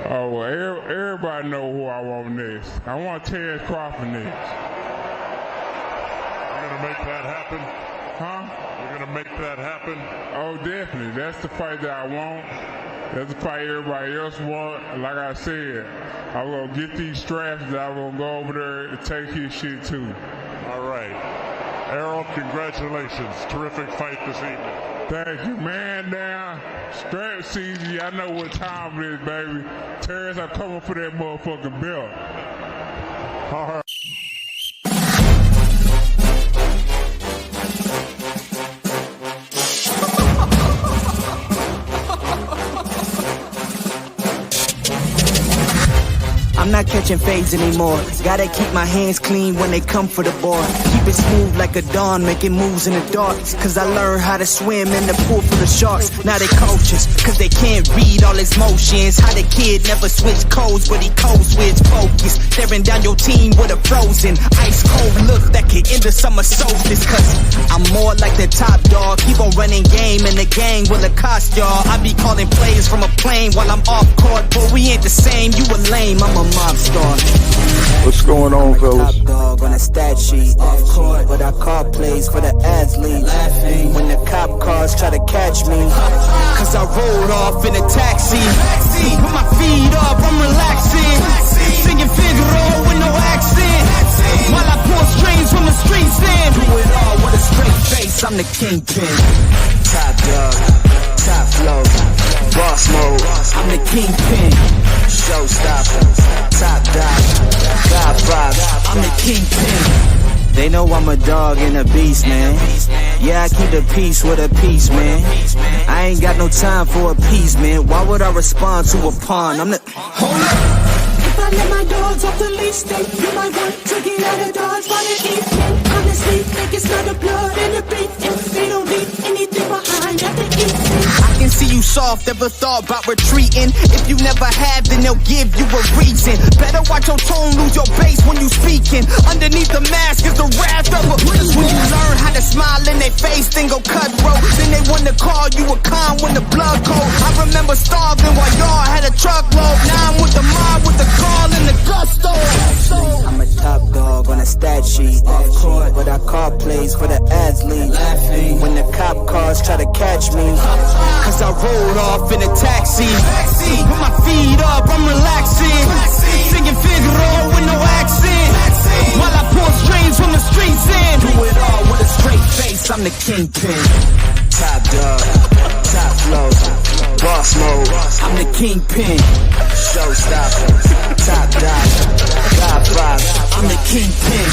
Oh, well, everybody know who I want next. I want Terrence Crawford next. You're going to make that happen? Huh? You're going to make that happen? Oh, definitely. That's the fight that I want. That's the fight everybody else want. Like I said, I'm going to get these straps that I'm going to go over there and take his shit too. All right. Errol, congratulations. Terrific fight this evening. Thank you, man. Down. Strap season. I know what time it is, baby. Terrence, I'm coming for that motherfucking belt. All right. I'm not catching fades anymore. Gotta keep my hands clean when they come for the board. Keep it smooth like a dawn, making moves in the dark. Cause I learned how to swim in the pool full of sharks. Now they coaches, cause they can't read all his motions. How the kid never switch codes, but he codes with focus. Staring down your team with a frozen, ice cold look that could end the summer solstice. Cause I'm more like the top dog. Keep on running game in the gang will it cost y'all. I be calling plays from a plane while I'm off court. But we ain't the same, you a lame, I'm a mob star. What's going on, fellas? Top dog on a stat sheet. Off court, but I call plays for the athletes. Laughing when the cop cars try to catch me. Cause I rolled off in a taxi. Put my feet up, I'm relaxing. Singing Figaro with no accent. While I pull strings from the streets in. Do it all with a straight face, I'm the kingpin. Top dog, top flow, boss mode. I'm the kingpin. Showstopper, top dog, God vibes. I'm the kingpin. They know I'm a dog and a beast, man. Yeah, I keep the peace with a peace, man. I ain't got no time for appeasement. Why would I respond to a pawn? I'm the... Hold up. If I let my dogs off the leash, then you might want to get out of Dodge by the evening. Honestly, think it's not the blood and the beat. If they don't leave anything behind at the evening. I can see you soft, ever thought about retreating. If you never have, then they'll give you a reason. Better watch your tone, lose your bass when you speaking. Underneath the mask is the wrath of a beast. When you learn how to smile in their face, then go cutthroat. Then they wanna call you a con when the blood cold. I remember starving while y'all had a truckload. Now I'm with the mob with the call and the gusto. I'm a top dog on a stat sheet. Off court, but I call plays for the athletes. Laughing when the cop cars try to catch me. Cause I rolled off in a taxi. Put my feet up, I'm relaxing. Singing Figaro with no accent. While I pull strings from the streets in. Do it all with a straight face, I'm the kingpin. Top dog, top flow, boss mode. I'm the kingpin. Showstopper, top dog, God vibes. I'm the kingpin.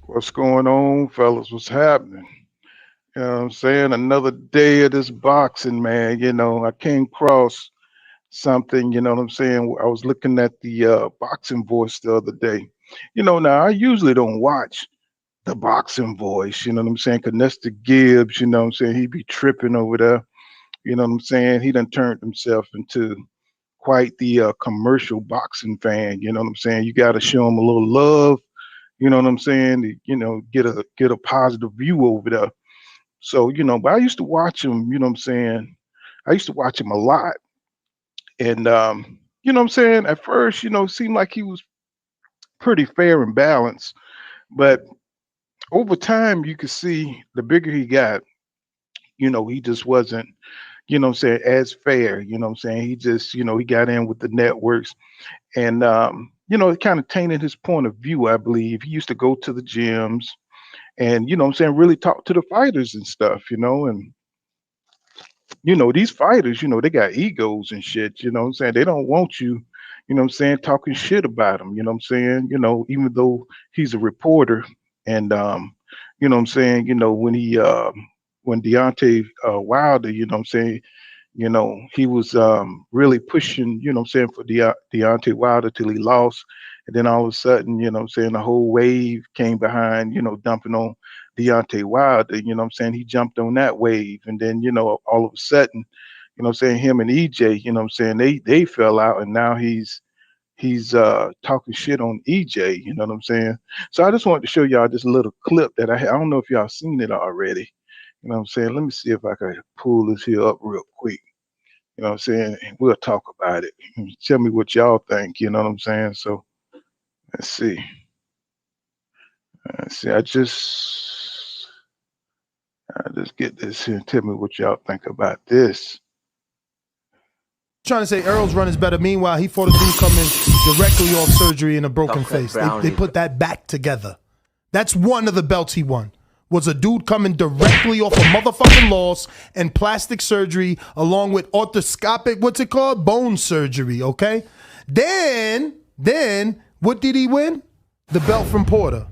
What's going on, fellas? What's happening? You know what I'm saying? Another day of this boxing, man. You know, I came across something, you know what I'm saying? I was looking at the Boxing Voice the other day. You know, now I usually don't watch the Boxing Voice, you know what I'm saying? Cause Nestor Gibbs, you know what I'm saying? He be tripping over there. You know what I'm saying? He done turned himself into quite the commercial boxing fan. You know what I'm saying? You got to show him a little love. You know what I'm saying? You know, get a positive view over there. So, you know, but I used to watch him, you know what I'm saying? I used to watch him a lot. And, you know what I'm saying? At first, you know, it seemed like he was pretty fair and balanced. But over time, you could see the bigger he got, you know, he just wasn't, you know what I'm saying, as fair. You know what I'm saying? He just, you know, he got in with the networks. And, you know, it kind of tainted his point of view, I believe. He used to go to the gyms and, you know what I'm saying, really talk to the fighters and stuff, you know. And, you know, these fighters, you know, they got egos and shit, you know what I'm saying? They don't want you, you know what I'm saying, talking shit about them, you know what I'm saying? You know, even though he's a reporter and, you know what I'm saying, you know, when Deontay Wilder, you know what I'm saying, you know, he was really pushing, you know what I'm saying, for Deontay Wilder till he lost. And then all of a sudden, you know what I'm saying, the whole wave came behind, you know, dumping on Deontay Wilder, you know what I'm saying? He jumped on that wave. And then, you know, all of a sudden, you know what I'm saying, him and EJ, you know what I'm saying, they fell out and now he's talking shit on EJ, you know what I'm saying? So I just wanted to show y'all this little clip that I don't know if y'all seen it already. You know what I'm saying? Let me see if I can pull this here up real quick. You know what I'm saying? And we'll talk about it. Tell me what y'all think. You know what I'm saying? So let's see. I just get this here and tell me what y'all think about this. Trying to say Errol's run is better. Meanwhile, he fought a dude coming directly off surgery and a broken face. They put that back together. That's one of the belts he won. Was a dude coming directly off a motherfucking loss and plastic surgery along with orthoscopic, what's it called? Bone surgery, okay? Then, what did he win? The belt from Porter.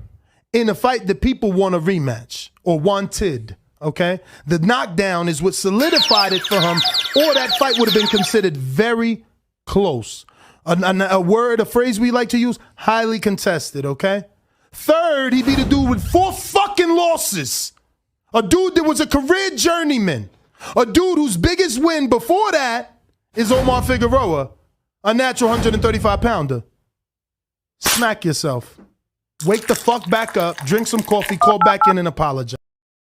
In a fight that people want a rematch or wanted, okay? The knockdown is what solidified it for him, or that fight would have been considered very close. A phrase we like to use, highly contested, okay? Third, he beat a dude with 4 fucking losses. A dude that was a career journeyman. A dude whose biggest win before that is Omar Figueroa, a natural 135-pounder. Smack yourself. Wake the fuck back up, drink some coffee, call back in and apologize.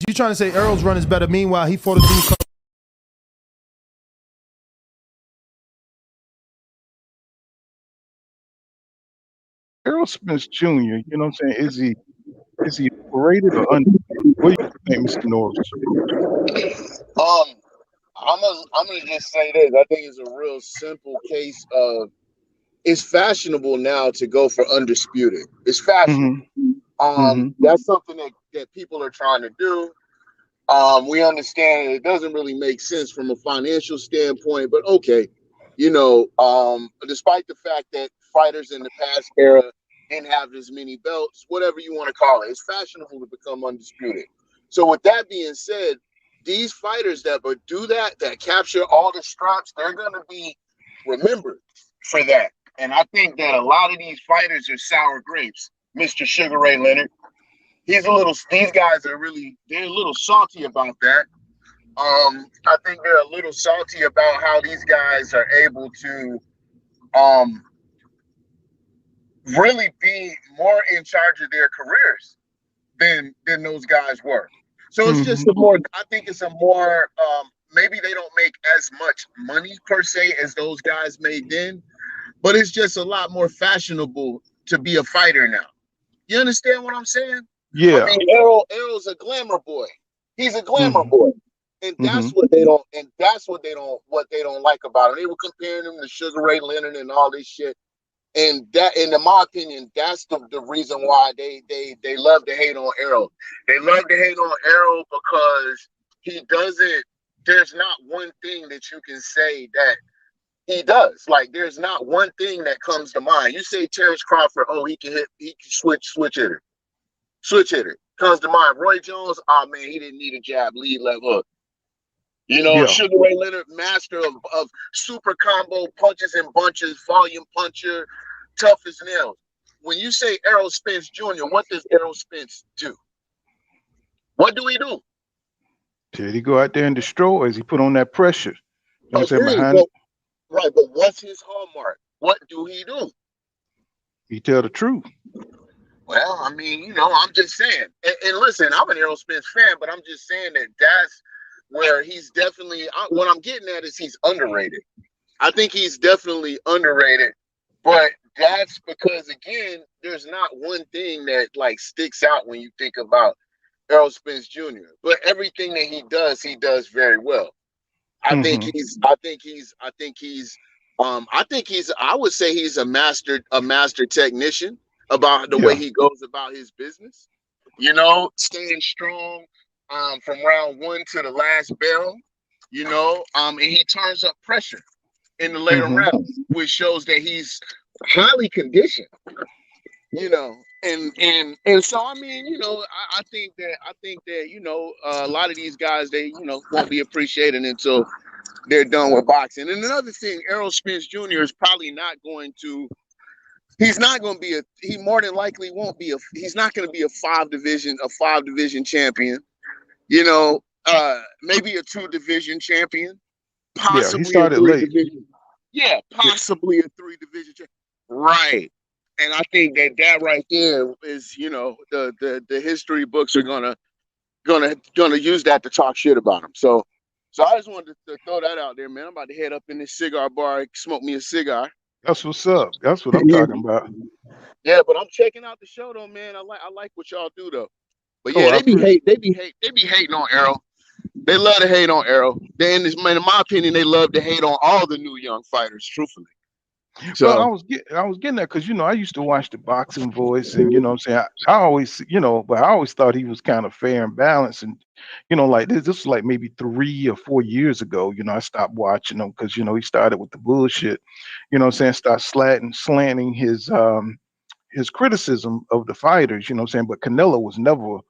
You trying to say Errol's run is better? Meanwhile, he fought a dude. Errol Spence Jr., you know what I'm saying? Is he overrated or underrated? What do you think, Mr. Norris? I'm gonna just say this. I think it's a real simple case of it's fashionable now to go for undisputed. It's fashionable. That's something that people are trying to do. We understand it doesn't really make sense from a financial standpoint, but okay, despite the fact that fighters in the past era didn't have as many belts, whatever you want to call it, it's fashionable to become undisputed. So with that being said, these fighters that do that capture all the straps, they're going to be remembered for that. And I think that a lot of these fighters are sour grapes. Mr. Sugar Ray Leonard, these guys they're a little salty about that. I think they're a little salty about how these guys are able to really be more in charge of their careers than those guys were. So it's just I think it's a more, maybe they don't make as much money per se as those guys made then, but it's just a lot more fashionable to be a fighter now. You understand what I'm saying? Yeah. I mean, Errol's a glamour boy. He's a glamour boy. And that's what they don't like about him. They were comparing him to Sugar Ray Leonard and all this shit. And that, in my opinion, that's the reason why they love to hate on Errol. They love to hate on Errol because there's not one thing that you can say that he does. Like, there's not one thing that comes to mind. You say Terrence Crawford, he can switch hitter. Switch hitter. Comes to mind. Roy Jones, he didn't need a jab, lead left hook. Sugar Ray Leonard, master of super combo, punches and bunches, volume puncher, tough as nails. When you say Errol Spence Jr., what does Errol Spence do? What do he do? Did he go out there and destroy? Is he put on that pressure? You know what I'm saying? Behind right, but what's his hallmark? What do he do? He tell the truth. Well, I mean, I'm just saying. And listen, I'm an Errol Spence fan, but I'm just saying that's where he's definitely, what I'm getting at is he's underrated. I think he's definitely underrated, but that's because, again, there's not one thing that sticks out when you think about Errol Spence Jr. But everything that he does very well. I would say he's a master technician about the way he goes about his business. Staying strong from round 1 to the last bell. And he turns up pressure in the later rounds, which shows that he's highly conditioned. And so I mean, I think that a lot of these guys, they won't be appreciated until they're done with boxing. And another thing, Errol Spence Jr. is probably not going to. He's not going to be he more than likely won't be he's not going to be a five division champion. Maybe a 2-division champion, possibly he started late. Possibly a 3-division champion. Right. And I think that right there is, the history books are gonna use that to talk shit about him. So So I just wanted to throw that out there, man. I'm about to head up in this cigar bar, smoke me a cigar. That's what's up. That's what I'm talking about. Yeah, but I'm checking out the show though, man. I like what y'all do though. But Oh, yeah, I they be hating on Errol. They love to hate on Errol. In my opinion, they love to hate on all the new young fighters, truthfully. So Well, I was getting that because I used to watch the Boxing Voice, and what I'm saying, I always but I always thought he was kind of fair and balanced, and like this was like maybe 3 or 4 years ago. I stopped watching him because he started with the bullshit. What I'm saying, start slanting his criticism of the fighters. What I'm saying, but Canelo was never what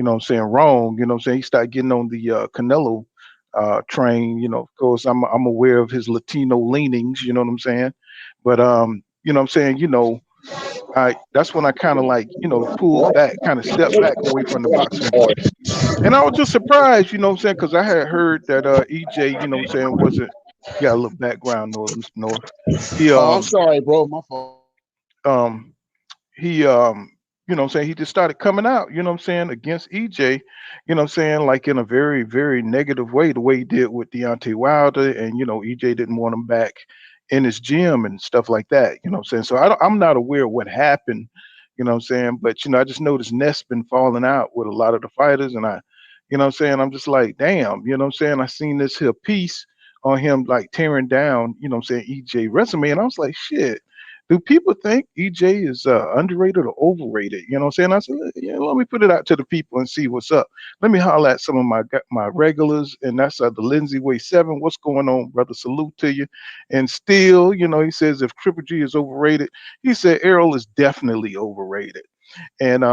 I'm saying, wrong. What I'm saying, he started getting on the Canelo train. Of course, I'm aware of his Latino leanings. You know what I'm saying. But what I'm saying, that's when I kind of like, pulled back, kind of stepped back away from the Boxing Voice. And I was just surprised, what I'm saying, because I had heard that EJ, what I'm saying, wasn't got a little background noise, Mr. North. He I'm sorry, bro, my fault. He what I'm saying, he just started coming out, what I'm saying, against EJ, what I'm saying, like in a very, very negative way, the way he did with Deontay Wilder, and EJ didn't want him back in his gym and stuff like that. What I'm saying? So I'm not aware of what happened, what I'm saying, but I just noticed Ness been falling out with a lot of the fighters, and what I'm saying, I'm just like, damn, what I'm saying, I seen this here piece on him like tearing down, what I'm saying, EJ resume, and I was like, shit. Do people think EJ is underrated or overrated? What I'm saying? I said, let me put it out to the people and see what's up. Let me holler at some of my regulars, and that's the Lindsay Way 7. What's going on, brother? Salute to you. And still, he says if Triple G is overrated, he said Errol is definitely overrated. And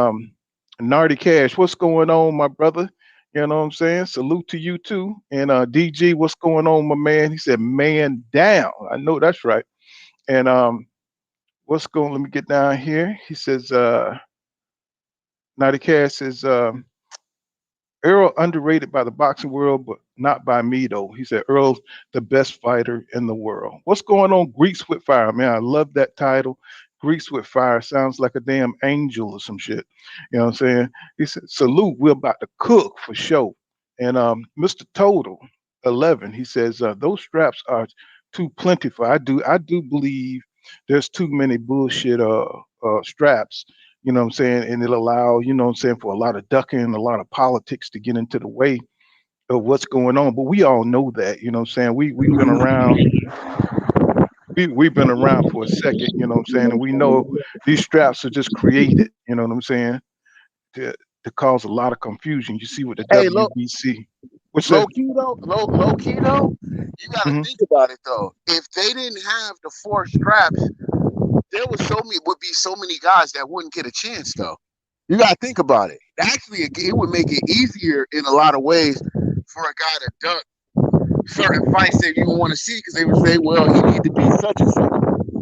Nardy Cash, what's going on, my brother? You know what I'm saying? Salute to you too. And DG, what's going on, my man? He said, man down. I know that's right. And let me get down here. He says, Naughty Cash says, Errol underrated by the boxing world, but not by me though. He said Earl's the best fighter in the world. What's going on, Greeks with Fire? Man, I love that title. Greeks with Fire sounds like a damn angel or some shit. You know what I'm saying? He said, salute, we're about to cook for sure. And Mr. Total 11, he says, those straps are too plentiful. I do believe there's too many bullshit straps, what I'm saying, and it'll allow, what I'm saying, for a lot of ducking, a lot of politics to get into the way of what's going on. But we all know that, what I'm saying, we've been around. We've been around for a second, what I'm saying, and we know these straps are just created, what I'm saying, to cause a lot of confusion. You see with the WBC. Low key though, you got to think about it though. If they didn't have the 4 straps, there would be so many guys that wouldn't get a chance though. You got to think about it. Actually, it would make it easier in a lot of ways for a guy to duck certain fights that you want to see, because they would say, well, he need to be such and such.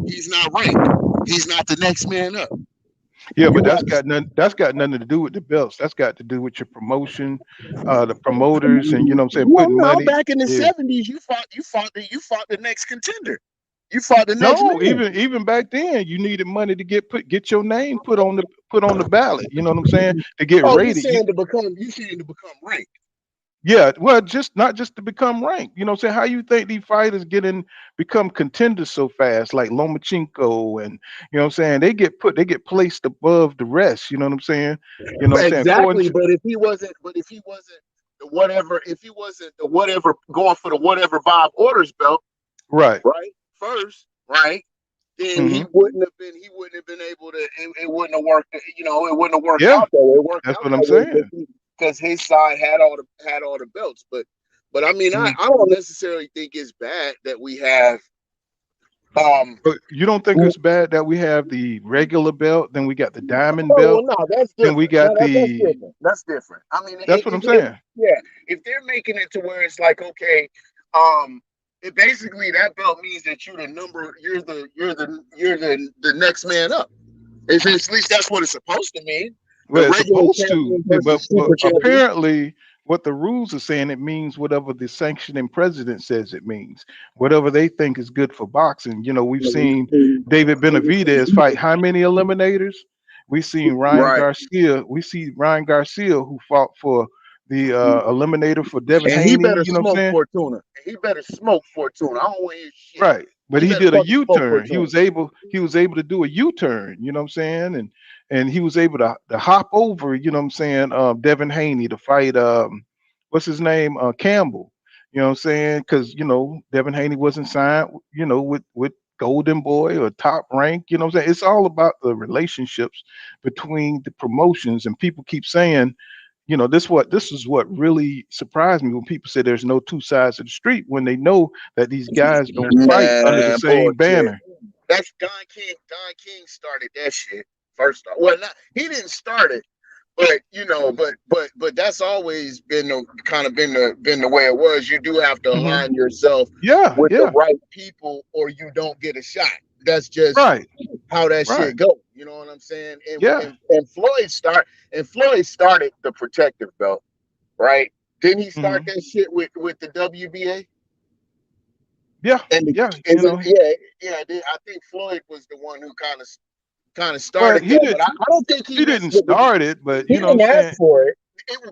He's not ranked. He's not the next man up. Yeah, but that's got nothing to do with the belts. That's got to do with your promotion, the promoters, and what I'm saying, putting money. Back in the 70s, you fought the next contender. You fought the next man. even back then, you needed money to get your name put on the ballot. You know what I'm saying? To get rated. You saying to become ranked. Yeah, well, not just to become ranked. You know what I'm saying? How you think these fighters become contenders so fast, like Lomachenko, and you know what I'm saying? They get placed above the rest. You know what I'm saying? You know what I'm saying? Exactly. But if he wasn't the whatever going for the whatever Bob orders belt, right first, right, then he wouldn't have been able to. It wouldn't have worked. It wouldn't have worked out that way. That's what I'm saying. Because his side had all the belts, but I mean, I don't necessarily think it's bad that we have. But you don't think it's bad that we have the regular belt, then we got the diamond belt, no, that's different. Then we got that's different. I mean, that's what I'm saying. If they're making it to where it's like, okay, it basically that belt means that you're the next man up. At least that's what it's supposed to mean. Well, it's supposed to, but apparently what the rules are saying, it means whatever the sanctioning president says it means. Whatever they think is good for boxing. We've seen David Benavidez fight how many eliminators? We've seen Ryan Garcia. We see Ryan Garcia, who fought for eliminator for Devin And he Haney. better You know what I'm smoke saying? Fortuna. And he better smoke Fortuna. I don't want his shit. Right. But He he better did a fucking smoke U-turn. Fortuna. He was able to do a U-turn, you know what I'm saying? And he was able to hop over, you know what I'm saying, Devin Haney to fight what's his name? Campbell. You know what I'm saying? Because Devin Haney wasn't signed, with Golden Boy or Top Rank, you know what I'm saying? It's all about the relationships between the promotions, and people keep saying, this is what really surprised me when people say there's no two sides of the street, when they know that these guys don't fight under the Man, same bullshit. banner. That's Don King. Don King started that shit first off. Well, he didn't start it, but that's always been the way it was. You do have to align yourself Yeah, with the yeah. right people, or you don't get a shot. That's just Right, how that right. shit goes. You know what I'm saying? Yeah. And Floyd started the protective belt, right? Didn't he start Mhm. that shit with the WBA? Yeah, And yeah. I think Floyd was the one who kind of Well, started that, but I don't think he didn't start it, but he you know what didn't I'm ask saying? for it.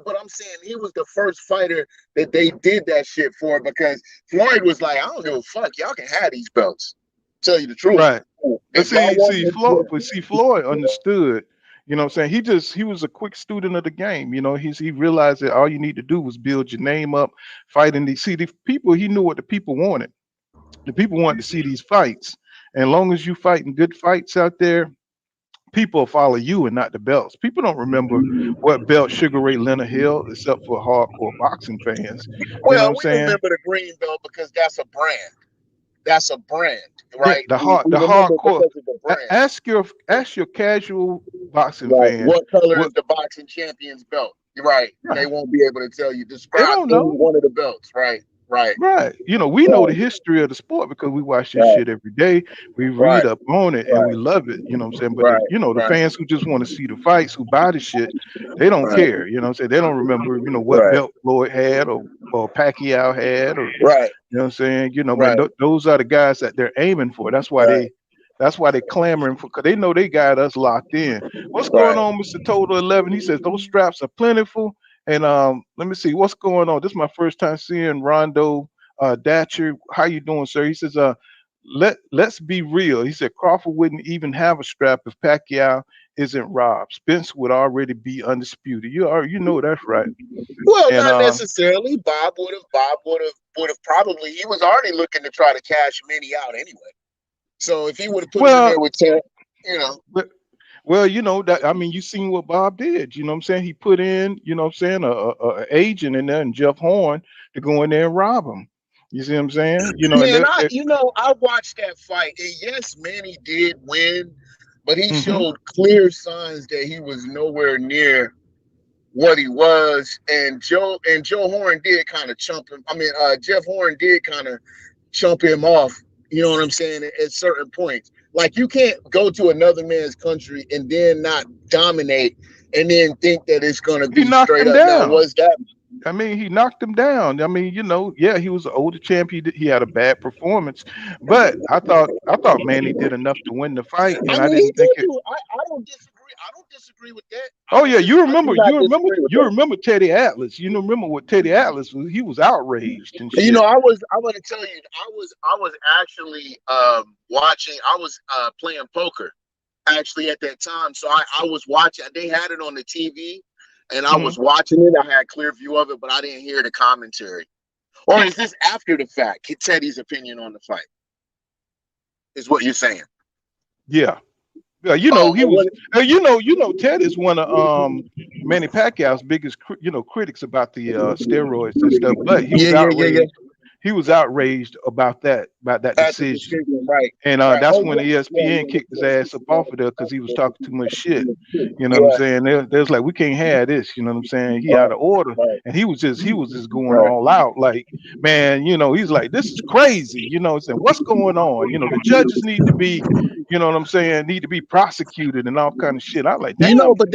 But I'm saying he was the first fighter that they did that shit for, because Floyd was like, I don't give a fuck, y'all can have these belts. Tell you the truth. Right. But If y'all want Floyd understood, you know what I'm saying? He was a quick student of the game. He realized that all you need to do was build your name up, fighting the people. He knew what the people wanted. The people wanted to see these fights. And long as you fighting good fights out there, people follow you and not the belts. People don't remember what belt Sugar Ray Leonard held, except for hardcore boxing fans. You know what well, I'm we saying? remember the green belt because that's a brand. That's a brand, Yeah, right? We the remember hardcore. because of the brand. Ask your casual boxing Right. fan What color what. is the boxing champion's belt? Right. They Right. won't be able to tell you. They Describe don't any know. one of the belts. Right. Right. Right. We know the Right. history of the sport because we watch this Right. shit every day. We read Right. up on it and we Right. love it. You know what I'm saying? But Right. the Right. fans who just want to see the fights, who buy the shit, they don't Right. care. You know what I'm saying? They don't remember, what Right. belt Floyd had or Pacquiao had, or Right. you know what I'm saying? Man, Right. those are the guys that they're aiming for. That's why they clamoring for, because they know they got us locked in. What's going Right. on, Mr. Total 11? He says those straps are plentiful. And let me see what's going on. This is my first time seeing Rondo Datcher. How you doing, sir? He says, let's be real. He said Crawford wouldn't even have a strap if Pacquiao isn't robbed. Spence would already be undisputed. You know that's right. Well, And not necessarily. Bob would have probably. He was already looking to try to cash Minnie out anyway. So if he would have put him in there with 10, Well, that, I mean, you seen what Bob did. You know what I'm saying? He put in, a agent in there, and Jeff Horn, to go in there and rob him. You see what I'm saying? Man, I watched that fight, and yes, Manny did win, but he showed clear signs that he was nowhere near what he was. And Joe Horn did kind of chump him. I mean, Jeff Horn did kind of chump him off. You know what I'm saying? At certain points, like, you can't go to another man's country and then not dominate, and then think that it's going to he be knocked straight him up. Now, down. was that? I mean, he knocked him down. I mean, yeah, he was an older champ. He had a bad performance, but I thought Manny did enough to win the fight, and I I mean, he didn't think did it. do. I don't disagree. I don't disagree with that. Oh yeah, I do not disagree with that. remember Teddy Atlas. You remember what Teddy Atlas was? He was outraged and You shit. know, I'm going to tell you, I was actually watching. I was playing poker actually at that time, so I was watching. They had it on the TV, and I was watching it. I had clear view of it, but I didn't hear the commentary. Or is this after the fact? Teddy's opinion on the fight is what you're saying. Yeah. Yeah, he was. Ted is one of Manny Pacquiao's biggest, critics about the steroids and stuff. But he was outraged. He was outraged about that That's the decision. decision, right? And Right. that's when ESPN kicked his ass up off of there because he was talking too much shit. You know what I'm saying? They was like, we can't have this. You know what I'm saying? He out of order, and he was just going all out. Like, man, he's like, this is crazy. Saying what's going on? The judges need to be, you know what I'm saying? Need to be prosecuted and all kind of shit. I like, damn. But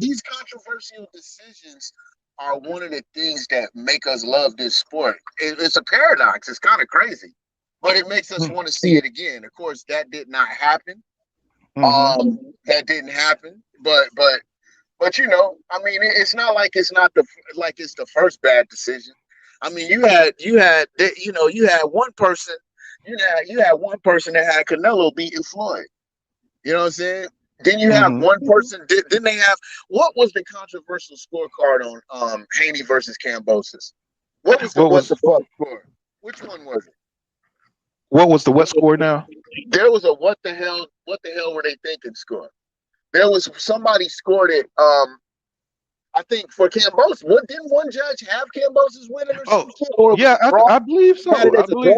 these controversial decisions are one of the things that make us love this sport. It's a paradox. It's kind of crazy, but it makes us want to see it again. Of course, that did not happen. That didn't happen. But But you know, I mean, it's not like it's the first bad decision. I mean, you had you had one person, you had one person that had Canelo beating Floyd. You know what I'm saying? Then you have one person. Then they have, what was the controversial scorecard on Haney versus Kambosos? What was the fuck score? Which one was it? What was the what score now? There was a what the hell were they thinking score? There was somebody scored it. I think for Kambosos. Didn't one judge have Kambosos winning or something? Or Yeah, I believe so. I believe.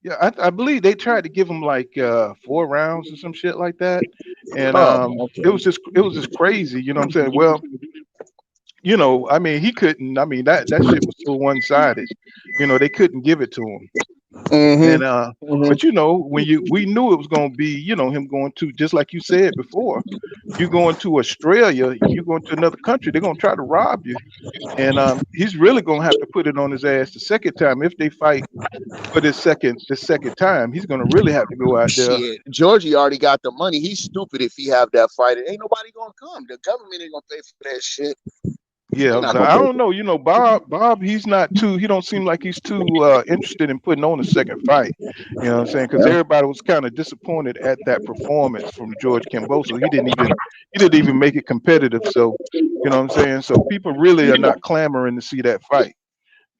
Yeah, I believe they tried to give him like 4 rounds or some shit like that, and Okay. it was just crazy. You know what I'm saying? Well, you know, I mean, he couldn't. I mean, that shit was so one sided. You know, they couldn't give it to him. And but you know, we knew it was gonna be, you know, him going to, just like you said before, you going to Australia, you going to another country, they're gonna try to rob you, and he's really gonna have to put it on his ass the second time if they fight for the second time. He's gonna really have to go out there. Shit, Georgie already got the money. He's stupid if he have that fight. Ain't nobody gonna come. The government ain't gonna pay for that shit. Yeah, so I don't know. You know, Bob, he don't seem like he's too interested in putting on a second fight. You know what I'm saying? Because everybody was kind of disappointed at that performance from George Kambosos. He didn't even make it competitive. So, you know what I'm saying? So people really are not clamoring to see that fight.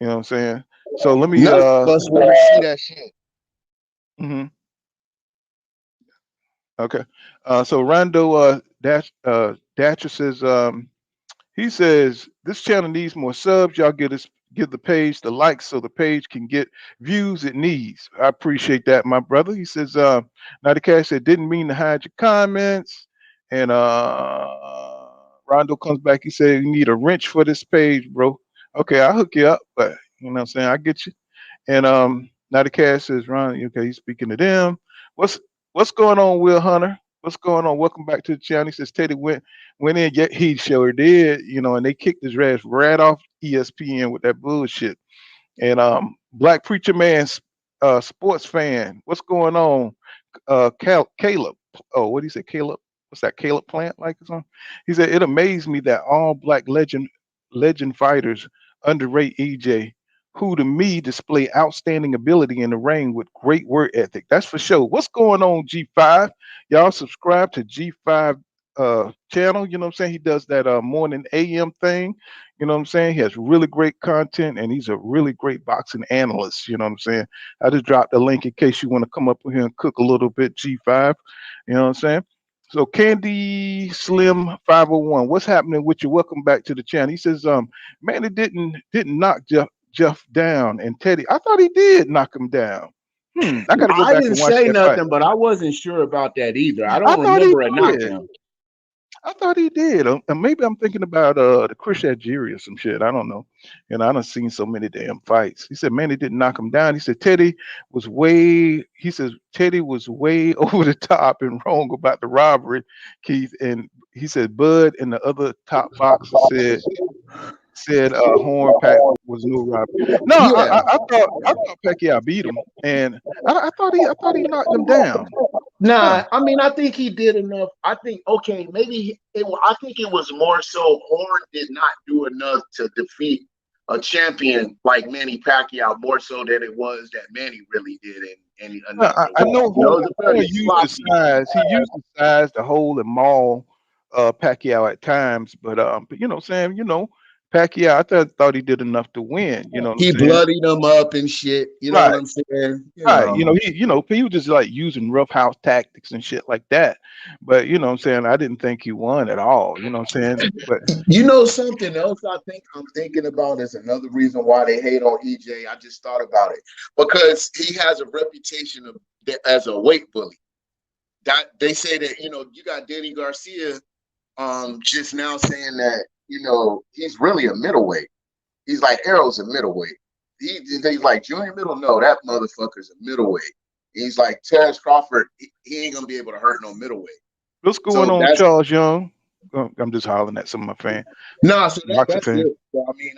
You know what I'm saying? So let me None of us want to see that shit. Okay. So Rondo Datcher says he says this channel needs more subs. Y'all give the page the likes so the page can get views it needs. I appreciate that, my brother. He says now the Cash said didn't mean to hide your comments. And Rondo comes back, he said you need a wrench for this page, bro. Okay, I'll hook you up, but you know what I'm saying, I get you. And now the Cash says, Ron, okay, he's speaking to them. What's going on, Will Hunter? What's going on? Welcome back to the channel. He says Teddy went in, yet he sure did, you know, and they kicked his ass right off ESPN with that bullshit. And Black Preacher Man, sports fan, what's going on? Caleb. Oh, what did he say? Caleb? What's that? Caleb Plant like or something? He said it amazed me that all black legend fighters underrate EJ, who to me display outstanding ability in the ring with great work ethic. That's for sure. What's going on, G5? Y'all subscribe to G5 channel. You know what I'm saying? He does that morning AM thing. You know what I'm saying? He has really great content and he's a really great boxing analyst. You know what I'm saying? I just dropped the link in case you want to come up here and cook a little bit, G5. You know what I'm saying? So Candy Slim 501, what's happening with you? Welcome back to the channel. He says, man, it didn't knock Jeff down, and Teddy, I thought he did knock him down. I gotta go back and watch that fight. I didn't say nothing, but I wasn't sure about that either. I don't remember a knockdown. I thought he did. Maybe I'm thinking about the Chris Algieri or some shit. I don't know. And I done seen so many damn fights. He said, man, he didn't knock him down. He said Teddy was way over the top and wrong about the robbery, Keith. And he said Bud and the other top boxer said Horn Pack was no robbery. No, yeah. I thought Pacquiao beat him, and I thought he knocked him down. Nah, I mean, I think he did enough. I think, okay, maybe I think it was more so Horn did not do enough to defeat a champion like Manny Pacquiao, more so than it was that Manny really did. I know Horn used the size. He used the size to hold and maul Pacquiao at times, but you know, Sam, you know, Pacquiao, I thought he did enough to win. You know, he bloodied him up and shit. You know what I'm saying? Right. You know, he was just like using roughhouse tactics and shit like that. But you know what I'm saying? I didn't think he won at all. You know what I'm saying? But you know something else I'm thinking about is another reason why they hate on EJ. I just thought about it. Because he has a reputation as a weight bully. That they say that, you know, you got Danny Garcia just now saying that, you know, he's really a middleweight. He's like, Errol's a middleweight. He's like, junior middle? No, that motherfucker's a middleweight. He's like, Terrence Crawford, he ain't going to be able to hurt no middleweight. What's going on, Charles Young? I'm just hollering at some of my fans. No, so that's it. So, I mean,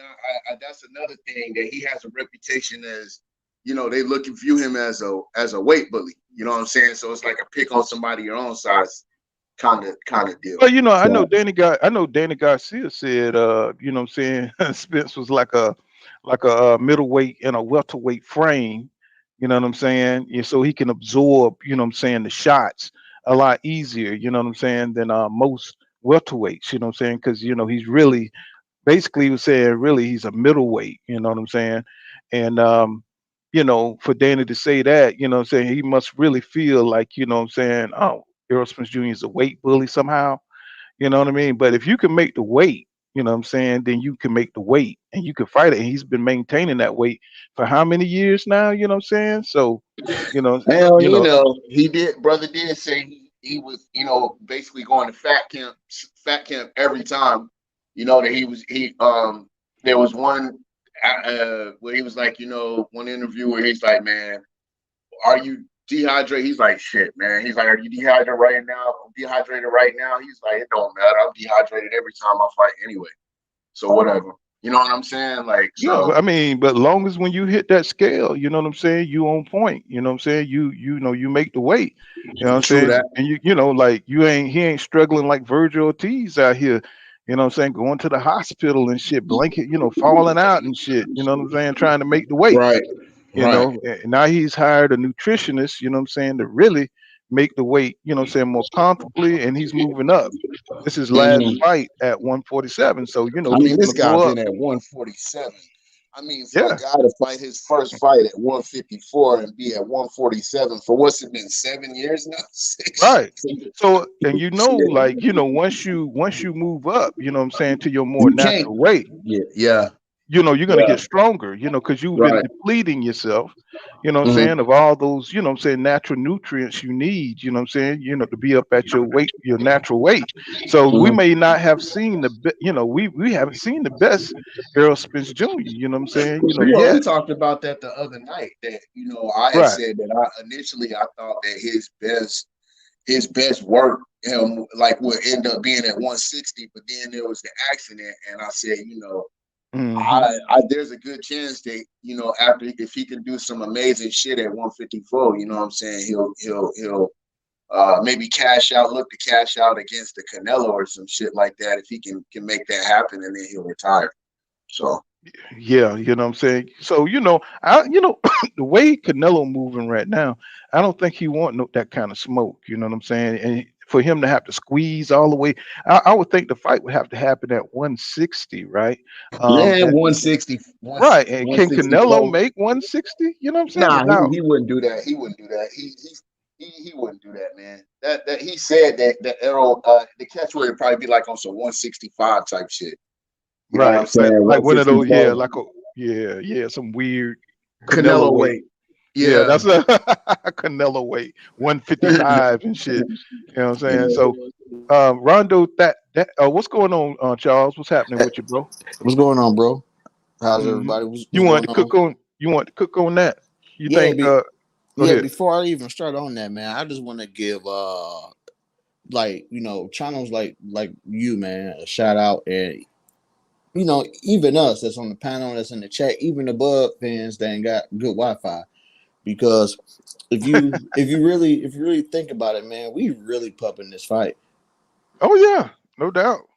I that's another thing, that he has a reputation as, you know, they view him as a weight bully. You know what I'm saying? So it's like a pick on somebody your own size kind of deal. Well, you know, I know So, Danny Garcia said, you know what I'm saying, Spence was like a middleweight and a welterweight frame, you know what I'm saying? Yeah, so he can absorb, you know what I'm saying, the shots a lot easier, you know what I'm saying, than most welterweights, you know what I'm saying? Because you know, he's really basically he was saying really he's a middleweight, you know what I'm saying? And you know, for Danny to say that, you know what I'm saying, he must really feel like, you know what I'm saying, oh, Errol Spence Jr. is a weight bully somehow. You know what I mean? But if you can make the weight, you know what I'm saying, then you can make the weight and you can fight it. And he's been maintaining that weight for how many years now? You know what I'm saying? So, you know, well, you know, he brother did say he was, basically going to fat camp every time, that there was one where he was like, one interview where he's like, man, are you dehydrated? He's like, shit, man. He's like, are you dehydrated right now? I'm dehydrated right now. He's like, it don't matter. I'm dehydrated every time I fight anyway. So whatever. You know what I'm saying? Like, yeah, so I mean, but long as when you hit that scale, you know what I'm saying, you on point. You know what I'm saying? You know, you make the weight. You know what I'm true saying? that. And you know, like he ain't struggling like Virgil Ortiz out here. You know what I'm saying? Going to the hospital and shit, blanket, you know, falling out and shit. You know what I'm saying? Trying to make the weight. Right. You Right. know, and now he's hired a nutritionist, you know what I'm saying, to really make the weight, you know what I'm saying, more comfortably, and he's moving up. This is last Mhm. fight at 147, so you know I he's mean, this gonna go guy up. been at 147. I mean, for a Yeah, guy to fight his first fight at 154 and be at 147 for what's it been, 7 years now? Six. right. So and you know, Shit. like, you know, once you move up, you know what I'm saying, to your more You can't. natural weight, Yeah. you know, you're gonna Yeah. get stronger, you know, because you've been Right. depleting yourself, you know what I'm Hmm. saying, of all those, you know what I'm saying, natural nutrients you need, you know what I'm saying, you know, to be up at your weight, your natural weight. So we Hmm. may not have seen you know, we haven't seen the best Errol Spence Jr., you know what I'm saying, you know, We yet. talked about that the other night. That I had Right. said that I thought that his best work like would end up being at 160, but then there was the accident, and I said, Hmm. there's a good chance that after if he can do some amazing shit at 154, you know what I'm saying, he'll maybe look to cash out against the Canelo or some shit like that if he can make that happen, and then he'll retire. So Yeah, you know what I'm saying. So you know, the way Canelo moving right now, I don't think he want that kind of smoke. You know what I'm saying? And for him to have to squeeze all the way, I would think the fight would have to happen at 160, right? yeah, And 160, right, and can Canelo 164. make 160? You know what I'm saying? Nah, Without he wouldn't do that. He wouldn't do that. He wouldn't do that, man. That he said that Errol the catch would probably be like on some 165 type shit. You know what I'm right, saying? like one of those, yeah, 164 like yeah, some weird Canelo Canelo weight. weight. Yeah, Yeah. that's a Canelo weight, 155 and shit. You know what I'm saying? So, Rondo, what's going on, Charles? What's happening with you, bro? What's going on, bro? How's Hmm. everybody? What's going on? You want to cook on that? You Yeah, think? Go ahead. before I even start on that, man, I just want to give like, channels like you, man, a shout out, and even us that's on the panel, that's in the chat, even the Bud fans that ain't got good Wi-Fi. Because if you really think about it, man, we really pumping this fight. Oh yeah, no doubt.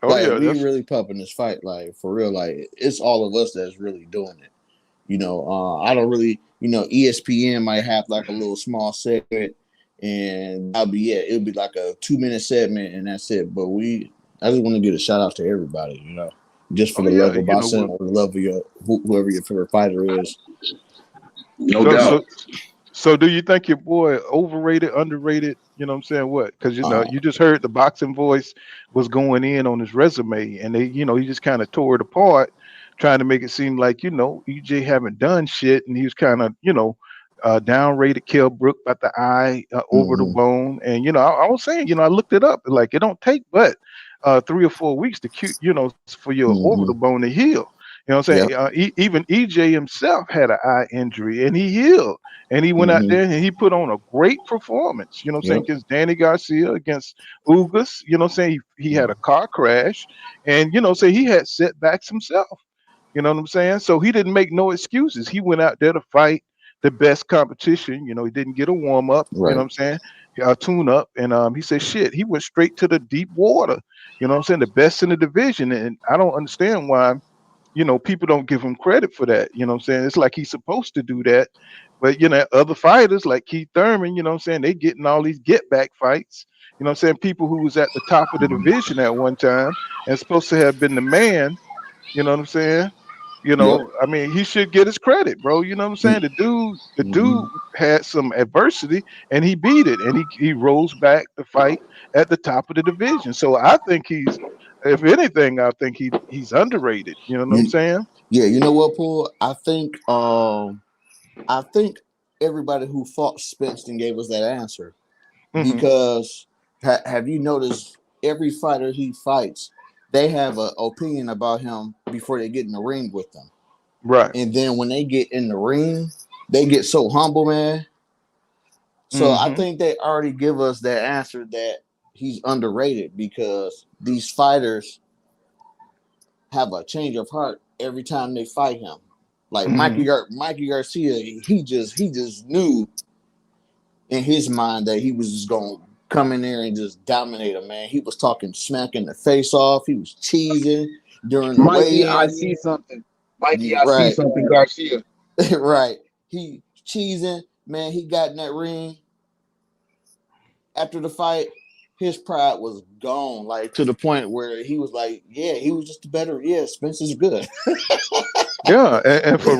Oh Like, yeah, we that's really pumping this fight, like, for real. Like, it's all of us that's really doing it. I don't really, ESPN might have like a little small segment, and that'll be it. It'll be like a 2-minute segment, and that's it. But I just want to give a shout out to everybody, just for oh the yeah. love of You know boxing what? or the love of whoever your favorite fighter is. No So doubt. so So do you think your boy overrated, underrated? You know what I'm saying? What? Because Uh, you just heard the boxing voice was going in on his resume, and he just kind of tore it apart, trying to make it seem like EJ haven't done shit, and he was kind of downrated Kell Brook about the eye over the mm-hmm. bone, and I was saying I looked it up, like it don't take but 3 or 4 weeks to for your over Mm-hmm. the bone to heal. You know what I'm Yep. saying? Even EJ himself had an eye injury, and he healed. And he went out Mm-hmm. there and he put on a great performance, you know what I'm saying, Yep. against Danny Garcia, against Ugas, you know what I'm saying? He had a car crash and, say he had setbacks himself, you know what I'm saying? So he didn't make no excuses. He went out there to fight the best competition. He didn't get a warm up, you know Right. what I'm saying? tune up, and he said, shit, he went straight to the deep water. You know what I'm saying? The best in the division, and I don't understand why people don't give him credit for that. You know what I'm saying? It's like he's supposed to do that. But other fighters like Keith Thurman, you know what I'm saying, they getting all these get back fights. You know what I'm saying? People who was at the top of the division at one time and supposed to have been the man, you know what I'm saying? Yep. I mean, he should get his credit, bro. You know what I'm saying? The dude had some adversity and he beat it, and he rose back to fight at the top of the division. So I think if anything, I think he's underrated. You know what I'm You, saying? yeah, you know what, Paul? I think everybody who fought Spence and gave us that answer Hmm. because have you noticed every fighter he fights, they have an opinion about him before they get in the ring with them, Right. and then when they get in the ring, they get so humble, man. So I Hmm. think they already give us that answer that he's underrated because these fighters have a change of heart every time they fight him. Like Hmm. Mikey Garcia, he just knew in his mind that he was just going to come in there and just dominate him, man. He was talking smack in the face off. He was cheesing during the Mikey, I weigh-in. see something. Mikey, I see Right, something. Garcia. right. He cheesing, man. He got in that ring after the fight. His pride was gone, like to the point where he was like, "Yeah, he was just better. Yeah, Spencer's good." Yeah, and for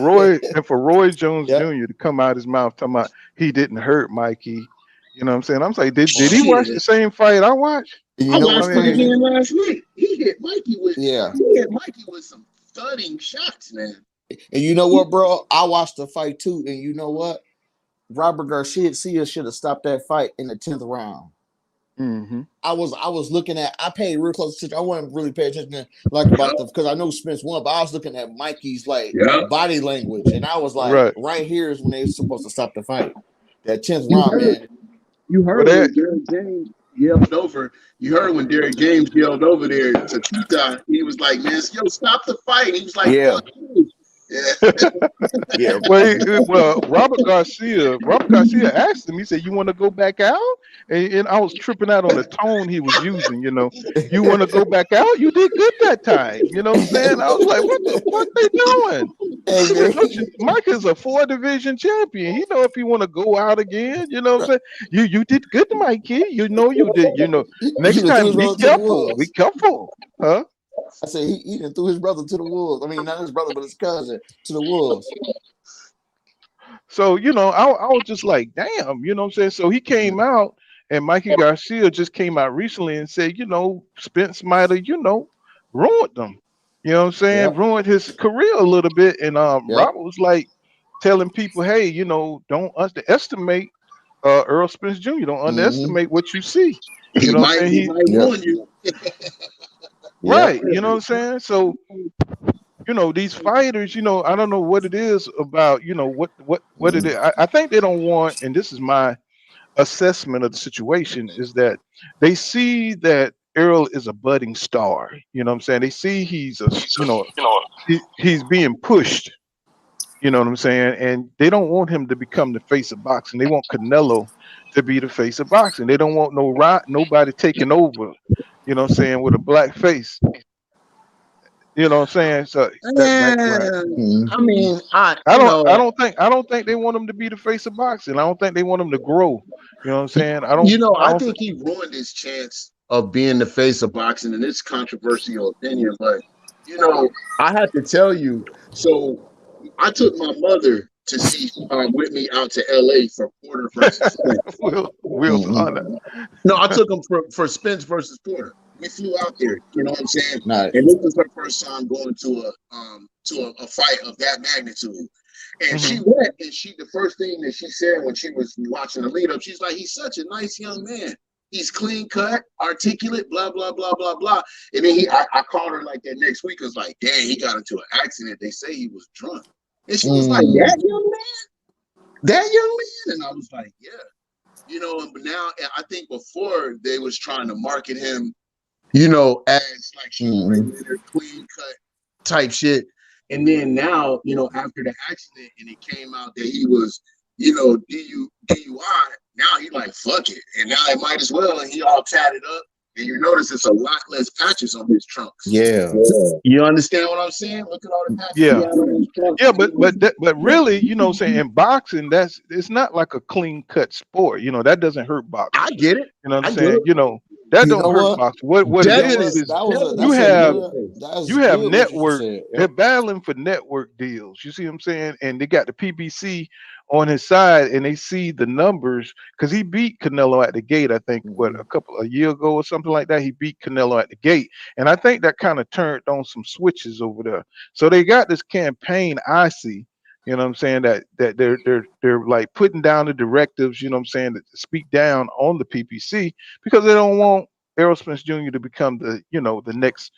Roy Jones Yep. Jr. to come out his mouth talking about he didn't hurt Mikey. You know what I'm saying? I'm like, did he watch the Shit. same fight I watched? And I you know I what's watched it mean, crazy? again last week. Yeah. He hit Mikey with some thudding shots, man. And you know what, bro? I watched the fight too, and you know what? Robert Garcia should have stopped that fight in the 10th round. hmm I was looking at. I paid real close attention. I wasn't really paying attention to, like about the because I know Spence won, but I was looking at Mikey's like Yeah. body language, and I was like, right. right here is when they were supposed to stop the fight. That 10th You round, heard man. you Well, heard when Derrick James yelled over. You heard when Derrick James yelled over there to Tita. He was like, "Man, yo, stop the fight." He was like, Yeah, "Fuck you." Yeah. yeah, well, Robert Garcia asked him. He said, "You want to go back out?" And I was tripping out on the tone he was using. You want to go back out? You did good that time. You know what I'm saying? I was like, "What the fuck they doing?" hey, He said, man. "Don't you, Mike is a 4 division champion. He know if he want to go out again. You know what I'm saying? You did good, Mikey. You know you did. He Next done threw time, his be brother to the careful. Be wolves. careful, huh?" I said he done threw his brother to the wolves. I mean, not his brother, but his cousin to the wolves. So, I was just like, damn, you know what I'm saying? So he came out, and Mikey Garcia just came out recently and said, Spence might have, ruined them. You know what I'm saying? Yep, Ruined his career a little bit. And yep. Robert was like telling people, hey, don't underestimate Earl Spence Jr. Don't Mm-hmm. underestimate what you see. He You know what might I'm saying? he might Yep, warn you. yep. Right. You know what I'm saying? So, these fighters, I don't know what it is about, what it is. I think they don't want, and this is my assessment of the situation, is that they see that Errol is a budding star. You know what I'm saying? They see he's being pushed. You know what I'm saying? And they don't want him to become the face of boxing. They want Canelo to be the face of boxing. They don't want nobody taking over. You know what I'm saying, with a black face. You know what I'm saying? So right. Mm-hmm. I mean, I don't think they want him to be the face of boxing. I don't think they want him to grow. You know what I'm saying? I I don't think he ruined his chance of being the face of boxing, and it's controversial opinion, but I have to tell you. So I took my mother to see with me out to LA for Porter versus Spence. Will's honor. Mm-hmm. No, I took him for Spence versus Porter. We flew out there, you know what I'm saying? Nice. And this was her first time going to a fight of that magnitude. And she Hmm. went, and the first thing that she said when she was watching the lead up, she's like, "He's such a nice young man. He's clean cut, articulate, blah blah blah blah blah." And then I called her like that next week. I was like, "Dang, he got into an accident. They say he was drunk." And she was like, Mm. "That young man, that young man." And I was like, "Yeah." But now I think before they was trying to market him, as like Mm-hmm. clean cut type shit. And then now, after the accident, and it came out that he was DUI. Now he like, fuck it. And now it might as well. And he all tatted up. And you notice it's a lot less patches on his trunks. Yeah. You understand what I'm saying? Look at all the patches Yeah. he had on his trunks. Yeah, but really, you know what I'm saying, in boxing, it's not like a clean cut sport. You know, that doesn't hurt boxing. I get it. You know what I'm saying? You know, that don't hurt boxing. What it is you have network, they're battling for network deals. You see what I'm saying? And they got the PBC on his side, and they see the numbers because he beat Canelo at the gate. I think a year ago or something like that. He beat Canelo at the gate, and I think that kind of turned on some switches over there. So they got this campaign. I see. You know what I'm saying? That they're like putting down the directives. You know what I'm saying? To speak down on the PPC because they don't want Errol Spence Jr. to become the next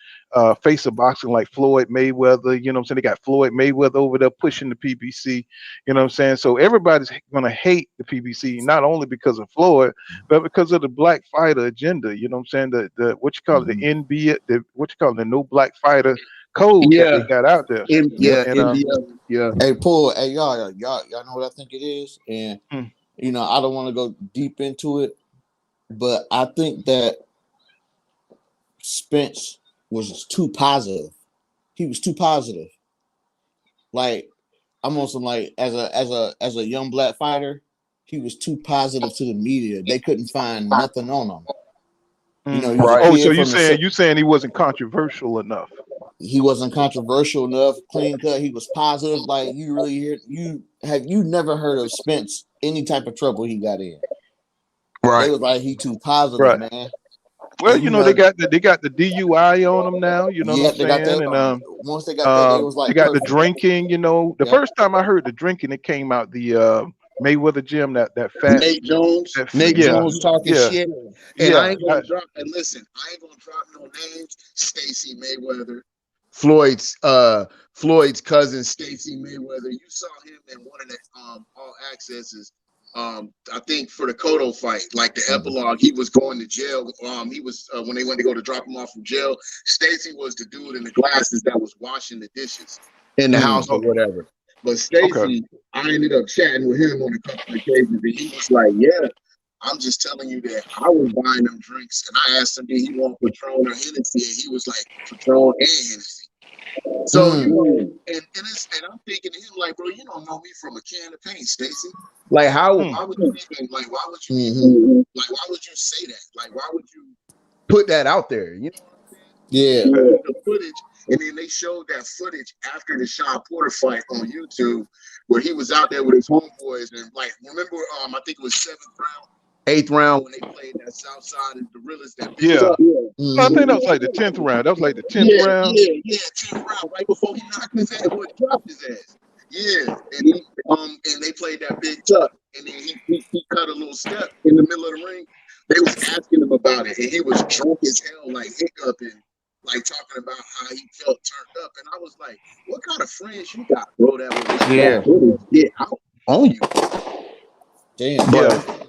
face of boxing like Floyd Mayweather. You know what I'm saying? They got Floyd Mayweather over there pushing the PBC. You know what I'm saying? So everybody's gonna hate the PBC not only because of Floyd, but because of the black fighter agenda. You know what I'm saying? The what you call it, the NBA, the no black fighter code that they got out there. Hey, Paul, hey, y'all know what I think it is? And you know, I don't want to go deep into it, but I think that Spence was just too positive. He was too positive. Like, I'm on some like as a young black fighter, he was too positive to the media. They couldn't find nothing on him. You know, so you saying he wasn't controversial enough? He wasn't controversial enough, clean cut. He was positive. Like, you really you never heard of Spence any type of trouble he got in? Right. They was like, he too positive, man. Well, you know, they got the DUI on them now. You know what I'm saying? And once they got that, they was like, they got the drinking. You know, the first time I heard the drinking, it came out the Mayweather gym. That fat Nate Jones talking shit. And I ain't gonna drop. And listen, I ain't gonna drop no names. Stacey Mayweather, Floyd's cousin, Stacey Mayweather. You saw him in one of the all accesses. I think for the Cotto fight, like the epilogue, he was going to jail. He was when they went to go to drop him off from jail. Stacey was the dude in the glasses that was washing the dishes in the house or whatever. But Stacey, I ended up chatting with him on a couple of occasions, and he was like, "Yeah, I'm just telling you that I was buying them drinks." And I asked him, "Did he want Patron or Hennessy?" And he was like, "Patron and Hennessy." So you know, and I'm thinking to him like, "Bro, you don't know me from a can of paint, Stacey. Like, why would you even why would you say that? Like, why would you put that out there? You know what I'm saying?" Yeah. The footage, and then they showed that footage after the Sean Porter fight on YouTube, where he was out there with his homeboys, and like, remember, I think it was 8th round when they played that South Side and Gorillas. That I think that was like the 10th round. That was like the 10th round. Yeah, 10th round, right before he knocked his ass, or dropped his ass. Yeah, and he and they played that big tuck, and then he cut a little step in the middle of the ring. They was asking him about it, and he was drunk as hell, like hiccuping, like talking about how he felt turned up. And I was like, "What kind of friends you got, bro? That would get out on you?" Damn.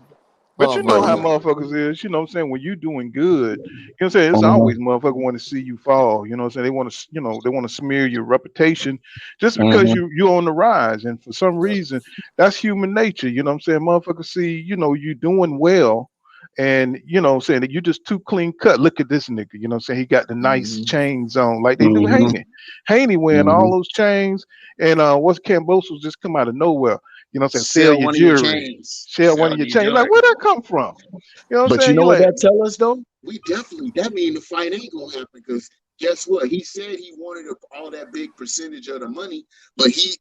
But you know how motherfuckers is, you know what I'm saying? When you doing good, you know what I'm saying? It's always motherfuckers want to see you fall. You know what I'm saying? They want to, they want to smear your reputation just because you're on the rise. And for some reason, that's human nature. You know what I'm saying? Motherfuckers see, you doing well. And you know what I'm saying, that you're just too clean cut. Look at this nigga, you know what I'm saying? He got the nice chains on, like they do Haney. Haney wearing all those chains, and what's Cambosos just come out of nowhere. You know what I'm saying? Sell your jewelry. Sell one of your chains. Like, where'd that come from? You know what I'm saying? But you know what that tell us though? That mean the fight ain't gonna happen, because guess what? He said he wanted all that big percentage of the money, but he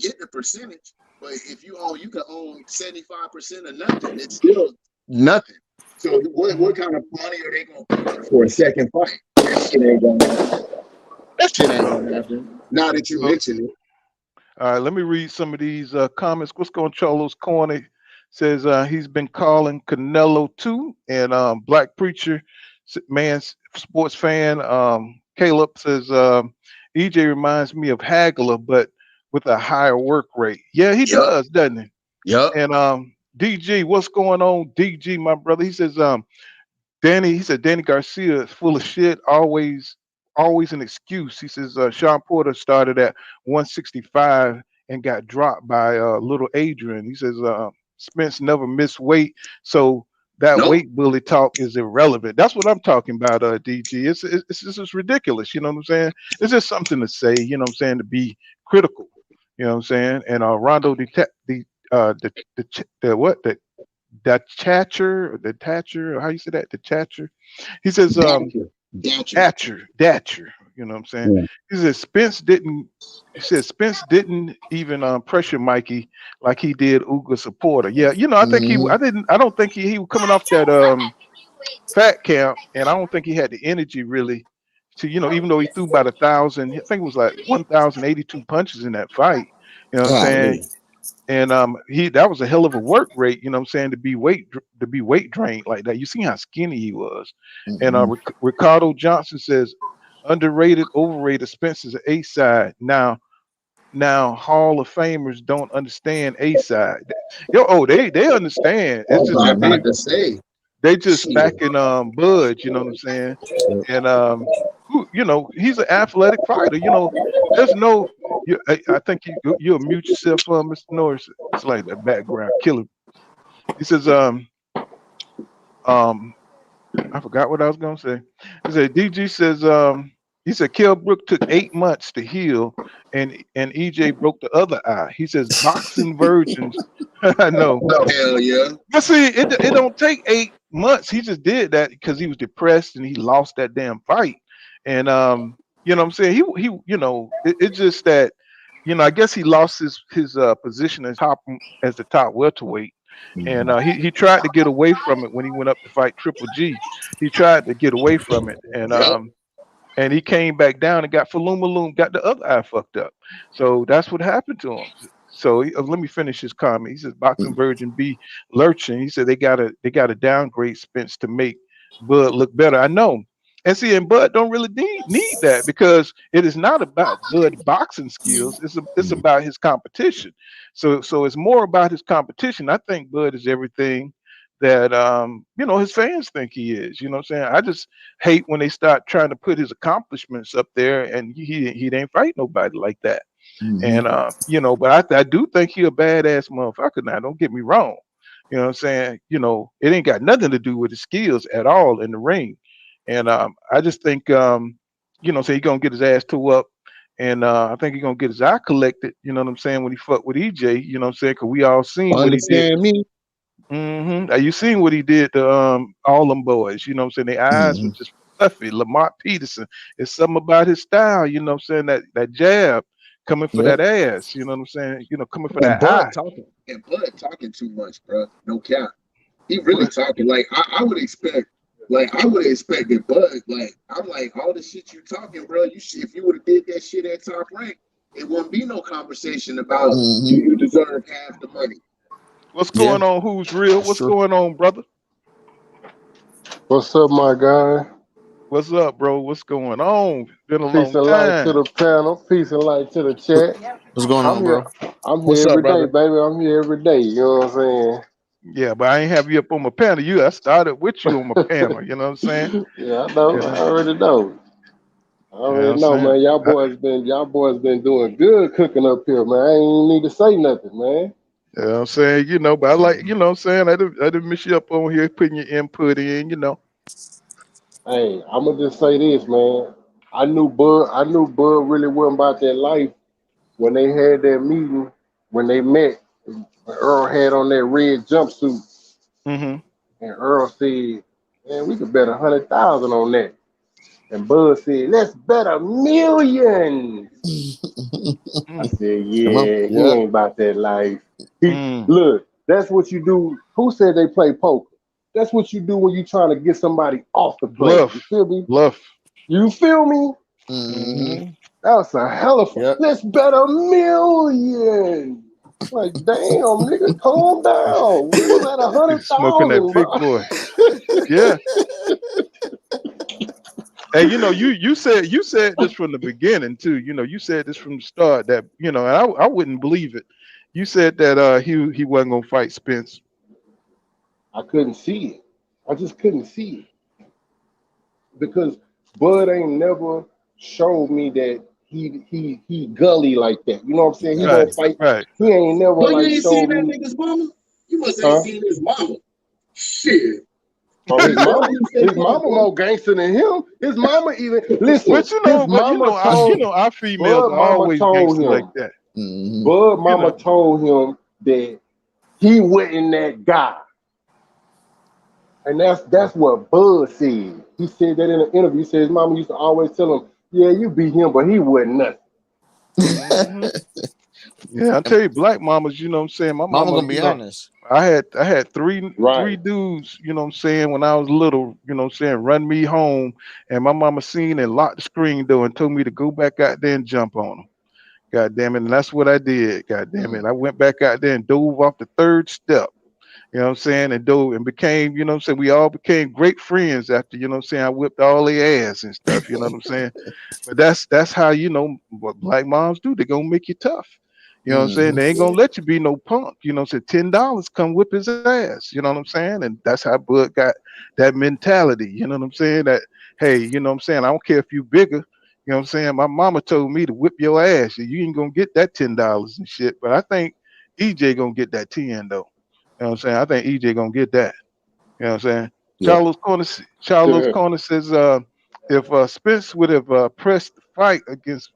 get the percentage. But if you can own 75% of nothing, it's still nothing. So what kind of money are they gonna put up for a second fight? That shit ain't gonna happen. Now that you mention it. All right, let me read some of these comments. What's going on, Cholo's Corner? Says he's been calling Canelo too, and Black Preacher, man, sports fan. Caleb says EJ reminds me of Hagler, but with a higher work rate. Yeah, he does, doesn't he? Yep. And DG, what's going on, DG, my brother? He says Danny Garcia is full of shit, always an excuse. He says Sean Porter started at 165 and got dropped by little Adrian. He says Spence never missed weight, so that Nope. weight bully talk is irrelevant. That's what I'm talking about, DG. It's just ridiculous. You know what I'm saying? It's just something to say. You know what I'm saying? To be critical. You know what I'm saying? And Rondo the Thatcher, or how you say that? The Thatcher. He says, Datcher. You know what I'm saying? Yeah. He says Spence didn't even pressure Mikey like he did Uga Supporter. Yeah, you know, I don't think he was coming off that fat camp, and I don't think he had the energy really to, you know, even though he threw about 1,000, I think it was like 1,082 punches in that fight. You know what I'm saying? And that was a hell of a work rate, you know what I'm saying, to be weight drained like that. You see how skinny he was. And Ricardo Johnson says underrated, overrated. Spencer's an A side. Now Hall of Famers don't understand A side. They understand. I It's was just that about to say. they just Shit. backing Bud, you know what I'm saying? And you know, he's an athletic fighter. You know, there's no I think you'll mute yourself, Mr. Norris. It's like that background killer. He says, I forgot what I was gonna say. He said DG says, he said Kell Brook took 8 months to heal, and EJ broke the other eye. He says boxing virgins. I know. Oh, hell yeah. But see, it don't take 8 months. He just did that because he was depressed and he lost that damn fight. And you know what I'm saying? He you know, it's just that, you know, I guess he lost his position as the top welterweight. And he tried to get away from it when he went up to fight Triple G. He tried to get away from it, and he came back down and got got the other eye fucked up. So that's what happened to him. So let me finish his comment. He says boxing virgin B lurching. He said they gotta downgrade Spence to make Bud look better. I know. And see, and Bud don't really need that because it is not about Bud boxing skills. It's about his competition. So it's more about his competition. I think Bud is everything that you know, his fans think he is. You know what I'm saying? I just hate when they start trying to put his accomplishments up there, and he ain't fight nobody like that. And you know, but I do think he a badass motherfucker. Now, don't get me wrong. You know what I'm saying? You know, it ain't got nothing to do with his skills at all in the ring. And I just think you know, so he gonna get his ass tore up, and I think he gonna get his eye collected. You know what I'm saying? When he fucked with EJ, you know what I'm saying? Because we all seen what he did. Understand me? You seen what he did to all them boys? You know what I'm saying? Their eyes were just fluffy. Lamont Peterson. It's something about his style. You know what I'm saying? That jab coming for that ass. You know what I'm saying? You know, coming for that eye. Bud talking too much, bro. No cap. He really talking. Like I would expect. Like I would have expected Bud. Like I'm like all the shit you talking, bro. You should, if you would have did that shit at Top Rank, it wouldn't be no conversation about you deserve half the money. What's going on? Who's real? What's going on, brother? What's up, my guy? What's up, bro? What's going on? Been a long Peace and light to time. the panel. Peace and light to the chat. What's going on, bro? I'm What's here up, every day, brother? baby. I'm here every day. You know what I'm saying? Yeah, but I ain't have you up on my panel. I started with you on my panel. You know what I'm saying? Yeah, I know. Yeah. I already know. I already know, man. Y'all boys been doing good cooking up here, man. I ain't need to say nothing, man. You know what I'm saying? You know, but I like, you know what I'm saying? I didn't miss you up on here putting your input in, you know. Hey, I'm gonna just say this, man. I knew Bud really wasn't about that life when they had that meeting, when they met. Earl had on that red jumpsuit. And Earl said, man, we could bet 100,000 on that. And Bud said, let's bet $1 million. I said, yeah, he ain't about that life. Look, that's what you do. Who said they play poker? That's what you do when you trying to get somebody off the play. You feel me? Bluff. You feel me? That was a hell of a let's bet $1 million. Like, damn, nigga, calm down. We was at 100,000. Smoking that big boy. Yeah. Hey, you know, you said this from the beginning too. You know, you said this from the start that, you know, and I wouldn't believe it. You said that he wasn't gonna fight Spence. I couldn't see it. I just couldn't see it. Because Bud ain't never showed me that he gully like that. You know what I'm saying? He Right, don't fight. right. He ain't never Well, you like ain't showed seen that me. nigga's mama? You must Huh? ain't seen his mama. Shit. Oh, his mama, You say his that, mama bro. more gangster than him. His mama even listen. But you His know, mama told our females Bud are mama always told gangster like him. that. Bud You mama know. told him that he wasn't that guy, and that's what Bud said. He said that in an interview. He said his mama used to always tell him, "Yeah, you beat him, but he wasn't nothing." Mm-hmm. Yeah, I tell you, black mamas, you know what I'm saying? My Mama mama, gonna you be know, honest. I had three Right. dudes, you know what I'm saying, when I was little, you know what I'm saying, run me home, and my mama seen and locked the screen door and told me to go back out there and jump on them. God damn it. And that's what I did. God damn it. I went back out there and dove off the third step. You know what I'm saying? And dove and became, you know what I'm saying, we all became great friends after, you know what I'm saying, I whipped all their ass and stuff, you know what I'm saying? But that's how, you know, what black moms do. They're gonna make you tough. You know what I'm saying? They ain't gonna let you be no punk. You know what I'm saying? $10 come whip his ass. You know what I'm saying? And that's how Bud got that mentality. You know what I'm saying? That hey, you know what I'm saying? I don't care if you bigger. You know what I'm saying? My mama told me to whip your ass. You ain't gonna get that $10 and shit. But I think EJ gonna get that 10 though. You know what I'm saying? I think EJ gonna get that. You know what I'm saying? Yeah. Charlo's Corner says if Spence would have pressed the fight against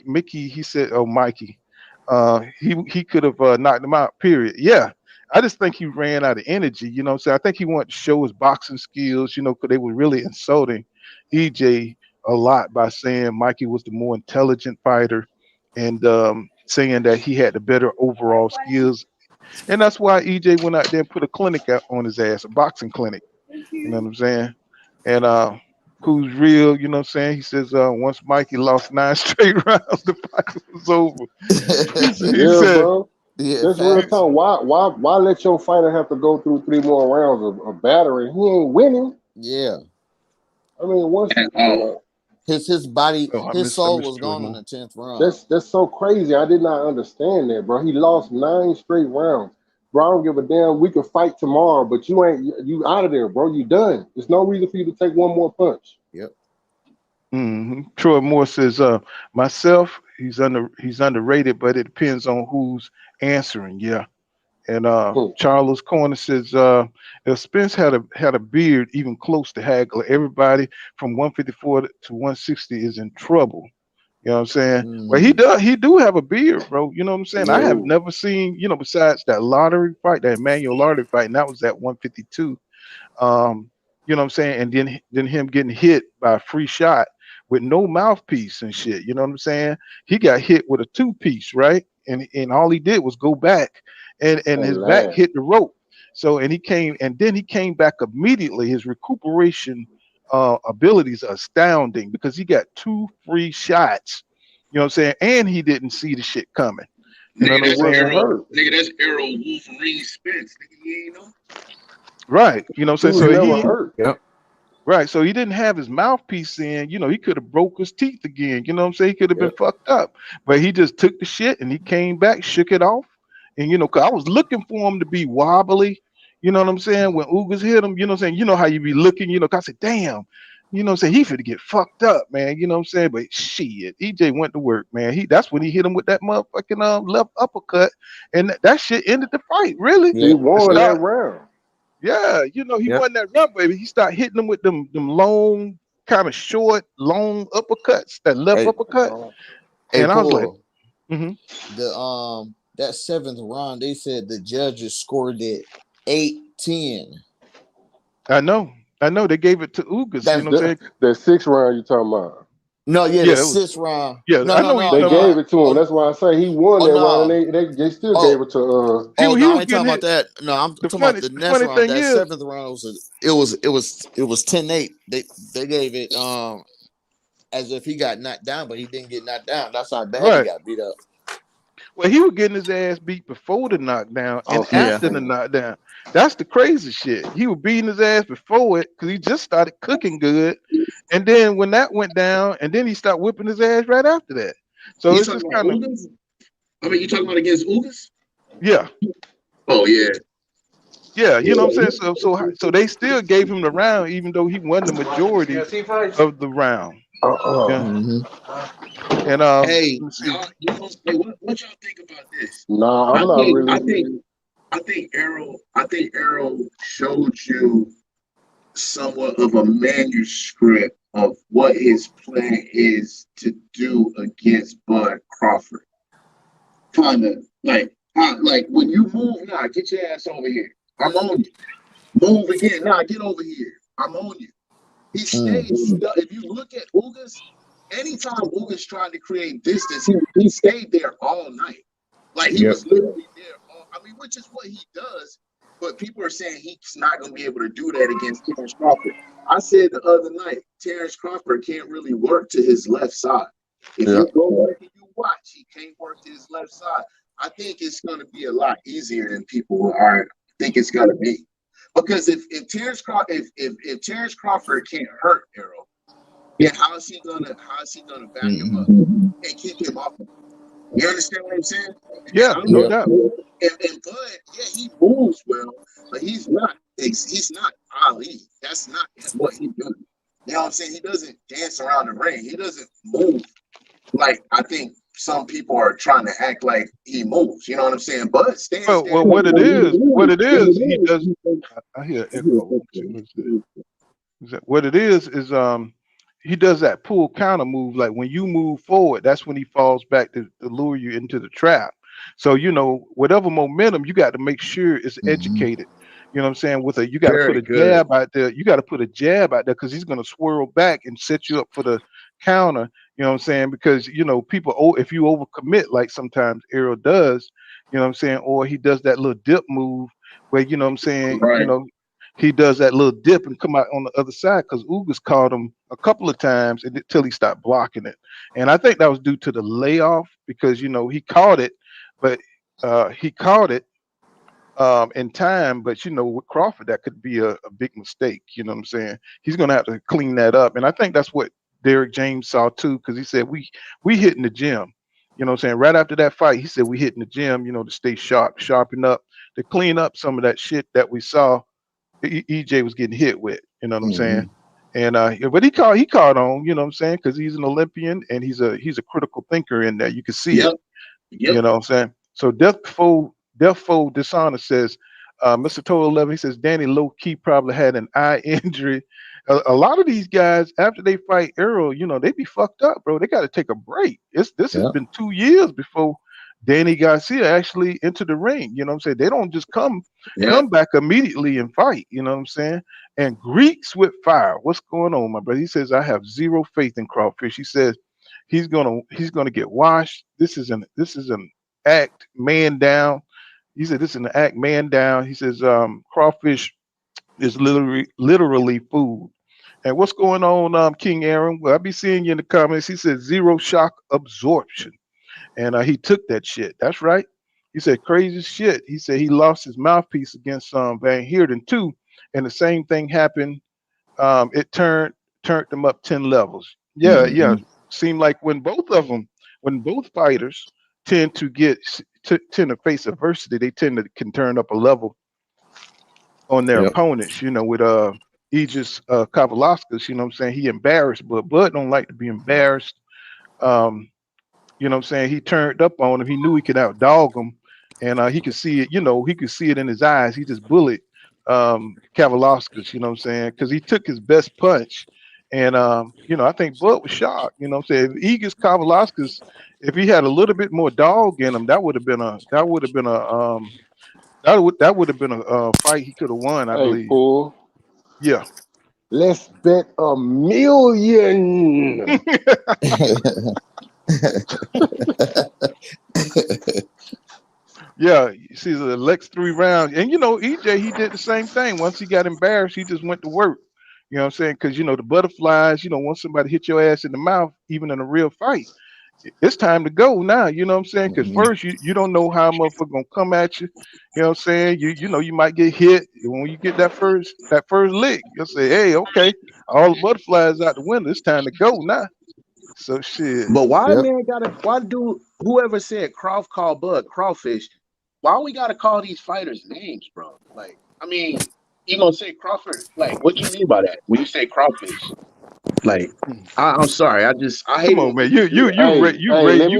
Mickey, he said, oh Mikey, he could have knocked him out. Period. Yeah, I just think he ran out of energy. You know what I'm saying? I think he wanted to show his boxing skills. You know, because they were really insulting EJ a lot by saying Mikey was the more intelligent fighter and saying that he had the better overall skills. And that's why EJ went out there and put a clinic out on his ass, a boxing clinic. You know what I'm saying? And who's real, you know what I'm saying? He says once Mikey lost 9 straight rounds, the fight was over. He Yeah, said, bro. Yeah, That's real facts. talk. Why let your fighter have to go through 3 more rounds of battery? He ain't winning. Yeah. I mean, once His body, oh, I his soul missed was you, gone in Mo. the 10th round. that's so crazy. I did not understand that, bro. He lost 9 straight rounds. Bro, I don't give a damn. We could fight tomorrow, but you out of there, bro. You done. There's no reason for you to take one more punch. Yep. Troy Moore says, myself, he's underrated, but it depends on who's answering. Yeah. And Charles Corner says, if Spence had a beard even close to Hagler, everybody from 154 to 160 is in trouble. You know what I'm saying? Well, he do have a beard, bro. You know what I'm saying? I have No. never seen, you know, besides that lottery fight, that Emmanuel lottery fight, and that was at 152. You know what I'm saying? And then him getting hit by a free shot with no mouthpiece and shit. You know what I'm saying? He got hit with a 2-piece, right? And all he did was go back and his And back laugh. hit the rope. So and then he came back immediately. His recuperation abilities are astounding because he got 2 free shots. You know what I'm saying? And he didn't see the shit coming. You know Nigga, what I'm He that's saying? wasn't Errol. hurt. Nigga, that's Errol Wolverine Spence. Nigga, you ain't know. Right. You know what He I'm was saying? So never he hurt. Yep. right. So he didn't have his mouthpiece in, you know, he could have broke his teeth again. You know what I'm saying? He could have been Yep. fucked up. But he just took the shit and he came back, shook it off. And you know, cause I was looking for him to be wobbly. You know what I'm saying? When Ugas hit him, you know what I'm saying? You know how you be looking, you know, cause I said, damn, you know what I'm saying? He finna get fucked up, man. You know what I'm saying? But shit, EJ went to work, man. That's when he hit him with that motherfucking left uppercut. And that shit ended the fight, really. He Yep. It won that started, round. yeah, you know, he Yep. won that run, baby. He started hitting them with them long, kind of short, long uppercuts, that left Hey, uppercut. hey, And I was like, Paul. mm-hmm. That 7th round, they said the judges scored it 8-10. I know. They gave it to Ugas, you That's know what I'm saying? The 6th round you talking about. no, yeah, the Yeah, it was, 6th round. yeah, No, I no, know what no, you're They talking no. gave about. it to him. That's why I say he won Oh that round, no. and they still gave Oh, it to He no, I was ain't talking getting about hit. that. No, I'm The talking about the next funny round. thing That is, 7th round was 10-8. They gave it as if he got knocked down, but he didn't get knocked down. That's how bad he right. got beat up. Well, he was getting his ass beat before the knockdown and off his Yeah. after the feet. knockdown. That's the crazy shit. He was beating his ass before it because he just started cooking good. And then when that went down, and then he started whipping his ass right after that. So You it's talking just about kind of, Ugas? I mean, you talking about against Ugas? yeah. Oh yeah. Yeah, you know what I'm Yeah. saying? So they still gave him the round, even though he won the majority of the round. Yeah. Mm-hmm. And Hey, let me see. what y'all think about this? Nah, I'm not really. I think Errol showed you somewhat of a manuscript of what his plan is to do against Bud Crawford. Kind of like when you move now, get your ass over here. I'm on you. Move again. Now get over here. I'm on you. He stays stuck. If you look at Ugas, anytime Ugas tried to create distance, he stayed there all night. Like he was literally there all, I mean, which is what he does, but people are saying he's not gonna be able to do that against Terrence Crawford. I said the other night, Terrence Crawford can't really work to his left side. If you go back and you watch, he can't work to his left side. I think it's gonna be a lot easier than people think it's gonna be. Because if Terrence Crawford can't hurt Errol, then how is he gonna back him up and keep him off him? You understand what I'm saying? Yeah, no doubt. And Bud, yeah, he moves well, but he's not Ali. That's not what he does. You know what I'm saying? He doesn't dance around the ring. He doesn't move like I think some people are trying to act like he moves. You know what I'm saying? Bud stands there. Well, what it is, he does. I hear echo. What it is he does that pull counter move. Like when you move forward, that's when he falls back to lure you into the trap. So whatever momentum, you got to make sure it's educated. You know what I'm saying? You got to put a jab out there. You got to put a jab out there because he's going to swirl back and set you up for the counter. You know what I'm saying? Because people, if you overcommit, like sometimes Errol does, you know what I'm saying, or he does that little dip move where you know what I'm saying, he does that little dip and come out on the other side because Ugas caught him a couple of times until he stopped blocking it. And I think that was due to the layoff because he caught it, but he caught it in time. But with Crawford, that could be a big mistake. You know what I'm saying? He's gonna have to clean that up. And I think that's what Derek James saw too, because he said we hit in the gym. You know what I'm saying? Right after that fight, he said we hit in the gym, to stay sharpen up, to clean up some of that shit that we saw EJ was getting hit with, you know what I'm saying? And but he caught on, you know what I'm saying, because he's an Olympian and he's a critical thinker in there. You can see it. You know what I'm saying? So Death Foe Dishonor says, Mr. Total 11, he says Danny low key probably had an eye injury. A lot of these guys after they fight Errol, they be fucked up, bro. They got to take a break. This has been 2 years before Danny Garcia actually entered the ring. You know what I'm saying? They don't just come back immediately and fight. You know what I'm saying? And Greeks with fire. What's going on, my brother? He says I have zero faith in Crawfish. He says he's gonna get washed. This is an act, man down. He said this is an act, man down. He says Crawfish is literally food. And what's going on, King Aaron? Well, I be seeing you in the comments. He said zero shock absorption. And he took that shit. That's right. He said crazy shit. He said he lost his mouthpiece against Van Heerden too. And the same thing happened. It turned them up 10 levels. Yeah. Seemed like when both fighters tend to face adversity, they can turn up a level on their opponents, with Aegis Kavalauskas, you know what I'm saying? He embarrassed, but Bud don't like to be embarrassed. You know what I'm saying? He turned up on him. He knew he could outdog him. And he could see it, he could see it in his eyes. He just bullied Kavalauskas, you know what I'm saying? Because he took his best punch. And I think Bud was shocked, you know what I'm saying? If Aegis Kavalauskas, if he had a little bit more dog in him, that would have been a fight he could have won, I believe. Fool. Yeah. Let's bet $1 million. Yeah, you see the next 3 rounds. And EJ, he did the same thing. Once he got embarrassed, he just went to work. You know what I'm saying? Because the butterflies, once somebody hit your ass in the mouth, even in a real fight, it's time to go now. You know what I'm saying? Because first you don't know how a motherfucker gonna come at you. You know what I'm saying? You might get hit. When you get that first lick, you'll say, hey, okay, all the butterflies out the window. It's time to go now. So shit. But why do whoever said call Bud Crawfish? Why we gotta call these fighters names, bro? Like, I mean, you gonna say Crawford? Like, what you mean by that when you say Crawfish? Like, I'm sorry. I hate Come on, man. You let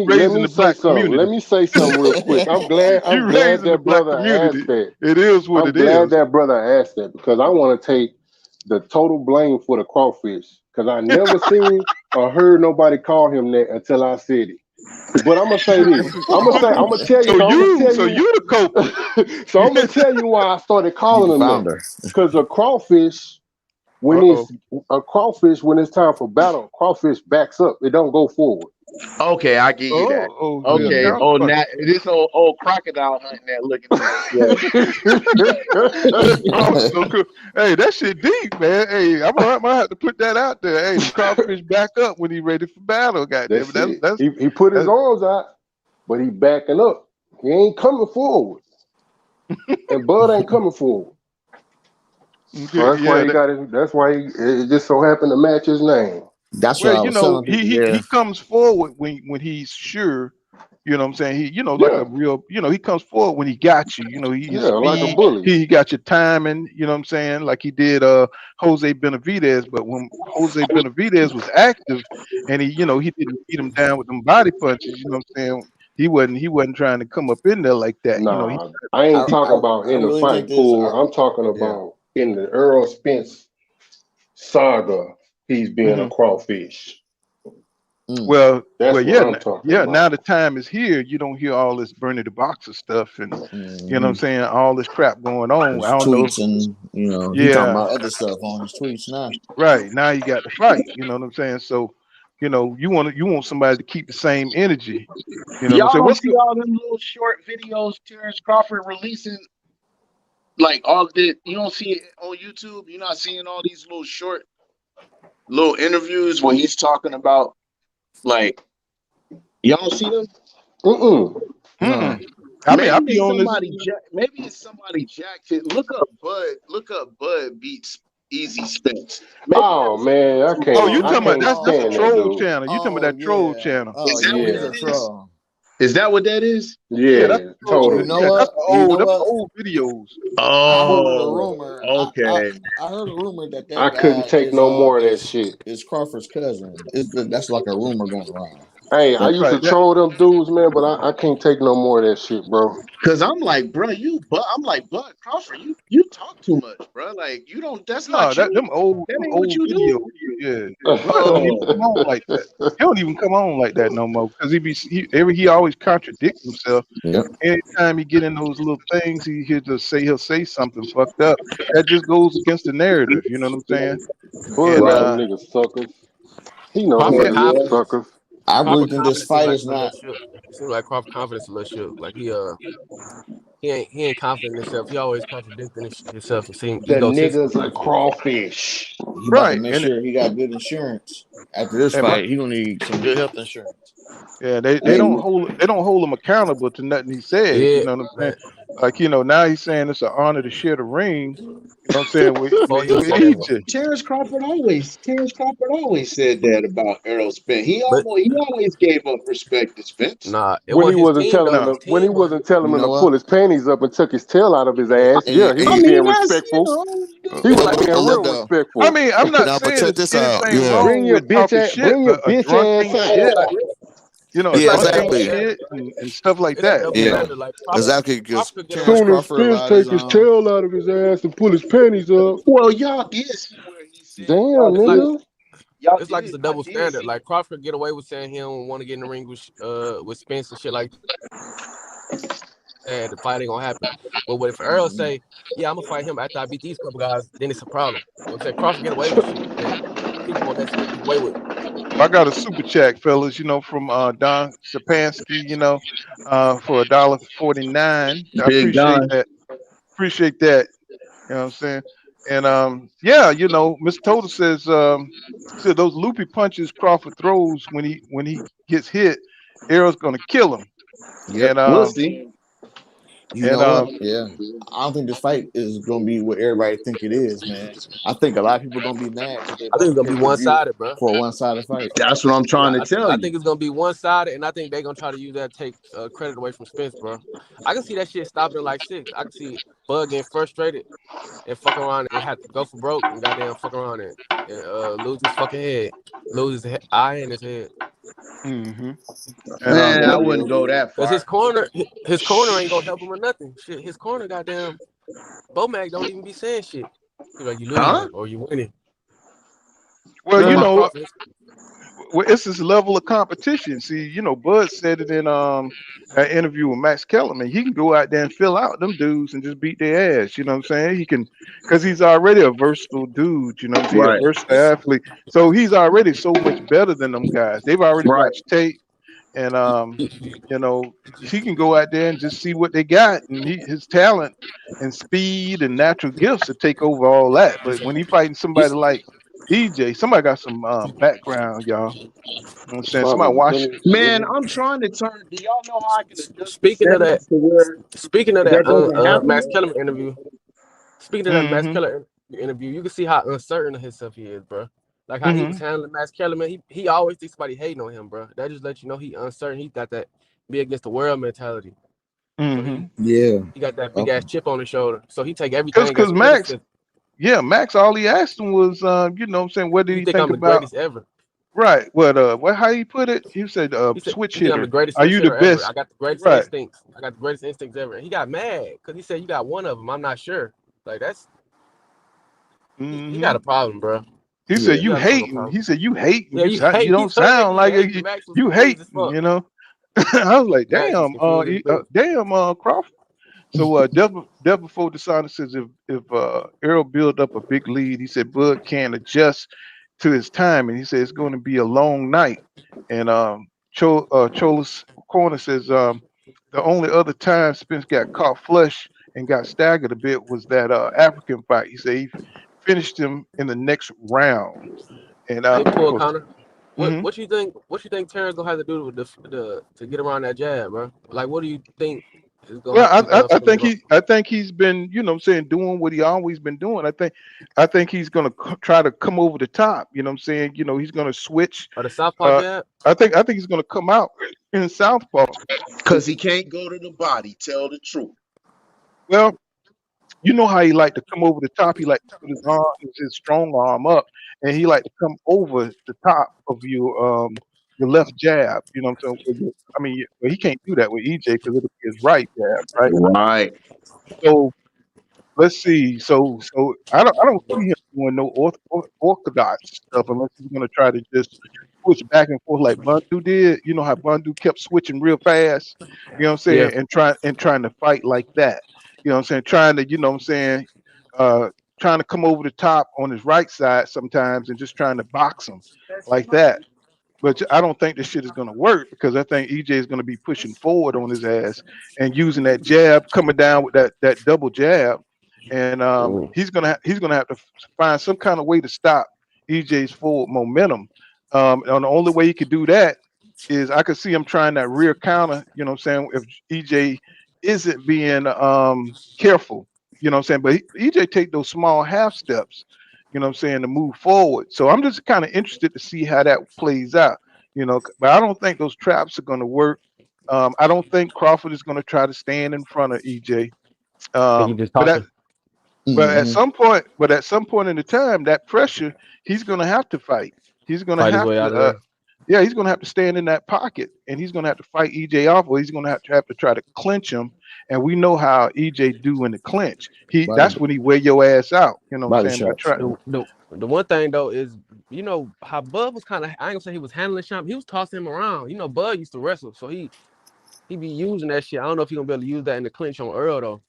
raising me the say black something. community. Let me say something real quick. I'm glad You raising the that black brother community. asked that. It is what I'm it glad is. that brother asked that because I want to take the total blame for the crawfish because I never seen or heard nobody call him that until I said it. But I'm gonna say this. I'm gonna tell you. So you the culprit. So I'm gonna tell you why I started calling him that. Because a crawfish, when it's time for battle, crawfish backs up. It don't go forward. Okay, I give you that. Okay. Oh, now this old crocodile hunting that looking at so cool. Hey, that shit deep, man. Hey, I might have to put that out there. Hey, the crawfish back up when he ready for battle. Goddamn, that's he put his arms out, but he backing up. He ain't coming forward, and Bud ain't coming forward. So that's why he got it. That's why it just so happened to match his name. That's what I was telling people. He comes forward when he's sure. You know what I'm saying? He, like a real, he comes forward when he got you. His speed, like a bully. He got your timing. You know what I'm saying? Like he did Jose Benavidez. But when Jose Benavidez was active, and he didn't beat him down with them body punches. You know what I'm saying? He wasn't trying to come up in there like that. Nah, I ain't talking about in the fight pool. I'm talking about in the Errol Spence saga. He's being a crawfish. Well, I'm talking about. Now the time is here. You don't hear all this Bernie the Boxer stuff, and you know what I'm saying, all this crap going on. His I don't tweets know. And he talking about other stuff on his tweets now. Right now, you got to fight. You know what I'm saying? So, you want somebody to keep the same energy. You know y'all what I'm saying? don't see all them little short videos Terrence Crawford releasing, like all the you don't see it on YouTube. You're not seeing all these little short little interviews when he's talking about, like, y'all see them? Maybe it's somebody jacked it. Look up Bud beats Easy Spence. Man, I can't. Oh, you talking about that's a troll dude. channel. You talking about that troll channel? Is that what that is? Is that what that is? Yeah, that's totally. You know what? Old videos. Oh, okay. I heard a rumor that I couldn't take no more of that shit. It's Crawford's cousin. That's like a rumor going around. Hey, I used to troll them dudes, man, but I can't take no more of that shit, bro. Cause I'm like, bro, Bud Crawford, you talk too much, bro. Like, you don't. That's not you. Them old you videos. do. Yeah. Bud don't even come on like that. He don't even come on like that no more. Cause he always contradicts himself. Yeah. Anytime he get in those little things, he'll say something fucked up. That just goes against the narrative. You know what I'm saying? Bud, them niggas suckers. He knows them suckers. I really think this fight is not. It seems like Crawford confidence a little shook. Like he ain't confident in himself. He always contradicting himself. It seems the nigga's a crawfish. He about to make sure he got good insurance after this fight. He gonna need some good health insurance. Yeah, they don't hold him accountable to nothing he says. Yeah, you know what I'm saying? Like, now he's saying it's an honor to share the ring. You know what I'm saying? With EJ. Terrence Crawford always said that about Errol Spence. He always gave up respect to Spence. Nah, when he wasn't telling him to pull his panties up and took his tail out of his ass. He was being respectful. He was like being real respectful. I mean, I'm not saying check this out. Bring your bitch ass. Shit and stuff like that. Exactly. Because soon as Spence take his tail out of his ass and pull his panties up. Well, y'all did see where he said, damn, nigga. It's like it's a double standard. Like Crawford get away with saying he don't want to get in the ring with Spence and shit like that. And the fight ain't gonna happen. But what if Earl say, yeah, I'm gonna fight him after I beat these couple guys, then it's a problem. You know what I'm saying? Crawford get away with shit. And people won't let Spence get away with it. I got a super chat, fellas, from Don Sapansky, for $1.49. I appreciate that. You know what I'm saying? And Mr. Total says those loopy punches Crawford throws when he gets hit, Errol's gonna kill him. Yeah, we'll see. You know what? Yeah, I don't think this fight is gonna be what everybody think it is, man. I think a lot of people gonna be mad. I think it's gonna be one-sided, bro. For a one-sided fight. That's what I'm trying to tell you. I think it's gonna be one-sided, and I think they're gonna try to use that to take credit away from Spence, bro. I can see that shit stopping like 6. I can see Bud getting frustrated and fuck around and have to go for broke and goddamn fuck around and lose his fucking head, lose his eye and his head. Mm-hmm. And Man, I wouldn't go that Cause his far. corner ain't gonna help him or nothing. Shit, his corner goddamn Bomac don't even be saying shit. He's like, you Huh? losing or you winning. well, you Meanwhile, know, Crawford, it's this level of competition. See, you know, Bud said it in that interview with Max Kellerman. He can go out there and fill out them dudes and just beat their ass. You know what I'm saying? He can, because he's already a versatile dude. You know what I'm saying? A Right. versatile athlete. So he's already so much better than them guys. They've already Right. watched tape, and you know, he can go out there and just see what they got, and his talent and speed and natural gifts to take over all that. But when he fighting you, somebody like EJ, somebody got some background, y'all. You know what I'm saying? Somebody Probably watch. Jimmy. Man, I'm trying to turn. Do y'all know how I can adjust the speaking of that, settings to where speaking of that, that doesn't Max happen? Kellerman interview. Speaking of that Max Mm-hmm. Kellerman interview, you can see how uncertain of himself he is, bro. Like how he was Mm-hmm. handling Max Kellerman. He always thinks somebody hating on him, bro. That just lets you know he uncertain. He got that be against the world mentality. So Mm-hmm. he got that big Okay. ass chip on his shoulder. So he take everything Cause as Max, criticism. yeah, Max, all he asked him was, you know what I'm saying, what did You he think think I'm the about? greatest ever? Right. What how he put it? He said, He said, switch "You think I'm the hitter. greatest Are switch you the hitter ever? best? I got the greatest Right. instincts. I got the greatest instincts ever." And he got mad because he said, "You got one of them. I'm not sure." Like he Mm-hmm. got a problem, bro. He said, Yeah. He you got a fucking hating. problem. He said, you hating. Yeah, You you sound, you hate. He don't told him that sound he like it. hating. Max was You confused as hating, fuck. you know? I was like, Max was damn, confused as bitch. Crawford. So Devil Before Dishonor says if Errol build up a big lead, he said Bud can't adjust to his time, and he said it's going to be a long night. And Chola's corner says the only other time Spence got caught flush and got staggered a bit was that African fight. He said he finished him in the next round, and Hey, of Paul course. Connor. Mhm. What you think? What you think Terrence gonna have to do with the to get around that jab, bro? Like, what do you think is gonna Well, have to be done I for him to think go? I think he's been, you know what I'm saying, doing what he always been doing. I think he's gonna try to come over the top. You know what I'm saying? You know, he's gonna switch. Or the southpaw Uh, jab? I think he's gonna come out in southpaw. Because he can't go to the body. Tell the truth. Well, you know how he like to come over the top. He like to put his arm, his strong arm up, and he like to come over the top of your left jab. You know what I'm saying? I mean, well, he can't do that with EJ because it'll be his right jab, right? Right. So let's see. So I don't see him doing no orthodox stuff unless he's gonna try to just switch back and forth like Bundu did. You know how Bundu kept switching real fast. You know what I'm Yeah. saying? And trying to fight like that. You know what I'm saying? Trying to, you know what I'm saying, uh trying to come over the top on his right side sometimes and just trying to box him like that. But I don't think this shit is going to work because I think EJ is going to be pushing forward on his ass and using that jab, coming down with that double jab, and he's gonna have to find some kind of way to stop EJ's forward momentum. And the only way he could do that is I could see him trying that rear counter. You know what I'm saying? If EJ isn't being careful, you know what I'm saying? But EJ take those small half steps, you know what I'm saying, to move forward. So I'm just kind of interested to see how that plays out, you know. But I don't think those traps are going to work. I don't think Crawford is going to try to stand in front of EJ. And you just But talking. Mm-hmm. at some point in the time, that pressure, he's going to have to fight. He's going to Fight his have way out to, of there. yeah, he's going to have to stand in that pocket, and he's going to have to fight EJ off, or he's going to have to try to clinch him. And we know how EJ do in the clinch. Body That's when he wear your ass out. You know what I'm body saying? But shots. try, The one thing though is, you know how Bud was kind of, I ain't gonna say he was handling Champ. He was tossing him around. You know, Bud used to wrestle, so he be using that shit. I don't know if he gonna be able to use that in the clinch on Earl though.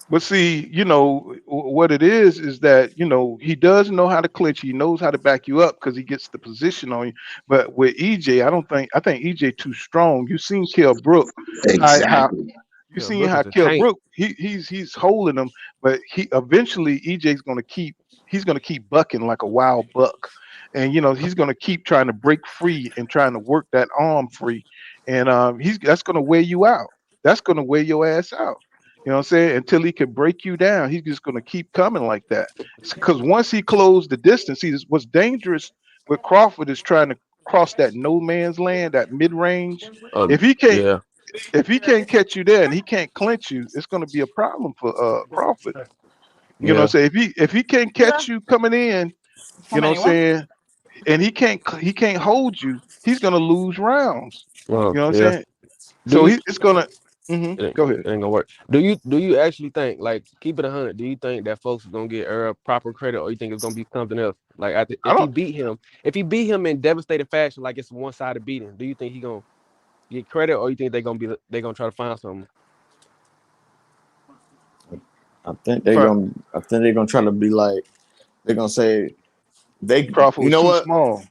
but see, you know what it is that you know he does know how to clinch. He knows how to back you up because he gets the position on you. But with EJ, I think EJ too strong. You seen Kell Brook, how Exactly. you Yeah, seen Brook how is a Kell tank. Brook he's holding him, but he eventually EJ's gonna keep he's gonna keep bucking like a wild buck, and you know he's gonna keep trying to break free and trying to work that arm free, and he's that's gonna wear you out. That's gonna wear your ass out. You know what I'm saying? Until he can break you down, he's just gonna keep coming like that. Because once he closed the distance, what's dangerous with Crawford is trying to cross that no man's land, that mid range. Oh If he can't yeah, if he can't catch you there and he can't clinch you, it's going to be a problem for Crawford. You know what I'm saying? If he can't catch you coming in, you know what I'm saying, and he can't hold you, he's going to lose rounds. You know what I'm saying? So it's going to go ahead. It ain't gonna work. Do you actually think, like, keep it 100? Do you think that folks are gonna get proper credit, or you think it's gonna be something else? Like, if he beat him in devastating fashion, like it's one-sided beating, do you think he gonna get credit, or you think they gonna try to find something? I think they're gonna try to be like, they're gonna say Crawford you was know too what? small.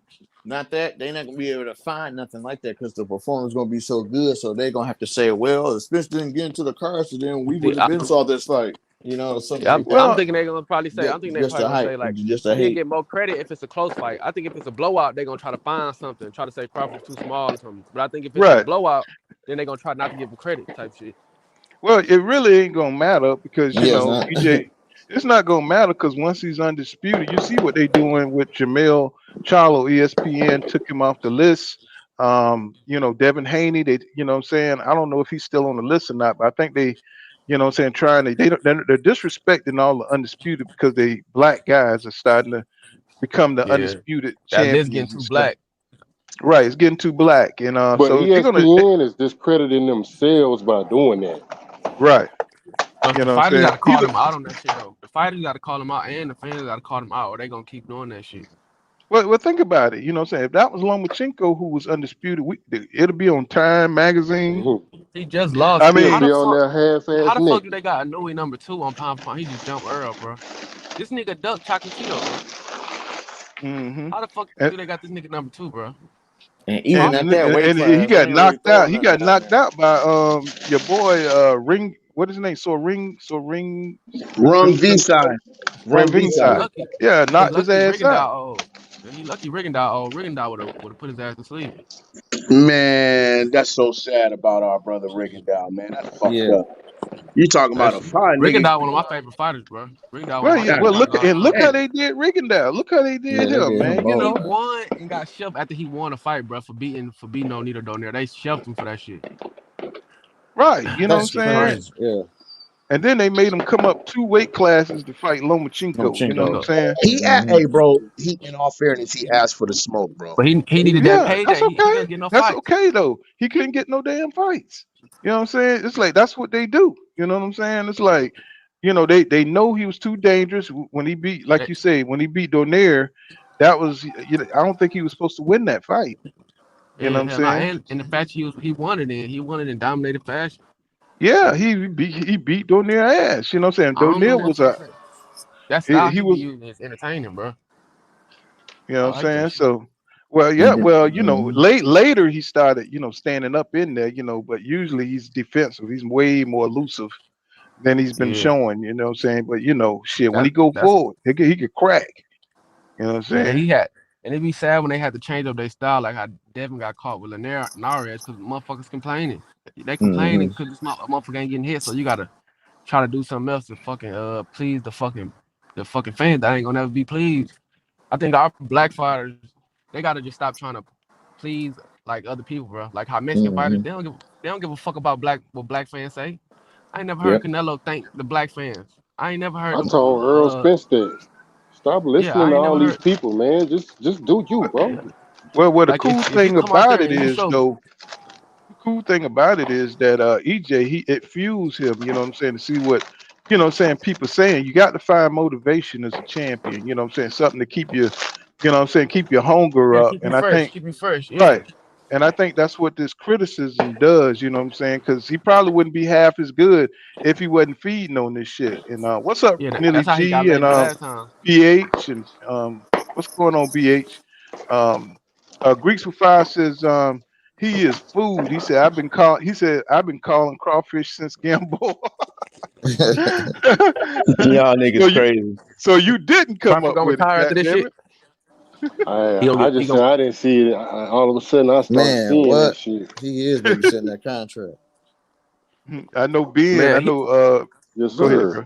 Not that they're not gonna be able to find nothing like that because the performance is gonna be so good. So they're gonna have to say, well, if Spence didn't get into the car, so then we would have been saw this fight. You know, something like that. I'm thinking they're gonna probably say. I'm thinking they're Just probably a gonna hype, say, like, just a he'll hate. get more credit if it's a close fight. I think if it's a blowout, they're gonna try to find something, try to say Crawford's too small or something. But I think if it's a blowout, then they're gonna try not to give him credit type shit. Well, it really ain't gonna matter because EJ, it's not gonna matter because once he's undisputed, you see what they doing with Jamel Charlo. ESPN took him off the list. Devin Haney, they, you know what I'm saying? I don't know if he's still on the list or not, but I think they, you know what I'm saying, they're disrespecting all the undisputed because they black guys are starting to become the undisputed That list champions getting and too stuff. black. Right, it's getting too black, and but so they're gonna ESPN is discrediting themselves by doing that. right. No, You the know what I'm fighters saying? got to call them out on that shit, though. The fighters got to call them out, and the fans got to call them out, or they gonna keep doing that shit. Well, think about it. You know what I'm saying? If that was Lomachenko who was undisputed, it'll be on Time magazine. He just lost. I He'll mean, be on there How half-ass the fuck naked. do they got Inouye number 2 on pound for pound? He just jumped Earl, bro. This nigga ducked Chocolatito, bro. How the fuck do they got this nigga number 2, bro? And even at that weight and class, he got ain't really knocked out. throwing He nothing got down knocked there. out by your boy Ring. What is his name? Wrong V-side. Ring V-side. Yeah, knocked his ass out. He lucky Rigondeaux would have put his ass to sleep. Man, that's so sad about our brother Rigondeaux, man. That's fucked up. You talking about a fine nigga? Rigondeaux, one of my favorite fighters, bro. Rigondeaux, Well, one of my well, favorite fighters. look how they did Rigondeaux. Look how they did him, man. You know, he won and got shoved after he won a fight, bro, for beating Onita Donaire. They shoved him for that shit. Right? You know what I'm saying? Crazy. Yeah. And then they made him come up 2 weight classes to fight Lomachenko. You know what I'm saying? Hey, bro. In all fairness, he asked for the smoke, bro. But he needed that payday. That's okay. He couldn't get no That's fights. okay though. He couldn't get no damn fights. You know what I'm saying? It's like that's what they do. You know what I'm saying? It's like, they know he was too dangerous when he beat, like you say, when he beat Donaire. That was, I don't think he was supposed to win that fight. You know what I'm saying? And the fact he won it in dominated fashion. Yeah, he beat Donaire ass. You know what I'm saying? Donaire was that style he was using is entertaining, bro. You know what I'm saying? So, later he started, standing up in there, but usually he's defensive. He's way more elusive than he's been showing, you know what I'm saying? But, shit, when he go forward, he could crack. You know what I'm saying? And it'd be sad when they had to change up their style, like how Devin got caught with Narez because motherfuckers complaining. They complaining because this motherfucker ain't getting hit, so you gotta try to do something else to fucking please the fucking fans that ain't gonna never be pleased. I think our black fighters, they gotta just stop trying to please like other people, bro. Like how Mexican fighters, they don't give a fuck about what black fans say. I ain't never heard Canelo thank the black fans. I ain't never heard I told Errol Spence that. Stop listening to all these heard... people, man. Just do you, bro. Well, the like cool thing about it is, though, the cool thing about it is that EJ, it fuels him, you know what I'm saying, to see what, you know what I'm saying, people saying. You got to find motivation as a champion, you know what I'm saying, something to keep you, you know what I'm saying, keep your hunger up. Keep and you I fresh, think, keep you fresh. Yeah. Right. And I think that's what this criticism does, you know what I'm saying? Because he probably wouldn't be half as good if he wasn't feeding on this shit. And what's up, Nilly that's how he got G and labeled last time. BH and what's going on, BH? Greeks for Fire says he is food. He said I've been calling crawfish since Gamble. Y'all niggas crazy. So you didn't come Crawford up gonna with retire it, after this shit. I didn't see it. All of a sudden, I started seeing that shit. He is babysitting that contract. I know Ben. Man, I know. Yes, go ahead, sir. bro.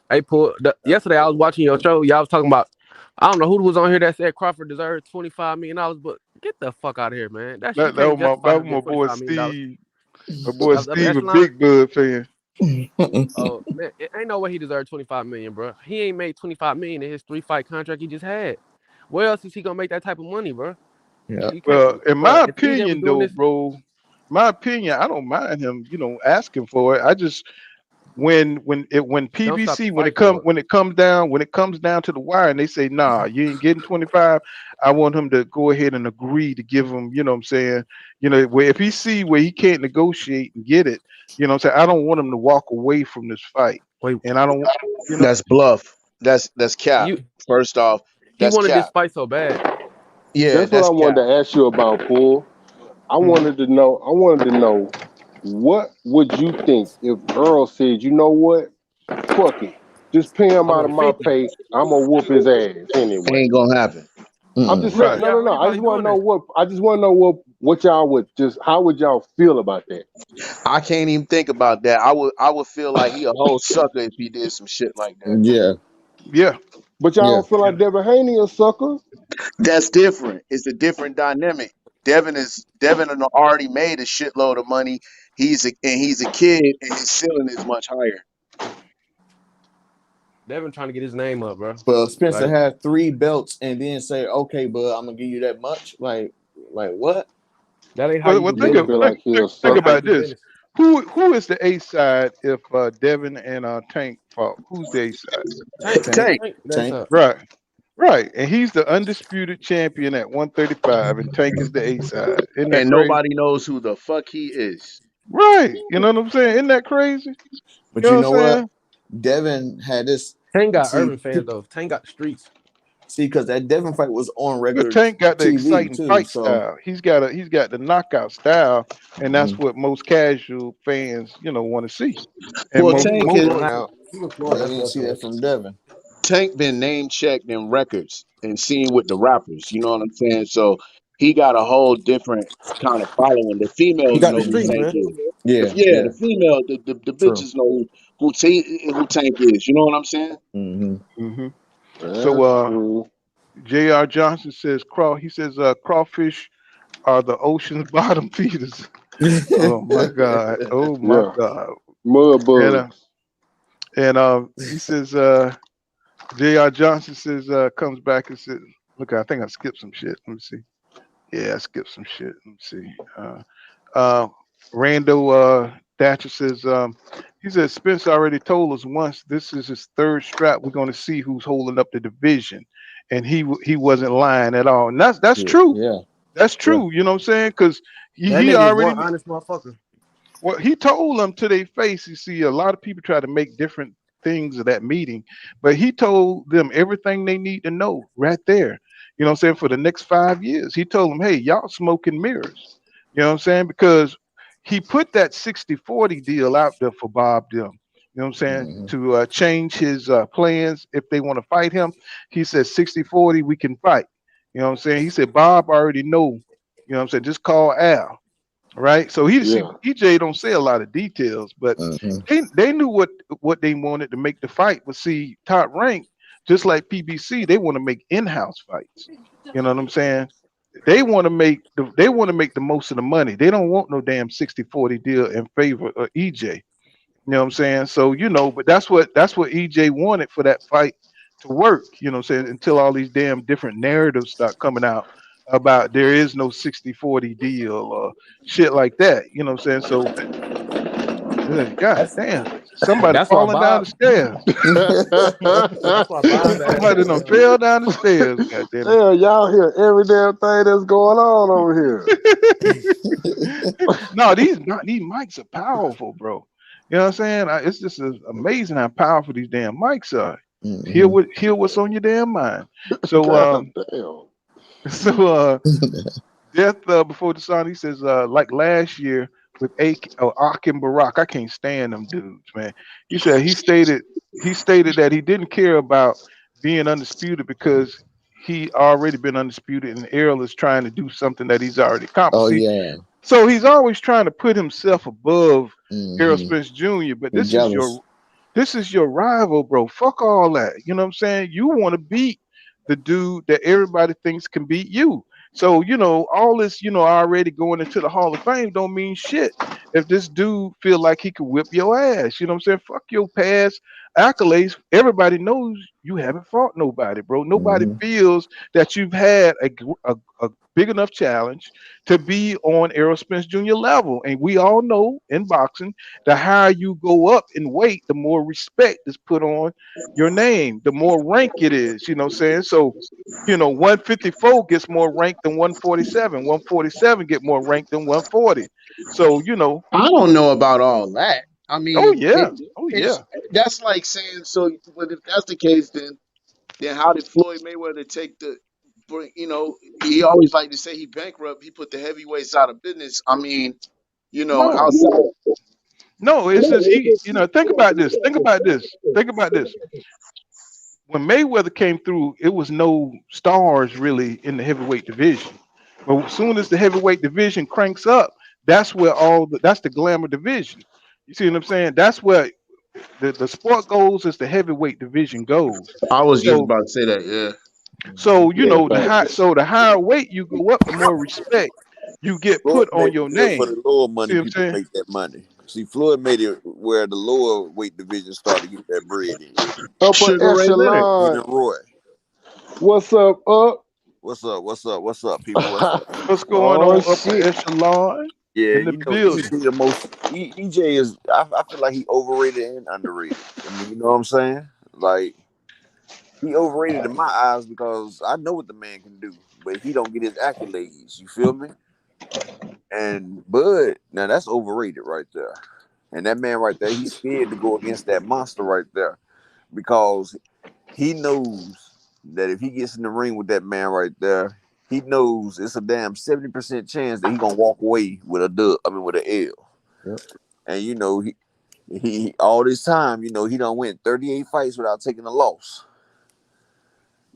Hey, Paul. Yesterday I was watching your show. Y'all was talking about. I don't know who was on here that said Crawford deserved $25 million, but get the fuck out of here, man. That shit can't justify that was my boy Steve. My boy Upper Steve a echelon. big Bud fan. Oh man, it ain't no way he deserved 25 million, bro. He ain't made 25 million in his 3-fight contract he just had. Where else is he gonna make that type of money, bro? Yeah. You can't, Well, in bro. my If EJ was opinion, doing though, this, bro, my opinion, I don't mind him, asking for it. I just when don't stop the PBC fight for it. when it comes down to the wire and they say nah, you ain't getting 25, I want him to go ahead and agree to give him, you know what I'm saying, where if he see where he can't negotiate and get it, you know what I'm saying, I don't want him to walk away from this fight. Wait, And I don't, That's bluff. That's cap. you First off, he that's wanted this cap. fight so bad. Yeah, That's what that's I cap. wanted to ask you about, Paul. I Mhm. wanted to know. What would you think if Earl said, "You know what? Fuck it. Just pay him I out of want my 50. pay. I'm gonna whoop his ass anyway." Ain't gonna happen. I'm just saying. Right. No, Yeah, no, he no. I probably just want to doing know that. what. I just want to know what y'all would just. How would y'all feel about that? I can't even think about that. I would feel like he a whole sucker if he did some shit like that. Yeah. Yeah. But y'all Yeah. don't feel like Devin Haney a sucker? That's different. It's a different dynamic. Devin had already made a shitload of money. He's a kid and his ceiling is much higher. Devin trying to get his name up, bro. But Spencer Like had 3 belts and then say, "Okay, but I'm gonna give you that much." Like what? that ain't how Well, you well, do Nigga feel business. like he a think That ain't how sucker. you about do this. business. Who is the A side if Devin and Tank fought? Who's the A side? Tank, Tank. Tank. that's Tank. up. Right. Right. And he's the undisputed champion at 135, and Tank is the A side. Isn't that And crazy? nobody knows who the fuck he is. Right. You know what I'm saying? Isn't that crazy? But You know you what know I'm what? saying? Devin had this. Tank got See, urban fans though. Tank got the streets. because that Devin fight was on But regular Tank got the TV exciting too. fight So style. He's got the knockout style, and that's mhm. what most casual fans, want to see. And Well, And he Tank was is Florida. Now He was they Florida. That's didn't what's see that up. from Devin. Tank been name checked in records and seen with the rappers. You know what I'm saying? So he got a whole different kind of following. The He females got the know who streets, Hmm. Tank man. is. Yeah. The Yeah. female, the True. bitches know who Tank is. You know what I'm saying? Hmm. hmm so That's true. J.R. Johnson says crawfish are the ocean's bottom feeders. Oh my God. Oh my Yeah. God. Mud And bugs. he says J.R. Johnson says comes back and says, look, I think I skipped some shit. Let me see. Yeah, I skipped some shit. Let me see. Uh Randall Thatcher says he says Spence already told us once this is his third strap. We're going to see who's holding up the division, and he wasn't lying at all. And that's Yeah. true. Yeah. That's Yeah. true. You know what I'm saying? Because That he nigga is already one honest motherfucker. well, he told them to their face. You see, a lot of people try to make different things of that meeting, but he told them everything they need to know right there. You know what I'm saying? For the next 5 years, he told them, hey, y'all smoking mirrors. You know what I'm saying? Because he put that 60-40 deal out there for Bob them. You know what I'm saying? Hmm. To change his plans if they want to fight him. He said 60-40, we can fight. You know what I'm saying? He said, Bob already know. You know what I'm saying? Just call Al, right? So he see Yeah. EJ don't say a lot of details, but Hmm. they knew what they wanted to make the fight. But see, Top Rank, just like PBC, they want to make in-house fights. You know what I'm saying? They want to make the most of the money. They don't want no damn 60-40 deal in favor of EJ. You know what I'm saying? So but that's what EJ wanted for that fight to work. You know what I'm saying? Until all these damn different narratives start coming out about there is no 60-40 deal or shit like that. You know what I'm saying? So God That's damn, somebody that's why falling down the Bob. stairs. That's why Bob asked Somebody done fell down the stairs. God damn Yeah, y'all hear every damn thing that's going on over here. it. No, these mics are powerful, bro. You know what I'm saying? It's just amazing how powerful these damn mics are. Hmm. Hear what's on your damn mind. So God damn. so Death Before the Sun, he says like last year with Ak and Barack, I can't stand them dudes, man. He said he stated that he didn't care about being undisputed because he already been undisputed and Errol is trying to do something that he's already accomplished. Oh See, yeah. so he's always trying to put himself above Errol Hmm. Spence Jr. But He jealous. this is your rival, bro. Fuck all that. You know what I'm saying? You want to beat the dude that everybody thinks can beat you. So, all this, already going into the Hall of Fame don't mean shit if this dude feel like he could whip your ass. You know what I'm saying? Fuck your past accolades. Everybody knows you haven't fought nobody, bro. Nobody Mhm. feels that you've had a big enough challenge to be on Errol Spence Jr. level. And we all know in boxing, the higher you go up in weight, the more respect is put on your name, the more rank it is. You know what I'm saying? So, 154 gets more rank than 147. 147 get more rank than 140. So, I don't know about all that. I oh mean, yeah, oh yeah. it's that's like saying so. But if that's the case, then how did Floyd Mayweather take the? He always like to say he bankrupt. He put the heavyweights out of business. I mean, No, outside. no, it's just think about this. Think about this. Think about this. When Mayweather came through, it was no stars really in the heavyweight division. But as soon as the heavyweight division cranks up, that's where that's the glamour division. You see what I'm saying? That's where the sport goes as the heavyweight division goes. I was just So about to say that. Yeah. so Yeah. Facts. the higher weight you go up, the more respect you get Floyd put on made your it good for name. the lower You see money what I'm people to saying? make that money. See, Floyd made it where the lower weight division started to get that bread in. Upper Sugar Ray Leonard. Him echelon. and Roy. What's up, up? What's up? What's up? What's up, people? What's up? What's going Oh on upper shit. echelon Yeah, in the you know, building? EJ the most. EJ is. I feel like he overrated and underrated. I mean, you know what I'm saying? Like he overrated in my eyes because I know what the man can do, but he don't get his accolades. You feel me? And Bud, now that's overrated right there. And that man right there, he's scared to go against that monster right there because he knows that if he gets in the ring with that man right there, he knows it's a damn 70% chance that he gonna walk away with a dub. I mean, with an L. Yep. And he all this time, he done went 38 fights without taking a loss.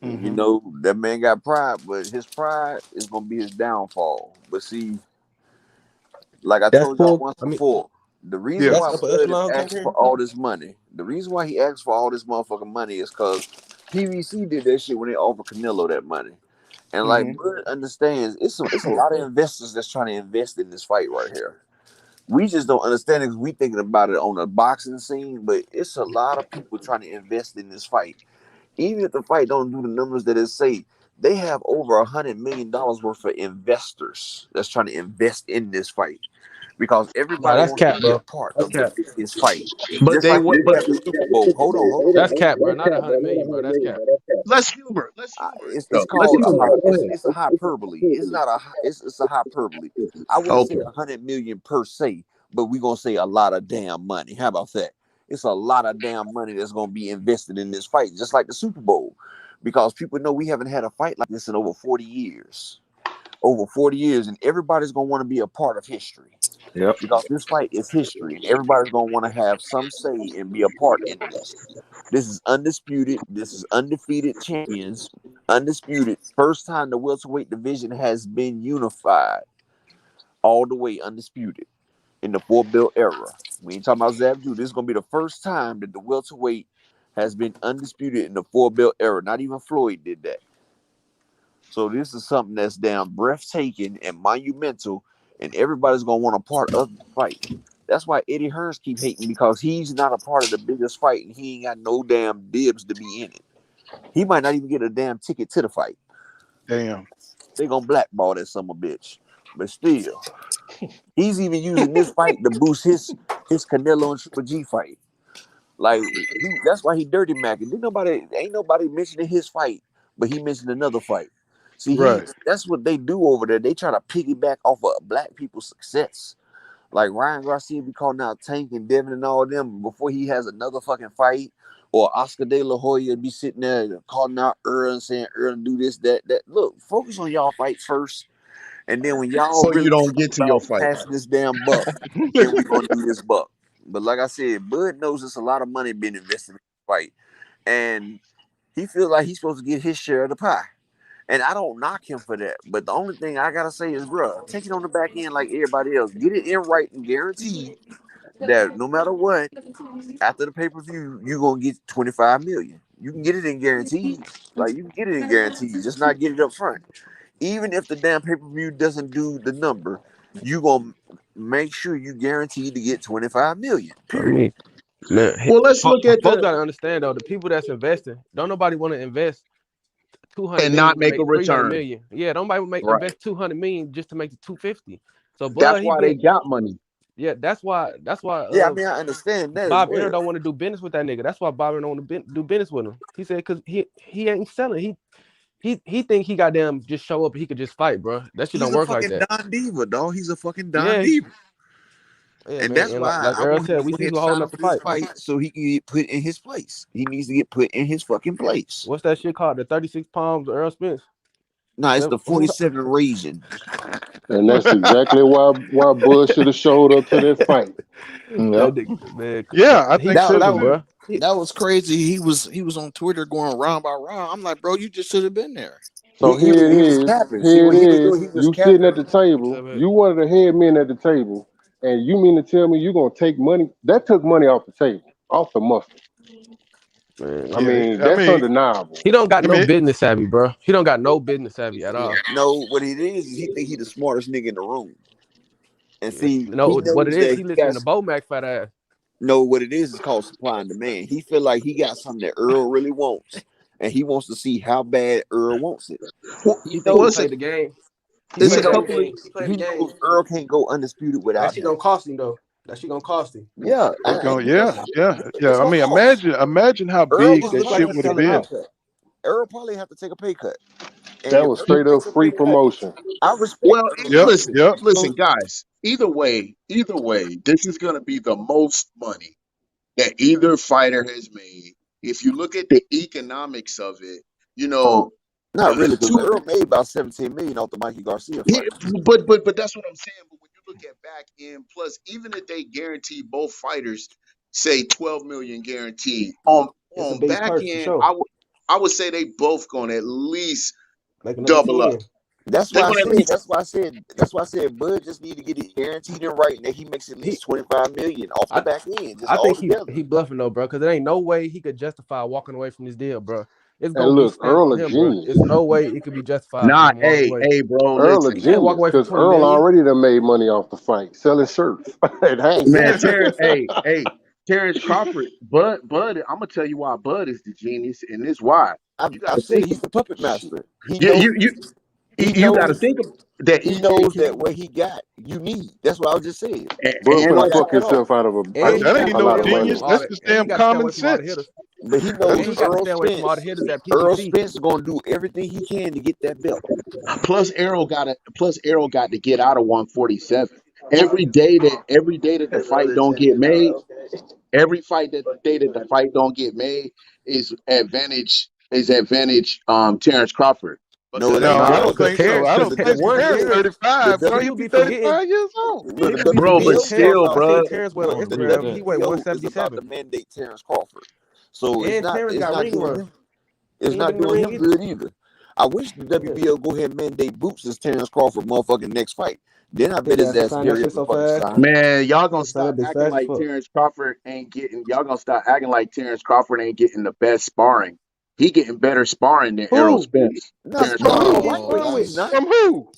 Hmm. That man got pride, but his pride is gonna be his downfall. But see, like I That's told y'all cool. once I mean, before, the reason Yeah. that's why upper Bud is echelon talking asking for here. all this money, the reason why he asked for all this motherfucking money is because PVC did that shit when they offered Canelo that money. And like Hmm. Bud understands, it's a lot of investors that's trying to invest in this fight right here. We just don't understand it because we thinking about it on the boxing scene, but it's a lot of people trying to invest in this fight. Even if the fight don't do the numbers that it say, they have over $100 million worth of investors that's trying to invest in this fight because Nah, everybody that's wants to cap, be a bro. part That's of the cap. biggest fight. But Just they like would. we But have the Super Bowl. Hold on, hold on. That's cap, bro. Not 100 million, bro. That's cap. let's humor. Let's humor it It's though. Let's called humor it. Go it's a hyperbole. It's not a it's a hyperbole. I wouldn't say Okay. 100 million per se, but we're gonna say a lot of damn money. How about that? It's a lot of damn money that's gonna be invested in this fight, just like the Super Bowl, because people know we haven't had a fight like this in over 40 years. Over 40 years, and everybody's gonna want to be a part of history Yep. because this fight is history, and everybody's gonna want to have some say and be a part in this. This is undisputed. This is undefeated champions. Undisputed. First time the welterweight division has been unified all the way undisputed in the four-belt era. We ain't talking about Zabju. This is gonna be the first time that the welterweight has been undisputed in the four-belt era. Not even Floyd did that. So this is something that's damn breathtaking and monumental, and everybody's gonna want a part of the fight. That's why Eddie Hearns keep hating because he's not a part of the biggest fight and he ain't got no damn dibs to be in it. He might not even get a damn ticket to the fight. Damn. They gonna blackball that son of a bitch. But still, he's even using this fight to boost his Canelo and Triple G fight. Like that's why he dirty macking. Ain't nobody mentioning his fight, but he mentioned another fight. See, Right. that's what they do over there. They try to piggyback off of black people's success. Like Ryan Garcia be calling out Tank and Devin and all them before he has another fucking fight. Or Oscar De La Hoya be sitting there calling out Earl and saying Earl do this, that. Look, focus on y'all fights first. And then when y'all So you really don't think get to your about fight. passing this damn buck, then we're gonna do this buck. But like I said, Bud knows there's a lot of money being invested in the fight. And he feels like he's supposed to get his share of the pie. And I don't knock him for that. But the only thing I gotta say is, bro, take it on the back end like everybody else. Get it in right and guarantee that no matter what, after the pay-per-view, you're gonna get 25 million. You can get it in guaranteed. Like you can get it in guaranteed, just not get it up front. Even if the damn pay-per-view doesn't do the number, you gonna make sure you guaranteed to get 25 million. I mean, Well, let's look at folks gotta understand though, the people that's investing, don't nobody want to invest 200 and million not to make a make 300 return. million. Yeah, nobody would Right. invest 200 million just to make the 250. So That's Bud, why they got money. yeah, that's why Yeah, I mean, I understand that as Bob Arum well. don't want to do business with that nigga. That's why Bob Arum don't want to do business with him. He said because he ain't selling. He think he goddamn just show up and he could just fight, bro. That shit He's don't a work like fucking that. Don Diva, dog. He's a fucking Don Yeah. Diva. Yeah, And man. that's And why like I Errol want him said, to we go see ahead who and holding sign up up the for this fight. fight so he can get put in his place. He needs to get put in his fucking place. What's that shit called? The 36 palms of Errol Spence? No, it's the 47 raisins. And that's exactly why Bud should have showed up to that fight. That nigga, man, Yeah, I he think so tripping, too. bro. That was crazy. He was on Twitter going round by round. I'm like, bro, you just should have been there. So He was capping. See here what it he was is. doing? He was You capping. sitting at the table. You one of the head men at the table, and you mean to tell me you're gonna take money? That took money off the table, off the muscle. Man. I mean, that's undeniable. He don't got no business savvy, bro. He don't got no business savvy at all. No, what it is he think he the smartest nigga in the room. And see, No, he what it knows is, that he listening to Bomac fat ass. No, what it is called supply and demand. He feel like he got something that Earl really wants, and he wants to see how bad Earl wants it. He knows he played the game. He knows Earl can't go undisputed That without shit him. gonna cost him though. That shit gonna cost him. Yeah, Yeah. I mean, imagine how Earl big was that looking shit like would have selling been. out. Earl probably have to take a pay cut. And That if was Earl straight up takes a free pay cut, promotion. I respect. Well, Earl. listen, guys. Either way, this is gonna be the most money that either fighter has made. If you look at the economics of it, Not really, because Earl made about 17 million off the Mikey Garcia fight. But that's what I'm saying. But when you look at back end, plus even if they guarantee both fighters, say 12 million guaranteed on back end, I would say they both gonna at least double up. That's why I said Bud just need to get it guaranteed in writing that he makes at least 25 million off the back end. Just I think together. he bluffing though, bro, because there ain't no way he could justify walking away from this deal, bro. It's And gonna look, be stamped Earl on a him, bro. genius. There's no way it could be justified. Nah, for him walking away. bro, Earl a You can't walk genius away from because 20 Earl million. already done made money off the fight, selling shirts. Man, Terrence Crawford, Bud, I'm gonna tell you why Bud is the genius, and this why. I've said he's the puppet master. You got to think of that. He knows that what he got, you need. That's what I was just saying. Bud finna fuck himself out of a That ain't no lot of money. genius. That's just damn common sense. But he knows Earl Spence is gonna do everything he can to get that belt. Plus, Errol got to get out of 147. Every day that the fight don't get made, the fight don't get made is advantage Terrence Crawford. No, I don't think so. I don't think so. Terrence 35, bro. He'll be 35 years old. Bro, but still, bro. Terrence went on The Instagram. He weighed WBO is about 177. to mandate Terrence Crawford. So And Terrence got ring rust. It's not doing him good either. I wish the WBO go ahead and mandate boots as Terrence Crawford motherfucking next fight. Then I bet his ass scary as fucking sign. Man, y'all gonna stop acting like Terrence Crawford ain't getting. Y'all gonna stop acting like Terrence Crawford ain't getting the best sparring. He getting better sparring than Errol Spence. From who?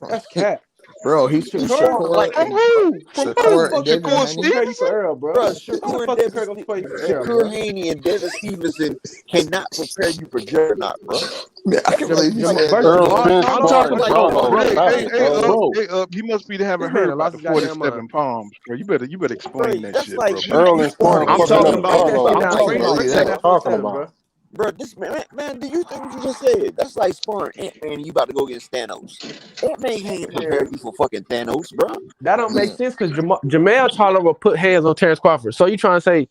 That's cat. Bro, he's From who? From Shakur Stevenson? Bro, Shakur Haney and Devin Stevenson cannot prepare you for juggernaut, bro. I can believe you said I'm talking like, he must be having heard about the 47 palms, bro. You better explain that shit, bro. Earl is I'm talking about. Bro, this man, do you think what you just said? That's like sparring Ant-Man and you about to go against Thanos. Ant-Man can't prepare you for fucking Thanos, bro. That don't make sense because Jamel Charlo will put hands on Terrence Crawford. So you trying to say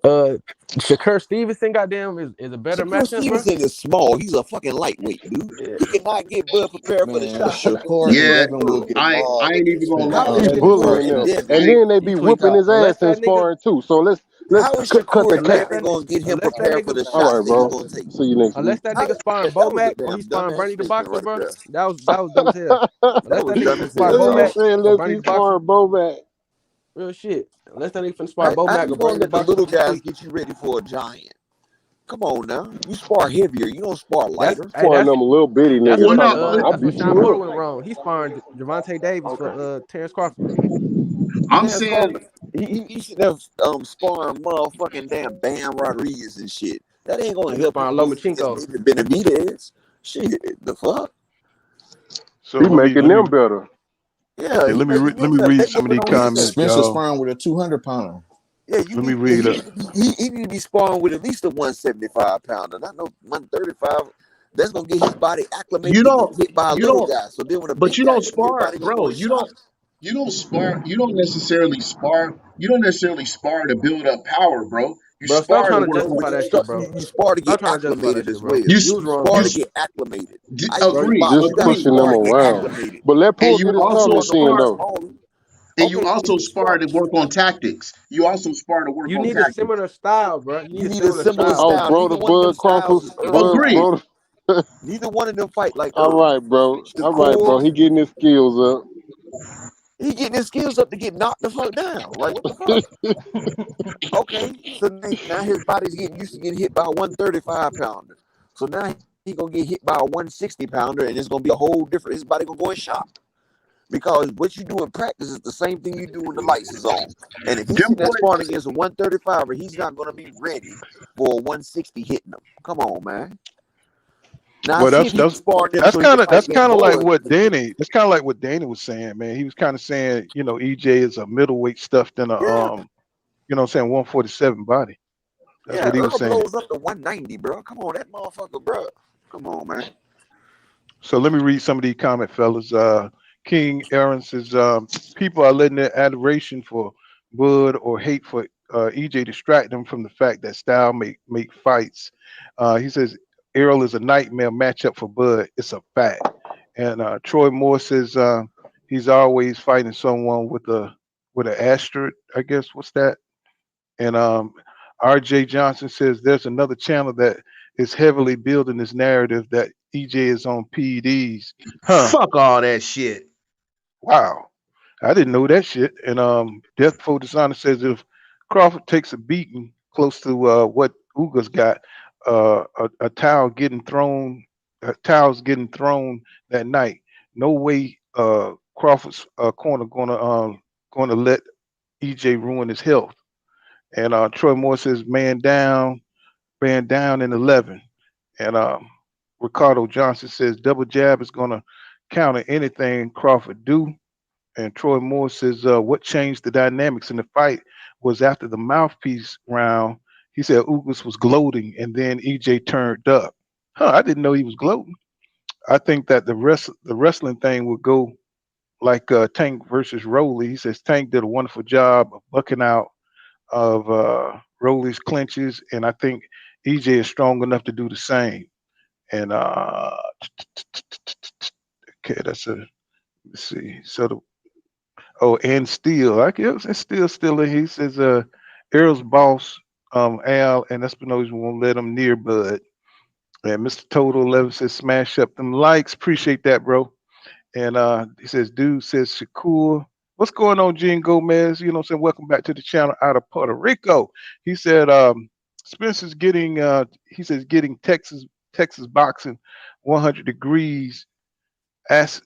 Shakur Stevenson, goddamn, is a better matchup, bro? Stevenson is small. He's a fucking lightweight, dude. Yeah. He cannot get Bud prepared for the shot. I ain't even gonna lie. He's bullying them. And then they be whipping his ass in sparring too. So let's cut the cat. Gonna get him prepared for the shot. All right, bro. See you next week. Unless that nigga sparring Bomac or he's sparring Bernie the Boxer, bro. That was dumb as hell. Unless that nigga sparring Bomac or Bernie the Boxer. Real shit. Unless that nigga finna spar Bomac or Bernie the Boxer. Little guys get you ready for a giant. Come on now. You spar heavier. You don't spar lighter. Sparring them a little bitty That's niggas what talking about. I'll that's what beat Sean you Porter up. went wrong. He sparring Javante Davis for Terrence Crawford. I'm Terrence saying Crawford, he should have sparring motherfucking damn Bam Rodriguez and shit. That ain't gonna He help him sparring lose against Lomachenko. Benavidez. Shit, the fuck? So He making them better. Yeah, hey, he let me making them read that some of nigga these don't hit that. comments, Spencer y'all. sparring with a 200-pounder. Yeah, you Let me need read up. he need to be sparring with at least a 175 pounder, not no 135. That's gonna get his body acclimated you to getting don't hit by a you little don't guy. So then when a but big you guy don't hit him, his spar, body gonna go bro. in shock. You don't necessarily spar. You don't necessarily spar to build up power, bro. You Bro, stop spar to trying to work on. justify that shit, bro. You spar to Stop get trying to justify that acclimated shit, as well. bro. You You was wrong, spar you bro. to get acclimated. I used to Bro, do agree, Just boxing. I agree. pushing spar them to get around. acclimated. But let And Poole you get his I also comment spar in nobody spar though. smaller. and you Okay, then if also you spar spar, to work on tactics. You also spar to work you on need a tactics. similar style, bro. You you need a need a similar similar style. Oh, style. bro, Neither the one of them Bud styles Crawford, is Earl Bud, Agree. fight. bro. Neither one of them fight like All Earl. right, bro. The All right, bro. core, He getting his skills up. he getting his skills up to get knocked the fuck down. Like what the fuck? Okay, so now his body's getting used to getting hit by a 135 pounder. So now he gonna get hit by a 160 pounder, and it's gonna be a whole different. His body gonna go in shock because what you do in practice is the same thing you do when the lights is on. And if he's Them sitting there boys, sparring against a 135, he's not gonna be ready for a 160 hitting him. Come on, man. Now Well, see if he can spar them that's so he can kind of fight against like Boyd. what Danny. That's kind of like what Danny was saying, man. He was kind of saying, EJ is a middleweight stuffed in a Yeah, you know what I'm saying, 147 body. That's yeah. what he was Earl saying. blows up to 190, bro. Come on, that motherfucker, bro. Come on, man. So let me read some of these comments, fellas. King Aaron says, people are letting their adoration for Bud or hate for EJ distract them from the fact that style make fights. He says Errol is a nightmare matchup for Bud. It's a fact. And Troy Moore says he's always fighting someone with an asterisk. I guess what's that? And R.J. Johnson says there's another channel that is heavily building this narrative that EJ is on PEDs. Huh? fuck all that shit. Wow, I didn't know that shit. And Death Foe Designer says if Crawford takes a beating close to what Uga's got, a towel getting thrown, towels getting thrown that night. No way, Crawford's corner gonna let EJ ruin his health. And Troy Moore says man down in 11. And Ricardo Johnson says double jab is gonna counter anything Crawford do. And Troy Moore says, what changed the dynamics in the fight was after the mouthpiece round. He said Ugas was gloating and then EJ turned up. Huh, I didn't know he was gloating. I think that the wrestling thing would go like Tank versus Rowley. He says Tank did a wonderful job of bucking out of Rowley's clinches, and I think EJ is strong enough to do the same. And okay, let's see. So and Steele. I guess it's still in. He says Errol's boss, Al and Espinosa won't let him near Bud. And Mr. Total 11 says smash up them likes. Appreciate that, bro. And he says, dude says Shakur. What's going on, Gene Gomez? You know what I'm saying? Welcome back to the channel out of Puerto Rico. He said Spencer's getting getting Texas boxing 100 degrees. Ask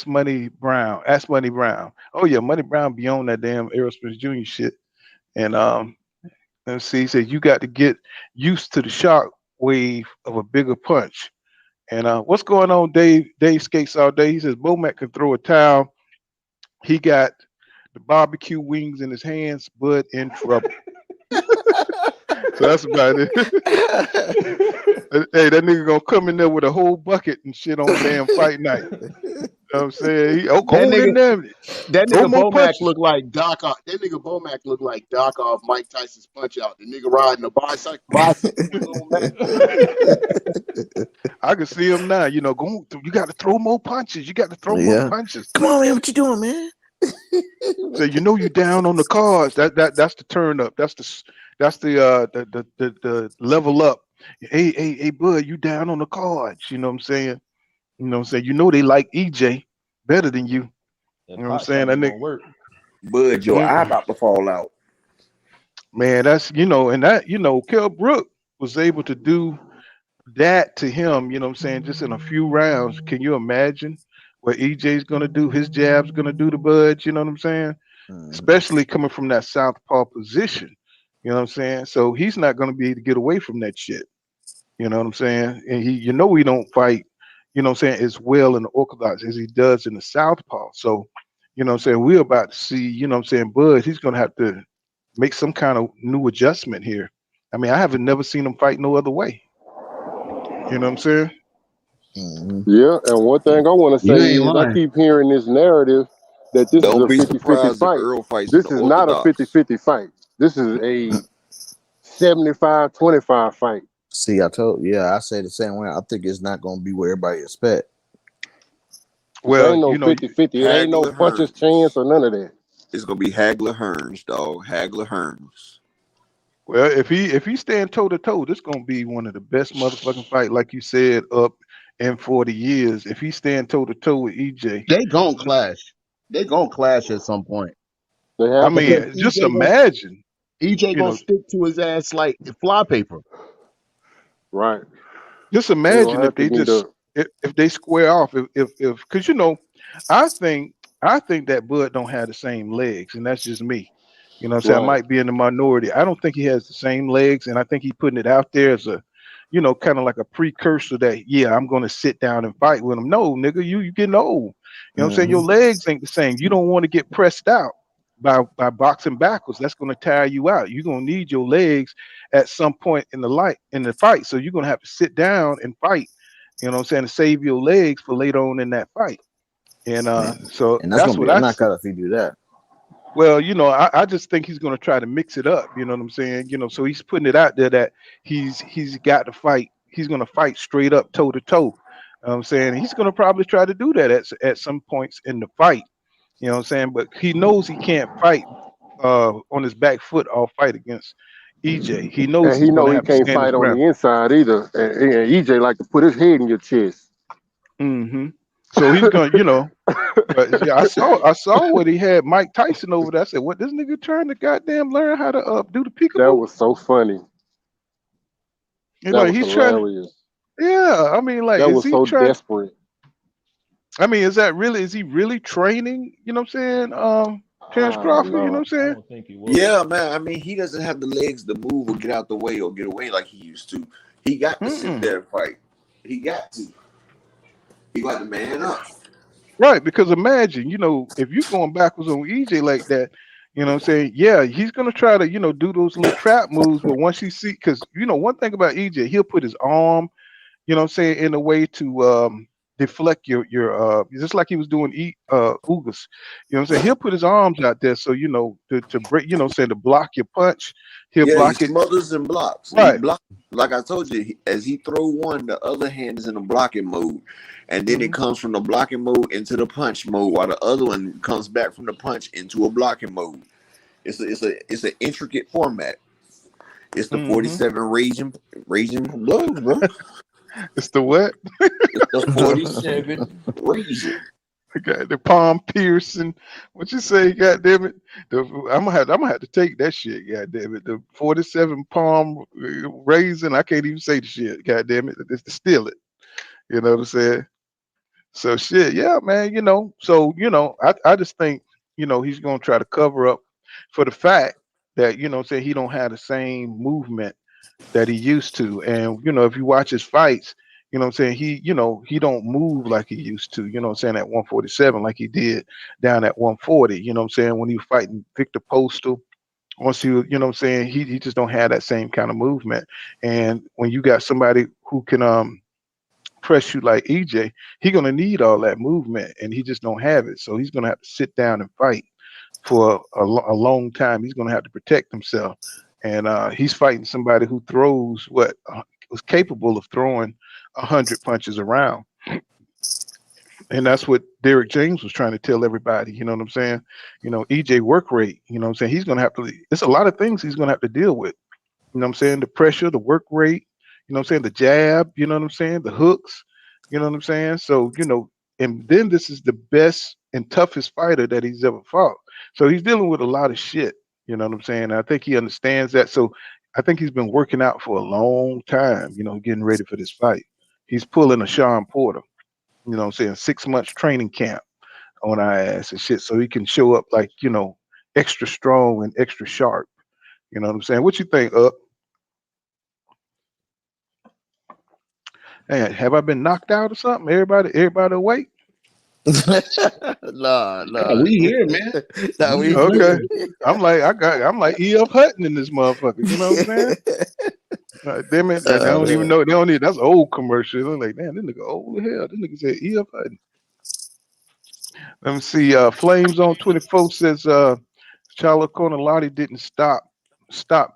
Money Brown. Ask Money Brown. Oh yeah, Money Brown be on that damn Errol Spence Jr. shit. And let's see, he said you got to get used to the shock wave of a bigger punch. And what's going on, Dave? Dave skates all day. He says Bomac can throw a towel. He got the barbecue wings in his hands, Bud in trouble. So that's about it. Hey, that nigga gonna come in there with a whole bucket and shit on damn fight night. You know what I'm saying? Go on in there. That Throw nigga more Bomac punches. look like Doc off. That nigga Bomac look like Doc off Mike Tyson's Punch Out. The nigga riding a bicycle. I can see him now. You know, you got to throw more punches. You got to throw more punches. Come on, man. What you doing, man? So you know you down on the cards. That's the turn up. That's the level up. Hey, Bud, you down on the cards. You know what I'm saying? You know what I'm saying? You know they like EJ better than you. You know what I'm saying? That nigga, work. Bud, your eye about to fall out. man, that's and that Kell Brook, was able to do that to him, you know what I'm saying, just in a few rounds, can you imagine what EJ's gonna do? His jab's gonna do to Bud, you know what I'm saying? Especially coming from that southpaw position. You know what I'm saying? So he's not gonna be able to get away from that shit. You know what I'm saying? And he don't fight, you know what I'm saying, as well in the orthodox as he does in the southpaw. So, you know what I'm saying, we're about to see, you know what I'm saying, Bud, he's gonna have to make some kind of new adjustment here. I mean, I haven't never seen him fight no other way. You know what I'm saying? Yeah, and one thing I want to say is I keep hearing this narrative that this is Don't a be 50-50 surprised if fight. Earl fights in This the is not a orthodox. 50-50 fight. This is a 75-25 fight. See, I say the same way. I think it's not going to be where everybody expect. Well, ain't no 50-50. It ain't no punches chance or none of that. It's going to be Hagler Hearns, dog. Hagler Hearns. Well, if he stand toe to toe, this gonna be one of the best motherfucking fight, like you said, up in 40 years. If he stand toe to toe with EJ, they gonna clash. They gonna clash at some point. I mean, just imagine. EJ gonna stick to his ass like fly paper. Right. Just imagine if they just if they square off. If because I think that Bud don't have the same legs, and that's just me. You know what I'm saying? I might be in the minority. I don't think he has the same legs, and I think he's putting it out there as a, kind of like a precursor that, yeah, I'm going to sit down and fight with him. No, nigga, you getting old. You know what I'm saying? Your legs ain't the same. You don't want to get pressed out by boxing backwards. That's going to tire you out. You're going to need your legs at some point in the fight. So you're going to have to sit down and fight, you know what I'm saying, to save your legs for later on in that fight. And so and that's what I knockout if he do that. Well, I just think he's going to try to mix it up. You know what I'm saying? So he's putting it out there that he's got to fight. He's going to fight straight up, toe to toe. I'm saying he's going to probably try to do that at some points in the fight. You know what I'm saying? But he knows he can't fight on his back foot all fight against EJ. He knows and he can't fight on the inside either. And EJ like to put his head in your chest. Mm-hmm. So he's going, but yeah, I saw what he had Mike Tyson over there. I said, "What, this nigga trying to goddamn learn how to do the peekaboo?" That was so funny. He's hilarious. Yeah, I mean, like, that was so desperate. I mean, is he really training? You know what I'm saying? Terrence Crawford, you know what I'm saying? I don't think he was. Yeah, man. I mean, he doesn't have the legs to move or get out the way or get away like he used to. He got to sit there and fight. He got to. He got to man up. Right, because imagine, if you're going backwards on EJ like that, you know what I'm saying? Yeah, he's going to try to, do those little trap moves. But once you see, because, one thing about EJ, he'll put his arm, you know what I'm saying, in a way to deflect your just like he was doing Ugas. You know what I'm saying? He'll put his arms out there so, to break, to block your punch. He'll block he it. smothers and blocks. Right. Like I told you, as he throw one, the other hand is in a blocking mode. And then it comes from the blocking mode into the punch mode, while the other one comes back from the punch into a blocking mode. It's an intricate format. It's the 47 raging blows, bro. It's the what? It's the 47 raging. Okay, the palm piercing. What you say? God damn it! I'm gonna have to take that shit. God damn it! The 47 palm raising. I can't even say the shit. God damn it! It's to steal it. You know what I'm saying? So shit, yeah, man. So I just think he's gonna try to cover up for the fact that say he don't have the same movement that he used to, and if you watch his fights, you know what I'm saying, he don't move like he used to, you know what I'm saying, at 147 like he did down at 140, you know what I'm saying, when he was fighting Victor Postal. Once you know what I'm saying, he just don't have that same kind of movement. And when you got somebody who can press you like EJ, he's gonna need all that movement, and he just don't have it. So he's gonna have to sit down and fight for a long time. He's gonna have to protect himself. And he's fighting somebody who throws was capable of throwing 100 punches around. And that's what Derek James was trying to tell everybody. You know what I'm saying? EJ work rate, you know what I'm saying? He's going to have to, it's a lot of things he's going to have to deal with. You know what I'm saying? The pressure, the work rate, you know what I'm saying? The jab, you know what I'm saying? The hooks, you know what I'm saying? So, and then this is the best and toughest fighter that he's ever fought. So he's dealing with a lot of shit. You know what I'm saying? I think he understands that. So I think he's been working out for a long time, getting ready for this fight. He's pulling a Sean Porter, what I'm saying, 6 months training camp on our ass and shit, so he can show up like, extra strong and extra sharp. You know what I'm saying? What you think, Up? Hey, have I been knocked out or something? Everybody awake? Nah, We here, man. nah, We we here. Okay. I'm like E.F. Hutton in this motherfucker. You know what I'm saying? Damn it, they don't even man. know. They don't need. That's an old commercial. They're like, man, this nigga old as hell. This nigga said E.F. Hutton. Let me see. Flames on 24 says Charlotte Cornelati didn't stop.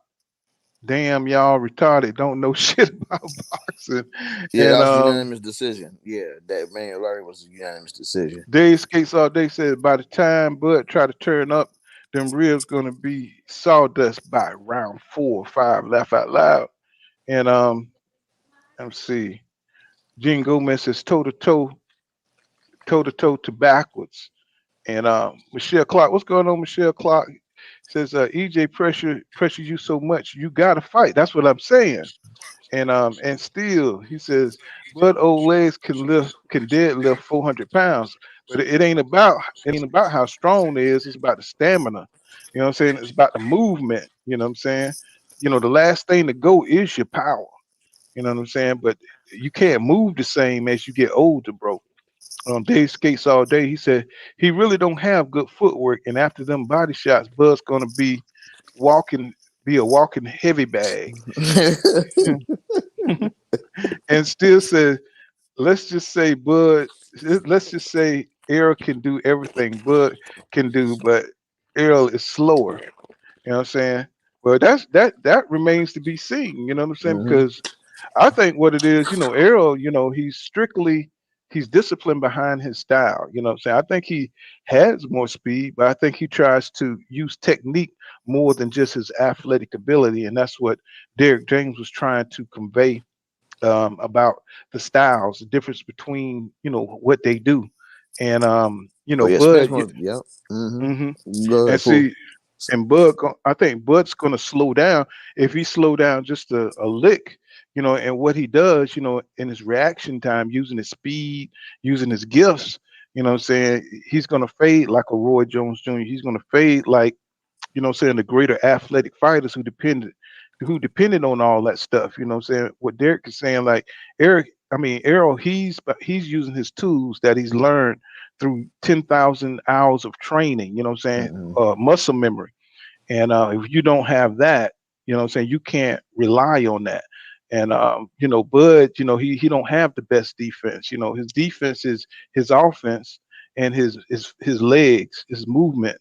Damn, y'all retarded. Don't know shit about boxing. Yeah, And that was a unanimous decision. Yeah, that man Larry was a unanimous decision. Dave Skates All Day said by the time Bud try to turn up, them ribs gonna be sawdust by round 4 or 5. Laugh out loud. And let me see. Gene Gomez says toe to toe to backwards. And Michelle Clark, what's going on, Michelle Clark? Says EJ pressure you so much, you gotta fight. That's what I'm saying. And still he says Bud old legs can deadlift 400 pounds, but it ain't about how strong it is. It's about the stamina. You know what I'm saying? It's about the movement. You know what I'm saying? The last thing to go is your power. You know what I'm saying? But you can't move the same as you get older, bro. Dave Skates All Day. He said he really don't have good footwork, and after them body shots, Bud's gonna walking, be a walking heavy bag. And still says, let's just say Bud, let's just say Errol can do everything Bud can do, but Errol is slower. You know what I'm saying? Well, that remains to be seen. You know what I'm saying? Mm-hmm. Because I think what it is, Errol, he's disciplined behind his style. You know what I'm saying? I think he has more speed, but I think he tries to use technique more than just his athletic ability. And that's what Derek James was trying to convey about the styles, the difference between, what they do. And, Oh yeah, Spence Bud, was. Yep. Mm-hmm. Go and ahead, Pooh. see, and I think Bud's going to slow down. If he slow down just a lick, and what he does, in his reaction time, using his speed, using his gifts, what I'm saying, he's going to fade like a Roy Jones Jr. He's going to fade like, saying the greater athletic fighters who depended on all that stuff. You know what I'm saying? What Derek is saying, like Errol, he's using his tools that he's learned through 10,000 hours of training, you know what I'm saying? Mm-hmm. Muscle memory. And if you don't have that, you know what I'm saying, you can't rely on that. And Bud, he don't have the best defense. His defense is his offense and his legs, his movement.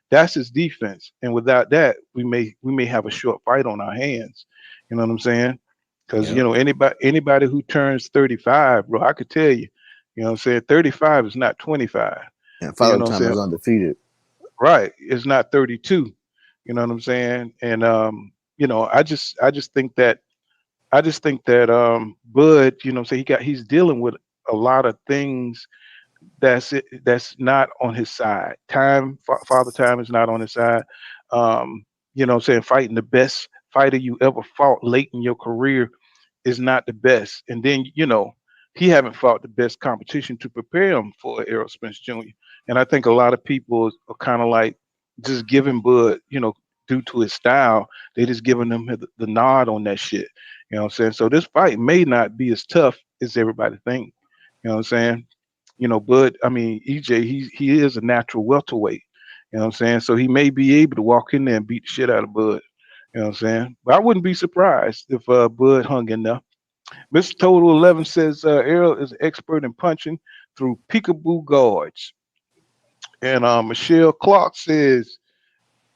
That's his defense. And without that, we may have a short fight on our hands. You know what I'm saying? Because Yep. Anybody who turns 35, bro, I could tell you, you know what I'm saying, 35 is not 25. And You Father know what I'm Time saying? is undefeated. Right. It's not 32. You know what I'm saying? And I just think that Bud, he's dealing with a lot of things that's not on his side. Father Time is not on his side. What I'm saying, fighting the best fighter you ever fought late in your career is not the best. And then, he haven't fought the best competition to prepare him for Errol Spence Jr. And I think a lot of people are kind of like just giving Bud, due to his style, they just giving him the nod on that shit. You know what I'm saying? So this fight may not be as tough as everybody think. You know what I'm saying? Bud, EJ, he is a natural welterweight. You know what I'm saying? So he may be able to walk in there and beat the shit out of Bud. You know what I'm saying? But I wouldn't be surprised if Bud hung in there. Mr. Total 11 says Errol is an expert in punching through peekaboo guards. And Michelle Clark says,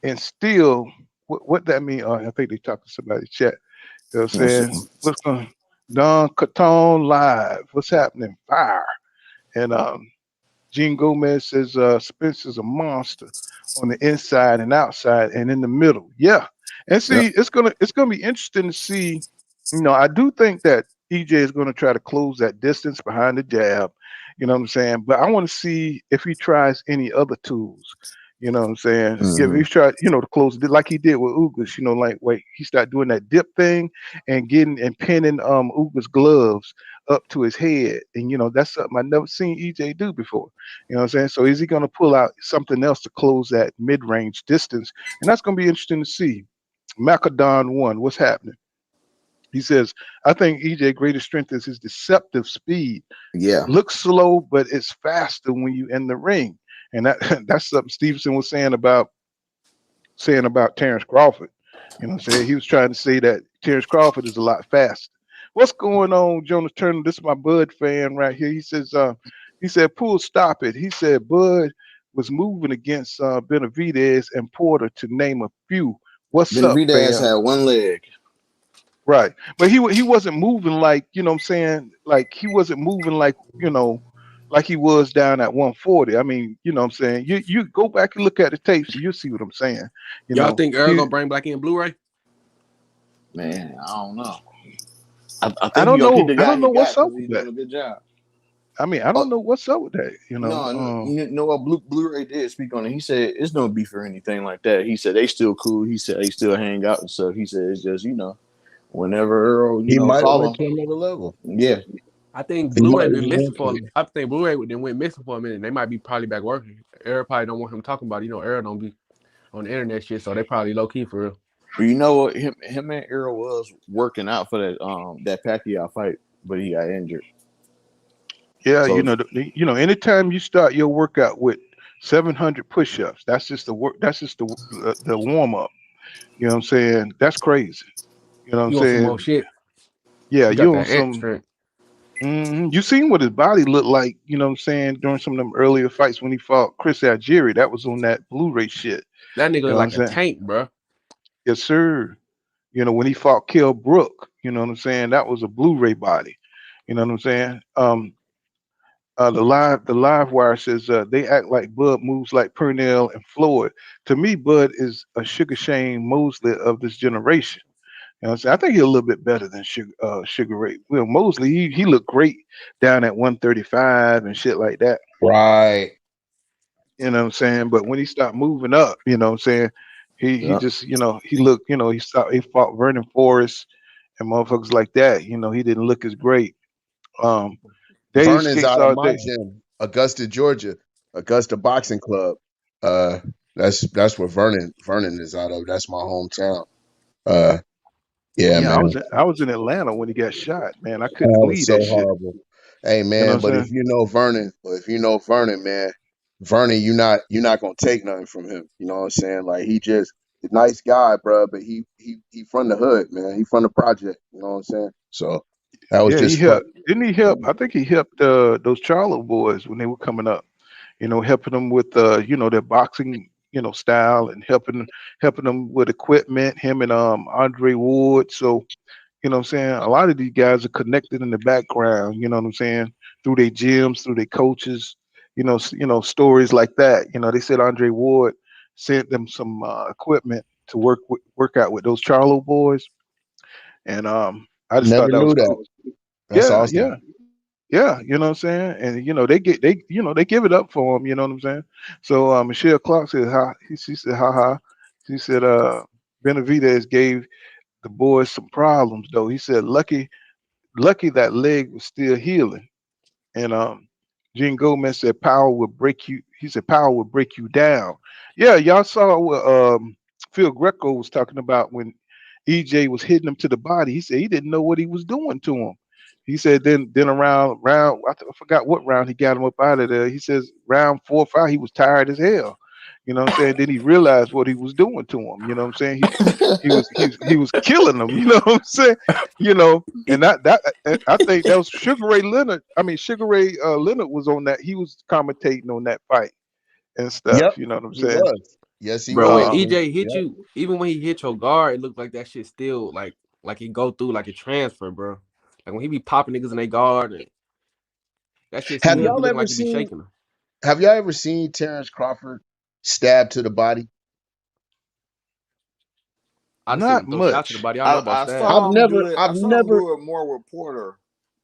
and still, what that mean? I think they talking to somebody in the chat. You know what I'm Yes, saying? What's going Don Catone live? What's happening? Fire. And Gene Gomez says Spence is a monster on the inside and outside and in the middle. Yeah. And see, Yep. it's gonna be interesting to see. I do think that EJ is gonna try to close that distance behind the jab. You know what I'm saying? But I want to see if he tries any other tools. You know what I'm saying? Yeah, he's tried, to close it like he did with Ugas. Wait, he started doing that dip thing and pinning Ugas gloves up to his head, and that's something I never seen EJ do before. You know what I'm saying? So is he going to pull out something else to close that mid range distance? And that's going to be interesting to see. Macadon one, what's happening? He says, I think EJ greatest strength is his deceptive speed. Yeah. Looks slow, but it's faster when you in the ring. And that's something Stevenson was saying about Terrence Crawford. You know what I'm saying? He was trying to say that Terrence Crawford is a lot faster. What's going on, Jonas Turner? This is my Bud fan right here. He said, Poole, stop it. He said Bud was moving against Benavidez and Porter, to name a few. What's up, Benavidez fam? had one leg. Right. But he wasn't moving like, you know what I'm saying? Like he wasn't moving like, like he was down at 140. I mean, you know what I'm saying? You go back and look at the tapes and you'll see what I'm saying. Y'all think Errol gonna bring Blackie in Blu-ray? Man, I don't know. I think I don't he's gonna keep know. the guy I don't know he got what's up because he's with that. doing a good job. I mean, I don't know what's up with that. No, you know what Blu-ray did speak on it. He said it's no beef or anything like that. He said they still cool. He said they still hang out and stuff. He said it's just whenever Earl He might have call went him. to another level. Yeah, I think He might Blu-ray have been missing for. eventually. I think Blu-ray then went missing for a minute. They might be probably back working. Errol probably don't want him talking about it. Errol don't be on the internet shit, so they probably low key for real. but you know what? Him and Earl was working out for that Pacquiao fight, but he got injured. Yeah, So anytime you start your workout with 700 push-ups, that's just the work. That's just the warm-up. You know what I'm saying? That's crazy. You know what I'm You want some more saying? shit? Yeah, You got you on that ant some. strength. You seen what his body looked like, you know what I'm saying, during some of them earlier fights when he fought Chris Algieri. That was on that Blu-ray shit. That nigga You know look what I'm like a saying? tank, bro. Yes, sir. When he fought Kell Brook, you know what I'm saying? That was a Blu-ray body. You know what I'm saying? The live wire says they act like Bud moves like Purnell and Floyd. To me, Bud is a Sugar Shane Mosley of this generation. You know what I'm saying? I think he's a little bit better than Sugar Ray. Well, Mosley, he looked great down at 135 and shit like that. Right. You know what I'm saying? But when he stopped moving up, you know what I'm saying? He just, he looked, he fought Vernon Forrest and motherfuckers like that. He didn't look as great. Dave Vernon's skates out of all my day. gym, Augusta, Georgia, Augusta Boxing Club. That's where Vernon is out of. That's my hometown. Yeah, Yeah, man. I was in Atlanta when he got shot, man. I couldn't That was believe so that shit. horrible. Hey, You know man, what but I'm if saying? you know Vernon, man, Vernon, you're not gonna take nothing from him. You know what I'm saying? Like he's a nice guy, bro, but he from the hood, man. He from the project. You know what I'm saying? So that was Yeah, he just fun. helped. Didn't he help? I think he helped those Charlo boys when they were coming up. Helping them with their boxing, style, and helping them with equipment. Him and Andre Ward. So you know what I'm saying? A lot of these guys are connected in the background, you know what I'm saying? Through their gyms, through their coaches, stories like that. They said Andre Ward sent them some equipment to work out with those Charlo boys. And I just Never thought that was knew that. cool. That's Yeah, awesome. yeah. Yeah, you know what I'm saying? And they give it up for him, you know what I'm saying? So Michelle Clark said she said ha. She said Benavidez gave the boys some problems though. He said lucky that leg was still healing. And Gene Gomez said power will break you. He said power will break you down. Yeah, y'all saw what Phil Greco was talking about when EJ was hitting him to the body. He said he didn't know what he was doing to him. He said then around I forgot what round he got him up out of there. He says round 4 or 5 he was tired as hell. You know what I'm saying? Then he realized what he was doing to him. You know what I'm saying? He was killing them. You know what I'm saying? And I think that was Sugar Ray Leonard. I mean Sugar Ray Leonard was on that. He was commentating on that fight and stuff. Yep, You know what I'm he saying? was. Yes, he Bro, when was, Uh, man. EJ hit Yep. you, even when he hit your guard, it looked like that shit still like it go through like a transfer, bro. Like when he be popping niggas in their guard, and that shit Have still be y'all looking ever like he be seen shaking them. have y'all ever seen Terrence Crawford stabbed to the body? I just seen not him throw shots to the much. body. I know about I stab. I've saw him do never it. I've I saw him never do it more with Porter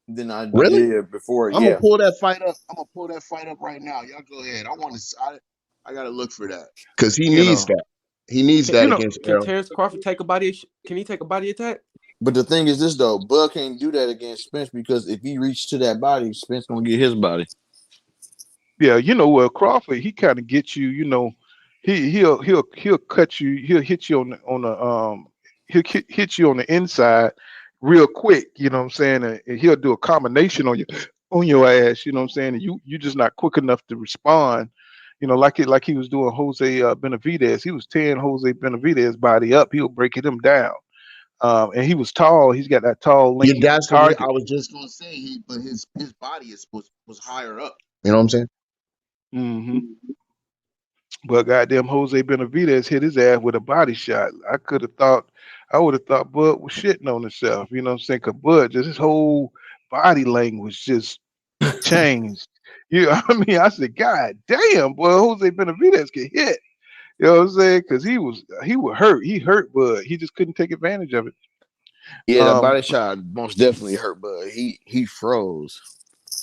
than I really. did before. I'm gonna Yeah, pull that fight up. I'm gonna pull that fight up right now. Y'all go ahead. I want to. I gotta look for that because he needs that. He needs that against Can Errol. Terrence Crawford take a body? Can he take a body attack? But the thing is this though, Bud can't do that against Spence because if he reaches to that body, Spence gonna get his body. Yeah, Crawford, he kind of gets you. He'll cut you. He'll hit you on the hit you on the inside real quick. You know what I'm saying? And he'll do a combination on your ass. You know what I'm saying? And you just not quick enough to respond. Like he was doing Jose Benavidez. He was tearing Jose Benavidez body up. He'll break him down. And he was tall. He's got that tall, Yeah, lanky that's the target. I was just gonna say but his body was higher up. You know what I'm saying? Mm-hmm. But goddamn, Jose Benavidez hit his ass with a body shot. I would have thought Bud was shitting on himself. You know what I'm saying? Cause Bud, just his whole body language just changed. I said, God damn, boy, Jose Benavidez get hit. You know what I'm saying? Cause he was hurt. He hurt Bud. He just couldn't take advantage of it. Yeah, that body shot most definitely hurt Bud. He froze.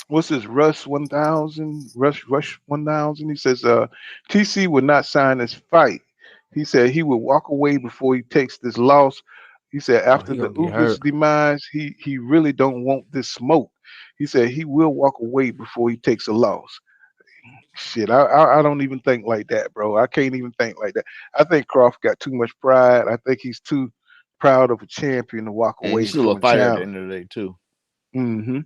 What's this? Rush 1000? Rush 1000? He says, TC would not sign this fight. He said he would walk away before he takes this loss. He said after the Ugas demise, he really don't want this smoke. He said he will walk away before he takes a loss. Shit, I don't even think like that, bro. I can't even think like that. I think Crawford got too much pride. I think he's too proud of a champion to walk And away he's still from a fighter at the challenge. end of the day too. Mm-hmm.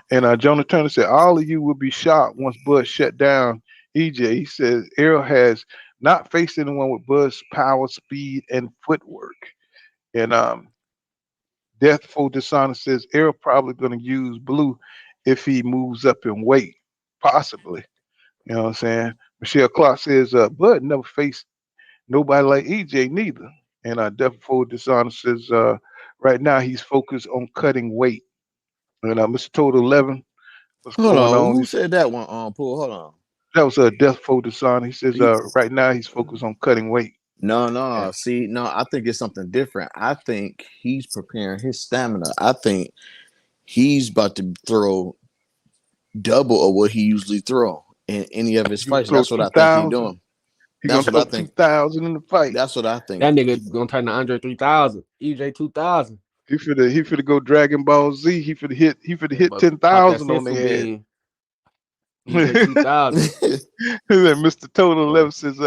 And Jonah Turner said, all of you will be shocked once Bud shut down EJ. He says Errol has not faced anyone with Bud's power, speed, and footwork. And Deathful Dishonest says Errol probably going to use Blue if he moves up in weight, possibly. You know what I'm saying? Michelle Clark says Bud never faced nobody like EJ neither. And Deathful Dishonest says right now he's focused on cutting weight. And Mr. Total 11, what's Hold going on, on? who said that one? Paul, hold on. That was a Death Dishonest. He says right now he's focused on cutting weight. No. Yeah. See, no, I think it's something different. I think he's preparing his stamina. I think he's about to throw double of what he usually throw in any of his fights. That's what I think he's doing. He's gonna throw 2,000 in the fight. That's what I think. That nigga gonna turn to Andre 3000, EJ 2000. He finna go Dragon Ball Z. He finna hit 10,000 on their head. EJ 2000. Mr. Total 11 says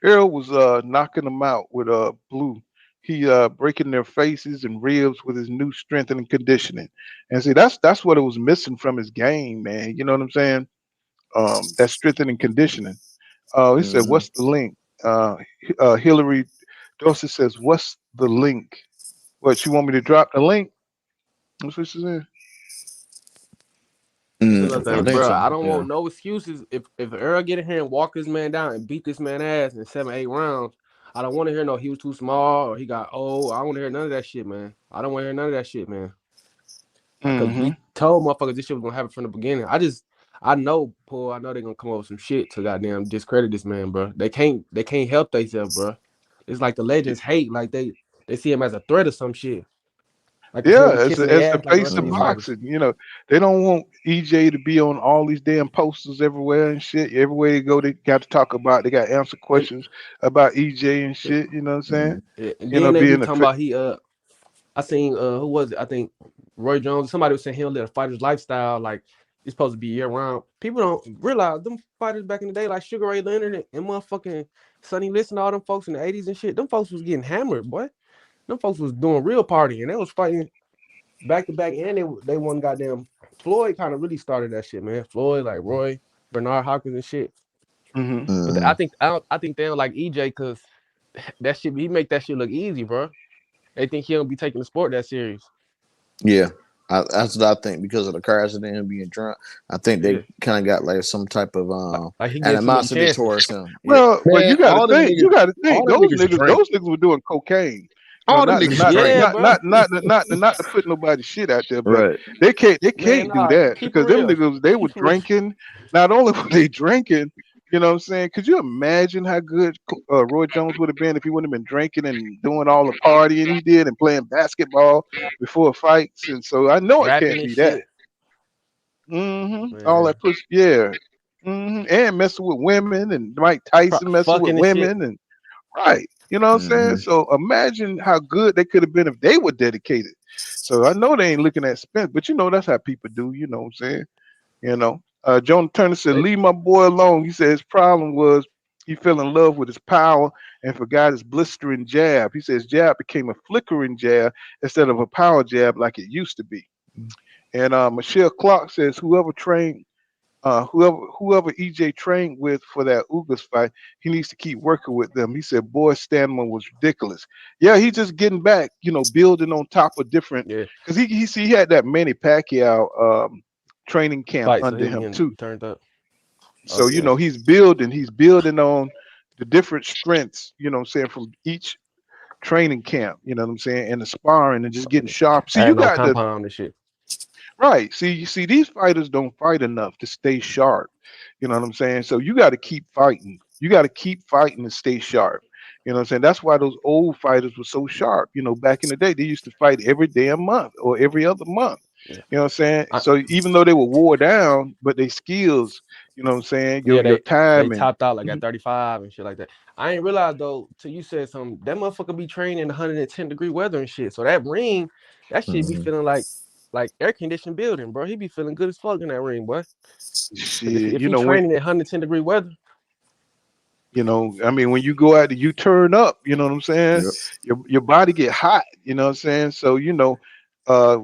Errol was knocking them out with Blue. He breaking their faces and ribs with his new strength and conditioning. And see, that's what it was missing from his game, man. You know what I'm saying? That strengthening and conditioning. He said, "What's the link?" Hillary Dorsey says, "What's the link?" What, you want me to drop the link? That's what she said. Bro, I don't want no excuses. If Errol get in here and walk this man down and beat this man ass in 7-8 rounds, I don't want to hear no he was too small or he got old. I don't want to hear none of that shit, man. I don't want to hear none of that shit, man. Because we told motherfuckers this shit was gonna happen from the beginning. I know, Paul. I know they're gonna come up with some shit to goddamn discredit this man, bro. They can't help themselves, bro. It's like the legends hate, like they see him as a threat or some shit. Like as the face of boxing, they don't want EJ to be on all these damn posters everywhere and shit. Everywhere they go, they got to talk about. They got to answer questions about EJ and shit. You know what I'm saying? And then they be talking about I seen who was it? I think Roy Jones. Somebody was saying he'll live a fighter's lifestyle, like it's supposed to be year round. People don't realize them fighters back in the day, like Sugar Ray Leonard and motherfucking Sonny Liston, all them folks in the 80s and shit. Them folks was getting hammered, boy. Them folks was doing real partying. They was fighting back to back, and they won goddamn. Floyd kind of really started that shit, man. Floyd, like Roy, Bernard Hopkins and shit. But I think they don't like EJ because that shit, he make that shit look easy, bro. They think he don't be taking the sport that serious. Yeah, that's what I think because of the car accident and being drunk. I think they kind of got like some type of animosity towards him. Well, but you got to think. Those niggas were doing cocaine. Not to put nobody's shit out there, but they can't do that because them niggas, they were drinking. Not only were they drinking, you know what I'm saying? Could you imagine how good Roy Jones would have been if he wouldn't have been drinking and doing all the partying he did and playing basketball before fights? And so I know it can't be that. All that push, yeah. And messing with women, and Mike Tyson messing with fucking and shit. women, and right. You know what I'm saying? So imagine how good they could have been if they were dedicated. So I know they ain't looking at Spence, but you know that's how people do. You know what I'm saying? You know, Jonah Turner said, "Leave my boy alone." He said his problem was he fell in love with his power and forgot his blistering jab. He says jab became a flickering jab instead of a power jab like it used to be. And Michelle Clark says whoever EJ trained with for that Ugas fight, he needs to keep working with them. He said boy stamina was ridiculous. Yeah, he's just getting back, building on top of different, because he had that Manny Pacquiao training camp Fight, so under he was him getting too. turned up. So he's building on the different strengths, what I'm saying, from each training camp, you know what I'm saying, and the sparring and just getting sharp. See, you Adding on got the compound and shit. right. See, you see, these fighters don't fight enough to stay sharp. You know what I'm saying? So you got to keep fighting. You got to keep fighting and stay sharp. You know what I'm saying? That's why those old fighters were so sharp. Back in the day, they used to fight every damn month or every other month. Yeah. You know what I'm saying? So even though they were wore down, but their skills, you know what I'm saying, your they time and topped out like at 35 and shit like that. I ain't realized though till you said something. That motherfucker be training in 110-degree weather and shit. So that ring, that shit be feeling like air conditioned building, bro. He be feeling good as fuck in that ring, boy. Because shit, if he training at 110-degree weather, I mean, when you go out, you turn up. You know what I'm saying? Your body get hot. You know what I'm saying? So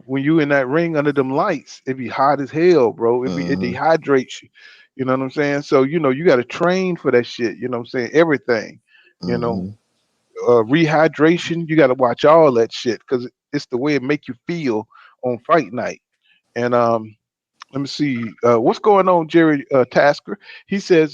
when you in that ring under them lights, it be hot as hell, bro. It dehydrates you. You know what I'm saying? So you got to train for that shit. You know what I'm saying? Everything. You know, rehydration. You got to watch all that shit because it's the way it make you feel on fight night. And let me see what's going on, Jerry Tasker. He says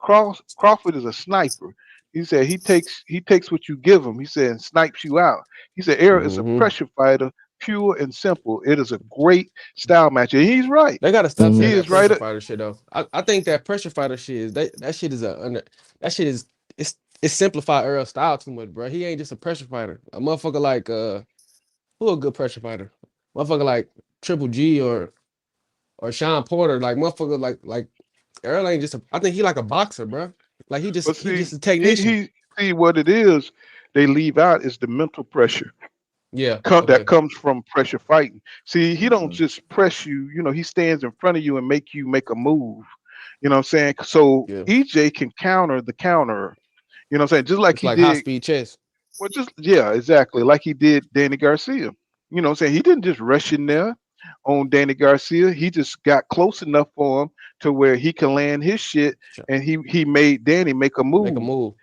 Crawford is a sniper. He said he takes what you give him. He said and snipes you out. He said Errol is a pressure fighter, pure and simple. It is a great style match, and he's right. they gotta stop saying He that is pressure right. fighter shit though. I think that pressure fighter shit is that shit is that shit is it's simplified Earl style too much, bro. He ain't just a pressure fighter. A motherfucker like who a good pressure fighter? Motherfucker like Triple G or Sean Porter, like motherfucker like Earl ain't just I think he like a boxer, bro. Like he But just see, a technician. he see what it is. They leave out is the mental pressure. Yeah. That comes from pressure fighting. See, he don't just press you. He stands in front of you and make you make a move. You know what I'm saying? So EJ can counter the counterer. You know what I'm saying? Just like It's he like high did. speed chess. Well, yeah, exactly. Like he did Danny Garcia. You know what I'm saying? He didn't just rush in there on Danny Garcia. He just got close enough for him to where he can land his shit, and he made Danny make a move. Make a move.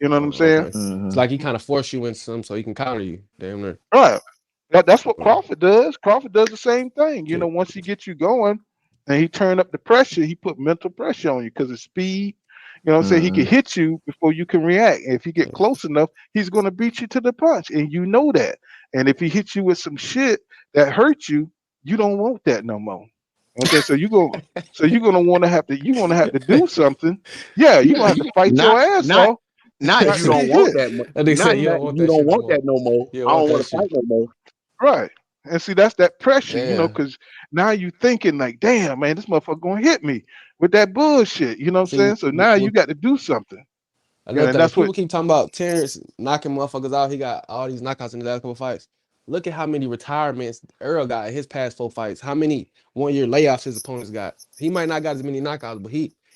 You know what I'm saying? Okay. It's like he kind of force you into some so he can counter you. Damn near. Right. That's what Crawford does. Crawford does the same thing. Once he gets you going and he turn up the pressure, he put mental pressure on you because of speed. You know what I'm saying? He can hit you before you can react. And if you get close enough, he's going to beat you to the punch. And you know that. And if he hits you with some shit that hurts you, you don't want that no more. You know what I'm saying? So you're gonna want to have to do something. Yeah, you're gonna have to fight your ass off. Not not you to don't get want hit. that. That nigga Not say you that don't want you that don't shit no want more. that no more. You I don't want don't want that to fight shit. no more. Right. And see, that's that pressure, Yeah. because now you thinking like, damn, man, this motherfucker gonna hit me with that bullshit. You know what I'm saying? So now you got to do something. Another And thing, that's people what keep talking about Terrence knocking motherfuckers out. He got all these knockouts in the last couple fights. Look at how many retirements Earl got in his past 4 fights. How many 1-year layoffs his opponents got. He might not got as many knockouts, but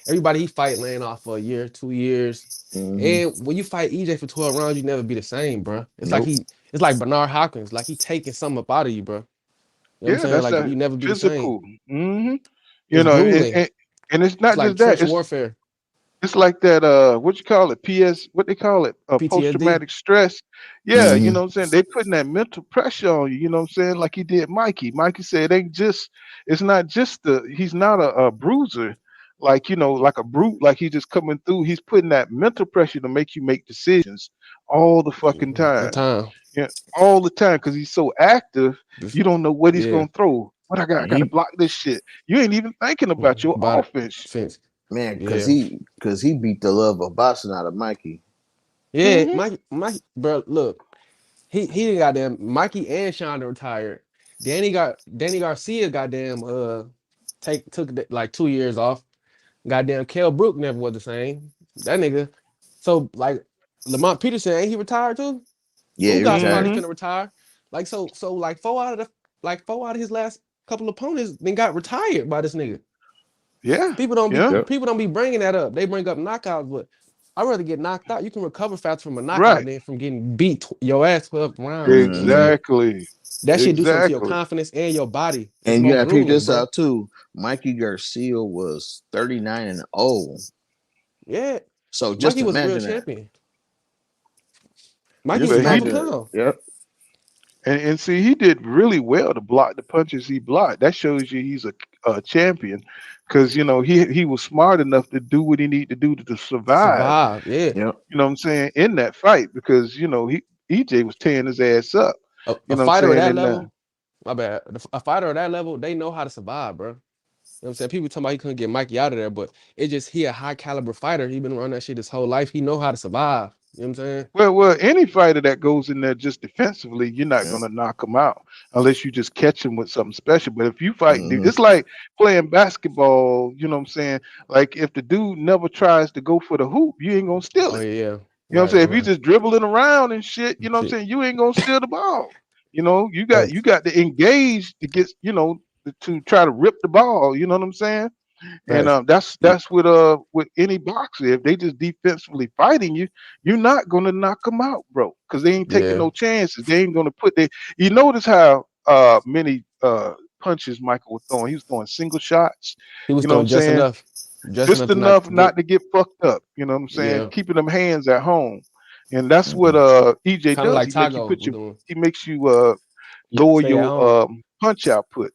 everybody he fight laying off for a year, 2 years. And when you fight EJ for 12 rounds, you never be the same, bro. It's like Bernard Hopkins, like he taking something up out of you, bro. You know what I'm saying? that's Like that you never be the same. physical. You It's know, grueling. and it's It's not like just that. trench warfare. It's like that what you call it, what they call it, post PTSD. traumatic stress. Yeah, you know what I'm saying? They putting that mental pressure on you, you know what I'm saying? Like he did Mikey said it's not just he's not a bruiser, like like a brute, like he's just coming through. He's putting that mental pressure to make you make decisions all the fucking All the time. time. Yeah, all the time, because he's so active, you don't know what he's gonna throw. What I gotta block this shit. You ain't even thinking about your offense. Man, Yeah. because he beat the love of boxing out of Mikey. Yeah, Mike, bro, look, he goddamn Mikey and Shonda retired. Danny Garcia goddamn took like 2 years off. Goddamn, Kell Brook never was the same. That nigga. So like Lamont Peterson, ain't he retired too? Yeah, he Ugas probably retired. finna retire. Like so like four out of his last couple opponents then got retired by this nigga. Yeah. People don't Yeah. be bringing that up. They bring up knockouts, but I'd rather get knocked out. You can recover faster from a knockout Right. than from getting beat your ass 12 rounds. You know what I'm saying? Exactly. That shit do something to your Exactly. confidence and your body. It's And you more gotta peep grueling, this bro. out too. Mikey Garcia was 39-0. Yeah. So just Mikey was a real imagine that. champion. Mikey Just was pound imagine for that. pound. Yep. And see, he did really well to block the punches he blocked. That shows you he's a champion, because you know he was smart enough to do what he needed to do to survive. Survive, yeah. Yep. You know what I'm saying, in that fight, because you know EJ was tearing his ass up. A You know what I'm fighter of saying? that And level, my bad. A fighter of that level, they know how to survive, bro. You know what I'm saying? People talking about he couldn't get Mikey out of there, but it's just he a high caliber fighter. He been running that shit his whole life. He know how to survive. You know what I'm saying? well, any fighter that goes in there just defensively, you're not Yep. gonna knock him out unless you just catch him with something special. But if you fight, Mhm. it's like playing basketball. You know what I'm saying? Like if the dude never tries to go for the hoop, you ain't gonna steal Oh it. yeah. You know what I'm Right, saying? If he's right. just dribbling around and shit, you know what I'm Shit. saying, you ain't gonna steal the ball. You know, you Facts. got to engage to get, you know, to try to rip the ball. You know what I'm saying? And Facts. that's with any boxer. If they just defensively fighting you, you're not gonna knock them out, bro, because they ain't taking Yeah. no chances. They ain't gonna put they. You notice how many punches Michael was throwing. He was throwing single shots. He was You know what throwing I'm saying? just Just enough to not enough get. not to get fucked up. You know what I'm saying? Yeah. Keeping them hands at home, and that's what Mhm. EJ Kind of does. like Tago was doing. He makes you lower Stay at your home. punch output.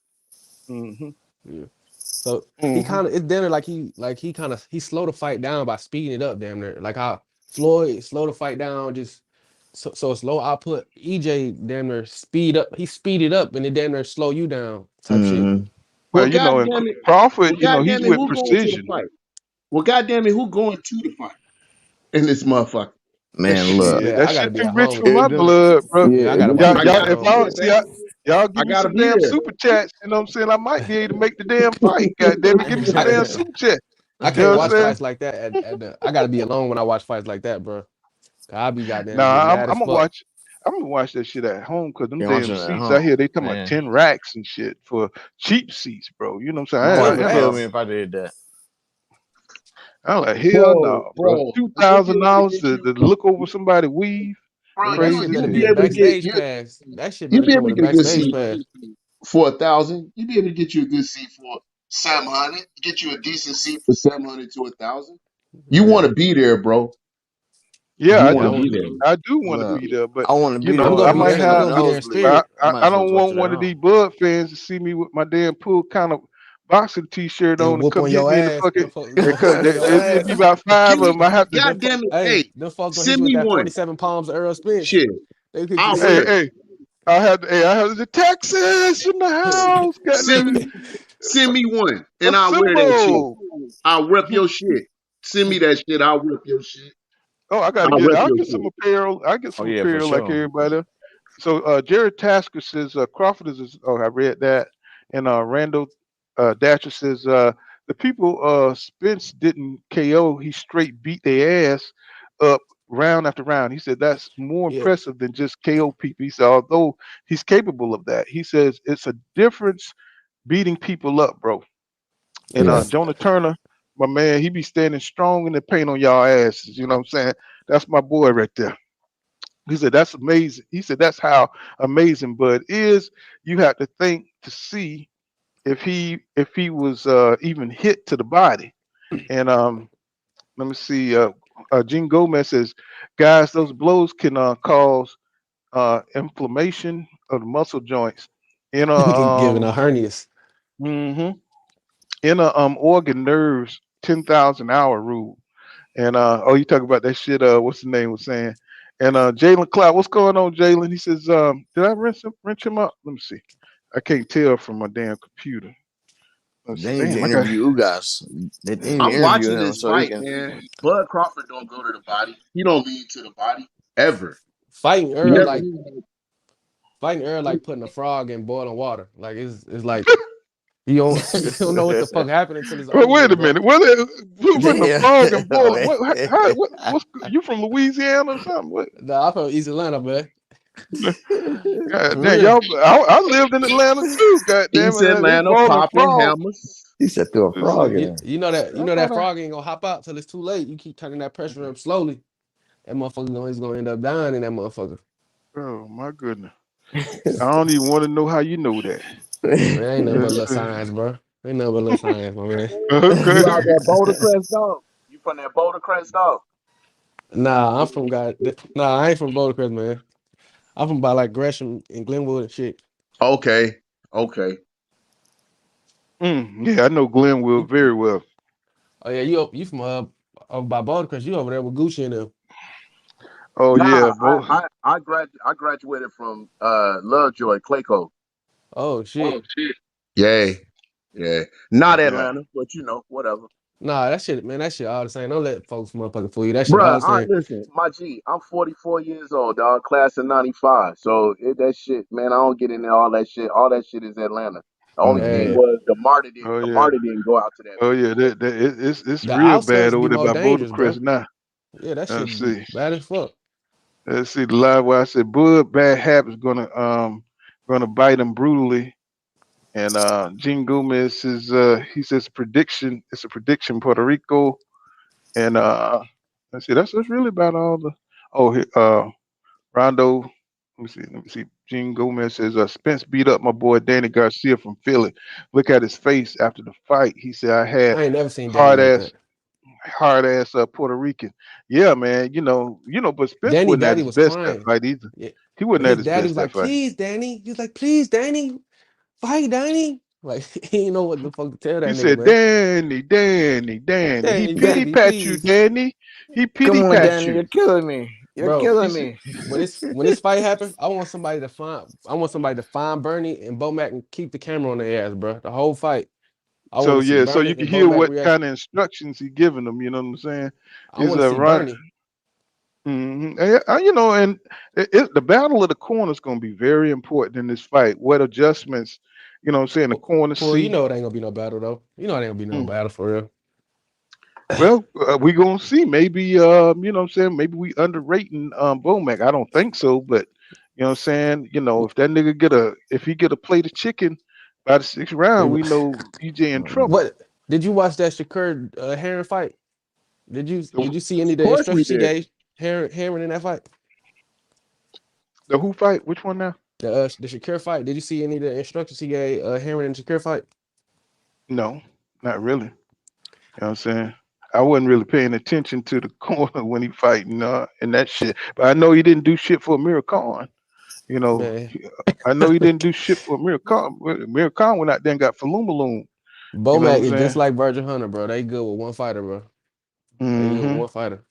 Hmm. Yeah. So he Hmm. kind of it's damn near like he slow the fight down by speeding it up damn near. Like how Floyd slow the fight down just so it's low output. EJ damn near speed up. He speed it up and it damn near slow you down type shit. Mhm. Well, Well, you know, and goddamn it, Crawford, well, you know, he's goddamn it, with who going to the precision. fight? Well, goddamn it, who going to the fight in this motherfucker? Man, look. Shit, Yeah, that I gotta shit be too at rich home. for my blood, bro. Yeah, I Yeah, gotta them watch Y'all, I it y'all, at gotta if be home. I there, see, baby. y'all I give me gotta some be damn there. super chats. You know what I'm saying? I might be able to make the damn fight. God damn it, give me some damn I super chat. I You know can't what I'm watch saying? fights like that at the I gotta be alone when I watch fights like that, bro. I be goddamn get Nah, mad as I'm gonna fuck. watch. I'm gonna watch that shit at home, because them Can't watch damn it at seats out home. here, they talking about Man. 10 racks and shit for cheap seats, bro. You know what I'm saying? My wife 10 would I kill know. me racks. if I did that. I'm like, hell Bro, no, bro. bro, you'll be able to $2,000 get to you, look over somebody weave, bro, Nigga, that shit crazy as better you'll be be a hell. able to get backstage you, pass. That shit you'll better be come able with to a get a good backstage seat pass. for 1,000. You'll be able to get you a good seat for 700. Get you a decent seat for 700 to 1,000. You want Yeah. to be there, bro. Yeah, You I Yeah, want I to do. be want there. I do want to look. be there, but I want to you be there, I'm know, but gonna I I'm be gonna might there. sit I'm in the have. gonna be there in nosebleed. spirit. I might I as well don't go to want the one of home. these Bud fans to see me with my damn pool kind of boxing T-shirt And on and whoop come on hit your me in the ass. fucking. Them folks whoop on your It'll be ass. about five Give of me, them. I have to. Them goddamn it. hey, Hey, them folks gonna hit send you with me that one. 47 palms of Errol Spence. Shit, They hit you I'll with Hey, wear it. hey, I have the Texas in the house. Send Goddamn it, me, send me one, a and I'll wear that shit. symbol. I'll rep your shit. Send me that shit. I'll rep your shit. Oh, I gotta I'll get. rep I'll your get some shit. apparel. I get Oh some yeah, for apparel like sure. everybody else. So Jared Tasker says Crawford is. Oh, I read that. And Randall Datcher says the people Spence didn't KO. He straight beat their ass up round after round. He said that's more Yeah. impressive than just KO people. He said although he's capable of that, he says it's a difference beating people up, bro. And Yeah. Jonah Turner, my man, he be standing strong in the paint on y'all asses. You know what I'm saying? That's my boy right there. He said that's amazing. He said that's how amazing Bud is. You have to think to see if he was even hit to the body. And let me see. Gene Gomez says, guys, those blows can cause inflammation of the muscle joints in a Giving a hernias. mhm, in a organ nerves 10,000 hour rule. And oh, you talk about that shit. What's the name was saying? And Jalen Cloud, what's going on, Jalen? He says, did I wrench him up? Let me see. I can't tell from my damn computer. Let's see. They need to Damn, I got. interview Ugas. They need to I'm interview watching him this so he fight, can. man. Bud Crawford don't go to the body. He don't lead to the body ever. Fighting He Earl like putting a frog in boiling water. Like it's like You don't, you don't know what the fuck happened until it's Well, over wait with, a bro. minute. Who's in the fog and boiling? What's you from Louisiana or something? What? Nah, I'm from East Atlanta, man. God For damn, real. y'all! I lived in Atlanta too. God damn East it, they Atlanta boiling popping frogs. hammers. He said threw a Let's frog see. in there. You know I that thought I. frog ain't gonna hop out till it's too late. You keep turning that pressure up slowly. That motherfucker is gonna end up dying in that motherfucker. Oh my goodness! I don't even want to know how you know that. Man, ain't nothing but Let's little see. science, bro. Ain't nothing but little science, my man. Okay. You out there Boulder Crest, dog? You from that Boulder Crest, dog? Nah, I'm from God. Nah, I ain't from Boulder Crest, man. I'm from by like Gresham and Glenwood and shit. Okay. Okay. Yeah, I know Glenwood You, very well. oh yeah, you from up by Boulder Crest. You over there with Gucci and them. Oh yeah, Nah, boy. I graduated from Lovejoy, Clayco. Oh Oh shit. shit. Yeah. Yeah. Not Yeah. Atlanta, but whatever. Nah, that shit, man, that shit all the same. Don't let folks motherfucking fool you. That shit all Bruh, the same. listen, my G, I'm 44 years old, dog, class of 95. So that shit, man, I don't get into all that shit. All that shit is Atlanta. The only thing Yeah. was the Oh yeah. Marty didn't go out to that Oh bitch. yeah. It's The real bad outskirts over be there more by Boulder dangerous, Crest bro. now. Yeah, that shit Let's see. bad as fuck. Let's see the live where I said Bud Bad Habits gonna bite him brutally. And Gene Gomez is he says prediction. It's a prediction Puerto Rico. And let's see. That's really about all the. Oh, Rondo. Let me see. Gene Gomez says Spence beat up my boy Danny Garcia from Philly. Look at his face after the fight. He said I had I ain't never seen Danny hard like ass that. hard ass Puerto Rican. Yeah, man. But Spence Danny wasn't at daddy his was best that crying. fight either. Yeah. He wasn't But at his his daddy best was that like, fight. please, Danny. He was like, please, Danny, fight, Danny. Like, he didn't know what the fuck to tell He that nigga, said, man. Danny. He Danny, pity Danny, pat you, please. Danny. He Come pity on, pat Danny, you. you're killing me. You're Bro, He killing said, me. when this fight happened, I want somebody to find Bernie and Bomac and keep the camera on their ass, bro. The whole fight. I want so to see yeah, so you Bernie can and hear Bomac what kind reaction. of instructions he giving them. You know what I'm saying? I Is want to see Ron, Bernie. and the battle of the corner is going to be very important in this fight. What adjustments, what I'm saying, the corner Well, you see. know it ain't gonna be no battle though. You know it ain't gonna be no Mm. battle for real. Well, we gonna see. Maybe what I'm saying. Maybe we underrating Bomac. I don't think so, but what I'm saying. If that nigga if he get a plate of chicken by the sixth round, we know EJ in trouble. What did you watch that Shakur Heron fight? Did you see any of Of the course we instructions he did. gave Heron in that fight? The who fight? Which one now? The Shakur fight. Did you see any of the instructions he gave Heron in the Shakur fight? No, not really. You know what I'm saying? I wasn't really paying attention to the corner when he fighting and that shit. But I know he didn't do shit for Amir Khan. You know, Man, I know he didn't do shit for Amir Khan. Amir Khan went out there and got Falumaloon. You know what Bomac I'm is just saying? like Virgil Hunter, bro. They good with one fighter, bro. They good with Hmm. one fighter.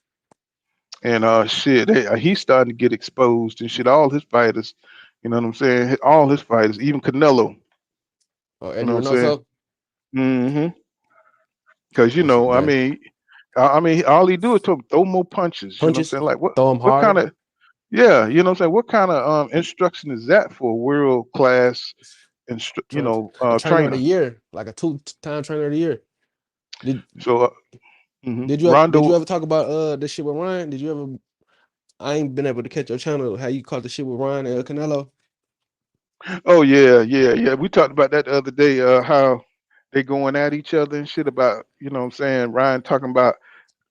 And shit, he's starting to get exposed and shit. All his fighters, you know what I'm saying? All his fighters, even Canelo. Oh, You Eddie know what I'm saying? Reynoso. Hmm. Because That shit I bad. mean, all he do is throw more punches. You know what I'm Punches, saying? Like throw him what kind harder. of yeah, you know what I'm saying? What kind of instruction is that for a world class Trainer of the trainer? year, like a two-time trainer of the year. Did So did you Rondo. ever talk about this shit with Ryan? Did you ever? I ain't been able to catch your channel. How you caught the shit with Ryan and Canelo? Oh yeah. We talked about that the other day. How they going at each other and shit about what I'm saying. Ryan talking about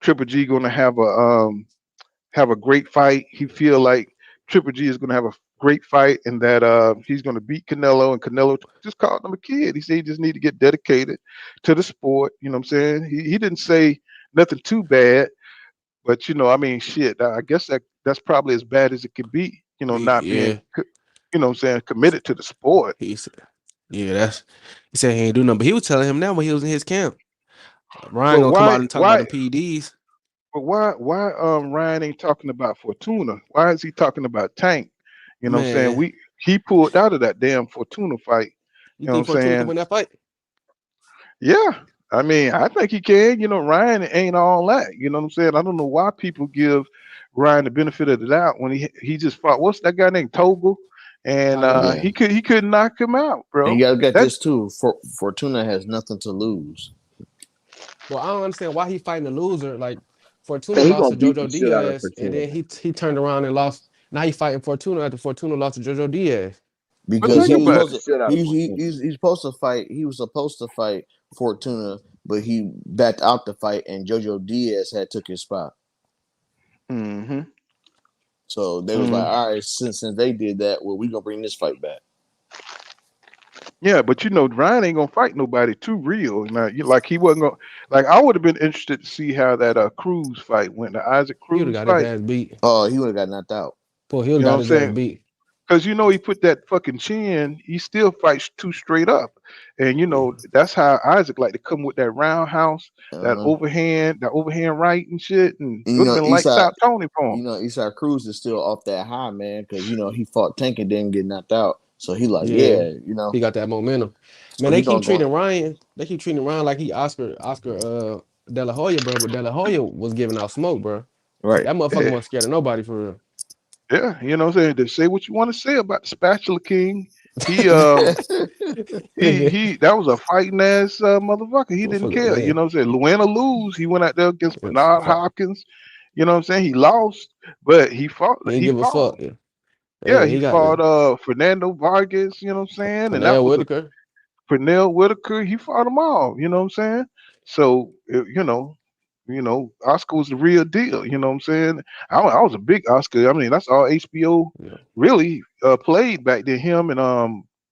Triple G going to have a great fight. He feel like Triple G is going to have a great fight and that he's going to beat Canelo. And Canelo just called him a kid. He said he just need to get dedicated to the sport. You know what I'm saying? He didn't say nothing too bad, but I mean, shit. I guess that's probably as bad as it could be. Not being Yeah, what I'm saying, committed to the sport. he said. Yeah, he said he ain't do nothing, but he was telling him now when he was in his camp. Ryan But gonna come out and talk about why them PEDs. But why Ryan ain't talking about Fortuna? Why is he talking about Tank? You know what I'm saying? Man, He pulled out of that damn Fortuna fight. you You know what I'm think Fortuna can saying? win that fight? Yeah. I mean, I think he can. Ryan ain't all that. You know what I'm saying? I don't know why people give Ryan the benefit of the doubt when he just fought. What's that guy named Togel? and he couldn't knock him out, bro. And you gotta get this too. Fortuna has nothing to lose. Well, I don't understand why he fighting a loser. Like Fortuna he lost to gonna beat the JoJo shit out of Diaz, and Fortuna. then he turned around and lost. Now he fighting Fortuna after Fortuna lost to JoJo Diaz. Because think he was about supposed to, he's supposed to fight. He was supposed to fight Fortuna, but he backed out the fight, and JoJo Diaz had took his spot. Mm-hmm. So they was like, all right, since they did that, well, we gonna bring this fight back. Yeah, but you know, Ryan ain't gonna fight nobody too real. Now, like he wasn't gonna. Like I would have been interested to see how that Cruz fight went. The Isaac He would have Cruz got fight. his ass beat. Oh, he would have got knocked out. Boy, he would You have know got what his I'm ass saying? beat. Because you know he put that fucking chin. He still fights too straight up, and you know that's how Isaac like to come with that roundhouse, that overhand right and shit, and it You would have know, been lights out Tony for him. You know, Eastside Cruz is still off that high, man, because you know he fought Tank and didn't get knocked out. So he like, yeah, you know, he got that momentum. so Man, they he keep gonna treating go Ryan. They keep treating Ryan like he Oscar De La Hoya, bro. But De La Hoya was giving out smoke, bro. right. That motherfucker Yeah. wasn't scared of nobody for real. Yeah, you know what I'm saying? To say what you want to say about the Spatula King. He that was a fighting ass motherfucker. He didn't care. You know what I'm saying? Win or lose, he went out there against Bernard Hopkins. You know what I'm saying? He lost, but he fought. He didn't give a fuck. Yeah, he fought Fernando Vargas, you know what I'm saying? And that Pernell was Whitaker. Pernell Whitaker, he fought them all, you know what I'm saying? So you know, Oscar was the real deal. You know what I'm saying? I was a big Oscar. I mean, that's all HBO really played back then. Him and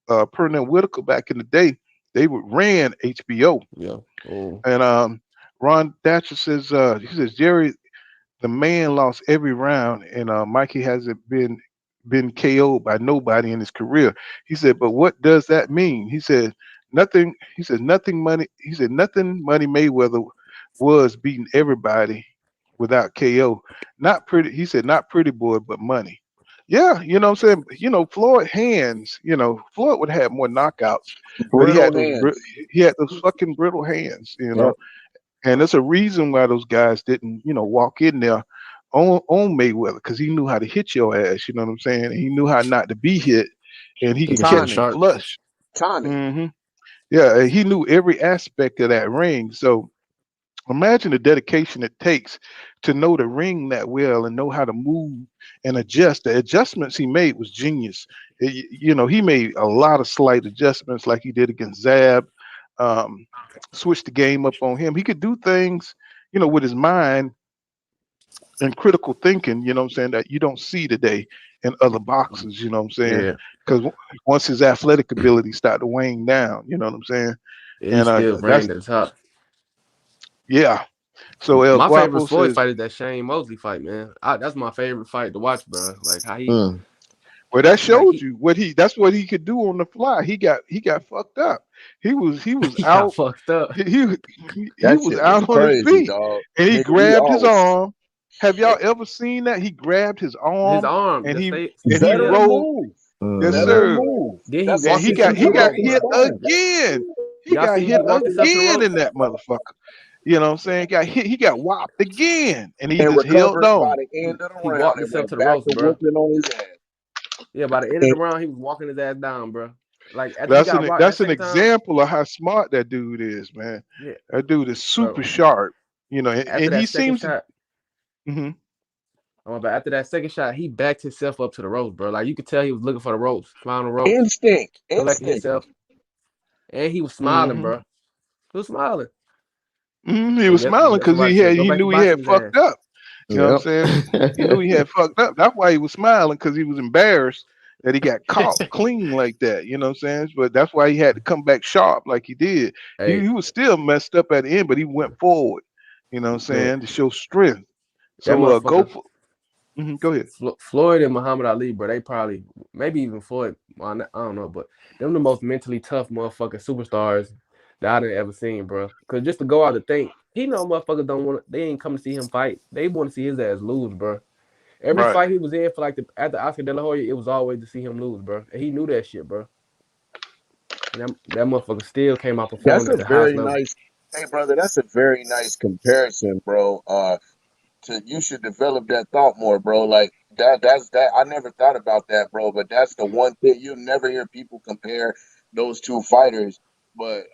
Pernell Whitaker back in the day, they ran HBO. Yeah. Oh. And Ron Thatcher says he says Jerry, the man lost every round, and Mikey hasn't been KO'd by nobody in his career. He said, but what does that mean? He said nothing. He said nothing money. He said nothing. Money Mayweather was beating everybody without KO. Not pretty. He said not pretty boy, but money. Yeah, you know what I'm saying. You know, Floyd hands. You know, Floyd would have more knockouts, but he had Brittle hands. those fucking brittle hands. You know. Yep. And there's a reason why those guys didn't, you know, walk in there on Mayweather, because he knew how to hit your ass. You know what I'm saying? And he knew how not to be hit, and he could catch you flush. Timing. Yeah, and he knew every aspect of that ring. So imagine the dedication it takes to know the ring that well and know how to move and adjust. The adjustments he made was genius. You know, he made a lot of slight adjustments, like he did against Zab. Switched the game up on him. He could do things, you know, with his mind and critical thinking, you know what I'm saying, that you don't see today in other boxers, you know what I'm saying? Yeah. Because once his athletic ability started to wane down, you know what I'm saying? Yeah, he still reigned at the top. Yeah. So El my Guapo favorite Floyd says, fight is that Shane Mosley fight, man. That's my favorite fight to watch, bro. Like how he well, that showed you what that's what he could do on the fly. He got fucked up. He was out. Got fucked up. He was out on his feet, dog. and he Nigga, grabbed his arm. Have y'all ever seen that? He grabbed his arm. His arm, and he Veteran rolled. move. Yes, Veteran sir. move. And he got hit again. He got hit again in that motherfucker. You know what I'm saying? He got whopped again, and he just held recovered on. by the end of the He round walked and himself went to the back ropes, to bro. whooping on his ass. Yeah, by the end of the round, he was walking his ass down, bro. Like after That's an example of how smart that dude is, man. Yeah. That dude is super sharp, you know, and he seems shot, after that second shot, he backed himself up to the ropes, bro. Like you could tell he was looking for the ropes, found the ropes, instinct, himself, and he was smiling, bro. He was smiling. He was smiling because he knew he had fucked up. You know what I'm saying? He knew he had fucked up. That's why he was smiling, because he was embarrassed that he got caught clean like that. You know what I'm saying? But that's why he had to come back sharp like he did. He was still messed up at the end, but he went forward. You know what I'm saying? To show strength. So go ahead. Floyd and Muhammad Ali, bro. They probably, maybe even Floyd. I don't know, but them the most mentally tough motherfucking superstars that I done ever seen, bro. Because just to go out to think, he know motherfuckers don't want. They ain't come to see him fight. They want to see his ass lose, bro. Every fight he was in for like after Oscar De La Hoya, it was always to see him lose, bro. And he knew that shit, bro. And that motherfucker still came out performing at the highest level. Hey, brother, that's a very nice comparison, bro. You should develop that thought more, bro. Like That's that. I never thought about that, bro. But that's the one thing you'll never hear people compare those two fighters. But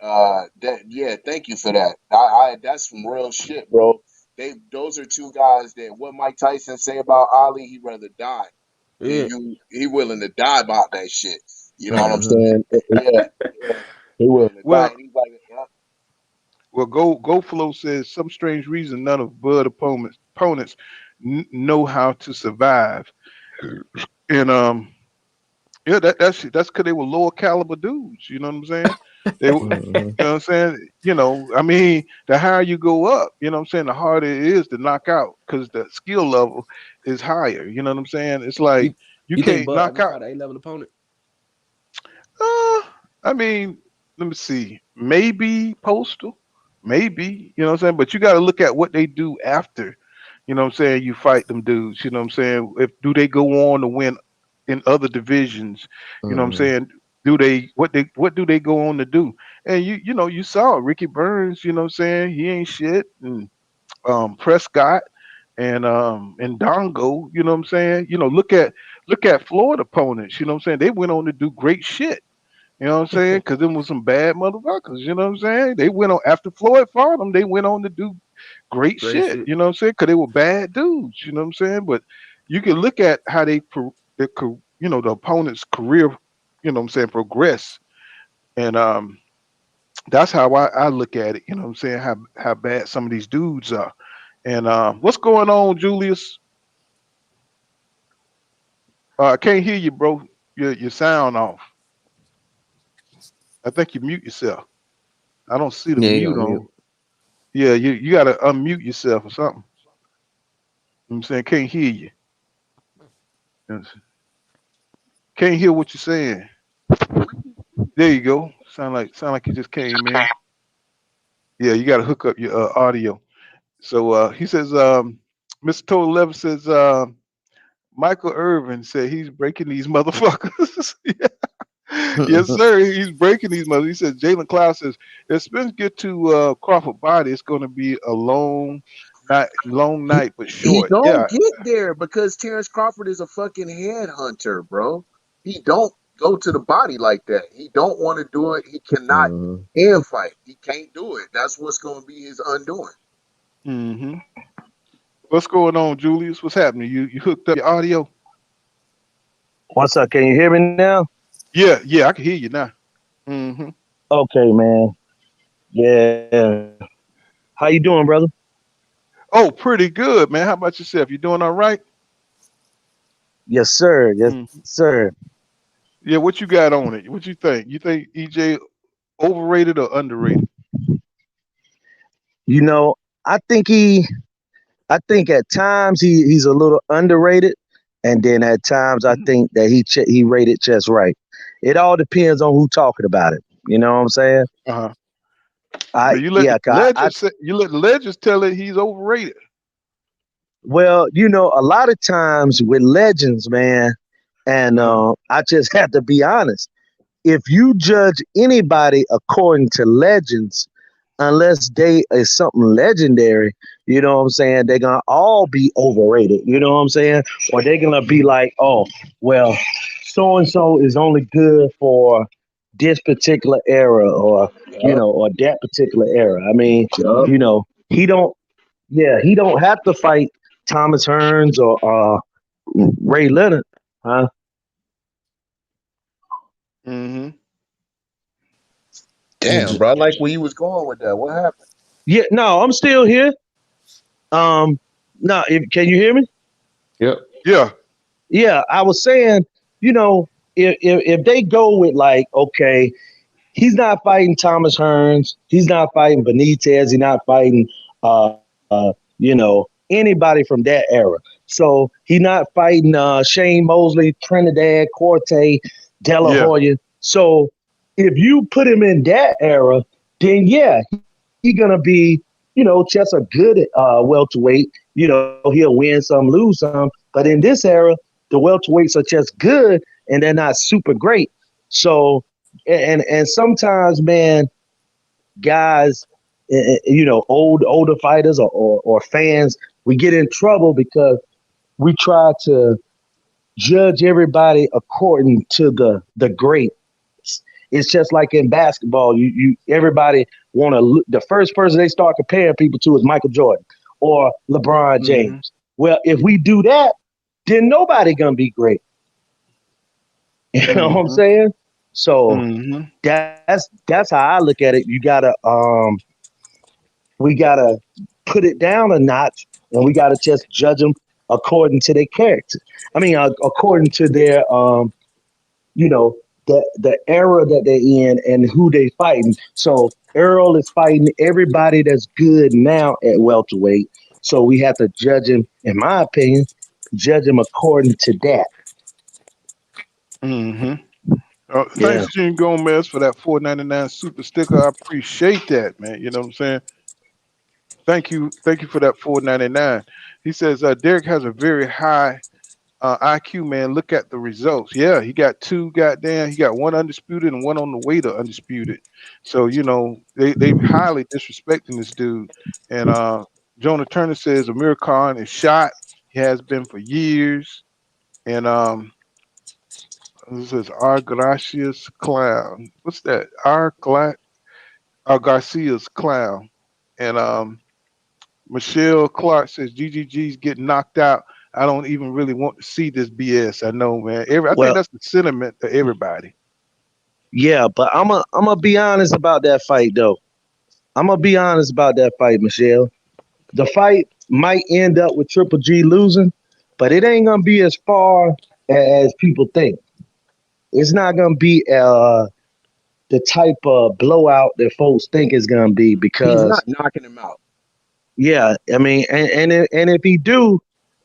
thank you for that. I that's some real shit, bro. Those are two guys that what Mike Tyson say about Ali, he'd rather die. Yeah. He willing to die about that shit. You know what I'm Mm-hmm. saying? Yeah, he willing to die. Well, And he's like, yeah. well, Go Flow says some strange reason none of Bud opponents know how to survive, and yeah, that's because they were lower caliber dudes. You know what I'm saying? They, you Mm-hmm. know what I'm saying? I mean, the higher you go up, you know what I'm saying, the harder it is to knock out because the skill level is higher. You know what I'm saying? It's like you You think can't Bud knock ever out. fight an A-level opponent? I mean, let me see. Maybe Postal, maybe, you know what I'm saying? But you got to look at what they do after, you know what I'm saying, you fight them dudes, you know what I'm saying? If do they go on to win in other divisions, you know what I'm Mm-hmm. saying? What do they go on to do? And you saw Ricky Burns, you know what I'm saying? He ain't shit. And Prescott and Dongo, you know what I'm saying? Look at Florida opponents, you know what I'm saying? They went on to do great shit. You know what I'm saying? Because them was some bad motherfuckers. You know what I'm saying? They went on after Floyd fought them. They went on to do great Great shit. shit. You know what I'm saying? Because they were bad dudes. You know what I'm saying? But you can look at how the opponent's career. You know what I'm saying? Progress, and that's how I look at it. You know what I'm saying? How bad some of these dudes are. And what's going on, Julius? I can't hear you, bro. Your sound off. I think you mute yourself. I don't see the Yeah, he mute on mute. on. Yeah, you gotta unmute yourself or something. You know what I'm saying, can't hear you. Yes. Can't hear what you're saying. There you go. Sound like you just came in. Yeah, you gotta hook up your audio. So he says, Mr. Total Level says, Michael Irvin said he's breaking these motherfuckers. Yes, sir. He's breaking these motherfuckers. He says Jalen Cloud says if Spence get to Crawford body, it's gonna be a long night, but He short. don't Yeah. get there because Terrence Crawford is a fucking headhunter, bro. He don't go to the body like that. He don't want to do it. He cannot Mm-hmm. hand fight. He can't do it. That's what's going to be his undoing. hmm What's going on, Julius? What's happening? You hooked up your audio? What's up? Can you hear me now? Yeah, I can hear you now. hmm Okay, man. Yeah. How you doing, brother? Oh, pretty good, man. How about yourself? You doing all right? Yes, sir. Yes, Mm. sir. Yeah, what you got on it? What you think? You think EJ overrated or underrated? You know, I think I think at times he's a little underrated, and then at times I Mhm. think that he rated just right. It all depends on who talking about it. You know what I'm saying? Uh-huh. I But you let yeah, the 'cause I legends tell it he's overrated. well, a lot of times with legends, man, and Uh-huh. I just have to be honest. If you judge anybody according to legends, unless they is something legendary, you know what I'm saying, they're gonna all be overrated, you know what I'm saying? Or they're gonna be like, oh, well, so and so is only good for this particular era or Yup, or that particular era. I mean, yup. he don't he don't have to fight Thomas Hearns or Ray Leonard, huh? hmm Damn, bro. I like where you was going with that. What happened? Yeah, no, I'm still here. No, can you hear me? Yep. Yeah. Yeah, I was saying, if they go with like, okay, he's not fighting Thomas Hearns, he's not fighting Benitez, he's not fighting, anybody from that era. So he's not fighting Shane Mosley, Trinidad, Corte, De La Yeah. Hoya. So if you put him in that era, then yeah, he's gonna be, just a good welterweight. He'll win some, lose some. But in this era, the welterweights are just good and they're not super great. So and sometimes, man, guys, older fighters or fans, we get in trouble because we try to judge everybody according to the great. It's just like in basketball. You everybody want to look. The first person they start comparing people to is Michael Jordan or LeBron James. Well, if we do that, then nobody gonna be great. You know what I'm saying? So that's how I look at it. We gotta put it down a notch, and we gotta just judge them according to their character. I mean, according to their you know, the era that they're in and who they fighting. So Errol is fighting everybody that's good now at welterweight. So we have to judge him, in my opinion, judge him according to that. Thanks, Gene Gomez, for that $4.99 super sticker. I appreciate that, man. You know what I'm saying? Thank you for that $4.99. He says Derek has a very high IQ, man. Look at the results. Yeah, he got two goddamn. He got one undisputed and one on the way to undisputed. So you know they highly disrespecting this dude. And Jonah Turner says Amir Khan is shot. He has been for years. And this is R. Gracias Clown. What's that? R. Garcia's Clown. And Michelle Clark says GGG's getting knocked out. I don't even really want to see this BS. I know, man. I think that's the sentiment to everybody. Yeah, but I'm gonna be honest about that fight, though. I'm gonna be honest about that fight, Michelle. The fight might end up with Triple G losing, but it ain't gonna be as far as people think. It's not gonna be the type of blowout that folks think it's gonna be because he's not knocking him out. Yeah, I mean, and if he do,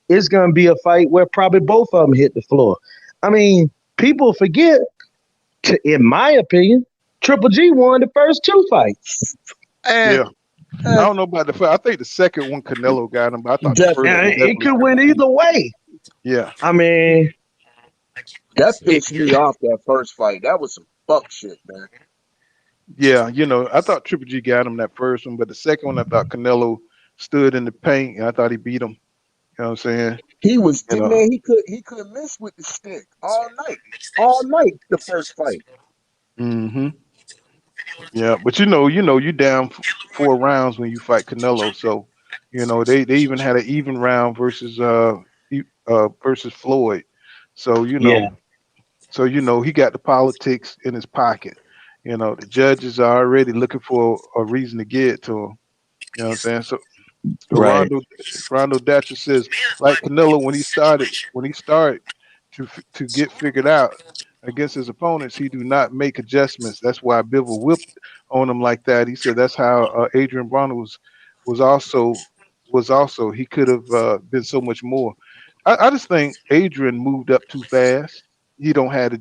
it's gonna be a fight where probably both of them hit the floor. I mean, people forget, in my opinion, Triple G won the first two fights. Yeah. I don't know about the first. I think the second one Canelo got him, but I thought the first one it could win either way. Yeah. I mean, that pissed me off, that first fight. That was some fuck shit, man. Yeah, you know, I thought Triple G got him that first one, but the second one I thought Canelo stood in the paint and I thought he beat him. You know what I'm saying? He was man, he could miss with the stick all night the first fight. Yeah, but you down 4 rounds when you fight Canelo, so you know they even had an even round versus Floyd. So you know he got the politics in his pocket. You know the judges are already looking for a reason to get to him. You know what I'm saying? So right. Rondo Datcher says, like Canelo when he started to get figured out against his opponents, he do not make adjustments. That's why Bivol whipped on him like that. He said that's how Adrian Broner was also he could have been so much more. I just think Adrian moved up too fast. He didn't have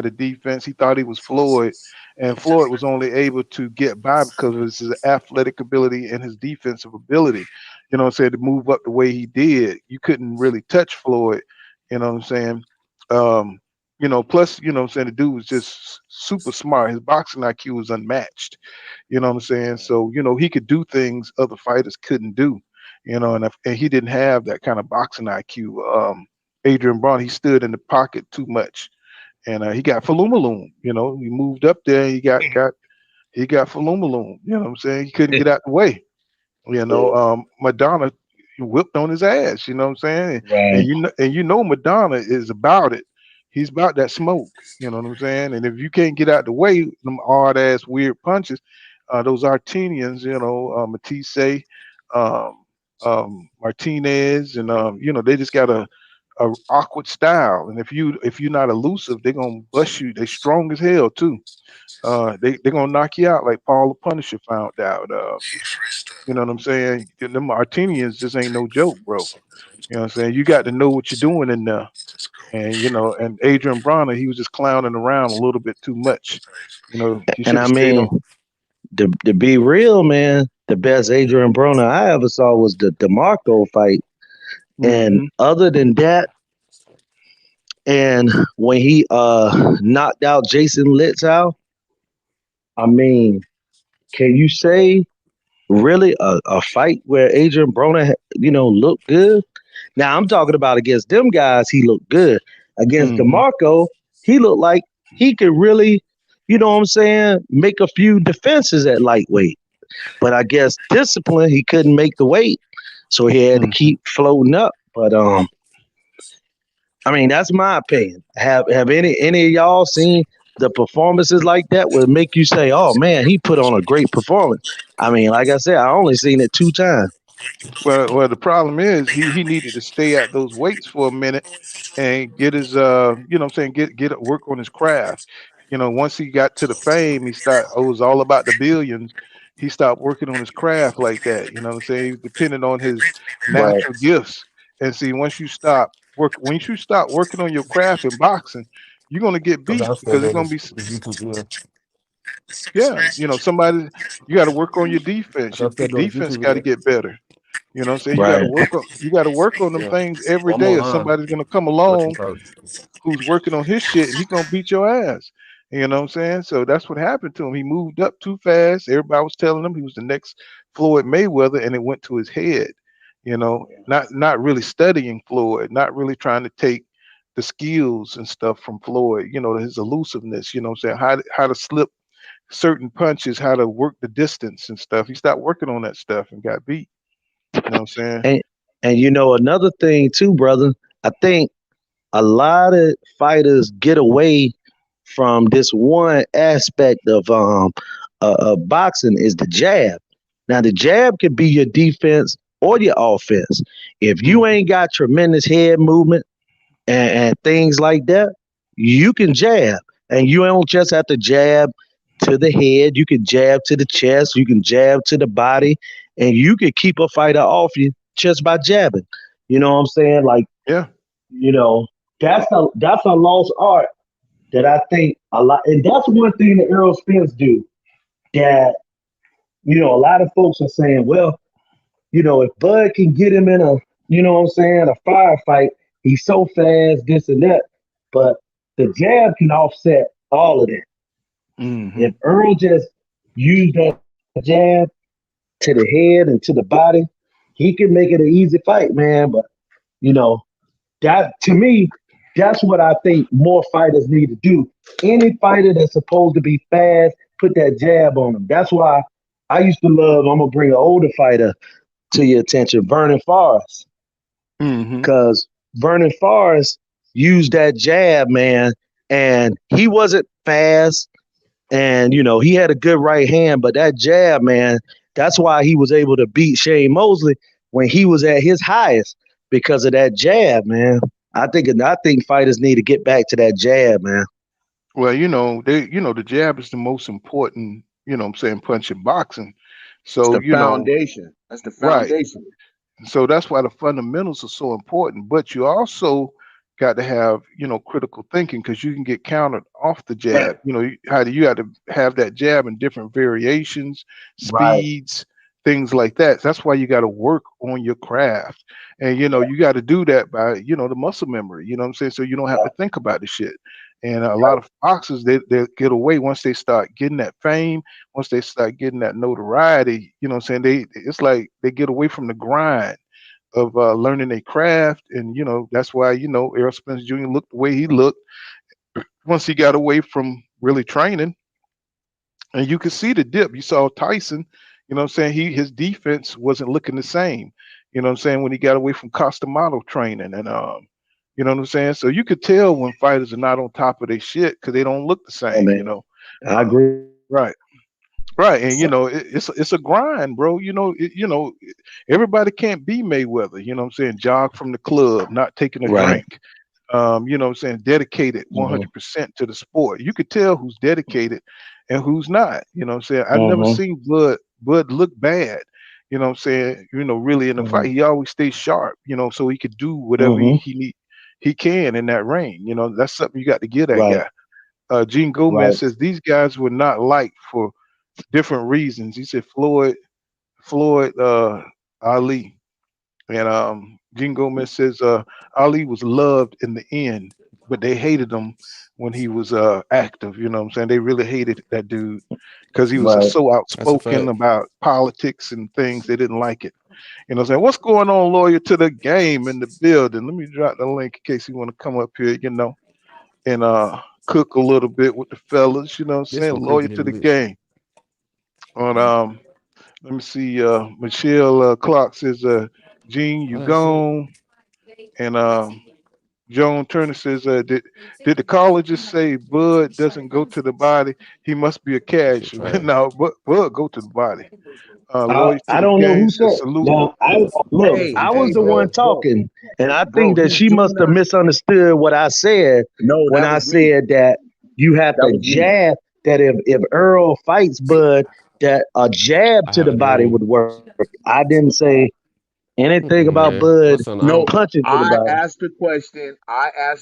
the defense. He thought he was Floyd, and Floyd was only able to get by because of his athletic ability and his defensive ability. You know what I'm saying? To move up the way he did, you couldn't really touch Floyd. You know what I'm saying? You know, plus, you know what I'm saying, the dude was just super smart. His boxing IQ was unmatched. You know what I'm saying? So, you know, he could do things other fighters couldn't do. You know, and he didn't have that kind of boxing IQ. Adrian Broner, he stood in the pocket too much, and he got Falumaloom. You know, he moved up there. He got Falumaloom. You know what I'm saying? He couldn't get out the way. You know, Madonna whipped on his ass. You know what I'm saying? Right. And you know Madonna is about it. He's about that smoke. You know what I'm saying? And if you can't get out the way, them hard ass weird punches, those Artenians, you know, Matisse, Martinez, and you know, they just got a awkward style. And if you're not elusive, they're gonna bust you. They strong as hell too. They're gonna knock you out like Paul the Punisher found out. You know what I'm saying? Them Artenians just ain't no joke, bro. You know what I'm saying? You got to know what you're doing in there. And you know, and Adrian Broner, he was just clowning around a little bit too much. You know, he should And I have stayed mean, on. to be real, man, the best Adrian Broner I ever saw was the DeMarco fight. And other than that, and when he knocked out Jason Litzau, I mean, can you say really a fight where Adrian Broner, you know, looked good? Now I'm talking about against them guys, he looked good. Against DeMarco, he looked like he could really, you know what I'm saying, make a few defenses at lightweight. But I guess discipline, he couldn't make the weight, so he had to keep floating up. But I mean, that's my opinion. Have any of y'all seen the performances like that would make you say, "Oh man, he put on a great performance"? I mean, like I said, I only seen it 2 times. Well, the problem is he needed to stay at those weights for a minute and get his you know what I'm saying, get work on his craft. You know, once he got to the fame, it was all about the billions. He stopped working on his craft like that. You know what I'm saying? He was dependent on his Right. natural gifts. And see, once you stop working on your craft in boxing, you're gonna get beat because it's gonna be yeah, you know, you got to work on your defense. Your defense got to get better. You know what I'm saying? Right. You got to work on them things every day, or somebody's gonna come along who's working on his shit and he gonna beat your ass. You know what I'm saying? So that's what happened to him. He moved up too fast. Everybody was telling him he was the next Floyd Mayweather, and it went to his head. You know, not really studying Floyd, not really trying to take the skills and stuff from Floyd. You know, his elusiveness. You know what I'm saying? How to slip certain punches, how to work the distance and stuff. He stopped working on that stuff and got beat. You know what I'm saying? And you know another thing too, brother. I think a lot of fighters get away from this one aspect of boxing is the jab. Now the jab could be your defense or your offense. If you ain't got tremendous head movement and things like that, you can jab. And you don't just have to jab to the head. You can jab to the chest. You can jab to the body. And you can keep a fighter off you just by jabbing. You know what I'm saying? Like, yeah, you know, that's a lost art that I think a lot, and that's one thing that Errol Spence do that, you know, a lot of folks are saying, well, you know, if Bud can get him in a, you know what I'm saying, a firefight, he's so fast, this and that. But the jab can offset all of that. If Earl just used that jab to the head and to the body, he can make it an easy fight, man. But, you know, that to me, that's what I think more fighters need to do. Any fighter that's supposed to be fast, put that jab on him. That's why I used to love, I'm going to bring an older fighter to your attention, Vernon Forrest. Because Vernon Forrest used that jab, man, and he wasn't fast. And, you know, he had a good right hand, but that jab, man, that's why he was able to beat Shane Mosley when he was at his highest, because of that jab, man. I think fighters need to get back to that jab, man. Well, the jab is the most important, you know what I'm saying, punch in boxing. So, it's the foundation. That's the foundation. Right. So that's why the fundamentals are so important. But you also got to have, you know, critical thinking, because you can get countered off the jab. Right. You know, you have to have that jab in different variations, speeds, things like that. That's why you got to work on your craft. And, you know, you got to do that by, you know, the muscle memory, you know what I'm saying? So you don't have to think about the shit. And a lot of boxers, they get away once they start getting that fame, once they start getting that notoriety, you know what I'm saying? It's like they get away from the grind of learning their craft. And, you know, that's why, you know, Errol Spence Jr. looked the way he looked once he got away from really training. And you could see the dip. You saw Tyson, you know what I'm saying? His defense wasn't looking the same, you know what I'm saying, when he got away from Costamato training. And you know what I'm saying? So you could tell when fighters are not on top of their shit because they don't look the same, you know. I agree. Right. Right. And, you know, it's a grind, bro. You know, everybody can't be Mayweather, you know what I'm saying? Jog from the club, not taking a drink. You know what I'm saying? Dedicated 100% to the sport. You could tell who's dedicated and who's not. You know what I'm saying? I've never seen Bud look bad. You know what I'm saying? You know, really in the fight, he always stays sharp, you know, so he could do whatever he can in that ring. You know, that's something you got to get that guy. Gene Gomez says these guys were not liked for different reasons. He said Floyd, Ali, and Gene Gomez says Ali was loved in the end, but they hated him when he was active. You know what I'm saying? They really hated that dude because he was so outspoken about politics and things. They didn't like it. You know what I'm saying? What's going on, Lawyer to the Game in the building? Let me drop the link in case you want to come up here, and cook a little bit with the fellas, you know what I'm saying? Lawyer to the Game. On let me see, Michelle Clark says, Gene, you gone. And Joan Turner says, did the colleges say Bud doesn't go to the body? He must be a casual. No, Bud go to the body. Lawyer to I the don't know Game who says said. salute. Now, I was the one talking, and I think that she must have misunderstood what I said when I said that you have to jab. That if Earl fights Bud, that a jab to the body would work. I didn't say anything about Bud No, punching to the I body. asked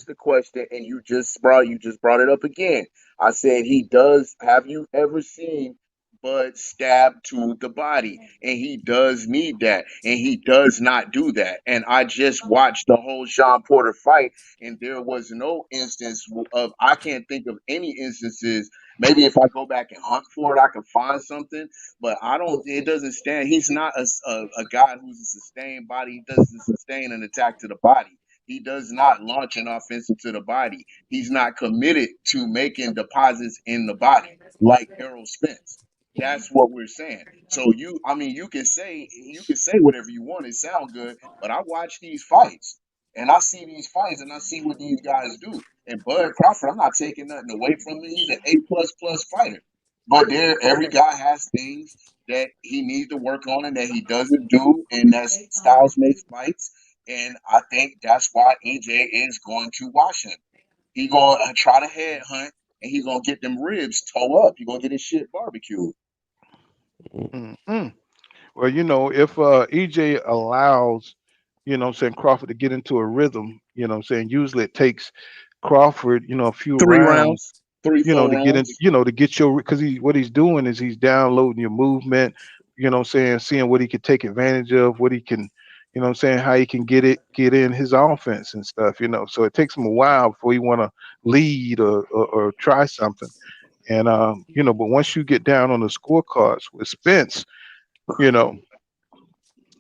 the question. And you just brought it up again. I said he does. Have you ever seen Bud stab to the body? And he does need that, and he does not do that. And I just watched the whole Sean Porter fight, and there was no instance of. I can't think of any instances. Maybe if I go back and hunt for it, I can find something. But I don't. It doesn't stand. He's not a guy who's a sustained body. He doesn't sustain an attack to the body. He does not launch an offensive to the body. He's not committed to making deposits in the body like Errol Spence. That's what we're saying. So you can say whatever you want. It sound good, but I watch these fights and I see these fights and I see what these guys do. And Bud Crawford, I'm not taking nothing away from him. He's an A++ fighter. But every guy has things that he needs to work on and that he doesn't do, and that's styles makes fights. And I think that's why EJ is going to Washington. He gonna try to head hunt, and he gonna get them ribs toe up. He gonna get his shit barbecued. Mm-mm. Well, if EJ allows, Crawford to get into a rhythm, usually it takes Crawford, a few 3 rounds, rounds, 4 to get in, rounds. to get because what he's doing is he's downloading your movement, seeing what he can take advantage of, what he can, how he can get in his offense and stuff, So it takes him a while before you want to lead or try something. And but once you get down on the scorecards with Spence, you know,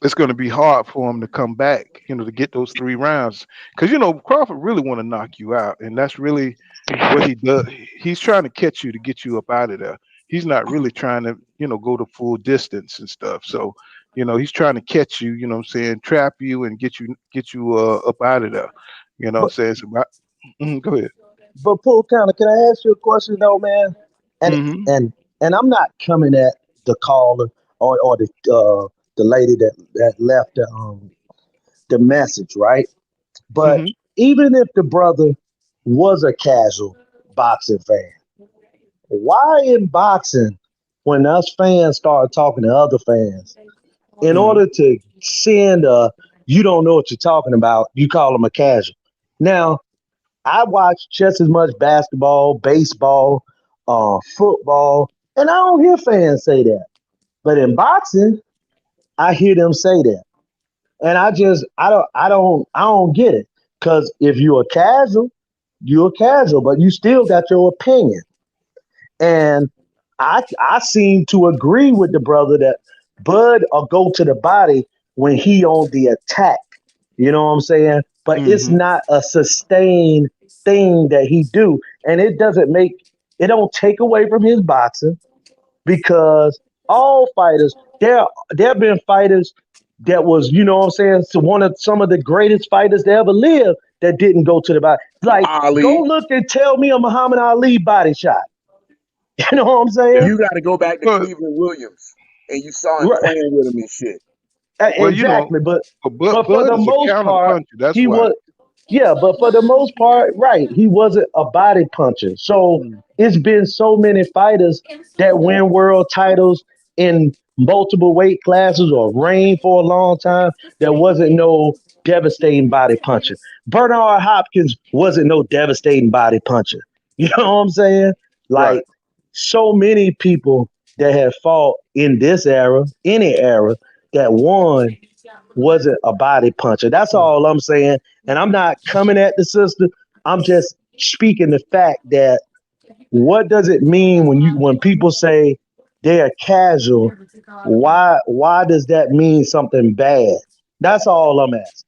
it's going to be hard for him to come back, to get those 3 rounds. Because, Crawford really want to knock you out. And that's really what he does. He's trying to catch you to get you up out of there. He's not really trying to, go the full distance and stuff. So, he's trying to catch you, trap you and get you up out of there. You know what I'm But saying? It's about, go ahead. but Paul Counter, can I ask you a question though, man? And Hmm. and and I'm not coming at the caller or the lady that left the message, right? But Hmm. even if the brother was a casual boxing fan, why in boxing, when us fans start talking to other fans, in Hmm. order to send you don't know what you're talking about, you call them a casual. Now, I watch just as much basketball, baseball, football, and I don't hear fans say that. But in boxing, I hear them say that. And I don't get it. Because if you're a casual, but you still got your opinion. And I seem to agree with the brother that Bud will go to the body when he on the attack. You know what I'm saying? But it's Hmm. not a sustained thing that he do, and it don't take away from his boxing because all fighters there have been fighters that was, you know what I'm saying, so one of some of the greatest fighters to ever live that didn't go to the body. Like, go Ali, look and tell me a Muhammad Ali body shot. You know what I'm saying? you got to go back to Well, Cleveland Williams, and you saw him Right. playing with him and shit. well, Exactly, but for Bud the is a most counter part, puncher. That's he why. was yeah, but for the most part, right, he wasn't a body puncher. So Mm. it's been so many fighters that win world titles in multiple weight classes or reign for a long time that wasn't no devastating body puncher. Bernard Hopkins wasn't no devastating body puncher. You know what I'm saying? Right. Like, so many people that have fought in this era, any era, that won wasn't a body puncher. That's all I'm saying. And I'm not coming at the sister. I'm just speaking the fact that what does it mean when people say they're casual, why does that mean something bad? That's all I'm asking.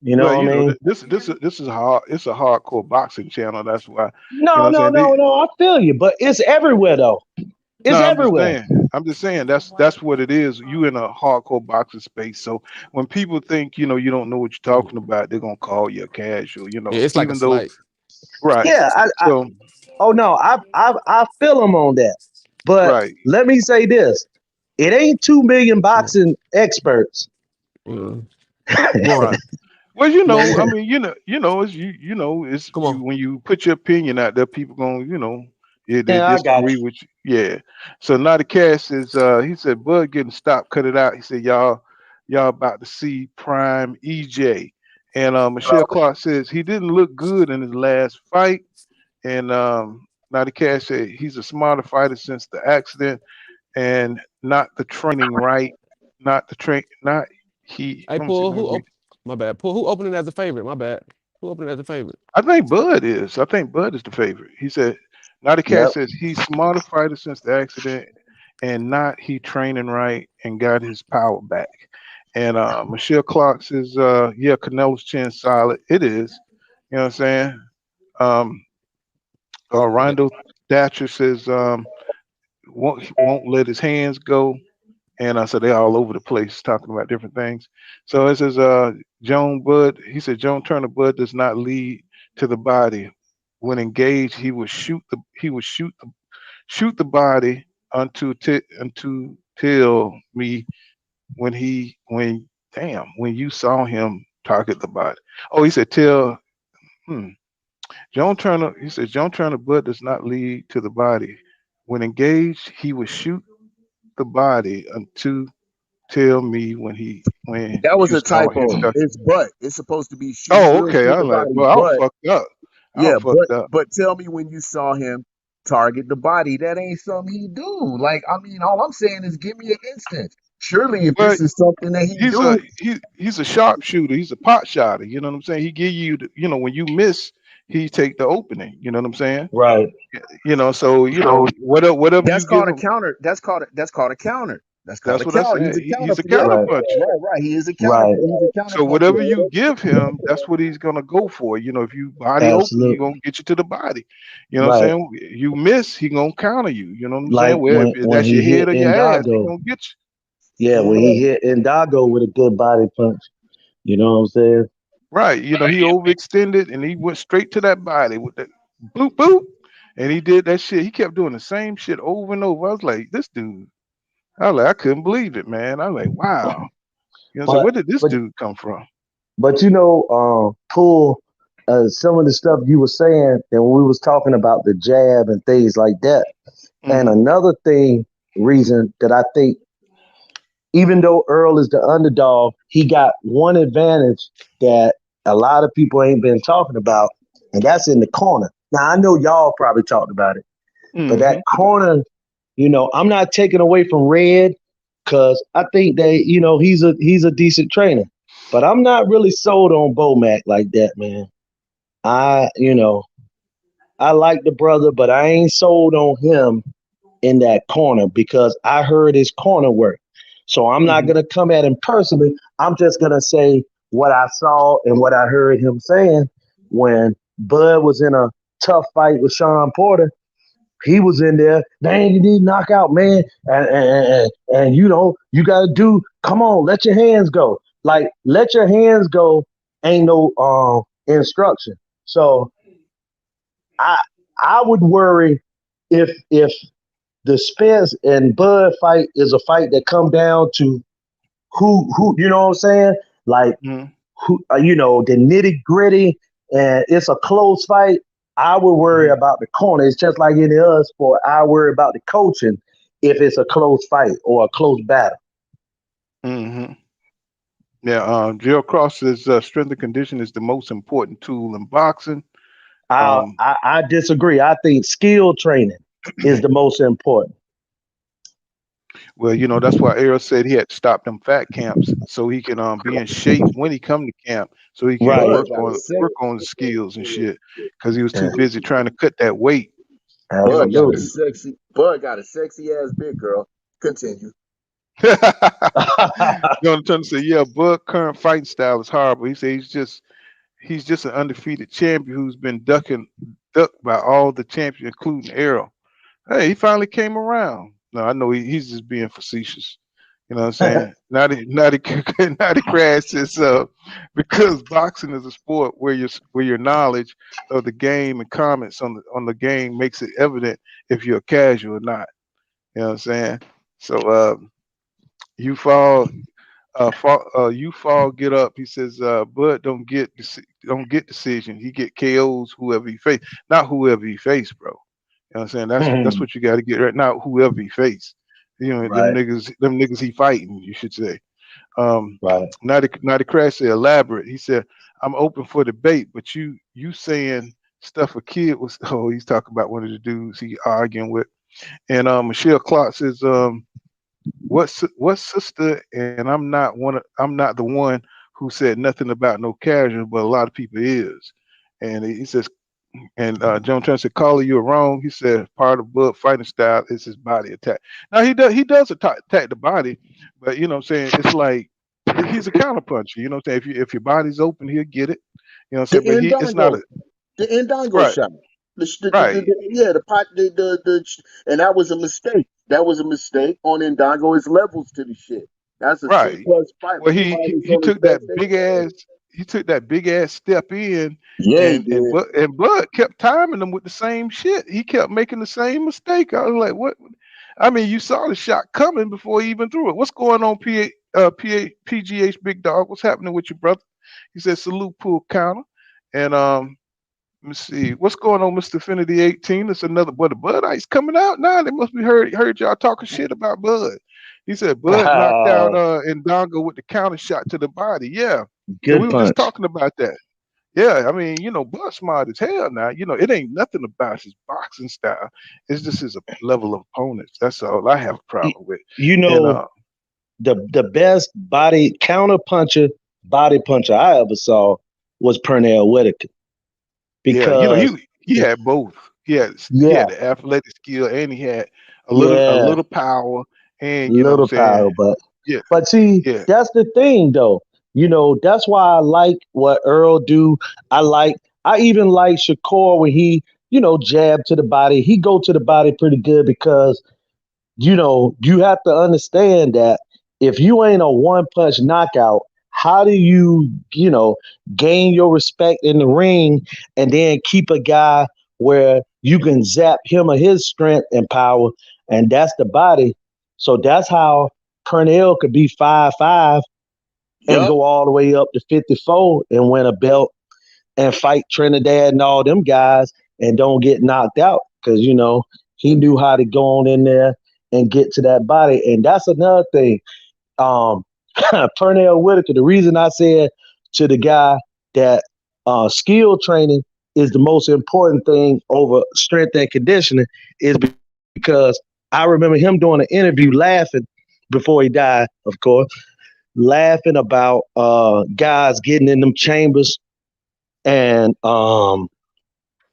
You Well, know what I mean? this is hard. It's a hardcore boxing channel. That's why, No, I'm no, saying. no, no. I feel you, but it's everywhere though. No, It's everywhere. I'm just saying that's what it is. You in a hardcore boxing space. So when people think, you don't know what you're talking about, they're gonna call you a casual, Yeah, it's like a even though, slight. right. Yeah, So, oh no, I feel them on that. But right. let me say this: it ain't 2 million boxing experts. Mm. Right. Well, I Man, mean, it's it's come you on. when you put your opinion out there, people gonna, yeah, they Yeah, I got disagree you. with you. Yeah. So now the Cash is he said Bud getting stopped, cut it out. He said y'all about to see prime EJ. And Michelle Clark says he didn't look good in his last fight. And now the Cash said he's a smarter fighter since the accident and not the training right. Not the train not he Hey, let me see, Paul, let me read. my bad. Paul, who opened it as a favorite? My bad. Who opened it as a favorite? I think Bud is. I think Bud is the favorite. He said, now the cat Yep. says he's smarter fighter since the accident and not he training right and got his power back. And Michelle Clark says, yeah, Canelo's chin solid. It is. You know what I'm saying? Um, Yeah. Rondo Thatcher says won't let his hands go. And so they're all over the place talking about different things. So it says Joan Bud. He said Joan Turner Bud does not lead to the body. When engaged, he would shoot the body unto till me when you saw him target the body. Oh, he said tell Joan Turner. He said Joan Turner Bud does not lead to the body. When engaged, he would shoot the body unto tell me when That was you a saw him typo. touch. It's but. It's supposed to be Oh, will okay. shoot I the was like, body, well, I'm but fucked up. I'm yeah, fucked up. but tell me when you saw him target the body. That ain't something he do. Like, I mean, all I'm saying is give me an instance. Surely if Well, this is something that he he's a do, he's a sharpshooter. He's a pot shotter. You know what I'm saying? He give you, when you miss, he take the opening. You know what I'm saying? Right. So whatever you that's give called a him, counter. That's called a counter. That's called that's a what I counter. said. He's a counter He's a player. counter Right. puncher. Right. He is a counter. Right. He's a counter So puncher. whatever you give him, that's what he's gonna go for. If you body open, he Absolutely. gonna get you to the body. You know what Right. I'm saying? You miss, he gonna counter you. You know what I'm saying? Like Well, if when that's your he head hit or your ass, he Indago. gonna get Yeah, when he hit Indago with a good body punch. You know what I'm saying? you. Right. He overextended and he went straight to that body with that boop boop. And he did that shit. He kept doing the same shit over and over. I was like, this dude. I couldn't believe it, man. I was like, wow. So But where did this but dude come from? but Pull, some of the stuff you were saying and when we was talking about the jab and things like that. And Hmm. another reason that I think, even though Earl is the underdog, he got one advantage that a lot of people ain't been talking about, and that's in the corner. Now I know y'all probably talked about it, but that Hmm. corner, I'm not taking away from Red because I think that he's a decent trainer, but I'm not really sold on Bomac like that, man. I I like the brother, but I ain't sold on him in that corner because I heard his corner work. So I'm not Hmm. going to come at him personally. I'm just going to say what I saw and what I heard him saying when Bud was in a tough fight with Sean Porter. He was in there, man, you need knockout, man. And you got to come on, let your hands go. Like, let your hands go ain't no instruction. So I I would worry if the Spence and Bud fight is a fight that come down to who you know what I'm saying? Like Hmm. who the nitty gritty, and it's a close fight. I would worry Hmm. about the corner. It's just like any other sport. I worry about the coaching if it's a close fight or a close battle. Hmm. Yeah, Jill Cross says strength and condition is the most important tool in boxing. Um, I disagree. I think skill training is the most important. well, that's why Errol said he had to stop them fat camps so he can be in shape when he come to camp, so he can Right. Bud work got on sick. work on the skills and shit, because he was too Yeah. busy trying to cut that weight. Bud got a Absolutely. sexy ass big girl. Continue. Jonathan Turner said, "Yeah, Bud current fighting style is horrible." He said he's just an undefeated champion who's been ducked by all the champions, including Errol. Hey, he finally came around. No, I know he's just being facetious. You know what I'm saying? Naughty Crash says, because boxing is a sport where your knowledge of the game and comments on the game makes it evident if you're a casual or not. You know what I'm saying? So you fall, you fall, get up. He says, Bud don't get decision. He get KOs whoever he face, not whoever he face, bro. You know what I'm saying? That's what you got to get right now. Whoever he face, you know, Right. them niggas he fighting, you should say. Right. Naughty Crash said elaborate. He said, I'm open for debate, but you saying stuff a kid was. Oh, he's talking about one of the dudes he arguing with. And Michelle Clark says, what sister? And I'm not the one who said nothing about no casual, but a lot of people is. And he says, and John Turner said, "Caller, you're wrong." He said, "Part of Bud fighting style is his body attack." Now he does attack the body, but you know what I'm saying, it's like he's a counterpuncher. You know what I'm saying? If your body's open, he'll get it. You know what I'm saying? But it's not a The Indongo right, shot. right. Yeah, the pot, and that was a mistake. That was a mistake on Indongo. It's levels to the shit. That's a C Right. plus fight. Well, Fighters he on his took that best day. big ass step in, Yeah, he did. and Bud kept timing him with the same shit. He kept making the same mistake. I was like, what? I mean, you saw the shot coming before he even threw it. What's going on, PGH Big Dog? What's happening with you, brother? He said salute pull counter, and let me see. What's going on, Mr. Affinity 18? It's another but the Bud Ice coming out now. They must be heard y'all talking shit about Bud. He said Bud knocked out Ndongo with the counter shot to the body. Yeah. Yeah, we Good were just punch. talking about that. Yeah, I mean, you know, Bud smart as hell now. You know, it ain't nothing about his boxing style. It's just his level of opponents. That's all I have a problem with. You And know, the best body puncher I ever saw was Pernell Whitaker. yeah, you know, Because he had both. He yeah, had the athletic skill and he had a yeah, little power, and you know what I'm little saying? power, but Yeah, see, yeah. that's the thing though. You know, that's why I like what Earl do. I even like Shakur when he, jab to the body. He go to the body pretty good because you have to understand that if you ain't a one punch knockout, how do gain your respect in the ring and then keep a guy where you can zap him of his strength and power, and that's the body. So that's how Pernell could be 5'5" and Yup. go all the way up to 54 and win a belt and fight Trinidad and all them guys and don't get knocked out because he knew how to go on in there and get to that body. And that's another thing. Pernell Whitaker, the reason I said to the guy that skill training is the most important thing over strength and conditioning is because I remember him doing an interview laughing before he died, of course, laughing about guys getting in them chambers and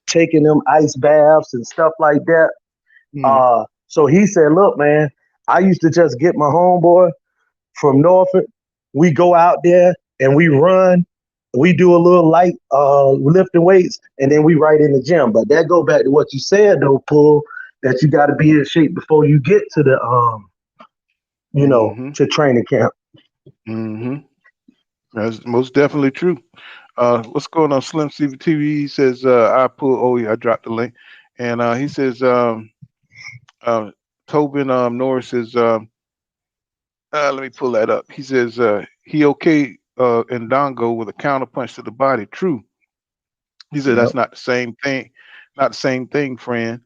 taking them ice baths and stuff like that. So he said, look, man, I used to just get my homeboy from Norfolk. We go out there and we run. We do a little light lifting weights, and then we right in the gym. But that go back to what you said, though, Pull, that you got to be in shape before you get to the, to training camp. Mm-hmm. That's most definitely true. What's going on, Slim CVTV? He says, I dropped the link. And he says, Tobin Norris says, let me pull that up. He says, he okay in Dongo with a counter punch to the body. True. He said, that's not the same thing. Not the same thing, friend.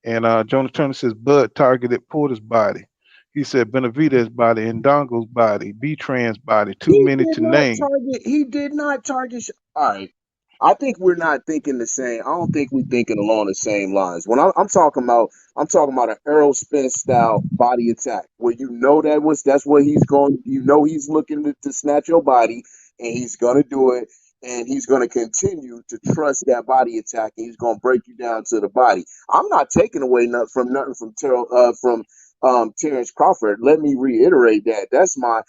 And Jonah Turner says, Bud targeted Porter's body. He said Benavidez's body and Dongo's body, B-Tran's body, too many to name. He did not target. All right. I think we're not thinking the same. I don't think we're thinking along the same lines. When I'm talking about an Errol Spence style body attack where that's what he's going. He's looking to snatch your body, and he's gonna do it. and he's going to continue to trust that body attack, and he's going to break you down to the body. I'm not taking away nothing from Terrence Crawford. Let me reiterate that. That's my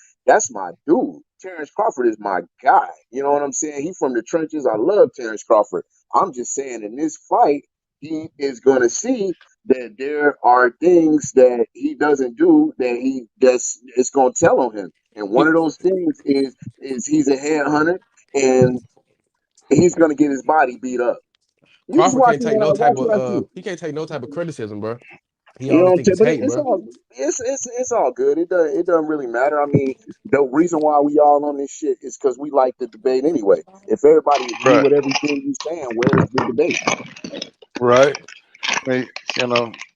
dude. Terrence Crawford is my guy. You know what I'm saying? He's from the trenches. I love Terrence Crawford. I'm just saying in this fight, he is going to see that there are things that he doesn't do that's it's going to tell on him. And one of those things is he's a headhunter, and he's going to get his body beat up. You just Crawford watch can't him take no watch type what I of see. he can't take no type of criticism, bro. He You know always what I'm think saying? it's But hate, it's bro. all it's all good. It doesn't really matter. I mean, the reason why we all on this shit is because we like the debate anyway. If everybody agree Right. with everything you saying, where's the debate? Right. Hey,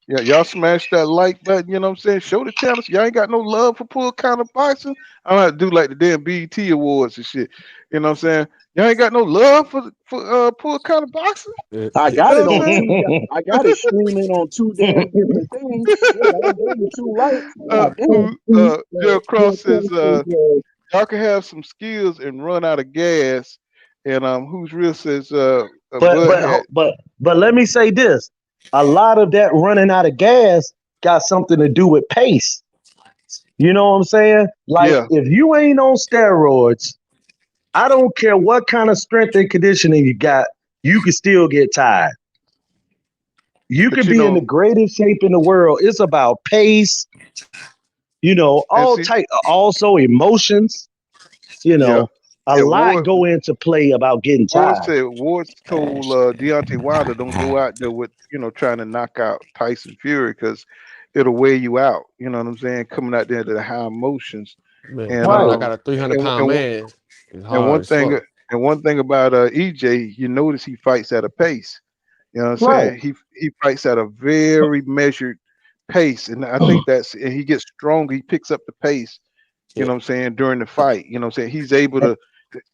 yeah, y'all smash that like button, you know what I'm saying? Show the channel. Y'all ain't got no love for pull counter boxing. I don't have to do like the damn BET awards and shit. You know what I'm saying? Y'all ain't got no love for pull counter boxing. I You got know it what on I'm saying? two. I got it streaming on two damn different things. Shit, I done gave you 2 likes. God damn. Joe Cross says y'all can have some skills and run out of gas. And who's real says But Bud but had but let me say this: a lot of that running out of gas got something to do with pace. You know what I'm saying? Like yeah. if you ain't on steroids, I don't care what kind of strength and conditioning you got, you can still get tired. You But could you be in the know, greatest shape in the world. It's about pace, and all see, type, also emotions. You yeah. know, a Yeah, lot go into play about getting tired. Ward told Deontay Wilder don't go out there with trying to knock out Tyson Fury because it'll wear you out. You know what I'm saying? Coming out there to the high emotions, Man, and trying to knock Right. out a 300 and pound and, man is and hard one as thing fuck. about EJ, you notice he fights at a pace. You know what I'm Right. saying? He fights at a very measured pace, and I think and he gets stronger. He picks up the pace. You Yeah. know what I'm saying during the fight. You know what I'm saying he's able to.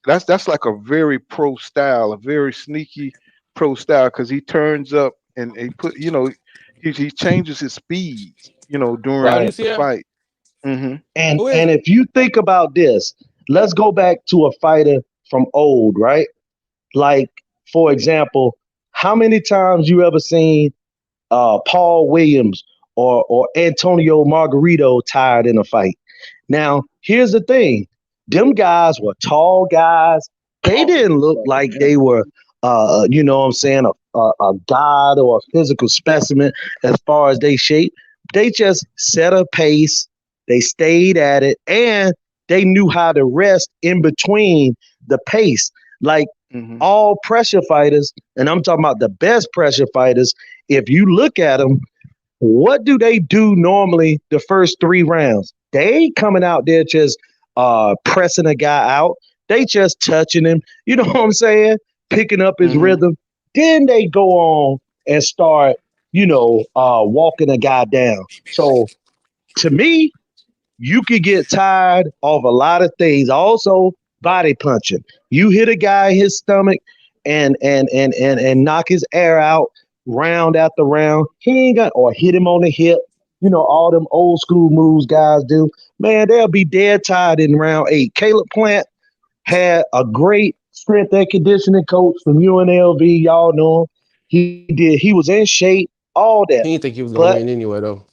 That's like a very pro style, a very sneaky pro style because he turns up and he he changes his speeds. During Y'all, you Right. see the that? fight. Hmm. And Who is and it? if you think about this, let's go back to a fighter from old, right? Like, for example, how many times you ever seen Paul Williams or Antonio Margarito tired in a fight? Now, here's the thing: them guys were tall guys. They didn't look like they were, you know what I'm saying, a god or a physical specimen as far as they shape. They just set a pace. They stayed at it, and they knew how to rest in between the pace. Like Hmm. all pressure fighters, and I'm talking about the best pressure fighters. If you look at them, what do they do normally the first 3 rounds? They ain't coming out there just pressing a guy out. They just touching him. You know what I'm saying? Picking up his Hmm. rhythm. Then they go on and start, walking a guy down. So to me, you could get tired of a lot of things. Also, body punching. You hit a guy in his stomach and knock his air out round after round. He ain't got or hit him on the hip. You know, all them old school moves guys do. Man, they'll be dead tired in round 8. Caleb Plant had a great strength and conditioning coach from UNLV. Y'all know him. He was in shape, all that. He didn't think he was gonna But win anyway, though.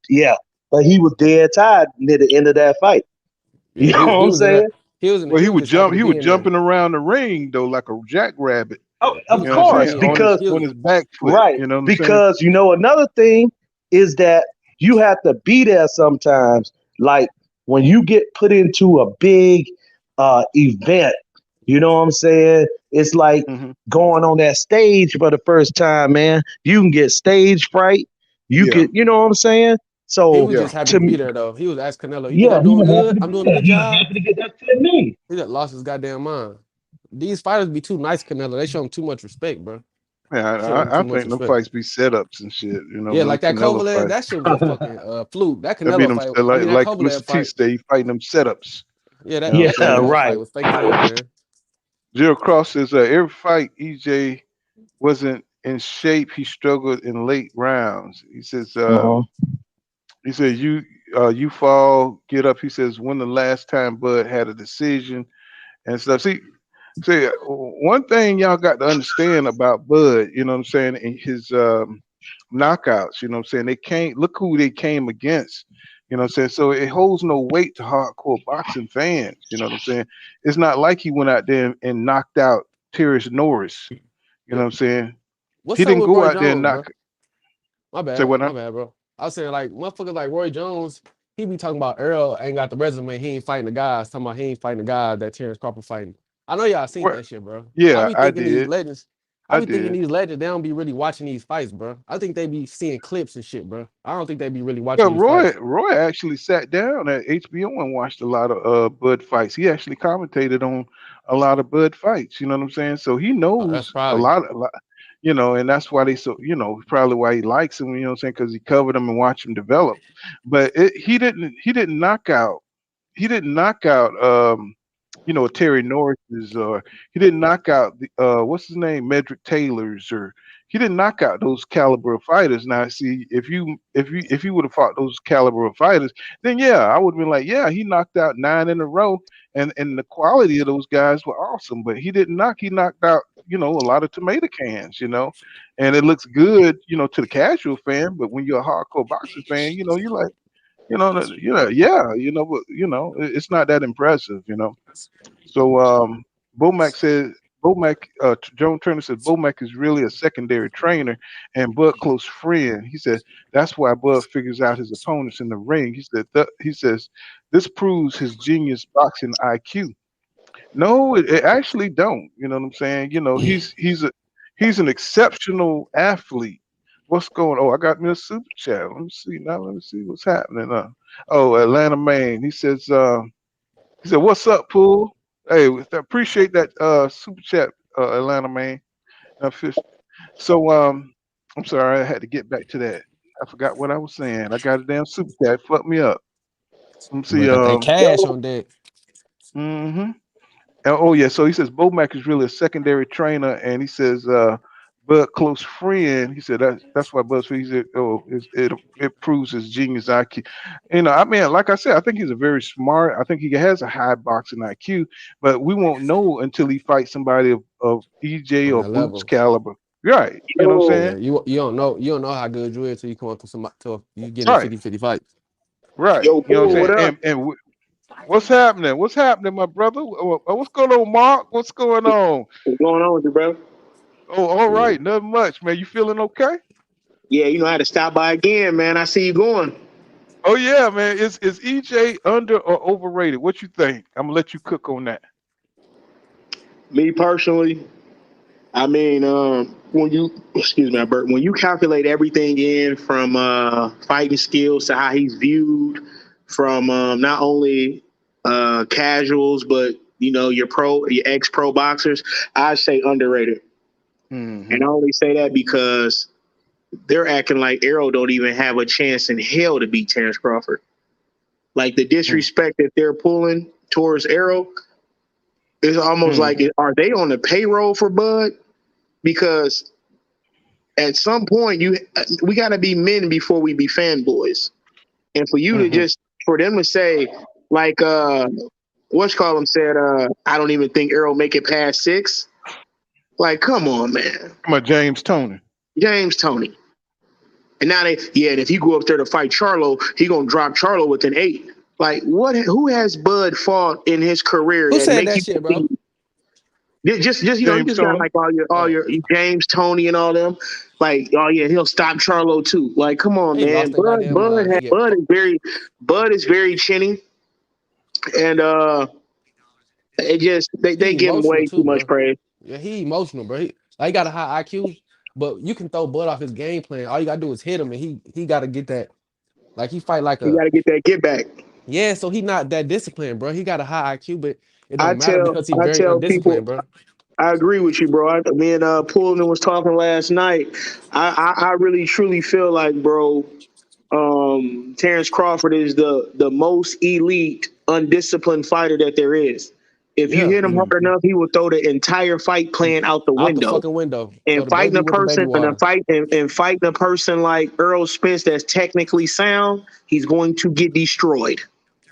yeah, but he was dead tired near the end of that fight. You Yeah, know what he I'm was in saying? that. He was Well, he was just happy to he be was in there. jumping around the ring though like a jackrabbit. Oh, He of was You know what happy I'm to course, saying be in on there. because his back foot. right, You know what I'm saying? because another thing is that you have to be there sometimes. Like when you get put into a big event, you know what I'm saying? It's like Hmm. going on that stage for the first time, man. You can get stage fright. You Yeah. could, you know what I'm saying? He So was Yeah. just happy to to be me, there, though. He was asking Canelo, "You think yeah, I'm he doing was happy good? to I'm be doing a there. good He was job." happy to get that to me. He just lost his goddamn mind. These fighters be too nice, Canelo. They show him too much respect, bro. Man, Show him I too much think them respect. fights be setups and shit. Yeah, Them like that Canelo Kovalev, fights. that shit was a fucking fluke. That That be Canelo them fight, I mean that like Kovalev Mr. T fight. stay fighting them setups. Yeah, You that know what I'm that Yeah, saying? Kovalev fight right. was fake as hell, man. Gerald Cross says every fight EJ wasn't in shape. He struggled in late rounds. Uh-huh. He says you fall, get up. He says when the last time Bud had a decision, and stuff. See, one thing y'all got to understand about Bud, you know what I'm saying, and his knockouts, you know what I'm saying, they can't look who they came against, you know what I'm saying. So it holds no weight to hardcore boxing fans, you know what I'm saying. It's not like he went out there and knocked out Terrence Norris, you know what I'm saying. What's He up didn't with go Roy out there and Jones, bro? knock. My Say bad, what my now? bad, bro. I was saying like motherfuckers like Roy Jones, he be talking about Earl ain't got the resume, he ain't fighting the guys. Talking about he ain't fighting the guys that Terrence Crawford fighting. I know y'all seen Where? that shit, bro. I Yeah, be I thinking these did. legends, I I be thinking did. these legends, they don't be really watching these fights, bro. I think they be seeing clips and shit, bro. I don't think they be really Well, watching these Roy fights. Roy actually sat down at HBO and watched a lot of Bud fights. He actually commentated on a lot of Bud fights. You know what I'm saying? So he Oh, that's knows probably a lot, you know, and that's why they so probably why he likes him. You know what I'm saying? Because he covered him and watched him develop. But he didn't knock out Terry Norris's, or he didn't knock out the what's his name, Medrick Taylor's, or he didn't knock out those caliber of fighters. Now, see, if you would have fought those caliber of fighters, then yeah, I would have been like, yeah, he knocked out 9 in a row, and the quality of those guys were awesome. But he didn't knock. He knocked out a lot of tomato cans, and it looks good, to the casual fan. But when you're a hardcore boxing fan, you're like, yeah, but it's not that impressive. So Bomac says Joan Turner says Bomac is really a secondary trainer and Bud close friend. He said that's why Bud figures out his opponents in the ring. He says this proves his genius boxing IQ. No, it actually don't. You know what I'm saying? He's an exceptional athlete. What's going? Oh, I got me a super chat. Let me see now. Let me see what's happening. Oh, Atlanta, Maine. He said, "What's up, Pool? Hey, appreciate that super chat, Atlanta, man." So, I'm sorry, I had to get back to that. I forgot what I was saying. I got a damn super chat. Fuck me up. Let me but see. got that cash on deck. Mm-hmm. Oh yeah, so he says Bomac is really a secondary trainer, and he says Bud close friend. He said that's why Bud. He said, it proves his genius IQ. I mean, like I said, I think he's a very smart. I think he has a high boxing IQ, but we won't know until he fights somebody of EJ On or that Boots level. caliber. Right? You know what I'm Yeah, saying? you don't know how good you is till you come up to you get in Right. 50-50 fights. Right. Yo, You know what Bull, I'm what saying? up? And what's happening? What's happening, my brother? What's going on, Mark? What's going on? What's going on with you, bro? Oh, all Yeah. right, nothing much, man. You feeling okay? Yeah, I had to stop by again, man. I see you going. Oh yeah, man. Is EJ under or overrated? What you think? I'm gonna let you cook on that. Me personally, I mean, when you excuse me, Bert, when you calculate everything in from fighting skills to how he's viewed from not only casuals but your ex pro boxers, I say underrated. Mm-hmm. And I only say that because they're acting like Errol don't even have a chance in hell to beat Terrence Crawford. Like the disrespect that they're pulling towards Errol is almost Mm-hmm. like, are they on the payroll for Bud? Because at some point we got to be men before we be fanboys. And for you to Mm-hmm. just for them to say like what's called him said I don't even think Errol make it past 6. Like, come on, man. Come on, James Tony. James Tony. And now and if he go up there to fight Charlo, he gonna drop Charlo within 8. Like, what? Who has Bud fought in his career Who that said make that you shit, bro? just you James just got Tony. like all Oh, your James Tony and all them. Like, oh yeah, he'll stop Charlo too. Like, come on, he lost man. that goddamn. He get Bud is very chinny, and it just they he give him emotional way too too, much bro. praise. Yeah, he emotional, bro. He got a high IQ, but you can throw Bud off his game plan. All you gotta do is hit him, and he got to get that. Like he fight like He a got to get that get back. yeah. So he not that disciplined, bro. He got a high IQ, but it I don't matter tell because he I very tell people undisciplined, bro. I agree with you, bro. Me and Pullman was talking last night. I really truly feel like, bro, Terrence Crawford is the most elite, undisciplined fighter that there is. If you Yeah, hit him hard enough, he will throw the entire fight plan out the out the window. fucking window. And Throw the fighting baby a with the baby person water. and fighting a person like Errol Spence that's technically sound, he's going to get destroyed.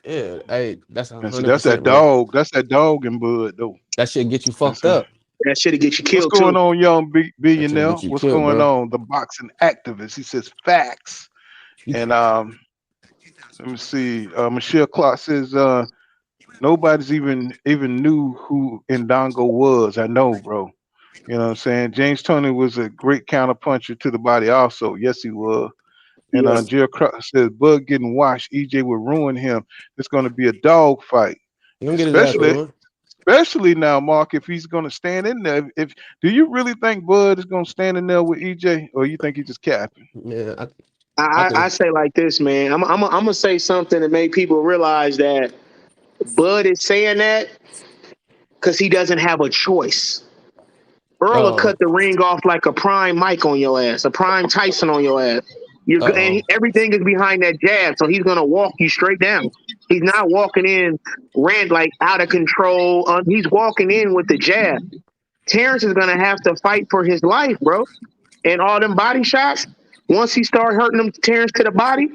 Yeah, hey, that's And see, that's 100%, that bro. dog. That's that dog in Bud, though. That shit get you That's fucked up. That shit'll get you What's killed going too. on, young That shit'll billionaire? get you What's killed, going bro. on? The boxing activist. He says facts. And let me see. Michelle Clark says nobody's even knew who Ndongo was. I know, bro. You know what I'm saying? James Toney was a great counterpuncher to the body, also. Yes, he was. And Yeah. Jill Crock says Bud getting washed, EJ will ruin him. It's going to be a dog fight, You gonna get his ass ruined. especially now, Mark. If he's going to stand in there, do you really think Bud is going to stand in there with EJ, or you think he's just capping? Yeah, I say like this, man. I'm gonna say something to make people realize that Bud is saying that because he doesn't have a choice. Earl will cut the ring off like a prime Mike on your ass, a prime Tyson on your ass. Everything is behind that jab, so he's gonna walk you straight down. He's not walking in like out of control. He's walking in with the jab. Terrence is gonna have to fight for his life, bro. And all them body shots, once he start hurting them Terrence to the body,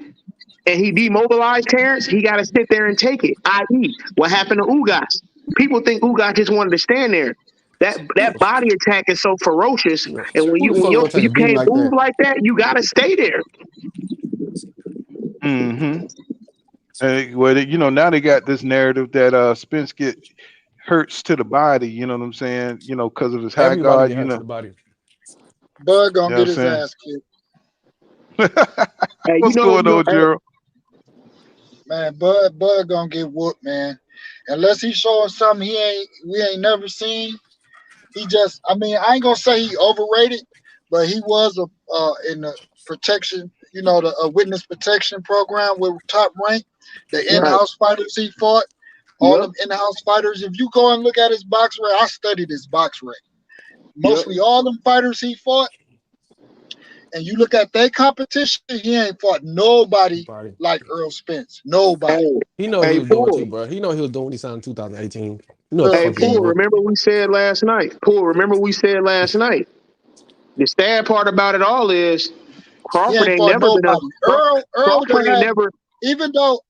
and he demobilized Terrence, he got to sit there and take it. I.e., what happened to Ugas? People think Ugas just wanted to stand there. That body attack is so ferocious, and when Who the fuck gonna try to you beat him can't like move that? like that, you got to stay there. Mm-hmm. Well, now they got this narrative that Spence hurts to the body. You know what I'm saying? Because of his high Everybody guard. get hurt to the body. Bud gonna You know get what his I'm ass kicked. Hey, What's going on, Gerald? Man, Bud gonna get whooped, man. Unless he's showing something we ain't never seen. He just, I ain't gonna say he overrated, but he was in the protection, the witness protection program with Top Rank, the in-house fighters he fought, all them in-house fighters. If you go and look at his box rec, I studied his box rec. Mostly all them fighters he fought, and you look at their competition, he ain't fought nobody like Errol Spence. Nobody. He know what he was doing too, bro. He know he was doing what he signed in 2018. You know what the fuck he was Poole, doing. remember we said last night. The sad part about it all is Crawford ain't fought never been nobody. Earl Crawford ain't never. Even though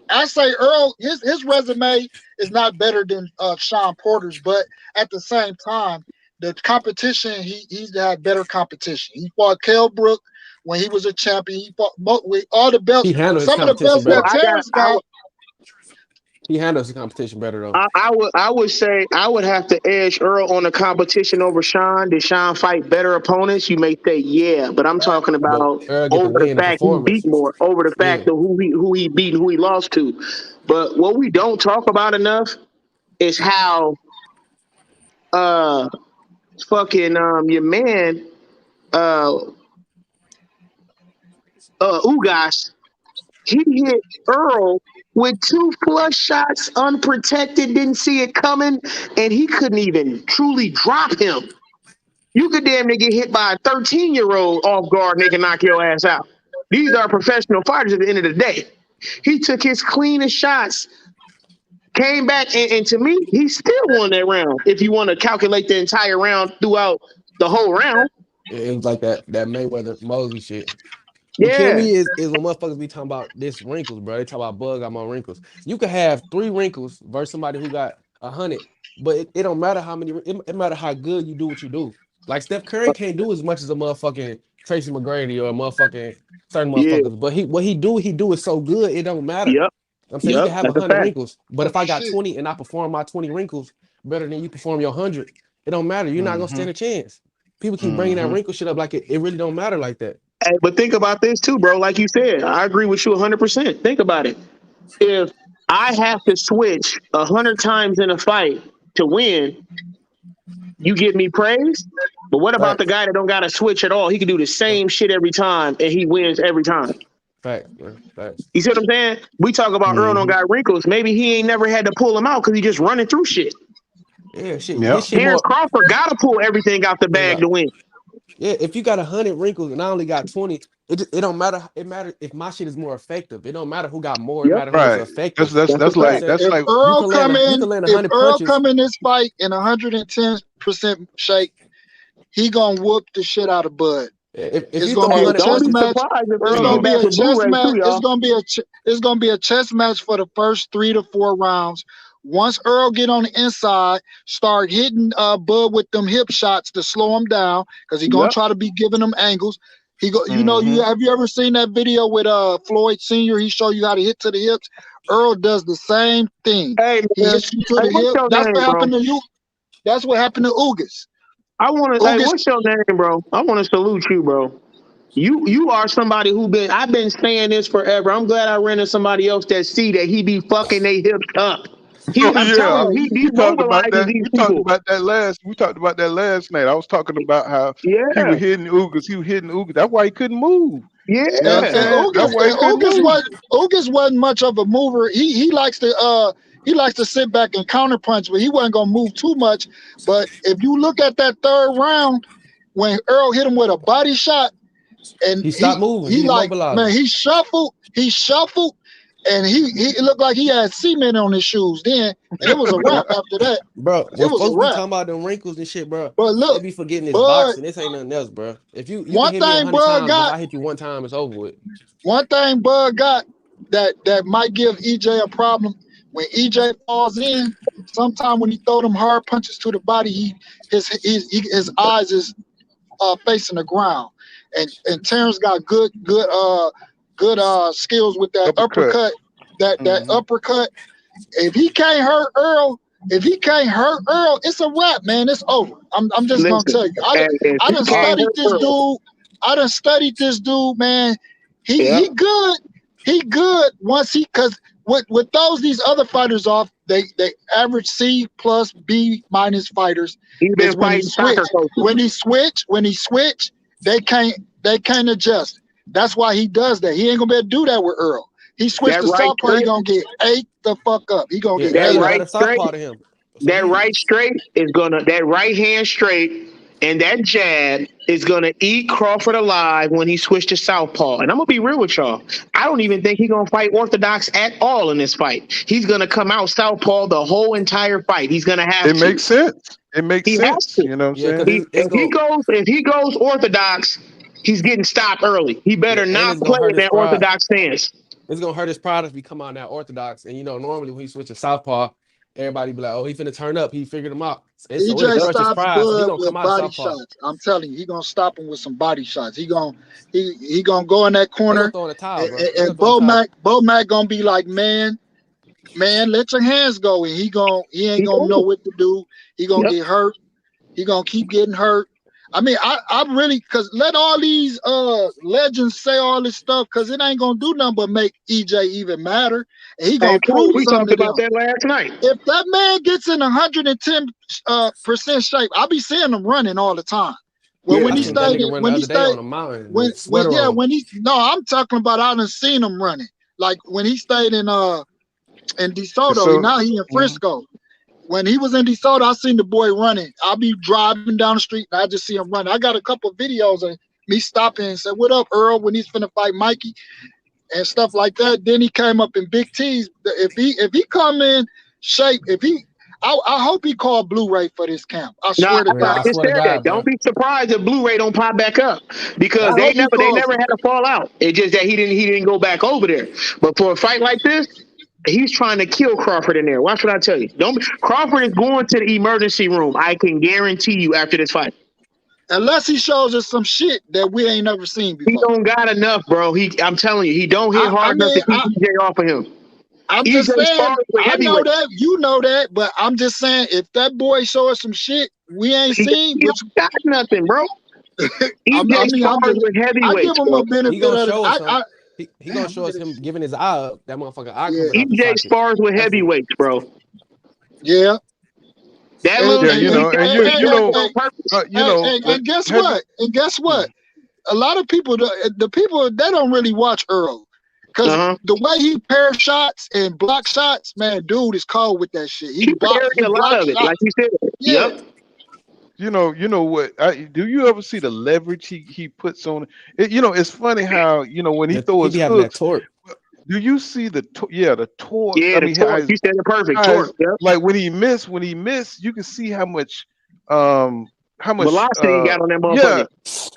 I say Earl, his resume is not better than Sean Porter's, but at the same time, the competition he's had better competition. He fought Kell Brook when he was a champion. He fought with all the belts. He handled his Some of the belts competition that Terrence got. He handles the competition better though. I would say I would have to edge Earl on the competition over Sean. Did Sean fight better opponents? You may say yeah, but I'm talking about Earl get the over the win, the fact he performance. beat more, over the fact of who he beat, who he lost to. But what we don't talk about enough is how fucking your man Ugas, he hit Earl with 2 flush shots unprotected, didn't see it coming, and he couldn't even truly drop him. You could damn near get hit by a 13-year-old off guard and they can knock your ass out. These are professional fighters at the end of the day. He took his cleanest shots, came back, and to me, he still won that round. If you want to calculate the entire round throughout the whole round. It was like that Mayweather Mosley shit. Yeah. What kill me is when motherfuckers be talking about this wrinkles, bro. They talk about Bud got more wrinkles. You could have 3 wrinkles versus somebody who got 100, but it don't matter how many. It matter how good you do what you do. Like Steph Curry can't do as much as a motherfucking Tracy McGrady or a motherfucking certain motherfuckers. But what he do is so good it don't matter. Yep. I'm saying you can have 100 wrinkles, but if I got 20 and I perform my 20 wrinkles better than you perform your 100, it don't matter. You're not gonna stand a chance. People keep bringing that wrinkle shit up like it really don't matter like that. Hey, but think about this too, bro. Like you said, I agree with you 100%. Think about it. If I have to switch 100 times in a fight to win, you give me praise. But what about the guy that don't got to switch at all? He can do the same shit every time and he wins every time. Facts, bro. Facts. You see what I'm saying? We talk about Earl don't got wrinkles. Maybe he ain't never had to pull him out because he just running through shit. Yeah, shit. Yep. Terrence Crawford got to pull everything out the bag to win. Yeah, if you got 100 wrinkles and I only got 20, it don't matter. It matters if my shit is more effective. It don't matter who got more. It matters who's effective. That's like If Earl come in this fight in 110% shape, he gonna whoop the shit out of Bud. If It's you gonna throw be a 100 Don't be chess punches, match. surprised if It's Earl gonna get be back a to chess Blu-ray match. too, y'all. It's gonna be a chess match for the first 3 to 4 rounds. Once Earl get on the inside, start hitting Bud with them hip shots to slow him down, because he gonna Yep. try to be giving them angles. Mm-hmm. Have you ever seen that video with Floyd Sr.? He show you how to hit to the hips. Earl does the same thing. Hey He man, hits you to hey, the what's hip. your That's name, what bro? happened to you. That's what happened to Ugas. Hey, Ugas, what's your name, bro? I want to salute you, bro. You are somebody I've been saying this forever. I'm glad I ran into somebody else that see that he be fucking they hips up. Oh I'm telling yeah, you, he we talked about demobilizes that. these We talked people. about that last. We talked about that last night. I was talking about how he Yeah, was hitting Ugas. He was hitting Ugas. That's why he couldn't move. yeah. You know what I'm and saying? That's why he couldn't move. Ugas wasn't much of a mover. He likes to sit back and counter punch, but he wasn't gonna move too much. But if you look at that third round, when Earl hit him with a body shot, and he stopped moving. He like, immobilized man, him. he shuffled, and it looked like he had cement on his shoes then, and it was a wrap after that. Bro, It when was a folks be wrap. talking about them wrinkles and shit, bro, But they look, be forgetting this Bud, boxing. This ain't nothing else, bro. If you can one hit me thing 100 Bud times, if got, I hit you one time, it's over with. one thing Bud got that might give EJ a problem. When EJ falls in, sometime when he throw them hard punches to the body, his eyes is facing the ground. And Terrence got good skills with that uppercut. That uppercut. If he can't hurt Earl, it's a wrap, man. It's over. I'm just gonna Listen, tell you. if I he done can't studied hurt this Earl, dude. Man. yeah, He good. He good once cause with these other fighters off, they average C plus B minus fighters he's is been when he fighting switch. soccer coaches. When he switch, they can't adjust. That's why he does that. He ain't gonna be able to do that with Earl. He switched That to right southpaw, he straight, gonna get ate the fuck up. He gonna Yeah, get that Earl ate a up. better right straight, southpaw to him. So that right straight is gonna that right hand straight and that jab is gonna eat Crawford alive when he switched to southpaw. And I'm gonna be real with y'all. I don't even think he's gonna fight orthodox at all in this fight. He's gonna come out southpaw the whole entire fight. He's gonna have It to. makes sense. It makes He has sense. to. You know what I'm yeah, saying? because it's going If he goes orthodox, he's getting stopped early. He yeah, better and not it's gonna play hurt in his that pride. orthodox stance. It's gonna hurt his pride if he come out now orthodox. And normally when he switch to southpaw, everybody be like, "Oh, he finna turn up. He figured him out." And so it'll EJ crush his stops pride. So he Bud gonna come with out of body southpaw. shots. I'm telling you, he gonna stop him with some body shots. He gonna go in that They gonna corner, throw in the towel, and, bro. They gonna and throw in the towel. Bo Mac gonna be like, man, let your hands go, and he ain't gonna know what to do. He gonna Yep. get hurt. He gonna keep getting hurt. I mean, I really, cause let all these legends say all this stuff, cause it ain't gonna do nothing but make EJ even matter, and he Hey, gonna prove we something talked to them. about that last night. If that man gets in 110% shape, I'll be seeing him running all the time. Well, Yeah. when I he seen that stayed, nigga run the other day on a mountain with sweater on. I'm talking about I done seen him running. Like when he stayed in DeSoto, So, now he in Frisco. When he was in DeSoto, I seen the boy running. I'll be driving down the street and I just see him running. I got a couple of videos of me stopping and said, "What up, Earl?" when he's finna fight Mikey and stuff like that. Then he came up in big T's. If he come in shape, I hope he called Blu-ray for this camp. I Nah, swear to Yeah, God. I just swear to said that. God, Don't bro. be surprised if Blu-ray don't pop back up because I hope he they calls never him. had a fallout. It's just that he didn't go back over there. But for a fight like this, he's trying to kill Crawford in there. Watch what I tell you. Crawford is going to the emergency room. I can guarantee you after this fight. Unless he shows us some shit that we ain't never seen He before. don't got enough, bro. I'm telling you, he don't hit hard enough to keep EJ off of him. I'm EJ just saying, spars with I know heavyweight. that, you know that, but I'm just saying, if that boy show us some shit we ain't seen, He which don't got nothing, bro. EJ spars with I give heavyweights, him bro. a He benefit gonna of show us some. I He gonna show us him giving his eye up. That motherfucker eye yeah. coming out the EJ socket. spars with That's it. heavyweights, bro. Yeah. That And, little yeah, and, shit and, he does on purpose. and guess what? And guess what? A lot of people, the people, they don't really watch Earl. Because the way he pair shots and block shots, man, dude is cold with that shit. He parry a lot blocks of it, shots. like you said. Yeah. Yep. you know what? Do you ever see the leverage he puts on it? It's funny how when he throws He his be having that hooks. torque. Do you see the torque? Yeah, I the mean, torque. You said it perfect. how his Torque. Yep. like when he missed, you can see how much how much velocity he got on that yeah. motherfucker.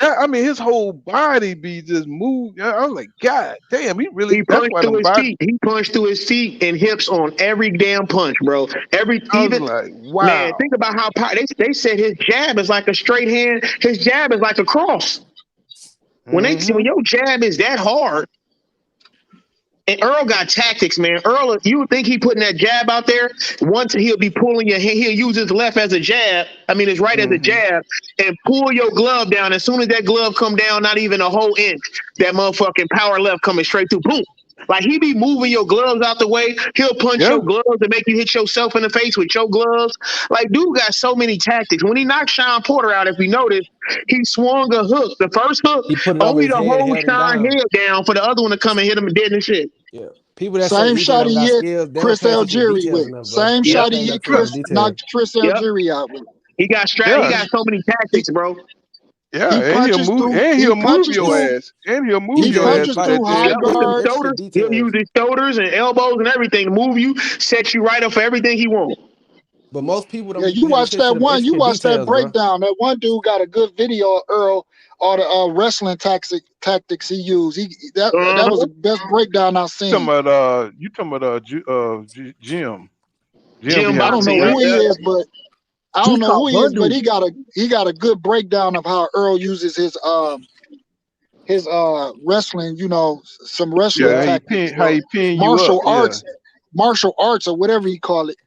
I mean, his whole body be just moved. I was like, God damn, he really. He That's punched why through them his body. feet. He punched through his feet and hips on every damn punch, bro. I was like, Man, wow. think about how they said his jab is like a straight hand. His jab is like a cross. When your jab is that hard, and Earl got tactics, man. Earl, you would think he putting that jab out there. Once he'll be pulling your hand, he'll use his left as a jab. I mean, his right as a jab, and pull your glove down. As soon as that glove come down, not even a whole inch, that motherfucking power left coming straight through. Boom. Like he be moving your gloves out the way. He'll punch your gloves and make you hit yourself in the face with your gloves. Like dude got so many tactics. When he knocked Sean Porter out, if you notice, he swung a hook. The first hook, He put it over only his to head, hold held him Sean down. head down for the other one to come and hit him dead and shit. Yeah. People that say Same EJ shot don't he got hit skills, they don't Chris pay attention to Algieri details with. enough, bro. Same You gotta shot pay he enough hit attention to Chris details. knocked Chris Algieri out with. He got Yeah. He got so many tactics, bro. Yeah, He and he'll punches move, through. and He he'll move punches your through. ass, and he'll move He your ass punches with that through high damn With his guards. shoulders, he'll use his shoulders and elbows and everything to move you, set you right up for everything he wants. But most people don't Yeah, be you paying watch attention that to them one. You intricate watch that details, bro. breakdown. That one dude got a good video of Earl, all the wrestling tactics he used. That was the best breakdown I've seen. You talking about Jim? Jim I don't know Boxing, who right? he is, but I He don't know caught who he is, but Bundu. he got a good breakdown of how Earl uses his wrestling. You know, some wrestling Yeah, tactics, how he pin you up? martial arts or whatever you call it.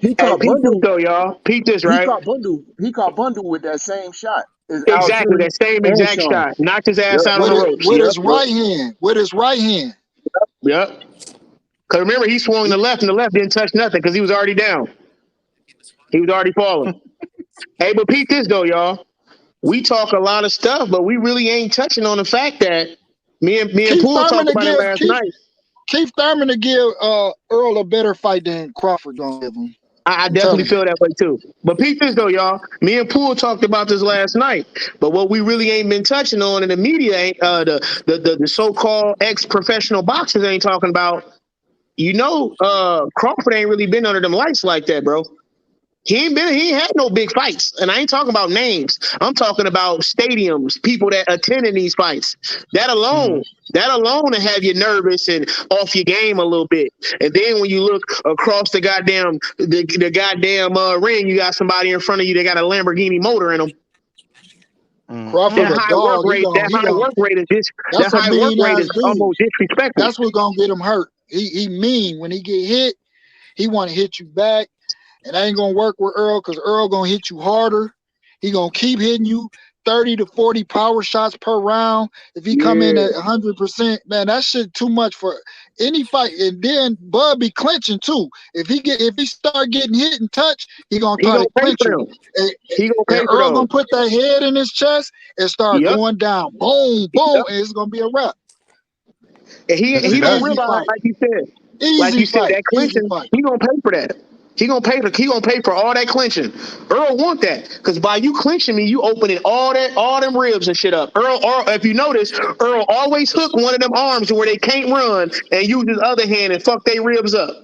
He Hey, caught peep this Bundu. though, y'all. Peep this, He right? caught Bundu. He caught Bundu with that same shot as Exactly, Algieri that same and exact Sean. shot. Knocked his ass Yep. out on the ropes. With Yep, his right hand. With his right hand. yep. Because remember, he swung the left, and the left didn't touch nothing because he was already down. He was already falling. Hey, but peep this though, y'all. We talk a lot of stuff, but we really ain't touching on the fact that me and Keith Poole Thurman talked to about it give last night. Keith Thurman to give Earl a better fight than Crawford gonna give him. I definitely feel that way too. But peep this though, y'all. Me and Poole talked about this last night. But what we really ain't been touching on in the media ain't the so-called ex-professional boxers ain't talking about. You know, Crawford ain't really been under them lights like that, bro. He ain't had no big fights. And I ain't talking about names. I'm talking about stadiums, people that attending these fights. That alone to have you nervous and off your game a little bit. And then when you look across the goddamn ring, you got somebody in front of you that got a Lamborghini motor in them. Crawford That a high work dog. rate, that high work rate is almost disrespectful. That's what's gonna get him hurt. He mean when he get hit, he wanna hit you back. And that ain't gonna work with Earl because Earl gonna hit you harder. He gonna keep hitting you 30 to 40 power shots per round. If he come in at 100%, man, that shit too much for any fight. And then Bud be clinching too. If he start getting hit and touched, he gonna try to clinch you. And Earl gonna put that head in his chest and start going down. Boom, boom, and it's gonna be a wrap. And he don't realize, like you said, that clinching, he gonna pay for that. He gonna pay for all that clinching. Earl want that because by you clinching me, you opening all them ribs and shit up. Earl, if you notice, Earl always hook one of them arms where they can't run and use his other hand and fuck their ribs up.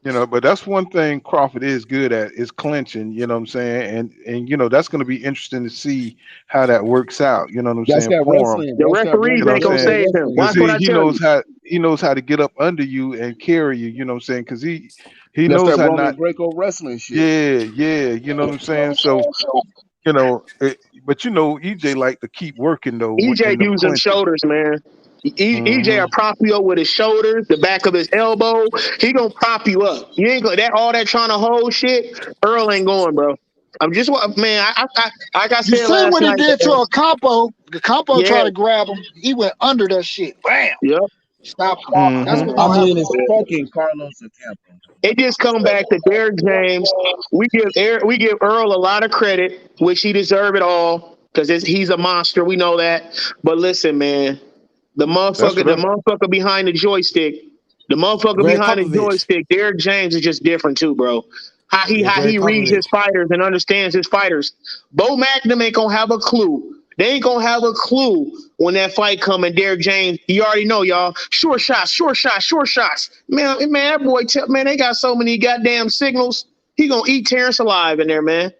You know, but that's one thing Crawford is good at is clinching. You know what I'm saying? And you know that's going to be interesting to see how that works out. You know what I'm That's saying? that For him, wrestling. The referees ain't gonna save him. Watch what I tell you. He knows how to get up under you and carry you. You know what I'm saying? Because he That's knows that how Roman not. Greco wrestling shit. Yeah. You know what I'm saying? So you know, but you know, EJ like to keep working though. EJ In them use them clinches. shoulders, man. EJ will prop you up with his shoulders, the back of his elbow. He gonna prop you up. You ain't gonna all that trying to hold shit. Earl ain't going, bro. I'm just man. I like I You said see last what he night. did to a Campo? The Campo tried to grab him. He went under that shit. Bam. Yep. Stop. That's what's I gonna mean, happen. it's fucking Carlos Ocampo. It just come back to Derrick James. We give Earl a lot of credit, which he deserve it all because he's a monster. We know that. But listen, man, the motherfucker behind the joystick, Derrick James is just different too, bro. How he reads his fighters and understands his fighters. Bo Magnum ain't gonna have a clue. They ain't gonna have a clue when that fight come and Derrick James, you already know, y'all. Short shots. Man, that boy, man, they got so many goddamn signals. He gonna eat Terrence alive in there, man.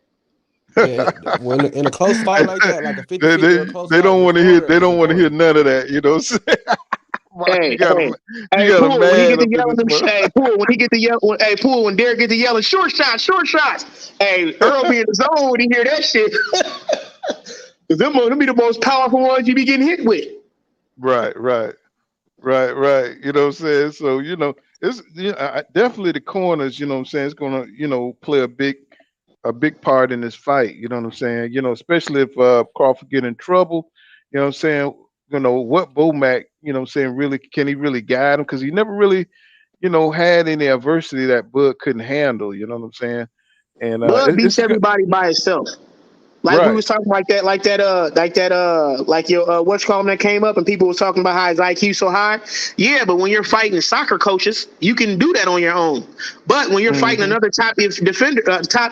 Yeah, when in a close fight like that, like a 50-50 or a close They fight, don't the want to hear. corner They is don't want to hear important. none of that. You know what I'm saying? Hey, You got hey, you hey, got a Poole, when he man get to up in yelling this them mother. hey, Poole, when he get to yell, hey, Poole, when Derek get to yelling, short shots. Hey, Earl be in the zone when he hear that shit. Cause them be the most powerful ones you be getting hit with. Right. You know what I'm saying? So, it's definitely the corners, you know what I'm saying, it's gonna, play a big part in this fight, you know what I'm saying? Especially if Crawford get in trouble, you know what I'm saying? What Bomac, you know what I'm saying, really can he really guide him? Because he never really, had any adversity that Bud couldn't handle, you know what I'm saying? And Bud beats it's everybody by itself. Like we right. was talking like your what's called that came up and people was talking about how his IQ so high. Yeah, but when you're fighting soccer coaches, you can do that on your own. But when you're fighting Mm-hmm. another top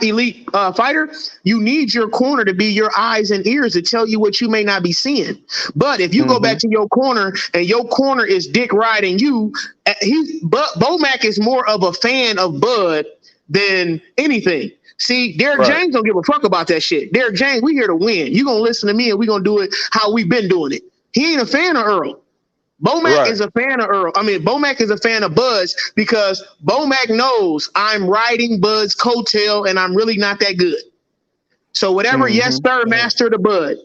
elite fighter, you need your corner to be your eyes and ears to tell you what you may not be seeing. But if you go Mm-hmm. back to your corner and your corner is dick riding you, Bomac is more of a fan of Bud than anything. See, Derek Right. James don't give a fuck about that shit. Derek James, we here to win. You gonna listen to me and we gonna do it how we been doing it. He ain't a fan of Earl. Bomac Right. is a fan of Earl. Bomac is a fan of Bud's because Bomac knows I'm riding Bud's coattail and I'm really not that good. So whatever, yes Mm-hmm. sir, master the Bud.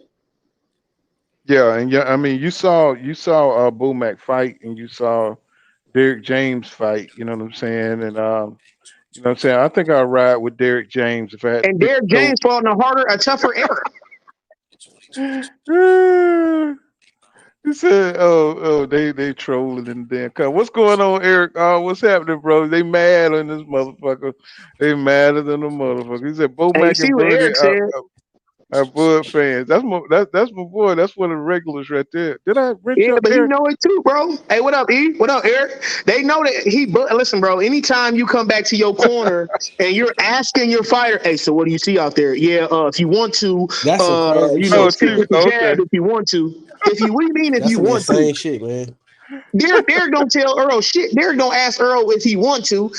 Yeah, and you saw Bomac fight, and you saw Derek James fight. You know what I'm saying? And you know what I'm saying. I think I'll ride with Derek James if I had to And pick Derek a James fought in a tougher era. coach. He said, "Oh, they trolling in the damn car. What's going on, Eric? What's happening, bro? They mad on this motherfucker. They madder than a motherfucker." He said, And you "Bomac see and what Birdie Eric said. are Bud fans. That's my boy. That's one of the regulars right there. Did I bring Yeah, you up, but he Eric? know it too, bro. Hey, what up, E? What up, Eric? They know that listen, bro, anytime you come back to your corner and you're asking your fighter, hey, so what do you see out there? Yeah, if you want to, That's some crazy Oh, shit. stick see, with the jab okay. if you want to. What do you mean if That's you some want to? insane shit, man. Derek don't tell Earl shit. Derek don't ask Earl if he want to.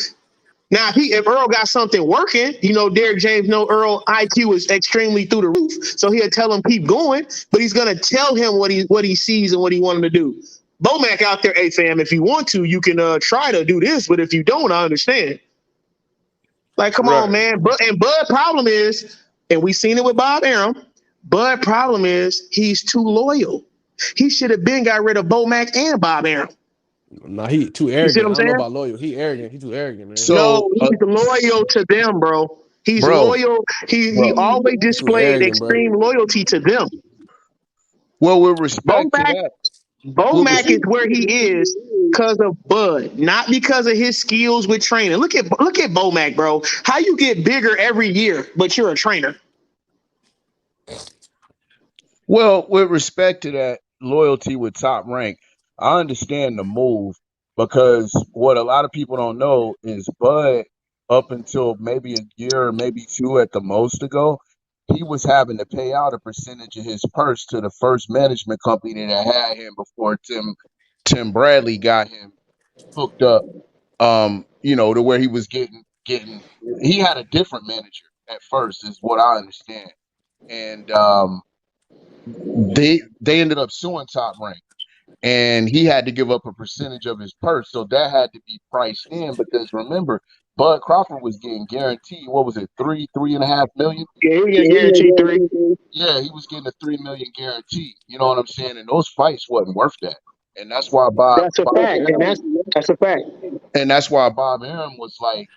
Now, if Earl got something working, Derek James know Earl IQ is extremely through the roof, so he'll tell him keep going, but he's gonna tell him what he sees and what he want him to do. Bomac out there, hey fam, if you want to, you can try to do this, but if you don't, I understand. Like, come on, Right. man. Bud problem is, and we seen it with Bob Arum. Bud problem is he's too loyal. He should have been got rid of Bomac and Bob Arum. Nah, he too You see what arrogant. I'm I don't know saying? about loyal. He arrogant. He too arrogant, man. No, So, he's loyal to them, bro. He's bro, loyal. He bro. always He too displayed arrogant, bro. extreme loyalty to them. Well, with respect to Bomac, that, with Bomac is where he is because of Bud, not because of his skills with training. Look at Bomac, bro. How you get bigger every year, but you're a trainer? with respect to that loyalty with Top Rank, I understand the move because what a lot of people don't know is Bud, up until maybe a year or maybe two at the most ago, he was having to pay out a percentage of his purse to the first management company that had him before Tim Bradley got him hooked up. To where he was getting he had a different manager at first, is what I understand, and they ended up suing Top Rank, and he had to give up a percentage of his purse, so that had to be priced in because remember, Bud Crawford was getting guaranteed, what was it, 3.5 million? Yeah, he get guaranteed 3. Yeah, he was getting a 3 million guarantee. You know what I'm saying? And those fights wasn't worth that, and that's why That's a fact, and that's a fact. Bob Arum was like,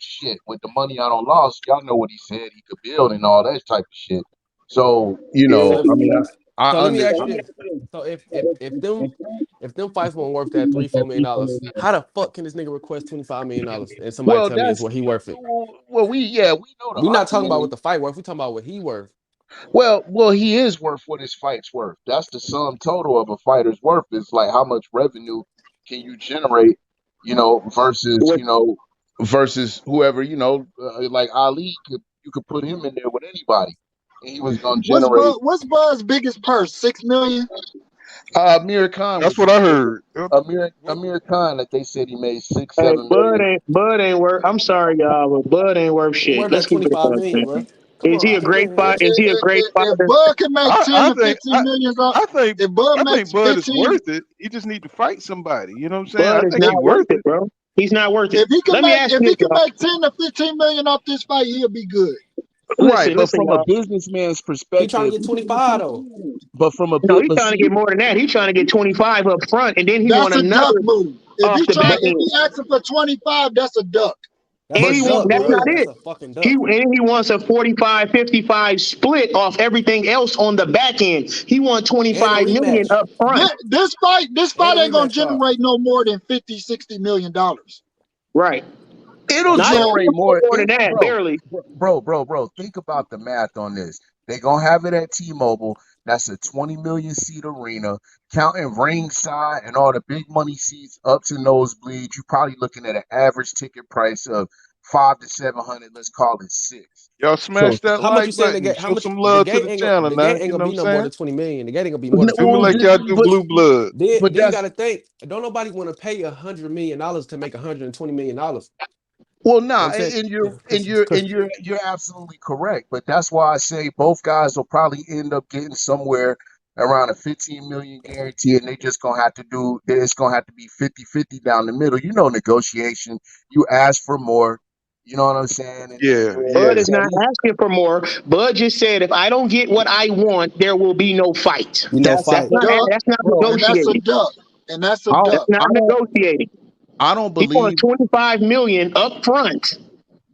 shit, with the money I don't lost, y'all know what he said he could build and all that type of shit. So, So, I so let me ask you understand. this: so if them fights weren't worth that $3-4 million, how the fuck can this nigga request $25 million and somebody Well, tell me it's that's what he worth it? we know the We not talking about what argument. the fight worth. We talking about what he worth. Well, he is worth what his fight's worth. That's the sum total of a fighter's worth. Is like how much revenue can you generate, versus versus whoever like Ali you could put him in there with anybody, and he was gonna generate. What's Bud's biggest purse? 6 million. Amir Khan That's was what I heard. Amir Khan that they said he made six, Hey, 7 million. Bud ain't worth. I'm sorry, y'all, but Bud ain't worth He shit. worth Let's that keep it a 25 buck, million, man. bro. Is he a great fighter? Is he a great If fighter? Bud can make 10 I to think 15 million, if Bud I makes think Bud is 15, worth it. He just need to fight somebody. You know what I'm saying? Bud I is think he's not worth worth it, it. bro. He's not worth it. if he can Let me make ask you this, y'all. 10 to 15 million off this fight, he'll be good. Right, but Listen, from a y'all. businessman's He trying to perspective, get 25 though. but from a No, bit, he's but trying to see, get more than that. He's trying to get 25 up front, and then he want That's a duck another move. off the back but end. If he asking for 25, that's a duck. That's And a he want, duck, that's bro. not That's it. a fucking He duck. and he wants a 45-55 split off everything else on the back end. He want And a 25 million rematch. up front. This fight And a ain't gonna rematch card. generate no more than 50-60 million dollars. Right. it'll Not generate more. more than that, barely. Bro. Think about the math on this. They gonna have it at T-Mobile. That's a 20 million seat arena, counting ringside and all the big money seats up to nosebleeds. You're probably looking at an average ticket price of $500 to $700. Let's call it $600. Y'all So smash that How much you like saying the button. gate? How Show much some the love to gate the ain't channel the now. gate ain't You gonna know what be I'm no more saying? than 20 million. The gate ain't gonna be more than Do 20 me like million. y'all do Blue Blood. Then But you that's gotta think, don't nobody want to pay $100 million to make $120 million. Well, I'm nah, saying, you're absolutely correct. But that's why I say both guys will probably end up getting somewhere around a 15 million guarantee, and they just gonna have to do. It's gonna have to be 50-50 down the middle. You know, negotiation. You ask for more. You know what I'm saying? And Yeah, Bud yeah. is not asking for more. Bud just said, if I don't get what I want, there will be no fight. you know, that's fight. Duck, That's not bro. and that's a negotiating. duck. And that's a I don't, That's duck. not I don't, negotiating. I don't He wants believe. 25 million up front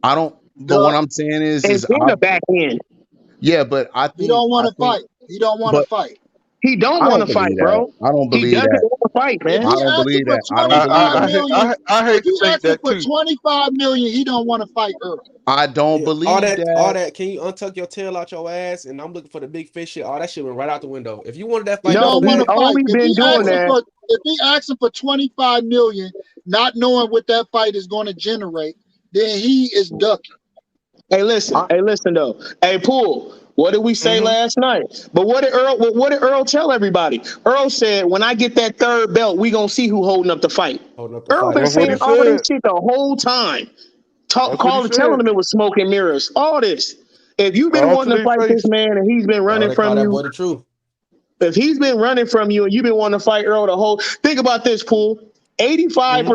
I don't. But what Duck. I'm saying and is, then the back end. yeah. But I He think, don't want to fight. He don't want to but fight. He don't I want don't to fight, believe that. bro. I don't He believe doesn't that. want to fight, If man. he I don't asking believe for that. I don't believe 25 that. million, I if hate to he think asking that for too. 25 million, he don't want to fight Earl. I don't Yeah, all believe that, all that. that. Can you untuck your tail out your ass? And I'm looking for the big fish shit. All that shit went right out the window. If you wanted that He fight No, that don't want he's to bad, fight. only been doing that. If he asking for 25 million, not knowing what that fight is going to generate, then he is ducking. Hey, listen though. Hey, Poole, what did we say last night? But what did Earl tell everybody? Earl said, when I get that third belt, we gonna see who holding up the fight. holding up the Earl fight. been That's what saying he all this said. shit the whole time. That's what he Telling said. them it was smoke and mirrors. All this. If you've been All to wanting to their fight this face. man and he's been Oh, running they call from that you, boy the truth. if he's been running from you and you've been wanting to fight Earl the whole, think about this, Poole. 85 to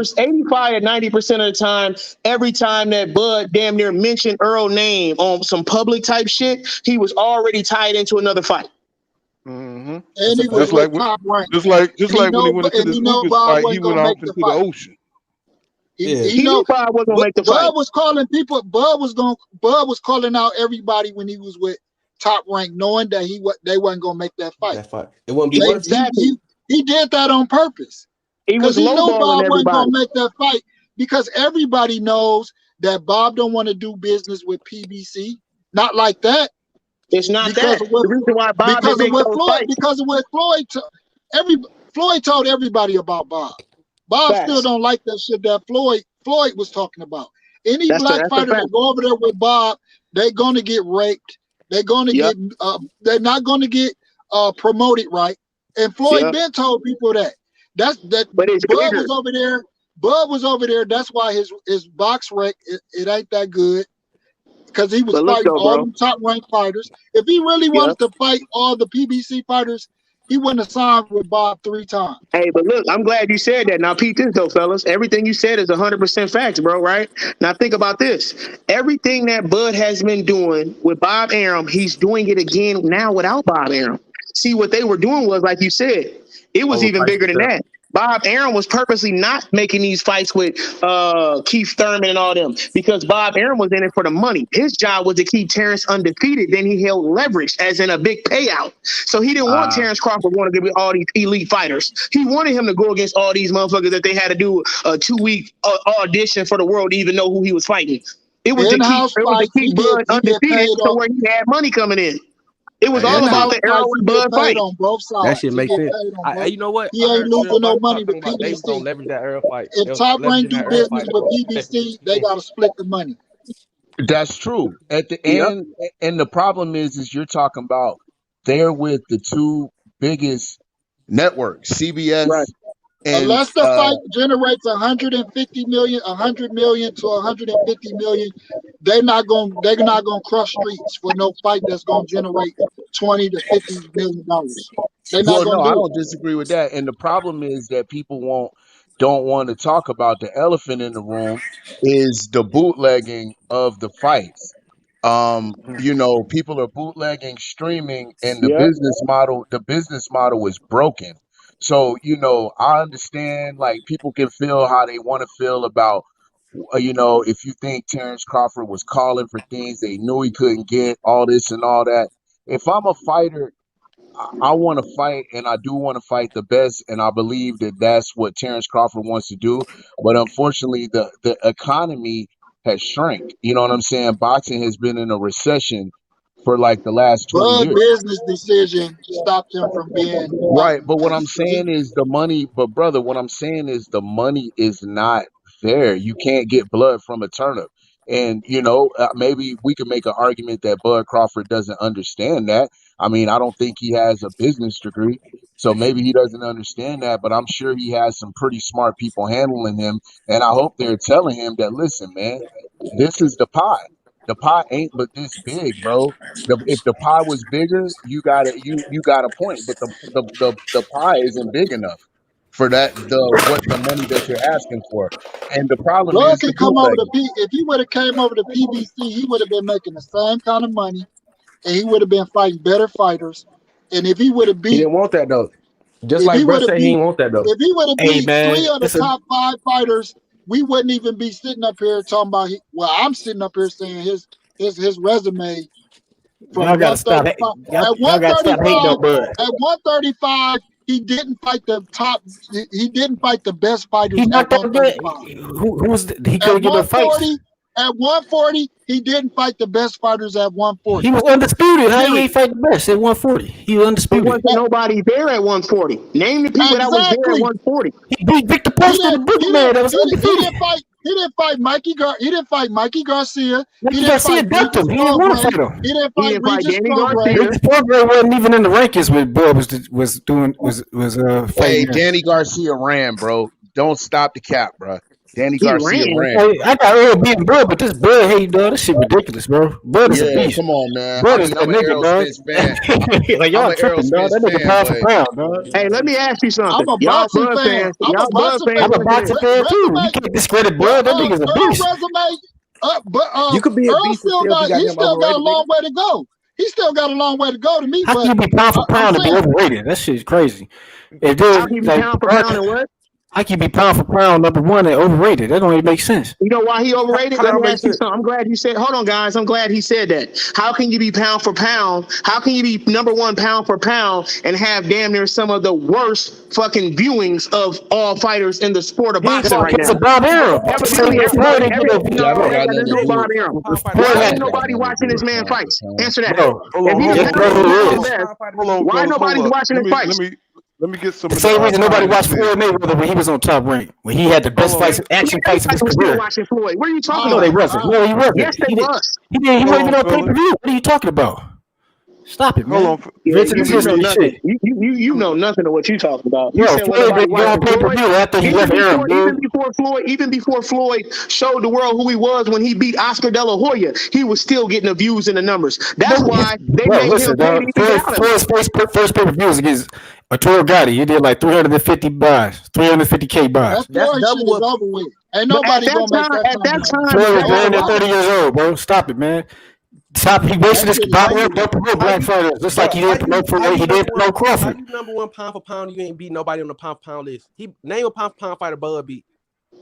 90% of the time, every time that Bud damn near mentioned Earl name on some public type shit, he was already tied into another fight. And That's a he was fact. with Top Rank. Just like And he when he know, went into and this he know Lucas Bob fight, he wasn't went gonna off make the into the fight. ocean. Yeah. He knew Bob wasn't gonna make the fight. Bud was calling people. Bud was calling out everybody when he was with Top Rank, knowing that they wasn't gonna make that fight. That fight. It wouldn't be worth it. He did that on purpose He because was he knew lowballing Bob wasn't everybody. gonna make that fight because everybody knows that Bob don't want to do business with PBC. Not like that. It's not Because that. of what The reason why Bob didn't make those fights. Because of what Floyd told everybody about Bob. Bob still Facts. don't like that shit that Floyd was talking about. Any That's black a fighter fact. that go over there with Bob, they're gonna get raped. They're gonna Yep. get they're not gonna get promoted right. And Floyd Yep. been told people that. But it's Bud bigger. was over there. Bud was over there. That's why his box rec it ain't that good. Because he was But look fighting though, all bro. the top ranked fighters. If he really Yep. wanted to fight all the PBC fighters, he wouldn't have signed with Bob 3 times. Hey, but look, I'm glad you said that. Now, Pete, this though, fellas, everything you said is 100% facts, bro. Right? Now, think about this. Everything that Bud has been doing with Bob Arum, he's doing it again now without Bob Arum. See, what they were doing was, like you said, it was even Overpriced bigger the than belt. that. Bob Arum was purposely not making these fights with Keith Thurman and all them because Bob Arum was in it for the money. His job was to keep Terrence undefeated. Then he held leverage, as in a big payout. So he didn't want Terrence Crawford want to give all these elite fighters. He wanted him to go against all these motherfuckers that they had to do a 2-week audition for the world to even know who he was fighting. It was to In-house fights, keep Bud he get undefeated paid to on where he had money coming in. It was Hey, that all about shit. in-house the fights, Errol he and get Bud paid fight. on both That sides. shit He makes get sense. paid on both. You know what? He I ain't heard losing no everybody money to talking about they was gonna PBC. leverage that Earl fight. They If was Top Rank leveraging do that Earl business fight. with PBC, they gotta split the money. That's true. At the Yep. end, and the problem is you're talking about they're with the two biggest networks, Right. CBS And unless the fight generates 150 million, 100 million to 150 million, they're not gonna cross streets for no fight that's gonna generate 20 to 50 million dollars. They're not well, gonna no, I do it. don't disagree with that. And the problem is that people don't want to talk about the elephant in the room is the bootlegging of the fights. People are bootlegging, streaming, and Yep. the business model is broken. So, I understand like people can feel how they want to feel about if you think Terrence Crawford was calling for things they knew he couldn't get, all this and all that. If I'm a fighter, I want to fight, and I do want to fight the best, and I believe that that's what Terrence Crawford wants to do. But unfortunately, the economy has shrank. You know what I'm saying? Boxing has been in a recession for like the last 20 Bud years. business decision stopped him from being Right, but what I'm saying is the money. But brother, what I'm saying is the money is not there. You can't get blood from a turnip. And maybe we could make an argument that Bud Crawford doesn't understand that. I mean, I don't think he has a business degree, so maybe he doesn't understand that. But I'm sure he has some pretty smart people handling him, and I hope they're telling him that, listen, man, this is the pie. The pie ain't but this big, bro. If the pie was bigger, you got a point, but the pie isn't big enough for the money that you're asking for, and the problem Bud is the can come over to bootlegging. if he would have came over to PBC, he would have been making the same kind of money, and he would have been fighting better fighters. And if he would have He beat, didn't want that though. Just if like he Bruh would have said, he beat, didn't want that though. if he would have Hey beat man, 3 of the top 5 fighters, we wouldn't even be sitting up here talking about. I'm sitting up here saying his resume from y'all gotta stop. 135 Y'all gotta stop hating on Bud. at 135. He didn't fight the top. He didn't fight the best fighters He's at not that good. 135. Who was he At couldn't get no fights. 140, at 140, he didn't fight the best fighters at 140. He was undisputed. How he ain't fight the best at 140? He was There undisputed. wasn't nobody there at 140. Name the people that was there at 140. He beat Victor Post in the Bookman. That was undefeated. He didn't fight Mikey Garcia. Mikey Garcia ducked him. He didn't want to fight him. He didn't fight Regis Danny Prograis. Regis Prograis wasn't even in the rankings when Bud was Hey, fighting. Danny Garcia ran, bro. Don't stop the cap, bro. Danny He Garcia ran. ran. Hey, I got Earl beating Bud, but this Bud hate dog. This shit ridiculous, bro. Bud is a Yeah, beast. come on, man. Bud I is mean, a I'm an nigga, Errol dog. Spence fan. Like y'all I'm an Errol tripping, dog. Spence That nigga fan, pound for but pound, dog. Hey, let me ask you something. I'm a Y'all boxing Bud fan. fans. I'm a Y'all Bud boxing fans. fan. I'm a boxing fan too. You can't discredit Bud. That nigga's a beast. You could be a Earl beast and still still got be goddamn got a overrated, long way to go. He still got a long way to go to me. How But can you be pound for I'm pound and be saying, overrated? That shit's crazy. If How there's can you be like pound for pound and what? how can you be pound for pound number one and overrated? That don't even make sense. You know why he overrated? How Let me that ask you makes something. I'm glad you said. Hold on, guys. I'm glad he said that. How can you be pound for pound? How can you be number one pound for pound and have damn near some of the worst fucking viewings of all fighters in the sport of boxing right Because now? of Bob Arum. Evidently, that don't got nothing to do with Why ain't nobody watching this man fights? Answer that. Bro, If he's just bro who the is. best, Hold on, why fellas, nobody's hold up. watching his fights? Let me get some The of the same reason nobody watched comments Floyd here. Mayweather when he was on Top Rank, when he had the best fights, action fights of his Everybody was still career. watching Floyd. What are you talking No, about? they wasn't. No, he wasn't. Yes, they was. He wasn't even on pay per view. What are you talking about? Stop it, man. Yeah, Vincent you know history nothing. shit. You know nothing of what you talking about. You Yo, said when Floyd nobody didn't go on watching pay per Floyd. view after he left Arum, dude. Even before Floyd showed the world who he was when he beat Oscar De La Hoya, he was still getting the views and the numbers. That's why they made him pay to even get out of it. Floyd's first pay per view was against Arturo Gotti. He did like 350 buys, 350K buys. That Floyd shit is over with. Ain't nobody gonna make that. At that time, Floyd was damn near 30 years old, bro. Stop it, man. Stop. He wasted his Bob Arum. Don't promote black fighters. Just like he didn't promote Floyd. He didn't promote Crawford. How you number one pound for pound? You ain't beat nobody on the pound for pound list. Name a pound for pound fighter Bud beat.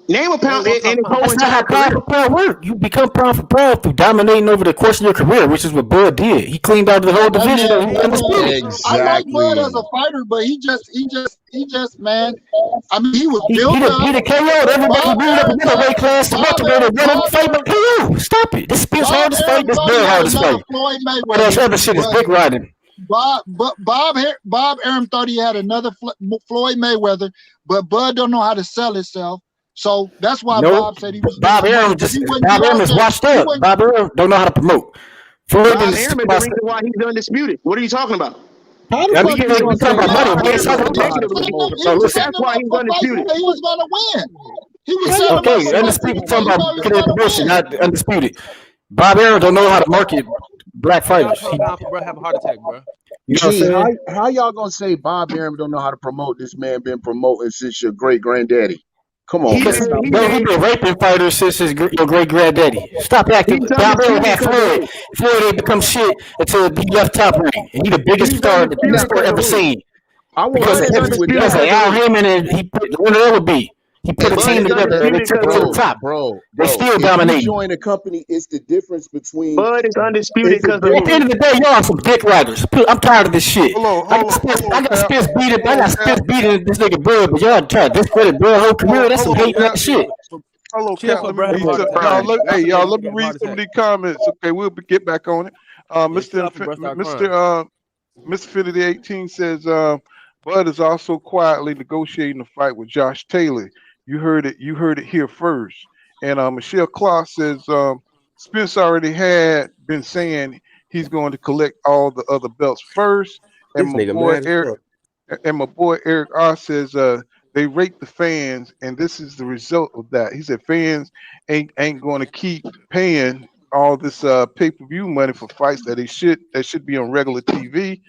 Name a pound and his whole That's not how entire pound for pound work. You become pound for pound through dominating over the course of your career, which is what Bud did. He cleaned out the whole division and undisputed. I like Bud as a fighter, but he just man. I mean, he was built up. He KO'd everybody moved up in the weight class to welterweight and run and fight, but KO. Stop it. This Spears hardest fight. This Bud hardest fight. All that other shit is dick riding. Bob Arum thought he had another Floyd Mayweather, but Bud don't know how to sell himself. So that's why Bob said he was. Bob Arum is washed up. Bob Arum don't know how to promote. Bob Arum is the reason why he's undisputed. What are you talking about? How the fuck you gonna say Bob Arum don't know how to promote? He was setting him up for fights where he was gonna win. He was setting him up for Undisputed talking about promotion, not Undisputed. Bob Arum don't know how to market black fighters. Bro, have a heart attack, bro. You know what I'm saying? How y'all gonna say Bob Arum don't know how to promote? This man been promoting since your great granddaddy. Come on, man. He been raping fighters since his great granddaddy. Stop acting. Bob Arum had Floyd. Floyd ain't become shit until he left Top Rank. And he the biggest star the biggest sport ever seen. Because of Al Heyman and he put the winner ever be. He put a team together and they took it to the top. Bro, they still dominate. You join a company, it's the difference between. Bud is undisputed because at the end of the day, y'all some dick riders. I'm tired of this shit. I got Spence beating this nigga Bud, but y'all try to discredit Bud whole career. That's some hating that shit. Hello, Cap. Let me read some of these comments. Okay, we'll get back on it. Mr. Finity 18 says Bud is also quietly negotiating a fight with Josh Taylor. You heard it here first. And Michelle Clark says Spence already had been saying he's going to collect all the other belts first. And my boy Eric R says they rate the fans, and this is the result of that. He said fans ain't going to keep paying all this pay-per-view money for fights that should be on regular TV.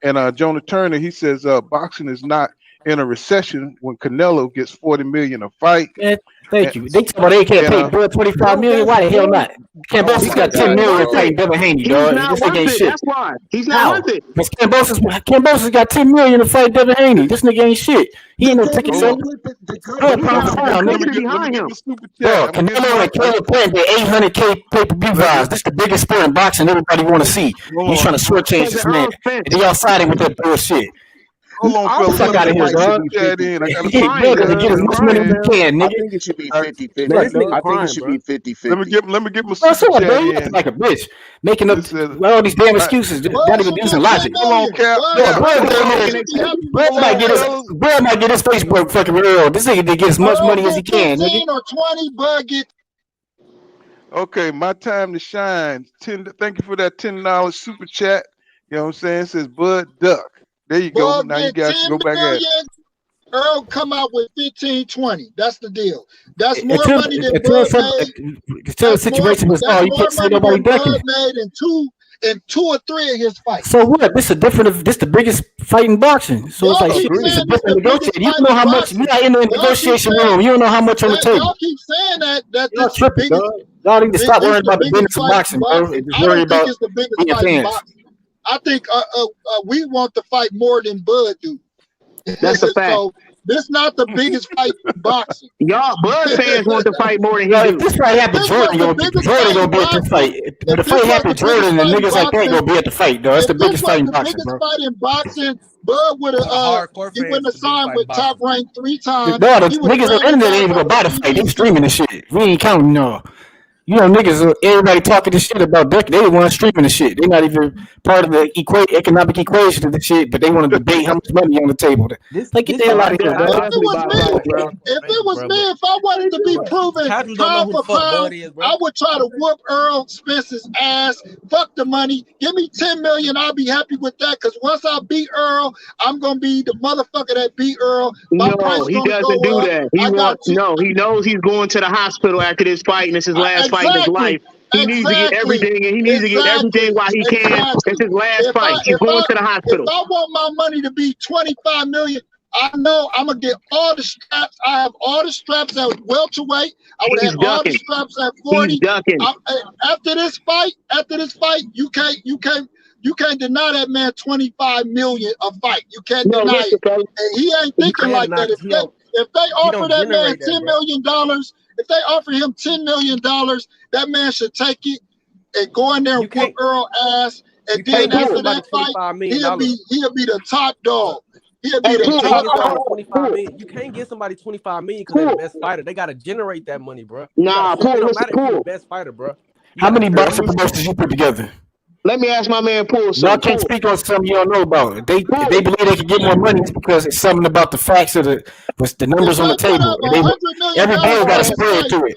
And Jonah Turner, he says boxing is not in a recession when Canelo gets $40 million a fight. Yeah, thank you. They talk about they can't pay Bud $25 million. Why the hell not? Cambosis got $10 million fighting Devin Haney, dog. This nigga ain't shit. That's why he's not worth it. Because Cambosis got $10 million to fight Devin Haney. This nigga ain't shit. He ain't no ticket seller. behind him. Canelo and Caleb Plant get 800K pay-per-view buys. This is the biggest sport in boxing everybody want to see. He's trying to shortchange this man. And they all siding with that bullshit. Hold on, fuck out of here, dog. Get as much money as you can, nigga. I think it should be 50-50. I think it should be 50-50. Let me get my super chat in. Like a bitch, making up all these damn excuses, not even using logic. Hold on, Cap. Bud might get his Facebook fucking real. This nigga get as much money as he can, nigga. 15 or 20, Bud get. Okay, my time to shine. Thank you for that $10 super chat. You know what I'm saying? It says Bud Duck. There you go. Now you guys can go back at it. Earl come out with 15, 20. That's the deal. That's more money than Bud made. Until the situation was all, you can't say nobody ducking it. Made in two or three of his fights. So what? This the biggest fight in boxing. So it's like it's a different negotiation. You don't know how much. You're not in the negotiation room. You don't know how much on the table. Y'all keep saying that. Y'all tripping, dog. Y'all need to stop worrying about the business of boxing, bro. Just worry about being fans. I think we want the fight more than Bud do. That's a fact. So this not the biggest fight in boxing. Y'all Bud fans want to fight more than he do. If this fight happened, Jordan gonna be at the fight. If the fight happened, Jordan and niggas like that gonna be at the fight, dog. It's the biggest fight in boxing, bro. The biggest fight in boxing, Bud would have he wouldn't have signed with Top Rank 3 times. No, the niggas on the internet ain't even gonna buy the fight. They streaming the shit. We ain't counting, no. You know, niggas, everybody talking this shit about Ducky. They the ones streaming the shit. They're not even part of the economic equation of the shit, but they want to debate how much money on the table. Like, get the hell out of here, bro. If it was me, if I wanted to be proven pound for pound, I would try to whoop Errol Spence's ass. Fuck the money. Give me $10 million. I'll be happy with that, because once I beat Earl, I'm going to be the motherfucker that beat Earl. No, he doesn't do that. He knows he's going to the hospital after this fight, and it's his last fight in his life. He needs to get everything, and he needs to get everything while he can. It's his last fight. He's going to the hospital. If I want my money to be $25 million, I know I'm gonna get all the straps. I have all the straps at welterweight. I would have all the straps at 40. After this fight, you can't deny that man $25 million a fight. You can't deny it. And he ain't thinking like that. If they offer that man $10 million, if they offer him $10 million, that man should take it and go in there and whoop Earl ass. And then after that fight, he'll be the top dog. He'll be the top dog. $25 million. You can't get somebody $25 million because they're the best fighter. They gotta generate that money, bro. Nah, it don't matter if you're the best fighter, bro. How many boxing promotions you put together? Let me ask my man Poole. Y'all can't speak on something you don't know about. They believe they can get more money because it's something about the facts of the numbers on the table. Every deal got a spread to it.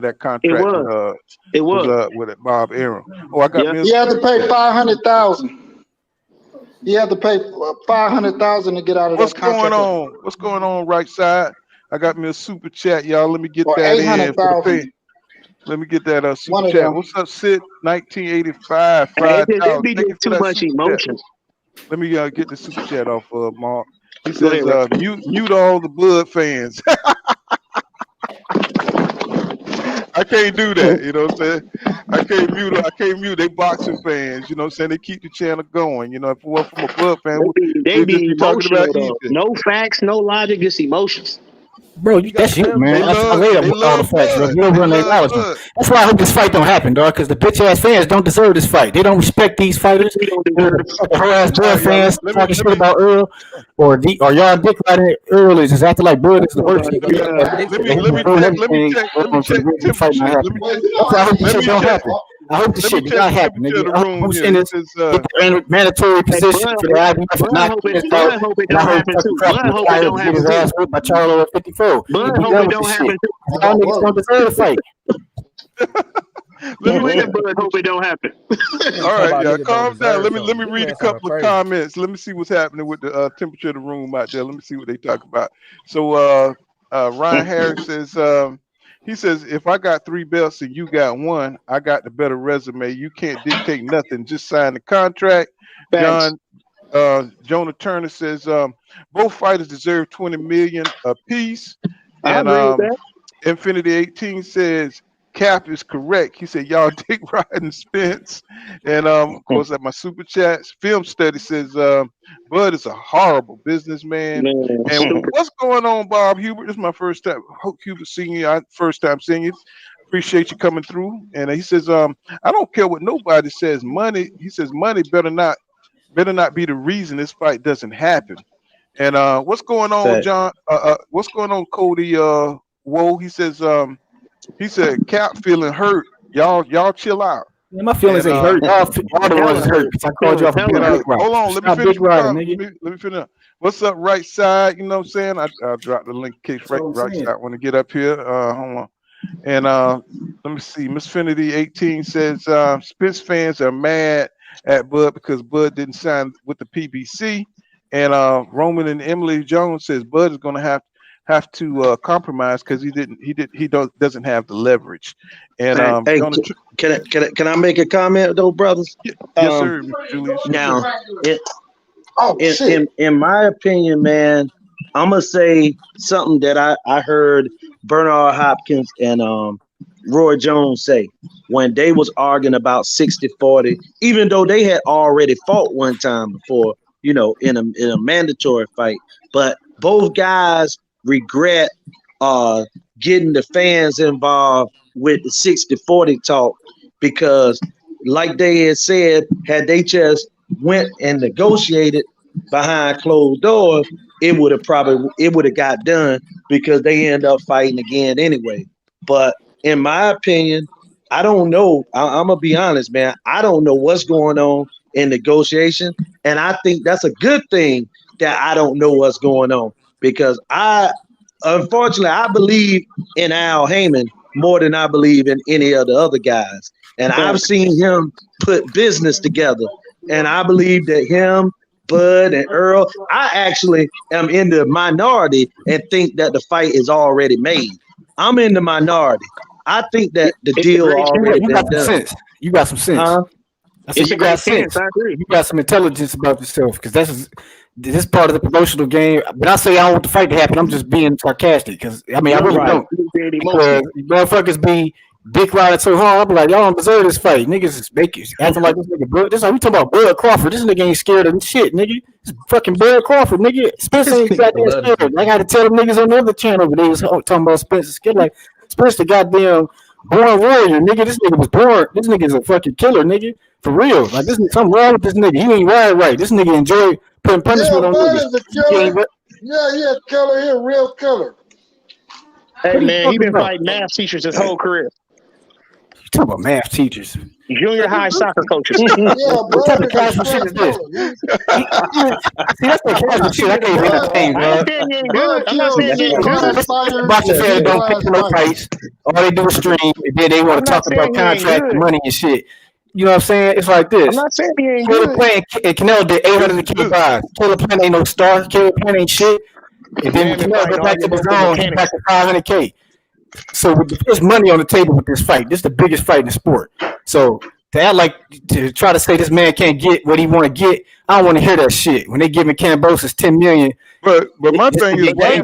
that It contract with was. It was. with Bob Arum. Oh, I got Yep. me. He had to pay 500,000. He had to pay 500,000 to get out of What's that going contract, on? What's going on right side? I got me a super chat, y'all. Let me get or that in for the 800,000. pay. Let me get that super One of chat. them. What's up, Sid? 1985, It 5,000. be Thank you just for too that much super chat. emotion. Let me get the super chat off of Mark. He Go says, ahead, bro. mute all the Bud fans. I can't do that. You know what I'm saying? I can't mute. They boxing fans. You know what I'm saying? They keep the channel going. You know, if it were from a Bud fan, They we'd be just be talking about emotional though. EJ. No facts, no logic, just emotions. Bro, that's you, man. I laid up all the facts, bro. You don't run that knowledge. That's why I hope this fight don't happen, dog. Because the bitch ass fans don't deserve this fight. They don't respect these fighters. Her ass Bud fans talking shit about Earl, or y'all dick riding Earl is just acting like Bud is the worst. Let me check temperature. I hope this shit don't happen. I hope this shit not happen, nigga. I hope Sanders get the mandatory position for the IBF for not getting Bud hope it don't happen too. Bud hope it don't happen his ass whipped by Charlo at 54. Bud hope it don't happen too. Y'all niggas don't deserve to fight. Bud hope it don't happen. All right, y'all, calm down. Let me read a couple of comments. Let me see what's happening with the temperature of the room out there. Let me see what they talk about. So Ryan Harris says he says, if I got 3 belts and you got 1, I got the better resume. You can't dictate nothing. Just sign the contract. Jonah Turner says both fighters deserve 20 million apiece. And Infinity 18 says Cap is correct. He said, y'all dick riding Spence. And of course, at my super chats, Film Study says Bud is a horrible businessman. And what's going on, Bob Hubert? This is my first time. Hope Hubert seeing you. First time seeing you. Appreciate you coming through. And he says, I don't care what nobody says. Money. He says money better not be the reason this fight doesn't happen. And what's going on, John? What's going on, Cody? Whoa, he said Cap feeling hurt. Y'all chill out. Yeah, my feelings ain't hurt. All the ones hurt because I called you off. Hold on, let me finish. Let me finish. What's up, right side? You know what I'm saying? I dropped the link in case right side want to get up here. Hold on. And let me see. Miss Finity 18 says Spence fans are mad at Bud because Bud didn't sign with the PBC. And Roman and Emily Jones says Bud is going to have to compromise because he doesn't have the leverage. And hey, can I make a comment though, brothers? Yes, sir, Julius. Now, in my opinion, man, I'm gonna say something that I heard Bernard Hopkins and Roy Jones say when they was arguing about 60-40, even though they had already fought one time before, you know, in a mandatory fight, but both guys regret getting the fans involved with the 60-40 talk because, like they had said, had they just went and negotiated behind closed doors, it would have got done because they end up fighting again anyway. But in my opinion, I don't know. I'm gonna be honest, man. I don't know what's going on in negotiation, and I think that's a good thing that I don't know what's going on because unfortunately, I believe in Al Heyman more than I believe in any of the other guys, and I've seen him put business together, and I believe that him, Bud, and Earl. I actually am in the minority and think that the fight is already made. I'm in the minority. I think that the deal already been done. You got some sense. I said you got sense. You got some intelligence about yourself because this part of the promotional game. But I say I don't want the fight to happen. I'm just being sarcastic because I mean I really don't. Because motherfuckers be dick riding so hard. I'm like, y'all don't deserve this fight. Niggas is acting like this nigga Bud. This like we talking about Bud Crawford. This nigga ain't scared of shit, nigga. This fucking Bud Crawford, nigga. Spencer ain't goddamn scared. I got to tell them niggas on the other channel, but they was talking about Spencer scared. Like Spencer, goddamn born warrior, nigga. This nigga was born. This nigga is a fucking killer, nigga. For real. Like this nigga, something wrong with this nigga. He ain't right. This nigga enjoy putting punishment on niggas. Yeah, killer. He a real killer. Hey man, he been fighting math teachers his whole career. You talking about math teachers? Junior high soccer coaches. What type of casual shit is this? See, that's the casual shit I can't entertain, bro. I'm not saying he ain't good. Boxing fans don't pick no fights. All they do is stream, and then they want to talk about contract and money and shit. You know what I'm saying? It's like this. I'm not saying he ain't Caleb good. Plant and Canelo did 800K buys. Caleb Plant ain't no star. Caleb Plant ain't shit. And then when Canelo go back to the zone, he's back to 500K. So there's money on the table with this fight. This is the biggest fight in the sport. So to act like to try to say this man can't get what he want to get, I don't want to hear that shit. When they giving Cambosis $10 million, but my thing is, why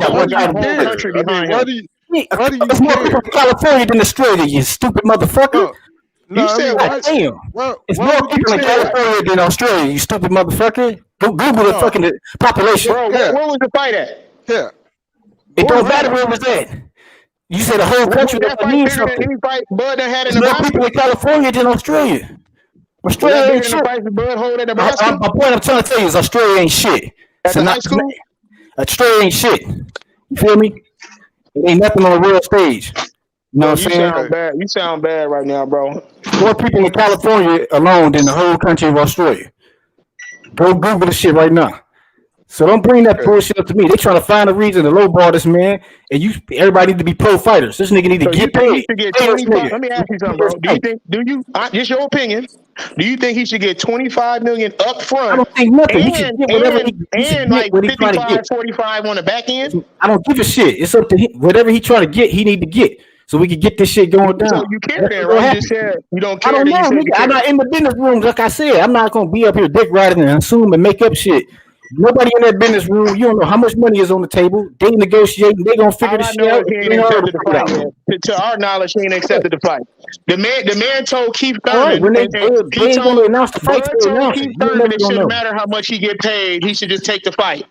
Why do you There's more people in California than Australia, you stupid motherfucker. No, You I said, mean, God damn. It's why more would you people in say that? California than Australia, you stupid motherfucker. Go Google the fucking population. Bro, where was the fight at? Yeah. It don't matter where it was at. You said the whole country, Was that that fight means bigger than something. any fight Bud that had in There's more Nebraska? people in California than Australia. Was Australia that bigger ain't than the shit. fight that Bud hold at Nebraska? My point I'm trying to tell you is Australia ain't shit. At the high school? Australia ain't shit. You feel me? It ain't nothing on the world stage. You know what I'm saying? Sound bad. You sound bad right now, bro. More people in California alone than the whole country of Australia. Go Google this shit right now. So don't bring that bullshit up to me. They trying to find a reason to lowball this man, and everybody need to be pro fighters. This nigga need to get paid. He should get 25. Let me ask you something, bro. Just your opinion? Do you think he should get 25 million up front? I don't think nothing. He should get whatever he should get like what he trying to 55, get. 45 on the back end? I don't give a shit. It's up to him. Whatever he trying to get, he need to get. So we can get this shit going down. So you care then, right? You just said you don't care. I don't know, nigga. I'm not in the business rooms, like I said. I'm not gonna be up here dick riding and assume and make up shit. Nobody in that business room, you don't know how much money is on the table. They negotiating, they gonna figure this shit out. He ain't accepted the fight yet. To our knowledge, he ain't accepted the fight. The man told Keith Thurman, when they ain't gonna announce the fight, Bud told Keith Thurman it shouldn't matter how much he get paid, he should just take the fight.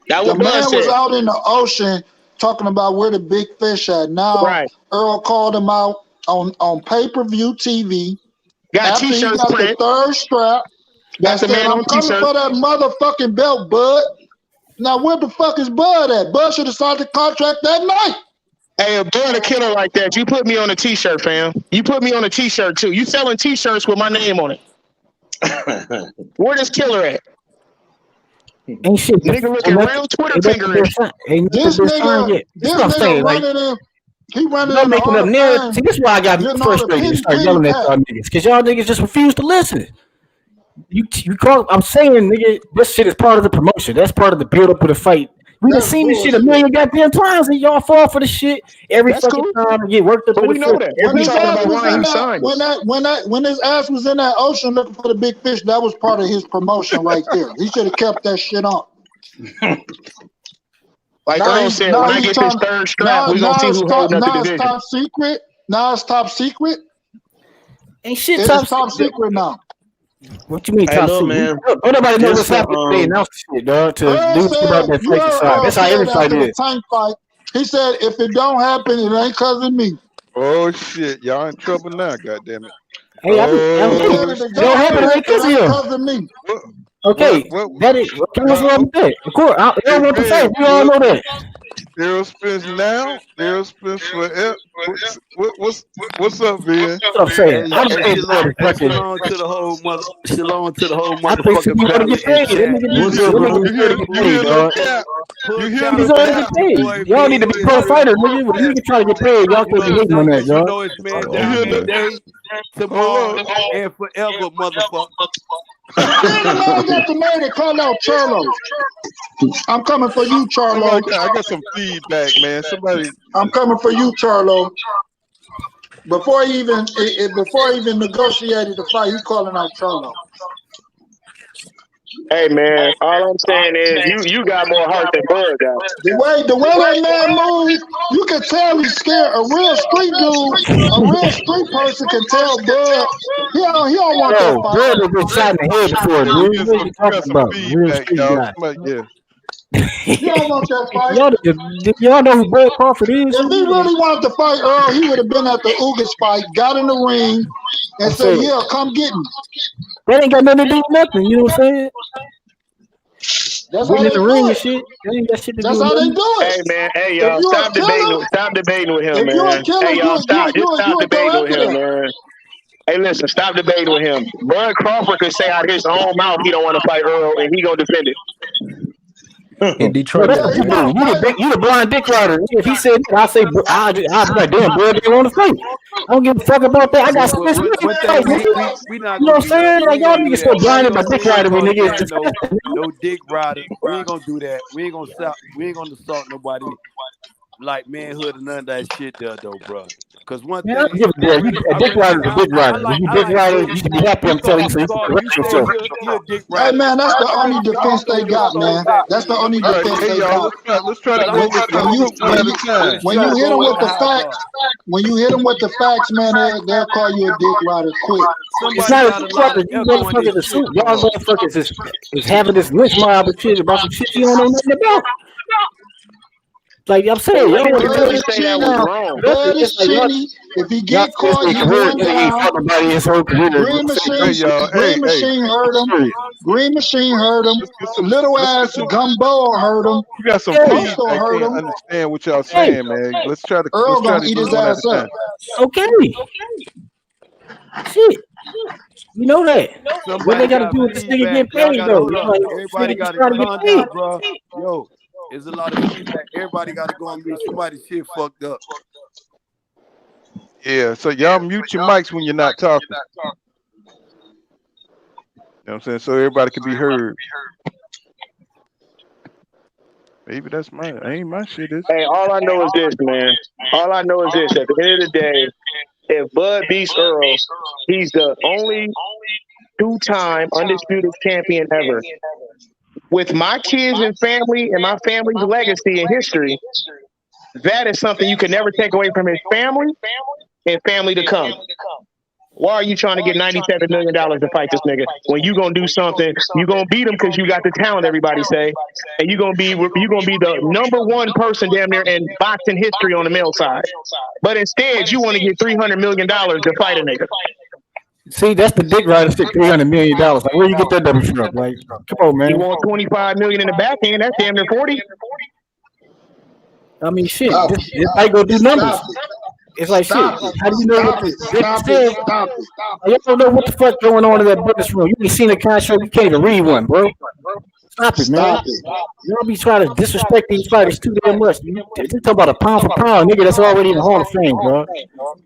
That the was man Bud was said. out in the ocean talking about where the big fish at. Now Earl called him out on pay-per-view TV. Got after he t-shirts got print. the third strap. That's the man I'm on coming t-shirt. for that motherfucking belt, Bud. Now where the fuck is Bud at? Bud should have signed the contract that night. Hey, if Bud a killer like that, you put me on a t-shirt, fam. You put me on a t-shirt too. You selling t-shirts with my name on it. Where this killer at? Ain't shit. Nigga looking real Twitter fingerish. This nigga running in. He running in making up narratives. See, this is why I got frustrated and start yelling at y'all niggas. Because y'all niggas just refuse to listen. You call. I'm saying, nigga, this shit is part of the promotion. That's part of the build up of the fight. We done seen this shit a million goddamn times, and y'all fall for the shit every fucking time and get worked up. But we know that. When his ass was in that ocean looking for the big fish, that was part of his promotion right there. He should have kept that shit on. Like Earl said, when I get this third strap, we gonna see who holds up the division. Top secret. Now it's top secret. Ain't shit top secret now. What you mean top secret? Man. Don't nobody know what's happening. They announced the shit, dog. To do about that fight side. That's how every fight is. Tank fight. He said, if it don't happen, it ain't cause of me. Oh shit, y'all in trouble now, goddammit. Hey, it don't happen, it ain't cause of me. Okay, that is what's wrong with that? Of course, I don't want to say. We all know that. Errol Spence now. Errol Spence forever. What's up, man? That's what I'm saying. I'm saying Shalom to the whole motherfucking. I think some people get paid. You hear y'all need to be pro fighters, nigga. When you try to get paid, y'all can't be hating on that, y'all. You know it's man down today, tomorrow, and forever, motherfucker. I got the man to call out Charlo. I'm coming for you, Charlo. I got some feedback, man. Somebody. I'm coming for you, Charlo. Before he even negotiated the fight, he calling out Charlo. Hey man, all I'm saying is you got more heart than Bud got. The way that man moves, you can tell he's scared. A real street dude, a real street person can tell Bud he don't want that fight. Bud has been shot in the head before, dude. What are you talking about? Real street guy. You don't want that fight. Y'all know who Bud Crawford is? If he really wanted to fight Earl, he would have been at the Ugas fight, got in the ring, and said, "Yeah, come get me." That ain't got nothing to do with nothing. You know what I'm saying? That's how they do it. Shit. That ain't got shit to do That's with how they nothing. do it. Hey man, hey y'all, stop debating with him, if man. You're a killer, Hey y'all, stop debating with him, that. man. Hey, listen, stop debating with him. Bud Crawford could say out of his own mouth he don't want to fight Earl, and he gonna defend it. In Detroit, you the blind dick rider. If he said, I say, I'll be like, damn, Bud didn't want to fight. I don't give a fuck about that. I got some fight. You know what I'm saying? Like y'all niggas so blinded by dick rider, we niggas. No dick rider. We ain't gonna do that. We ain't gonna assault nobody. like manhood and none of that shit there though, bro. Because one Man, thing, I don't give a damn. A dick rider is a dick rider. If you dick rider, you should be happy. I'm telling you, so you should correct yourself. He a dick Hey rider. man, that's the only defense they got, man. That's the only defense they got. Let's try to go with the group one at a time. When you hit them with the facts, man, they'll call you a dick rider quick. It's not a dick rider. You motherfuckers are suit. Y'all motherfuckers is having this lynch mob and shit about some shit you don't know nothing about. Like I'm saying, y'all want to say that was wrong. Bud is shitty. If he get caught, he going down. Green Machine hurt him. Green Machine hurt him. Little ass Gumbo hurt him. You got some feeds that can't understand what y'all saying, man. Let's try to Earl gonna eat his ass up. Okay. Shit. You know that. What they gotta do with this nigga getting paid though? Everybody got to calm down, bro. Yo. There's a lot of feedback. Everybody got to go on mute. Somebody's shit fucked up. Yeah, so y'all mute your mics when you're not talking. You know what I'm saying? So everybody can be heard. Maybe that's ain't my shit. Hey, all I know is this, man. All I know is this. At the end of the day, if Bud beats Earl, he's the only two-time undisputed champion ever. With my kids and family and my family's legacy and history, that is something you can never take away from his family and family to come. Why are you trying to get $97 million to fight this nigga when you gonna do something? You gonna beat him because you got the talent, everybody say, and you gonna be the number one person damn near in boxing history on the male side. But instead, you want to get $300 million to fight a nigga. See, that's the dick rider shit. $300 million. Like, where you get that number from? Like, come on, man. You want $25 million in the back end? That's damn near 40. I mean, shit. I go do numbers. It's like shit. How do you know what the bitch said? You don't know what the fuck going on in that business room. You ain't seen a contract. You can't even read one, bro. Stop it, man. Y'all be trying to disrespect these fighters too damn much. You talk about a pound for pound, nigga. That's already in the Hall of Fame, bro.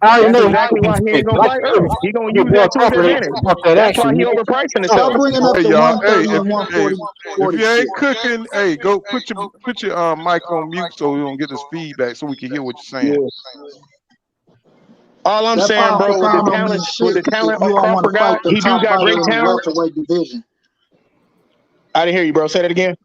I already know exactly why he ain't gonna fight Earl. He gonna use that to his advantage. That's why he overpricing himself. If you ain't cooking, hey, go put your mic on mute so we don't get this feedback so we can hear what you're saying. All I'm saying, bro, with the talent of Crawford got, he do got great talent. I didn't hear you, bro. Say that again.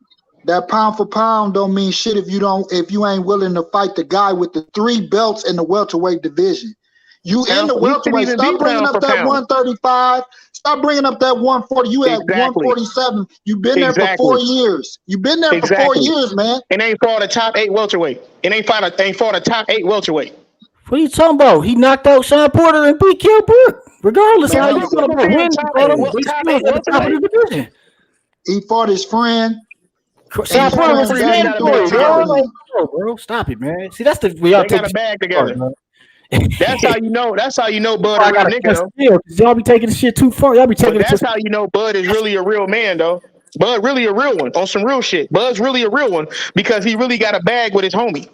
That pound for pound don't mean shit if you ain't willing to fight the guy with the 3 belts in the welterweight division. You in the welterweight. Stop bringing up that 135. Stop bringing up that 140. You at 147. You've been there for 4 years. You've been there for 4 years, man. And ain't fought a top 8 welterweight. And ain't fought a top 8 welterweight. What are you talking about? He knocked out Sean Porter and beat Kell Brook. Regardless of how you feel about him, he fought him. He's still at the top of the division. He fought his friend. Sean Porter was mandatory, bro. Stop it, man. See, that's the way y'all take a bag together. That's how you know. That's how you know Bud is a real nigga, though. Y'all be taking this shit too far. Y'all be taking it. That's how you know Bud is really a real man, though. Bud really a real one on some real shit. Bud's really a real one because he really got a bag with his homie.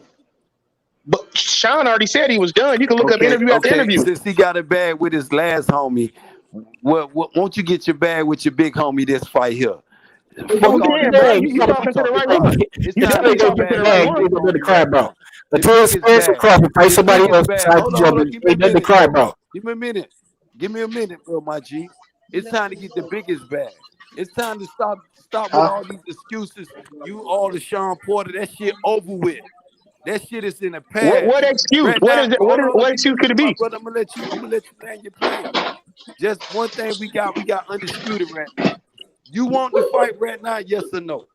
But Sean already said he was done. You can look up interview after interview. Since he got a bag with his last homie, won't you get your bag with your big homie this fight here? You talking to the right one. It's time to go to the cry about. Until Spence or Crawford fight somebody else besides each other, ain't nothing to cry about. Give me a minute. Give me a minute, bro, my G. It's time to get the biggest bag. It's time to stop with all these excuses. You all the Sean Porter, that shit over with. That shit is in the past. What excuse? Right what now, is it? What excuse could it be? Brother, I'm gonna let you land your plane. Just one thing we got Undisputed right now. You want to fight right now, yes or no?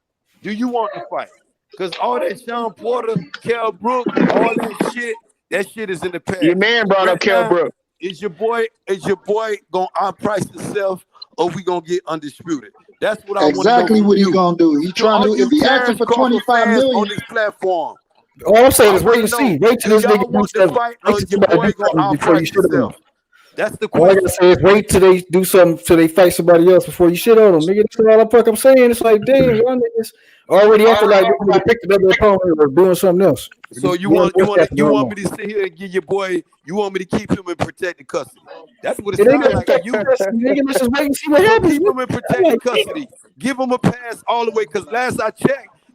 Do you want to fight? Because all that Sean Porter, Kell Brook, all that shit is in the past. Your man brought up Kell Brook. Is your boy gonna outprice himself, or we gonna get Undisputed? That's what I want to know. Exactly what he gonna do. He trying to if he asking for 25 million on this platform. All I'm saying is wait and see. Wait till this nigga do something. Wait till somebody do something before you shit on them. That's the question. All I gotta say is wait till they do something till they fight somebody else before you shit on them. Nigga, that's all I'm saying. It's like, damn, y'all niggas already after like they picked another opponent or doing something else. So you want me to sit here and give your boy, you want me to keep him in protected custody. That's what it sounds like. You nigga, let's just wait and see what happens. Keep him in protected custody. Give him a pass all the way, because last I checked,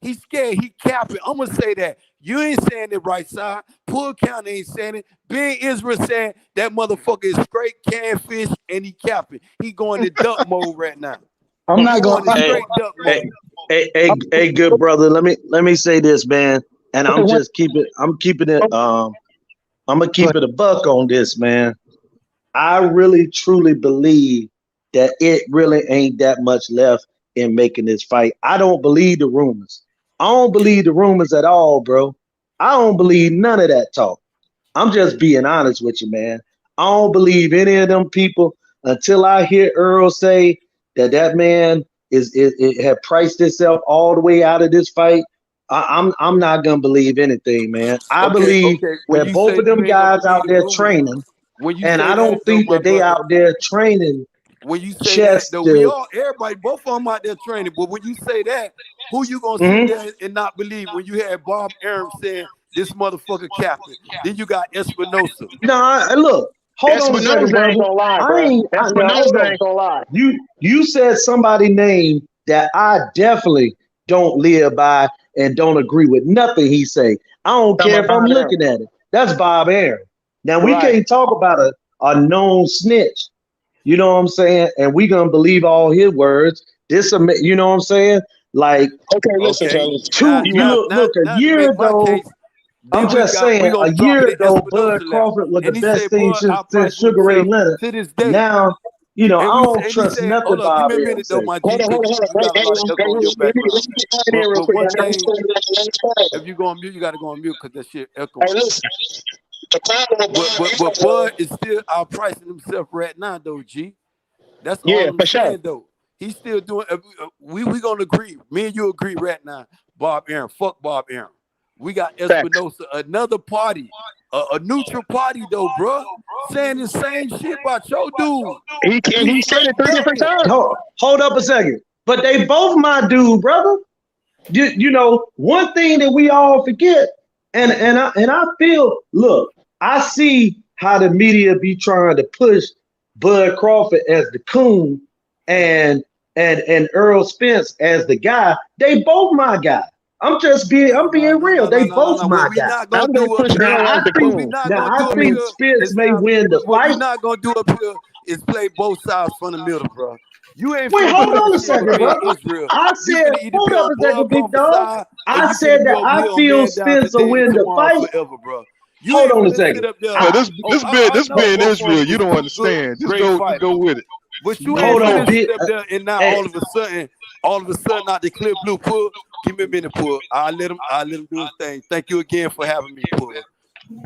He's scared. He capping. I'm gonna say that. You ain't saying it right side. Pull County ain't saying it. Ben Israel saying that motherfucker is straight catfish and he capping. He going to duck mode right now. I'm not going gonna. to straight duck mode. Hey, good brother. Let me say this, man. And I'm just keeping. I'm keeping it. I'm gonna keep it a buck on this, man. I really truly believe that it really ain't that much left in making this fight. I don't believe the rumors. I don't believe the rumors at all, bro. I don't believe none of that talk. I'm just being honest with you, man. I don't believe any of them people until I hear Earl say that man it had priced itself all the way out of this fight. I'm not gonna believe anything, man. I believe When that you both say of you them ain't gonna guys out believe the there rumors, training, when you and say I that don't though, think my that they brother, out there training when you say that just though, we to. all everybody, both of them out there training. But when you say that, who you gonna sit Mhm. there and not believe? When you had Bob Arum saying this motherfucker capping, then you got Espinosa. No, look, hold on a second, Espinoza ain't brother. gonna lie, bro. Now hold Espinoza on. ain't gonna lie. You said somebody name that I definitely don't live by and don't agree with nothing he say. I don't Talking care about if I'm Bob Arum. looking at it. That's Bob Aaron. Now we Right. can't talk about a known snitch. You know what I'm saying? And we gonna believe all his words. You know what I'm saying? Like Okay, listen, Okay, fellas. now you look a to year make my ago. case, I'm then just we saying, gonna a drop year it at ago, Bud Espinosa lap, Crawford was the and he best said, thing "Bud since outpricing Sugar Ray himself Leonard. to this day." Now, I don't And we trust said, nothing "Hold up, give Bob me a Aaron minute though, say. my Hold G, on, because hold on, hold on. you got a lot of echo in your Let me background." get that in real But quick. one thing, if you go on mute, you got to go on mute because that shit Hey, echoing. listen. The problem with But Bud is still outpricing himself right now, though. G, that's all yeah, I'm for sure. saying, though. He's still doing. We gonna agree. Me and you agree right now. Bob Aaron, fuck Bob Aaron. We got Facts. Espinosa, another party, a neutral party though, bruh, saying the same shit about your dude. He said it 3 different times. Hold up a second. But they both my dude, brother. You know, one thing that we all forget, and I feel, look, I see how the media be trying to push Bud Crawford as the coon and Errol Spence as the guy. They both my guy. I'm being real. They both No. my What we guy. not How gonna they do up push here, Earl as the what we coon? not gonna do up here Spence is may now, win the what we fight. not gonna do up here is play both sides from the middle, bro. You ain't Wait, finna do hold on a this shit with second, me and brother. Israel. I You said, finna either hold be up on a second, Bud big Crawford's dog. side or I you finna said be that over I here on feel man down Spence will today and win the tomorrow fight. forever, bro. You Hold ain't on a finna sit second. up there. Yeah, Oh, this I know being both of Israel, them you is don't super understand. great Just fighters. go with it. But you ain't Hold on, finna big. sit up there and now Hey, all of a sudden, out the clear blue pull. Give me a minute, pull. I'll let him do his thing. Thank you again for having me, pull. all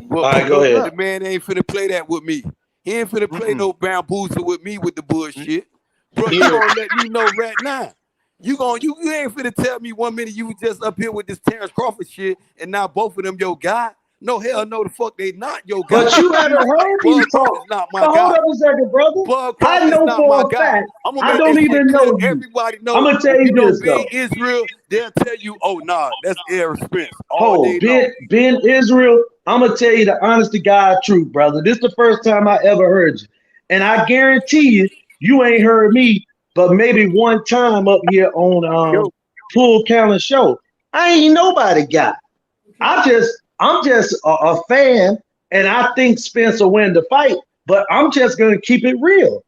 But right, go look, ahead. the man ain't finna play that with me. He ain't finna play no bamboozle with me with the bullshit. Bro, you Yeah. gonna let me know right now. You ain't finna tell me 1 minute you was just up here with this Terrence Crawford shit and now both of them your guy. No, hell no, the fuck they not your But guy. you haven't heard me Bud talk. Crawford's not my But hold guy. up a second, brother. Bud I Crawford is know not for my a guy. fact. I'm gonna I make don't this shit even clear. know you. Everybody I'm know gonna tell if you you know this being though. Israel, they'll tell you, oh nah, that's Errol Spence all Oh, day long. Ben Israel, I'm gonna tell you the honest to God truth, brother. This is the first time I ever heard you, and I guarantee you, you ain't heard me, but maybe one time up here on Yo, Full Counter Show. I ain't nobody guy. I'm just a fan, and I think Spence will win the fight. But I'm just gonna keep it real.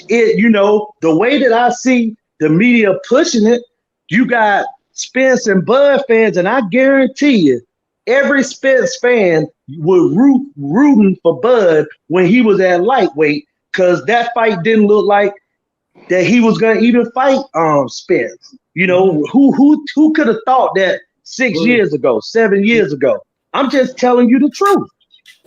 The way that I see the media pushing it, you got Spence and Bud fans, and I guarantee you, every Spence fan was rooting for Bud when he was at lightweight, because that fight didn't look like that he was gonna even fight Spence. Who could have thought that 6 years ago, 7 years ago? I'm just telling you the truth.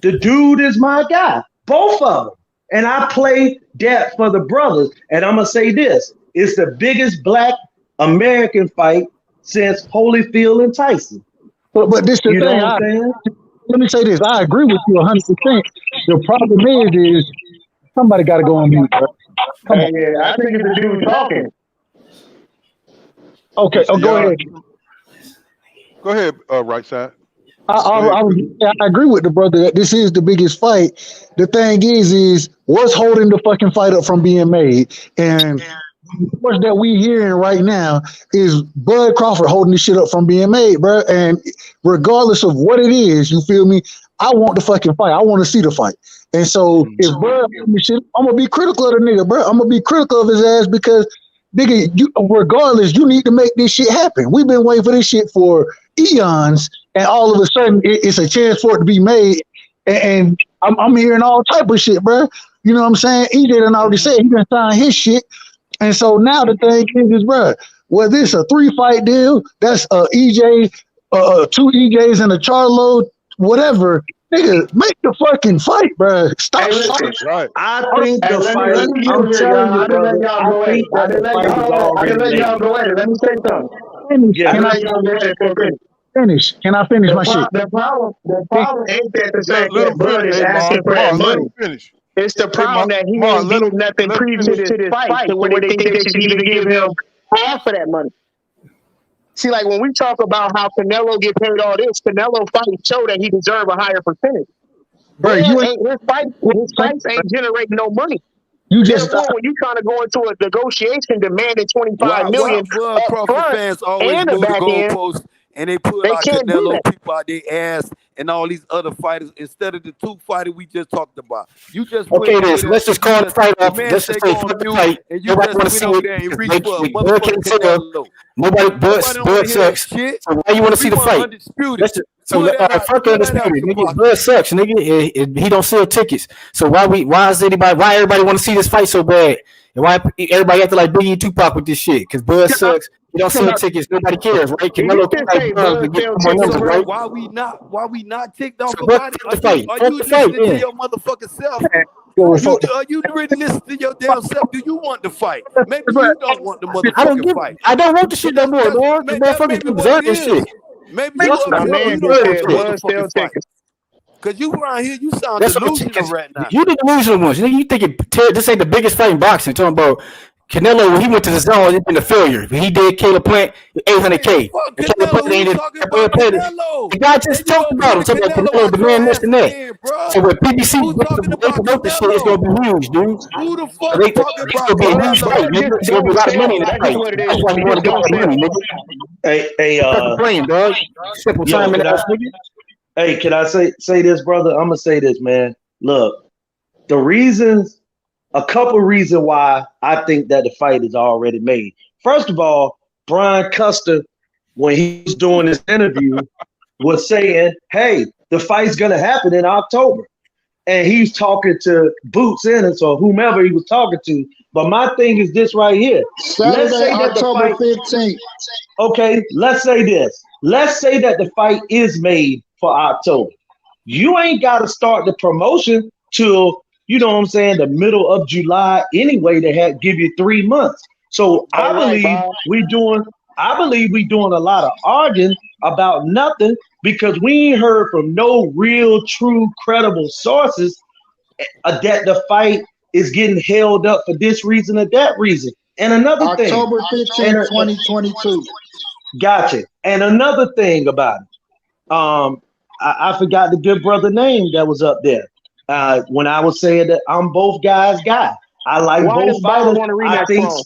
The dude is my guy, both of them. And I play that for the brothers. And I'm gonna say this: it's the biggest Black American fight since Holyfield and Tyson. But this the You know thing. what I'm saying? Let me say this. I agree with you 100%. The problem is somebody got to go on mute. Bro. Come on. yeah, I think it's the dude talking. Okay. Oh, go Yeah, ahead. go ahead, right side. I, Go I, ahead, I, Chris. I agree with the brother that this is the biggest fight. The thing is what's holding the fucking fight up from being made? And what that we hearing right now is Bud Crawford holding this shit up from being made, bro. And regardless of what it is, you feel me? I want the fucking fight. I want to see the fight. And so if Bud, I'm gonna be critical of the nigga, bro. I'm gonna be critical of his ass because nigga, regardless, you need to make this shit happen. We've been waiting for this shit for eons, and all of a sudden, it's a chance for it to be made. And I'm hearing all type of shit, bro. You know what I'm saying? EJ done already said he done signed his shit. And so now the thing is, bro, whether it's a 3-fight deal, that's EJ, 2 EJs and a Charlo, whatever, Nigga, make the fucking fight, bro. Stop. Hey, listen. Right. I think Hey, the let fight. me get I'm here, telling y'all. you, I didn't let brother. y'all I go at think it. that the fight is I already didn't let y'all made. go at it. Let me say something. Yeah, Can go I ahead. y'all go at it for a minute? Finish. Can I finish my shit? The problem ain't that the Let, fact let that him Bud finish. is Hey, asking for that Let him money. finish. It's the Hey, problem that he Mark, ain't did nothing let him previous finish. to this fight to where they think they should even give him half of that money. See, like when we talk about how Canelo get paid all this, Canelo fights show that he deserve a higher percentage. Bro, Bud you ain't. ain't his fights ain't generating no money. You just. Therefore, when you trying to go into a negotiation demanding $25 Why million Bud up Crawford front fans always and the move the back end, goalposts and they pull they out can't do Canelo that. people out their ass and all these other fighters instead of the two fighters we just talked about? You just went Okay, over then, so there let's just and you call the just fight the off. man Let's just say say go on fuck the mute fight. and you Nobody just want to went see over it there and because reached for a Bud can't motherfucking tell. Canelo. Nobody, Nobody don't want Bud to hear that sucks. shit. So why you want to We see the want fight? Undisputed. Let's just, so Pull that out. fuck Pull that out Undisputed, your nigga. pocket. Bud sucks, nigga. He don't sell tickets. So why everybody want to see this fight so bad? And why everybody acting like Biggie and Tupac with this shit? Because Bud sucks. He don't sell tickets. Nobody cares, right? You Canelo can like say Bud to Bud get sell more tickets, numbers, So bro. right? why we not ticked off So fuck about it? the fight. Are Fuck you the fight, listening to then. your motherfucking self? Yo, Are you really listening to your damn self? Do you want to fight? Maybe you don't want the motherfucking fight. I don't want the shit no more, That's man. Because that motherfuckers maybe don't what deserve it this shit. is. Maybe you That's up what here and man you just don't want said the Bud sell motherfucking fight. tickets. Cause you around here, you sound That's what I'm saying. delusional right now. You the delusional ones. You think this ain't the biggest fight in boxing. Talking about Canelo when he went to the zone, it's been a failure. He did Caleb Plant 800K. Fuck And Caleb Canelo. Plant Who ain't talking about Canelo? the guy There just you talked go, about him. proving Talking about Canelo Canelo out your demand this ass and that. again, bro. So when PBC Who talking they about promote this shit, it's gonna Canelo? be huge, dude. Who the So fuck talking it's about gonna be a huge fight, Canelo? Bud nigga. just It's gonna be don't a lot of sell. money in that That's just fight. what it That's is. why He he want just to get don't that sell. money, nigga. Hey, Stop playing, dog. Simple yo, time in can the I? ass, nigga. Hey, can I say this, brother? I'm gonna say this, man. Look, the reasons, a couple reasons why I think that the fight is already made. First of all, Brian Custer, when he was doing this interview, was saying, "Hey, the fight's gonna happen in October," and he's talking to Boots Ennis or whomever he was talking to. But my thing is this right here. Let's Saturday, say that the October fight. 15th. Okay, let's say this. Let's say that the fight is made for October. You ain't got to start the promotion till, you know what I'm saying, the middle of July anyway to give you 3 months. So I believe we doing a lot of arguing about nothing because we ain't heard from no real, true, credible sources that the fight is getting held up for this reason or that reason. And another thing, October 15th, 2022. Gotcha. And another thing about it, I forgot the good brother name that was up there. When I was saying that I'm both guys' guy. I like Why does both Bud fighters. want a I rematch think clause?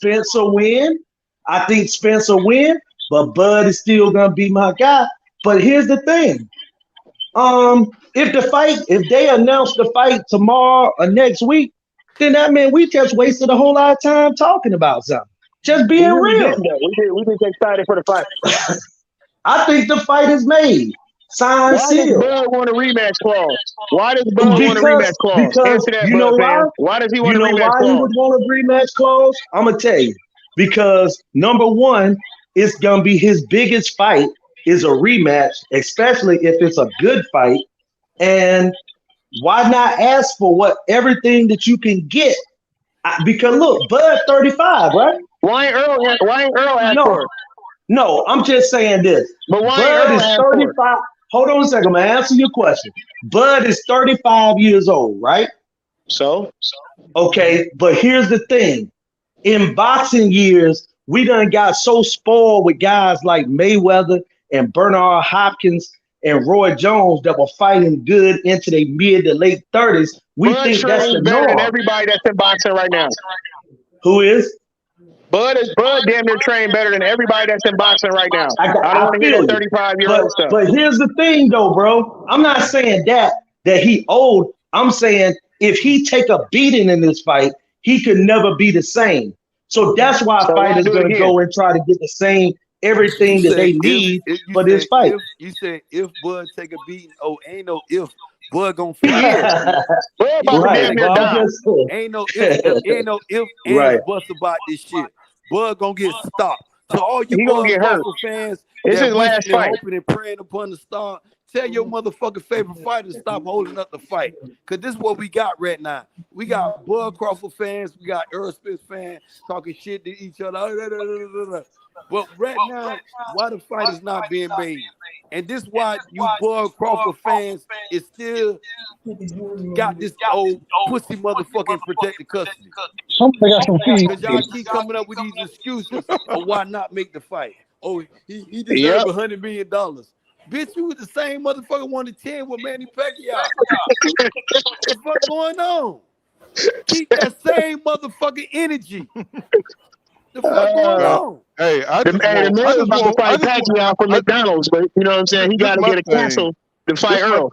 Spencer win. But Bud is still gonna be my guy. But here's the thing. If they announce the fight tomorrow or next week, then that means we just wasted a whole lot of time talking about something. Just We being really real. didn't though. We just excited for the fight. I think the fight is made. Signed, Why does sealed. Bud want a rematch clause? Why does Bud want a rematch clause? Because Answer that, you know Bud why? fans. Why does he want You a know rematch why he clause? would want a rematch clause? I'm gonna tell you. Because number one, it's gonna be his biggest fight is a rematch, especially if it's a good fight. And why not ask for everything that you can get? Because look, Bud 35, right? Why ain't Earl asked No, for it? no, I'm just saying this. But why ain't Bud Earl is asked for it? 35. Hold on a second, man. Answer your question. Bud is 35 years old, right? So? Okay, but here's the thing. In boxing years, we done got so spoiled with guys like Mayweather and Bernard Hopkins and Roy Jones that were fighting good into their mid to late 30s. We Bud think that's the trains better than norm. everybody that's in boxing right now. Who is? Bud damn near trained better than everybody that's in boxing right now. I don't want to hear feel that you. 35-year-old stuff. But here's the thing though, bro. I'm not saying that he old. I'm saying if he take a beating in this fight, he could never be the same. So that's why So why fighters do it gonna again? go and try to get the same You everything that say they need you for this say fight. if Bud take a beating. Oh, ain't no if Bud gonna He finish is. that beat. Bud He about to gonna Right. damn take a near Well, I'm die. beating. just saying. Ain't no if ands Right. buts about this shit. Bud gonna get stopped. So all you He gonna Bud get hurt. Crawford fans It's that his last wishing and fight. hoping and praying upon the star, Tell your motherfucking favorite fighter to stop holding up the fight. Because this is what we got right now. We got Bud Crawford fans. We got Errol Spence fans talking shit to each other. But right now, why the fight is not being made? And this why you Bud Crawford fans is still got this old pussy motherfucking protected custody. Somebody got some feed. Because y'all keep coming up with these excuses of why not make the fight. Oh, he Yep. deserved $100 million. Bitch, you was the same motherfucker 1-10 with Manny Pacquiao. The fuck going on? Keep that same motherfucking energy. The fuck going on? Hey, The man was about to fight Pacquiao for McDonald's, but you know what I'm saying? He got to get a cancel to fight Earl.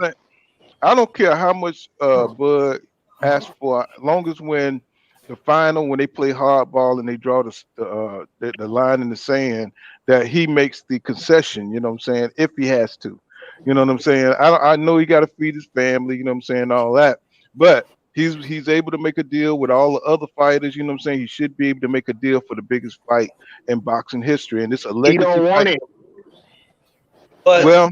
I don't care how much Bud asked for, as long as when the final, when they play hardball and they draw the line in the sand, that he makes the concession, you know what I'm saying, if he has to. You know what I'm saying? I know he got to feed his family, you know what I'm saying, all that. But he's able to make a deal with all the other fighters, you know what I'm saying? He should be able to make a deal for the biggest fight in boxing history. And it's a legacy. He don't want fight. it. But, well,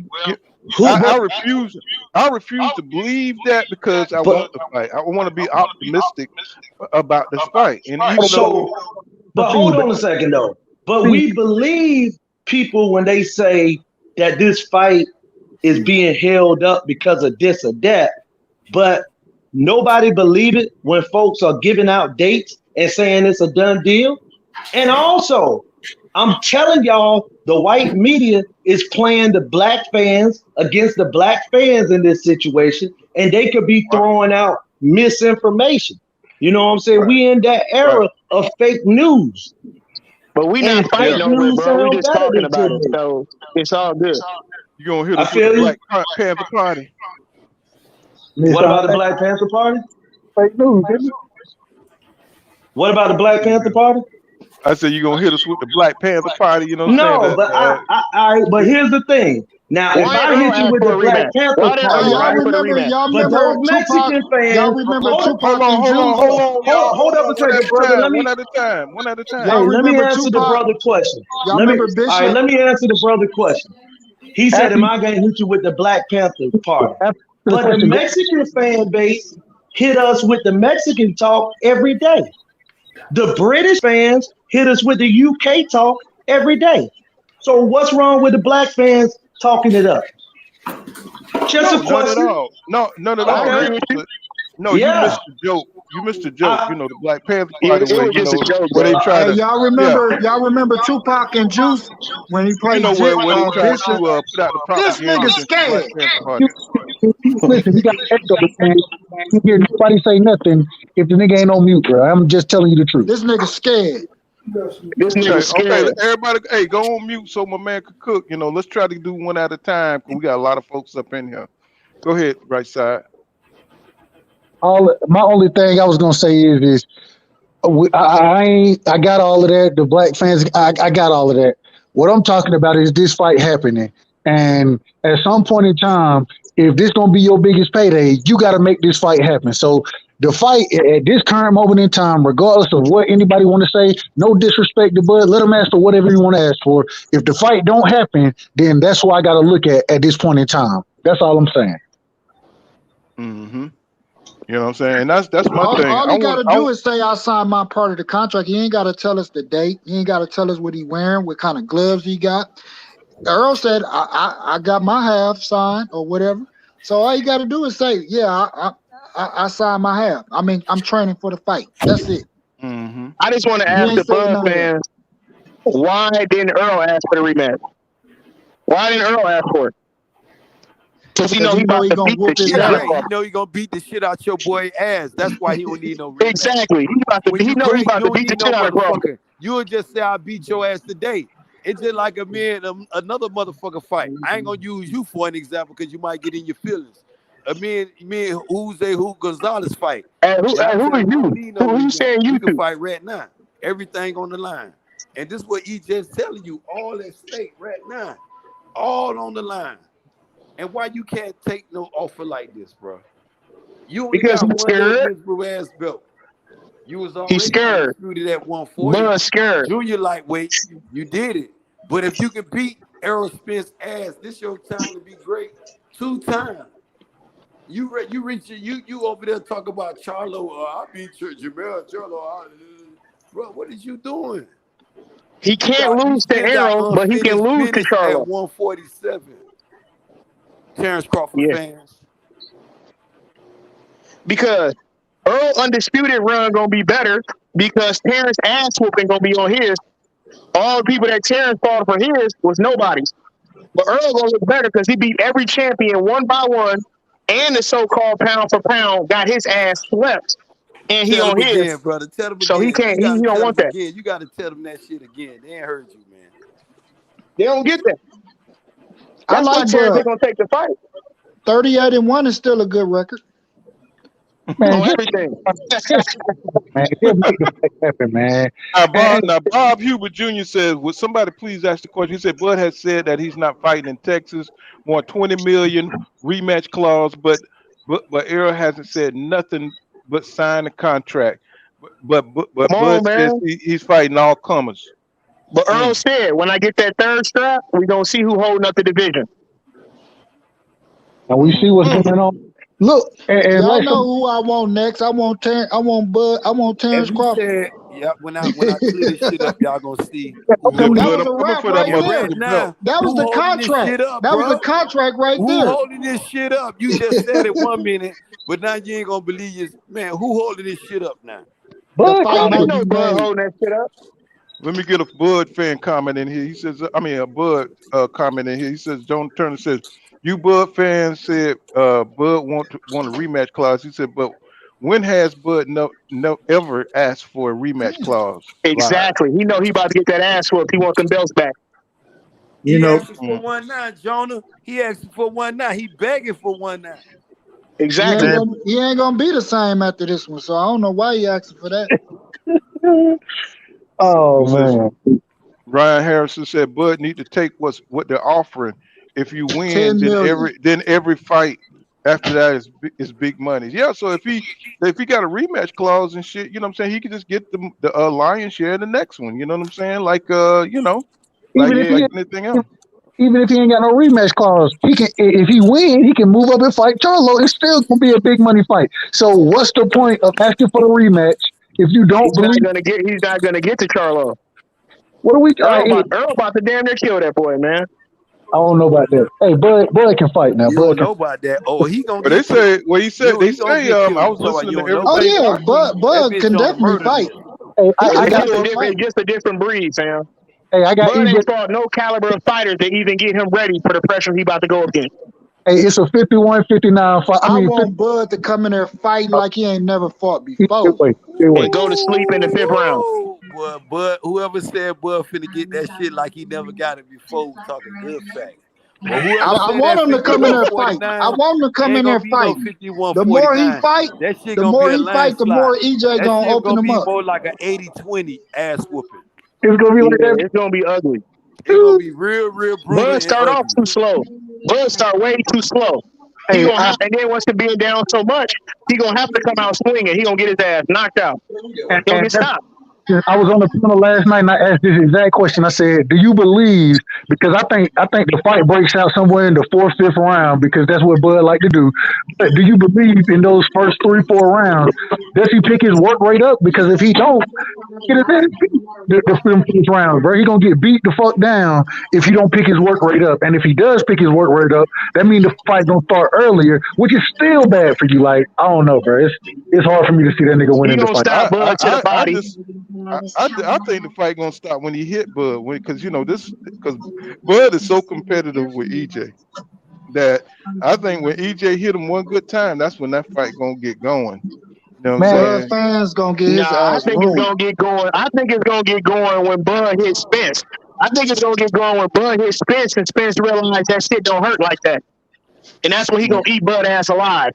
I refuse. I refuse to believe that because I want the fight. I want to be optimistic about this fight. And even but hold on a second though. But we believe people when they say that this fight is being held up because of this or that. But nobody believe it when folks are giving out dates and saying it's a done deal. And also, I'm telling y'all, the white media is playing the black fans against the black fans in this situation, and they could be throwing out misinformation. You know what I'm saying? We in that era of fake news. But we not fighting over it, bro. We just talking about it. So it's all good. You gonna hit us with the Black Panther Party? What about the Black Panther Party? Fake news, isn't it? What about the Black Panther Party? I said you gonna hit us with the Black Panther Party. You know what I'm saying? No, but but here's the thing. Now, if I hit you with the Black Panther Party, but those Mexican fans, y'all remember Tupac and hold up a second, brother. One at a time. Hey, let me answer the brother question. Let me answer the brother question. He said, "Am I gonna hit you with the Black Panther Party?" But the Mexican fan base hit us with the Mexican talk every day. The British fans hit us with the UK talk every day. So what's wrong with the black fans talking it up? Just a question. None at all. Okay. No, you missed the joke. You missed the joke. You know, the Black Panther Party where they try to. Y'all remember Tupac and Juice when he played where they tried Bishop? to put out the propaganda. This nigga scared. Listen, you got to echo, man. You hear nobody say nothing if the nigga ain't on mute, bro. I'm just telling you the truth. This nigga scared. Okay, everybody, hey, go on mute so my man can cook. You know, let's try to do one at a time because we got a lot of folks up in here. Go ahead, right side. My only thing I was gonna say is I got all of that. The black fans, I got all of that. What I'm talking about is this fight happening, and at some point in time, if this gonna be your biggest payday, you got to make this fight happen. So the fight at this current moment in time, regardless of what anybody want to say, no disrespect to Bud, let them ask for whatever you want to ask for. If the fight don't happen, then that's what I got to look at this point in time. That's all I'm saying. Mm-hmm. You know what I'm saying? And that's my thing. All he got to do is say I signed my part of the contract. He ain't got to tell us the date. He ain't got to tell us what he wearing, what kind of gloves he got. Earl said I got my half signed or whatever. So all you got to do is say, yeah, I signed my half. I mean, I'm training for the fight. That's it. Mm-hmm. I just want to ask the Bud fans, why didn't Earl ask for the rematch? Why didn't Earl ask for it? Because he know he about to beat the shit out of him. He know he gonna beat the shit out your boy ass. That's why he don't need no rematch. Exactly. He know he about to beat the shit out of him. You would just say I beat your ass today. It's just like another motherfucker fight. I ain't gonna use you for an example because you might get in your feelings. Me and Jose Gonzalez fight. Who are you? Who you saying you can fight right now? Everything on the line. And this is what he just telling you, all at stake right now. All on the line. And why you can't take no offer like this, bro? You only because got he's scared. one ass belt. You was already scared. Undisputed at 140. Bud scared. Junior lightweight, you did it. But if you can beat Errol Spence ass, this your time to be great. 2 times. You over there talk about Charlo. I beat Jamel Charlo. Bro, what is you doing? He can't You lose to still got Errol, but he can unfinished lose to business at Charlo. 147. Terrence Crawford fans. Because Earl Undisputed run gonna be better because Terrence ass whooping gonna be on his. All the people that Terrence fought for his was nobody's. But Earl gonna look better because he beat every champion one by one, and the so-called pound for pound got his ass swept, and he Tell on them his. again, brother. Tell them So again. he can't. He don't want that. Again. You got to tell them that shit again. They ain't heard you, man. They don't get that. I That's why like Terrence Bud. ain't gonna take the fight. 38-1 is still a good record. Man, On everything. Man, he'll make the fight happen, man. Now, Bob Hubert Jr. says, would somebody please ask the question? He said, Bud has said that he's not fighting in Texas, want 20 million rematch clause, but Errol hasn't said nothing but sign a contract. But Come Bud on, says man. he's fighting all comers. But Earl said, when I get that third strap, we gonna see who holding up the division. And we see what's going on. Look, and Y'all like know who I want next. I want Terrence If he Crawford. said, when I clear this shit up, y'all gonna see. That was a wrap right there. Right now, That was who the holding this contract. shit up, That was bro? the contract right Who there. holding this shit up? You just said it 1 minute, but now you ain't gonna believe it. Man, who holding this shit up now? The fight might know be Bud made. holding that shit up. Let me get a Bud fan comment in here. He says, a Bud comment in here. He says, John Turner says, you Bud fans said Bud want a rematch clause. He said, but when has Bud no ever asked for a rematch clause? Exactly. He know he about to get that ass whooped. He want them belts back. He asking for 1-9, Jonah. He asking for 1-9. He begging for 1-9. Exactly. He ain't gonna be the same after this one. So I don't know why he asking for that. Oh man. Ryan Harrison said Bud need to take what they're offering. If you win, 10 million. then every fight after that is big money. Yeah, so if he got a rematch clause and shit, you know what I'm saying, he could just get the lion's share in the next one. You know what I'm saying? Like Even if he anything else. even if he ain't got no rematch clause, he can. If he win, he can move up and fight Charlo. It's still gonna be a big money fight. So what's the point of asking for the rematch if you don't He's believe? not gonna get to Charlo. What are we? Earl about to damn near kill that boy, man. I don't know about that. Hey, Bud can fight now. You don't know about that. Oh, he gonna But get killed. they say I was listening to Oh everything. yeah, Bud can definitely fight. Hey, It's just a different breed, fam. Hey, I got Bud EJ. ain't fought no caliber of fighters to even get him ready for the pressure he about to go against. Hey, it's a 51-59 fight. I want Bud to come in there fighting like he ain't never fought before. And go to sleep in the 5th round. But whoever said Bud finna get that shit like he never got it before, talking good facts. But whoever I said want that him to come in there fight. 51-49, I want him to come in there fight. No The more he 51-49. fight, That shit the gonna more be a he fight, the landslide. more EJ That gonna shit open gonna him be up. more like an 80-20 ass whooping. It's gonna be like that. It's gonna be ugly. It's gonna be real brutal Bud and start off ugly. too slow. Bud start way too slow. Hey, And then once the being down so much, he gonna have to come out swinging. He gonna get his ass knocked out. He'll get stopped. I was on the panel last night and I asked this exact question. I said, "Do you believe?" Because I think the fight breaks out somewhere in the 4th, 5th round because that's what Bud like to do. But do you believe in those first 3, 4 rounds? Does he pick his work rate up? Because if he don't, get his ass beat the 5th round, bro. He gonna get beat the fuck down if he don't pick his work rate up. And if he does pick his work rate up, that means the fight gonna start earlier, which is still bad for you. Like I don't know, bro. It's hard for me to see that nigga winning the fight. I think the fight gonna stop when he hit Bud, because Bud is so competitive with EJ that I think when EJ hit him one good time, that's when that fight gonna get going. You know what I'm saying? Fans gonna get his I ass think ruined. it's gonna get going. I think it's gonna get going when Bud hits Spence. I think it's gonna get going when Bud hits Spence and Spence realizes that shit don't hurt like that. And that's when he gonna eat Bud ass alive.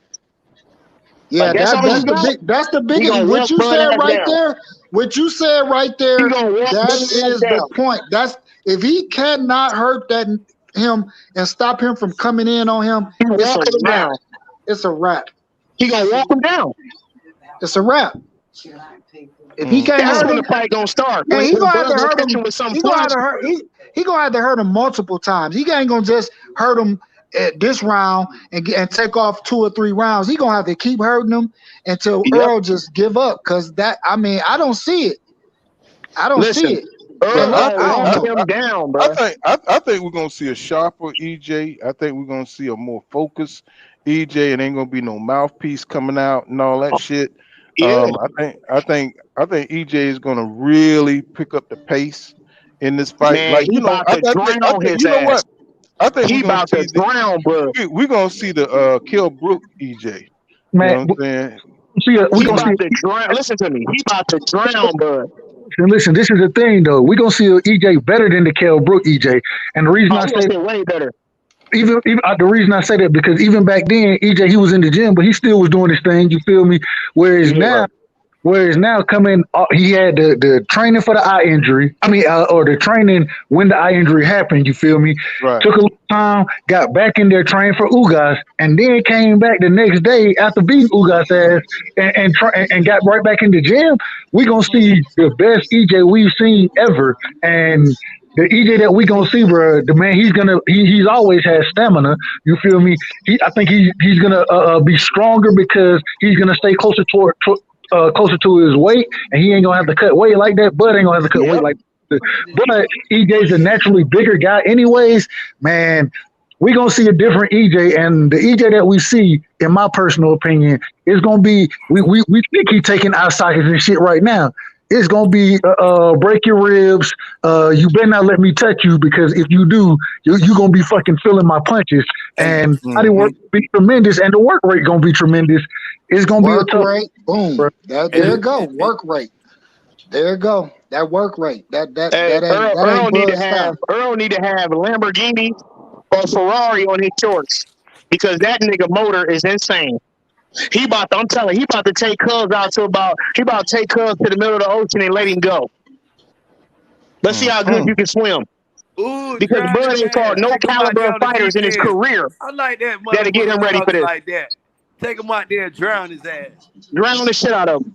Yeah, that's the biggest. What you said right there, that is the point. That's if he cannot hurt him and stop him from coming in on him, it's a wrap. It's a wrap. He gonna walk him down. It's a wrap. If he can't hurt him, the fight gonna start. And he gonna have to hurt him. With some he gonna have to hurt him multiple times. He ain't gonna just hurt him at this round and take off 2 or 3 rounds. He gonna have to keep hurting him until Earl just give up. Cause I don't see it. I don't see it. Earl I gonna walk him down, bro. I think we're gonna see a sharper EJ. I think we're gonna see a more focused EJ. It ain't gonna be no mouthpiece coming out and all that shit. Yeah. I think EJ is gonna really pick up the pace in this fight. Man, Like he about to drown his you know ass. what? I think He we're gonna about see to drown, bro. we're gonna see the Kill Brook EJ. You Man, know what I'm saying? we He gonna see. about to drown. Listen to me. He about to drown, bro. Listen, this is the thing though. We're gonna see a EJ better than the Kell Brook EJ, and the reason Oh, I he gonna say say way better. even the reason I say that because even back then EJ he was in the gym, but he still was doing his thing. You feel me? Whereas now coming, he had the training for the eye injury. I mean, or the training when the eye injury happened. You feel me? Right. Took a little time, got back in there, trained for Ugas, and then came back the next day after beating Ugas' ass and got right back in the gym. We gonna see the best EJ we've seen ever, and the EJ that we gonna see, bro, the man, he's always had stamina. You feel me? I think he's gonna be stronger because he's gonna stay closer closer to his weight, and he ain't gonna have to cut weight like that. Bud ain't gonna have to cut weight like that. But EJ's a naturally bigger guy, anyways. Man, we gonna see a different EJ, and the EJ that we see, in my personal opinion, is gonna be we think he's taking eye sockets and shit right now. It's gonna be break your ribs. You better not let me touch you because if you do, you gonna be fucking feeling my punches. And body work be tremendous, and the work rate gonna be tremendous. It's gonna be a tough rate. Boom. There you go. Work rate. There you go. That work rate. That Earl need to style. have Lamborghini or Ferrari on his shorts because that nigga motor is insane. He about to take Cubs out to the middle of the ocean and let him go. Let's see how good you can swim. Ooh, because Bud ain't fought no caliber of fighters in his career. I like that that'll get him ready for this. Like that. Take him out there and drown his ass. Drown the shit out of him.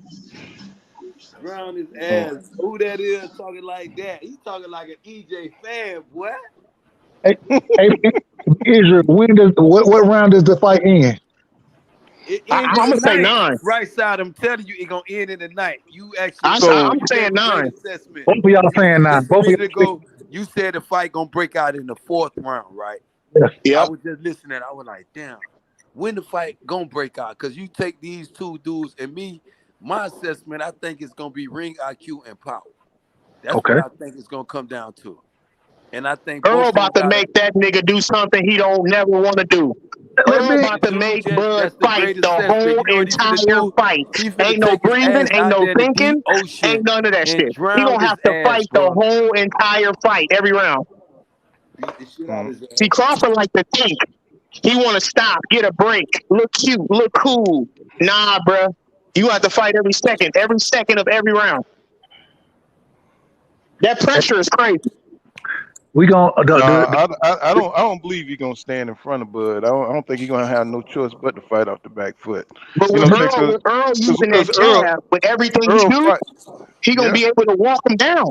Drown his ass. Who that is talking like that? He's talking like an EJ fan, boy. Hey, Israel, what round does the fight end? I'm gonna say 9. Right side, I'm telling you, it's gonna end in the night. You actually, I'm saying 9. Both of y'all saying 9. Both of y'all. You said the fight gonna break out in the 4th round, right? Yes. Yeah. I was just listening. I was like, damn, when the fight gonna break out? Because you take these two dudes and me, my assessment, I think it's gonna be ring IQ and power. That's what I think it's gonna come down to. And I think Earl about to make that nigga do something he don't never want to do. Earl about to make Bud fight the whole entire fight. Ain't no breathing, ain't no thinking, ain't none of that shit. He gonna have to fight the whole entire fight every round. See, Crawford like to think. He want to stop, get a break, look cute, look cool. Nah, bruh. You have to fight every second of every round. That pressure is crazy. We gonna. I don't believe he's gonna stand in front of Bud. I don't think he's gonna have no choice but to fight off the back foot. But with Earl using that jab, with everything he do, he gonna be able to walk him down.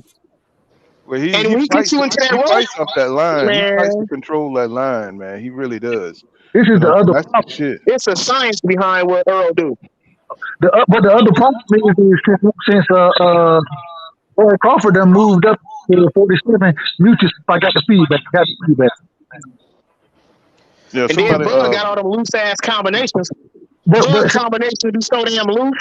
Well, he gets you into that rope, fights off that line. Man. He fights to control that line, man. He really does. This is the other problem. Shit. It's a science behind what Earl do. But the other problem is since Boy Crawford done moved up to 47. Mutus, I got the feedback. Yeah, and then Bud got all them loose ass combinations. Bud combinations be so damn loose.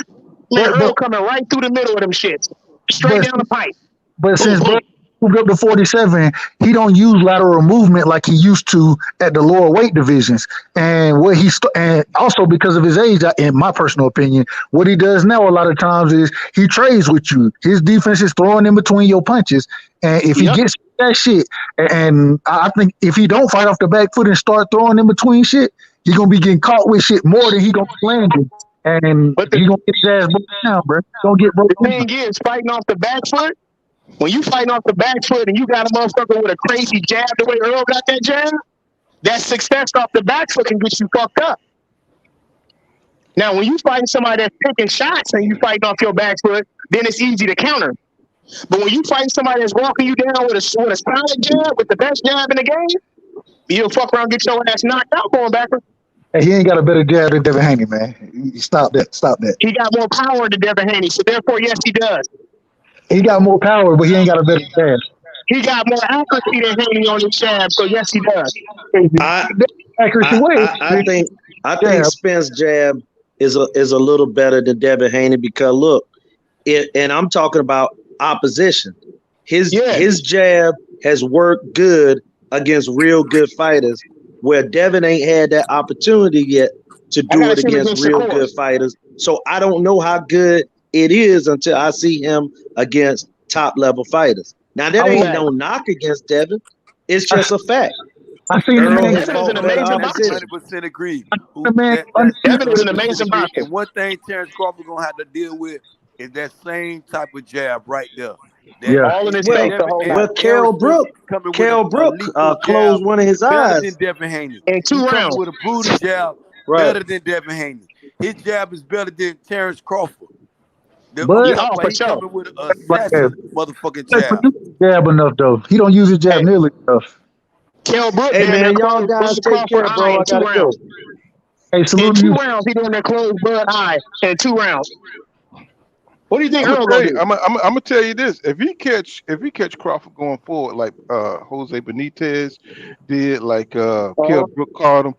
Man, Earl coming right through the middle of them shits, straight down the pipe. But since Bud moved up to 47, he don't use lateral movement like he used to at the lower weight divisions. And what and also because of his age, in my personal opinion, what he does now a lot of times is he trades with you. His defense is throwing in between your punches. And if he gets that shit, and I think if he don't fight off the back foot and start throwing in between shit, he's gonna be getting caught with shit more than he gonna be landing. And he gonna get his ass broke down, bro. Don't get broke down. The thing is, fighting off the back foot, when you fighting off the back foot and you got a motherfucker with a crazy jab the way Earl got that jab, that success off the back foot can get you fucked up. Now, when you fighting somebody that's picking shots and you fighting off your back foot, then it's easy to counter. But when you fighting somebody that's walking you down with a solid jab, with the best jab in the game, You'll fuck around, get your ass knocked out going backwards. Hey, he ain't got a better jab than Devin Haney, man. Stop that. Stop that. He got more power than Devin Haney, so therefore, yes, he does. He got more power, but he ain't got a better jab. He got more accuracy than Haney on his jab, so yes, he does. I think Spence jab is a little better than Devin Haney because look, and I'm talking about opposition. His jab has worked good against real good fighters, where Devin ain't had that opportunity yet to do it against real good fighters. So I don't know how good it is until I see him against top level fighters. Now that ain't no knock against Devin. It's just a fact. I seen Devin is an amazing boxer. 100% agree. Devin is an amazing boxer. And one thing Terrence Crawford gonna have to deal with is that same type of jab right there. All in his face the whole time. Well, Kell Brook closed one of his eyes. Better than Devin Haney. In 2 rounds. With a brutal jab, better than Devin Haney. His jab is better than Terrence Crawford. He coming with a assassin motherfucking jab. Jab enough though. He don't use his jab nearly enough. Kell Brook, hey man, y'all guys take care, bro. I gotta go. Hey, in 2 rounds, he doing that closed Bud eye in 2 rounds. What do you think Earl gonna do? I'm gonna tell you this: if he catch Crawford going forward like Jose Benitez did, like Kell Brook caught him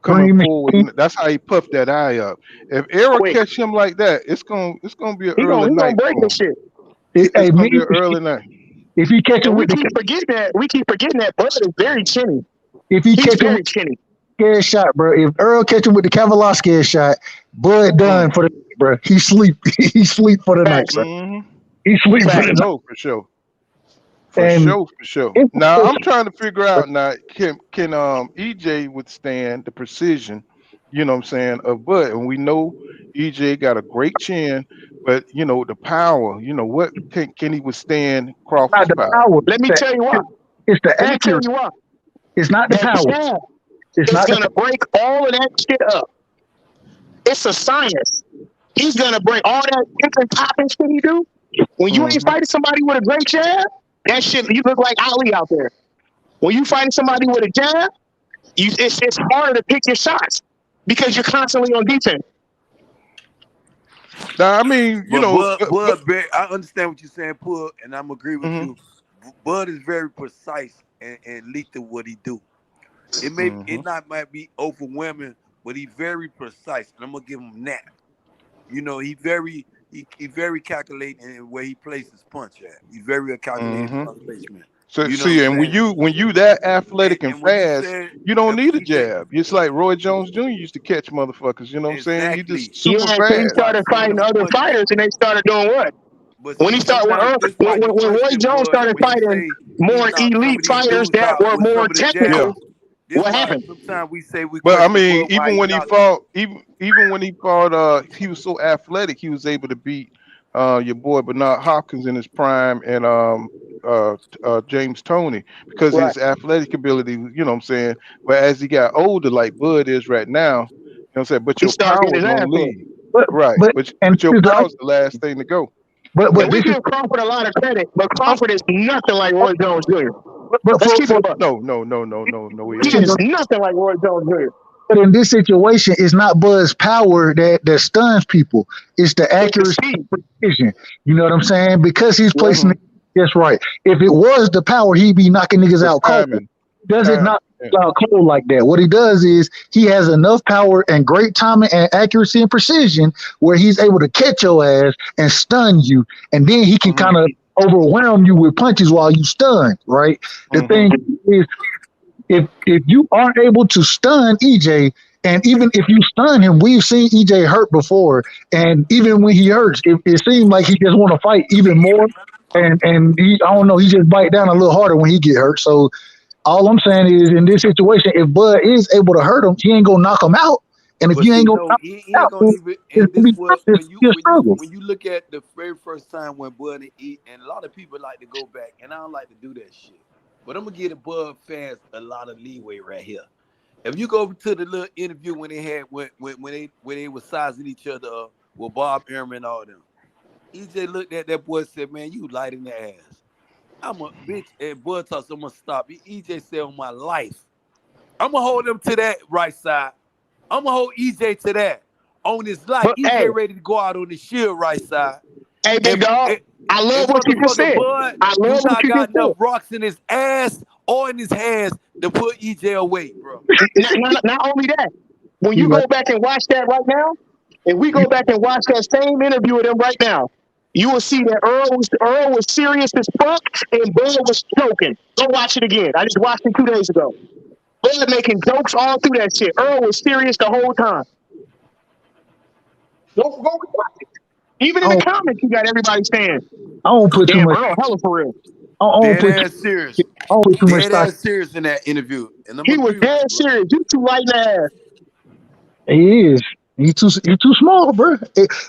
coming forward, that's how he puffed that eye up. If Errol catch him like that, it's gonna be an early night. Break this shit. It's gonna be an early night. If he catch him with we keep forgetting that Bud is very chinny. If he catch him chinny. Scared shot, bro. If Earl catch him with the Cavalier scared shot, Bud done for the bro. He sleep for the night, bro. He sleep for the night. For sure. Now I'm trying to figure out now, can EJ withstand the precision, you know what I'm saying, of Bud? And we know EJ got a great chin, but you know the power, you know, what can he withstand Crawford's power? Let me tell you what. It's the accuracy. It's not the power. It's gonna break all of that shit up. It's a science. He's gonna break all that different topping shit he do. When you ain't fighting somebody with a great jab, that shit, you look like Ali out there. When you fighting somebody with a jab, it's harder to pick your shots because you're constantly on defense. Now, I mean, you know, Bud, I understand what you're saying, Pug, and I'm agree with you. Bud is very precise and lethal what he do. It might be overwhelming, but he's very precise, and I'm gonna give him that. You know, he very calculating where he places punch at. He's very calculated punch placement. So and when you that athletic and fast, you don't need a jab. It's like Roy Jones Jr. used to catch motherfuckers. You know what I'm saying? He just super fast. So he started fighting other fighters, and they started doing what? When he started when Roy Jones started fighting more elite fighters that were more technical. What happened? Sometimes we say we. But I mean, even when he fought, he was so athletic. He was able to beat your boy Bernard Hopkins in his prime and James Toney because of his athletic ability. You know what I'm saying? But as he got older, like Bud is right now, you know what I'm saying. But your power is gonna lead, right? But your power is the last thing to go. But we give Crawford a lot of credit, but Crawford is nothing like Roy Jones Jr. No, he is nothing like Roy Jones Jr. But in this situation, it's not Bud's power that stuns people. It's the accuracy and precision. You know what I'm saying? Because he's placing it just right. If it was the power, he'd be knocking niggas out cold. Does it not out cold like that? What he does is he has enough power and great timing and accuracy and precision where he's able to catch your ass and stun you, and then he can kind of overwhelm you with punches while you stun, right? The thing is, if you aren't able to stun EJ, and even if you stun him, we've seen EJ hurt before, and even when he hurts, it seems like he just want to fight even more, and he, I don't know, he just bite down a little harder when he get hurt. So all I'm saying is, in this situation, if Bud is able to hurt him, he ain't gonna knock him out. And if you ain't gonna knock him out, when you look at the very first time when Bud and a lot of people like to go back, and I don't like to do that shit. But I'm gonna give the Bud fans a lot of leeway right here. If you go to the little interview when they had when they were sizing each other up with Bob Arum and all them, EJ looked at that boy and said, "Man, you light in the ass. I'm a bitch." And Bud talks, "I'm gonna stop." EJ said, "On my life, I'm gonna hold him to that right side. I'm gonna hold EJ to that. On his life, EJ ready to go out on the shield right side. Hey, big dog. I love what you just said. Bud I do love what not you got just said. enough rocks in his ass or in his hands to put EJ away, bro. Not only that, when you go back and watch that right now, if we go back and watch that same interview with him right now, you will see that Earl was serious as fuck and Bud was joking. Go watch it again. I just watched it 2 days ago. Bud making jokes all through that shit. Earl was serious the whole time. Go watch it. Even in the comments, you got everybody saying, I don't put too damn, much. Earl, hella for real. Dead ass serious. I don't put too much Dead stock. ass serious in that interview. And He was dead serious. You too light in the ass. He is. He too small, bro.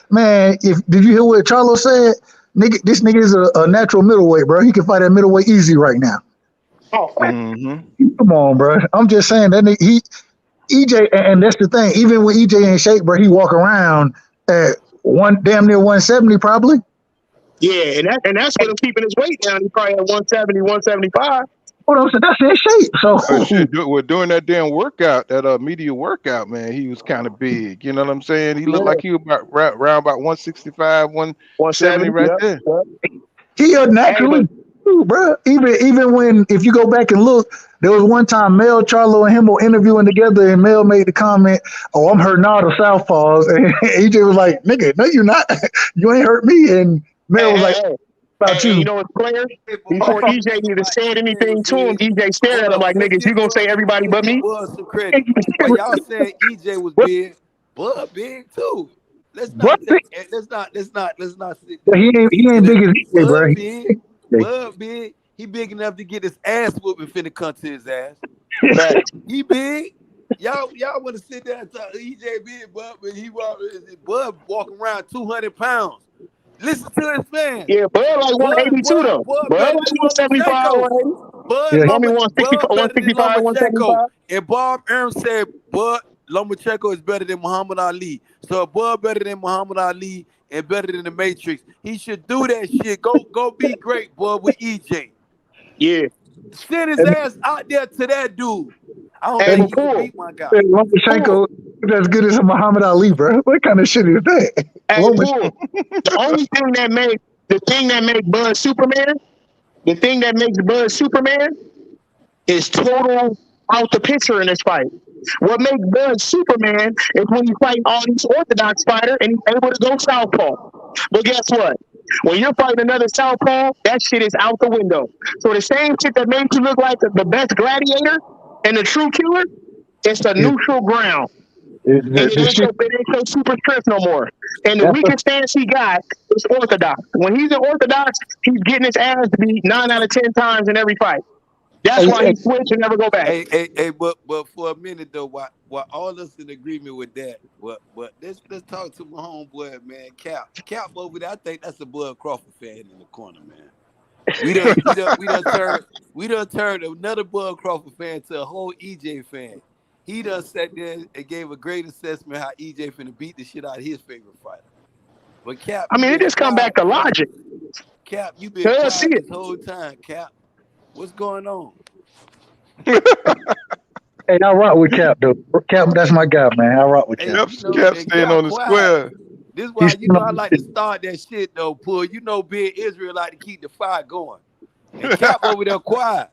Man, did you hear what Charlo said? Nigga, this nigga is a natural middleweight, bro. He can fight at middleweight easy right now. Oh, Come on, bro. I'm just saying that EJ, and that's the thing. Even with EJ in shape, bro, he walk around at damn near 170 probably. Yeah, and that's what him keeping his weight down. He probably at 170, 175. Hold on, so that's in shape. So During that damn workout, that media workout, man, he was kind of big. You know what I'm saying? He looked like he was around about 165, 170 right there. He naturally, bro. Even when, if you go back and look, there was one time Mel, Charlo, and him were interviewing together, and Mel made the comment, "Oh, I'm hurting all the southpaws," and EJ was like, "Nigga, no, you're not. You ain't hurt me." And Mel was like, "About you." You know what's clear? Before EJ even said anything to him, EJ stared at him like, "Niggas, you gonna say everybody but me?" Some credit. While y'all saying EJ was big, Bud big too. Let's not sit there. He ain't big as EJ, bro. Bud big. He big enough to get his ass whooping finna come to his ass. He big. Y'all want to sit there and talk EJ big, but Bud walking around 200 pounds. Listen to his man. Yeah, Bud like 182 though. Bud like 175, 180. Bud 165, 175. And Bob Arum said Bud Lomachenko is better than Muhammad Ali. So if Bud better than Muhammad Ali and better than the Matrix, he should do that shit. Go be great, Bud, with EJ. Yeah. Send his ass out there to that dude. I don't think he can beat my guy. Lomachenko is as good as a Muhammad Ali, bro. What kind of shit is that? The only thing that makes Bud Superman, is total out the picture in this fight. What makes Bud Superman is when you fight all these orthodox fighters and he's able to go southpaw. But guess what? When you're fighting another southpaw, that shit is out the window. So the same shit that makes you look like the best gladiator and the true killer, it's a neutral ground. And it ain't so super strength no more. And the weakest stance he got is orthodox. When he's in orthodox, he's getting his ass beat 9 out of 10 times in every fight. That's why he switched and never go back. But for a minute though, while all of us in agreement with that, but let's talk to my homeboy, man, Cap over there. I think that's a Bud Crawford fan in the corner, man. We done turned another Bud Crawford fan to a whole EJ fan. He done sat there and gave a great assessment how EJ finna beat the shit out of his favorite fighter. But Cap, it just come back to logic. Cap, you been quiet this whole time, Cap. What's going on? Hey, I rock with Cap though. Cap, that's my guy, man. I rock with Cap. Cap staying on the square. This is why I like to start that shit though, Pull. You know, Big Israel like to keep the fire going. And Cap over there quiet.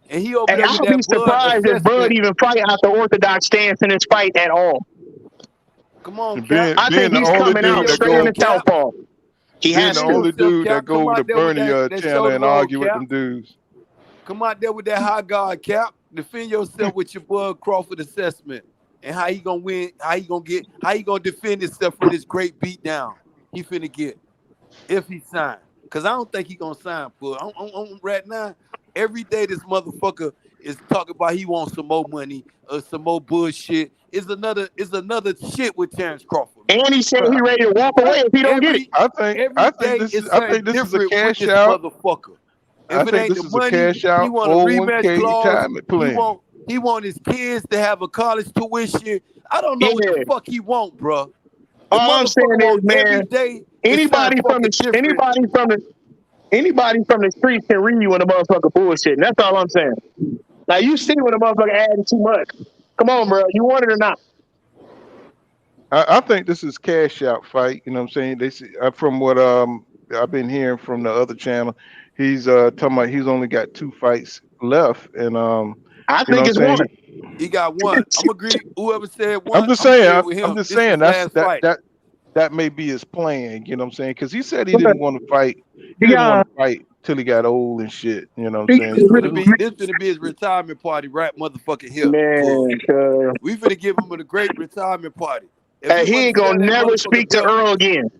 And he over there with that I'll be surprised if Bud even fight out the orthodox stance in this fight at all. Come on, Cap. I think he's coming out straight in the southpaw. He has the only dude that go over to Bernie channel and argue with them dudes. Come out there with that high guard, Cap. Defend yourself with your Bud Crawford assessment and how he gonna win, how he gonna defend himself for this great beatdown he finna get if he sign. Cause I don't think he gonna sign, Bud. I'm right now. Every day this motherfucker is talking about he wants some more money or some more bullshit. It's another shit with Terrence Crawford. And he said he ready to walk away if he don't get it. I think this is a cash out. Motherfucker. I think this is a cash out. He want a rematch clause. Plan. He want his kids to have a college tuition. I don't know what the fuck he want, bro. All I'm saying is, man, anybody from the streets can read you in a motherfucker bullshit. And that's all I'm saying. Like you see when a motherfucker adding too much. Come on, bro. You want it or not? I think this is cash out fight. You know what I'm saying? They see, from what I've been hearing from the other channel, he's talking about he's only got 2 fights left, and I you know think what it's I'm one. saying? He got one. I'm agree. Whoever said I'm one, just I'm agreeing saying. with I'm him. just This saying his that's last fight. that may be his plan. You know what I'm saying? Because he said he didn't want to fight. He He didn't want got. to fight till he got old and shit. You know what I'm saying? This So finna be his retirement party right motherfucking here. Man, We finna give him a great retirement party. If he hey, he want ain't to sell gonna that never motherfucking speak to belt, Earl again.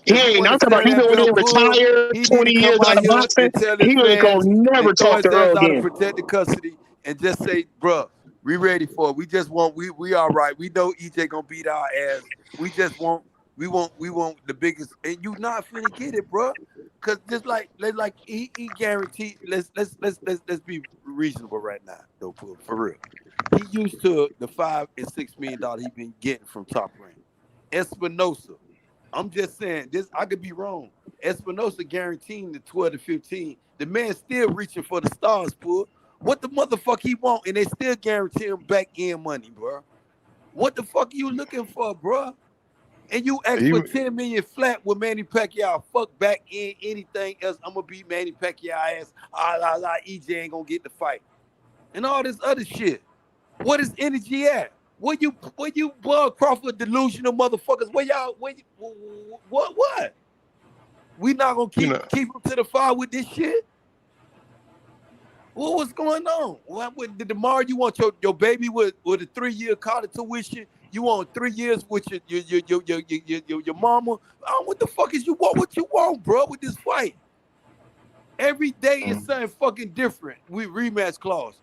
He if he ain't. want I'm to talking about sell even that when he belt, retired he need 20 to come years out out of here boxing, and tell his he ain't gonna fans never and throw talk to his ass Earl out of again. protected custody and just say, bruh, we ready for it. We just want we all right. We know EJ gonna beat our ass. We just want we want the biggest, and you not finna get it, bruh. Cause just like he guaranteed. Let's be reasonable right now, though, for real. He used to the $5 and $6 million he been getting from Top Rank. Espinosa, I'm just saying this. I could be wrong. Espinosa guaranteeing the 12 to 15. The man still reaching for the stars, pull. What the motherfucker he want, and they still guarantee him back end money, bro. What the fuck are you looking for, bro? And you ask for 10 million flat with Manny Pacquiao. Fuck back in anything else. I'm gonna beat Manny Pacquiao ass. EJ ain't gonna get the fight. And all this other shit. What is energy at? Where you Bud Crawford delusional motherfuckers? What? We not gonna keep him to the fire with this shit? What's going on? Did tomorrow you want your baby with a 3-year college tuition? You want 3 years with your mama? What the fuck is you want? What you want, bro? With this fight? Every day is something fucking different with rematch clause.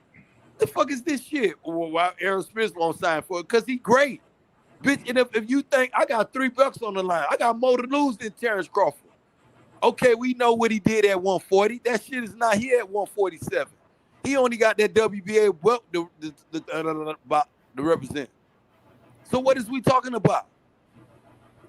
The fuck is this shit? Well, why Errol Spence won't sign for it? Because he great. Bitch, and if you think I got $3 on the line, I got more to lose than Terrence Crawford. Okay, we know what he did at 140. That shit is not here at 147. He only got that WBA belt to represent. So what is we talking about?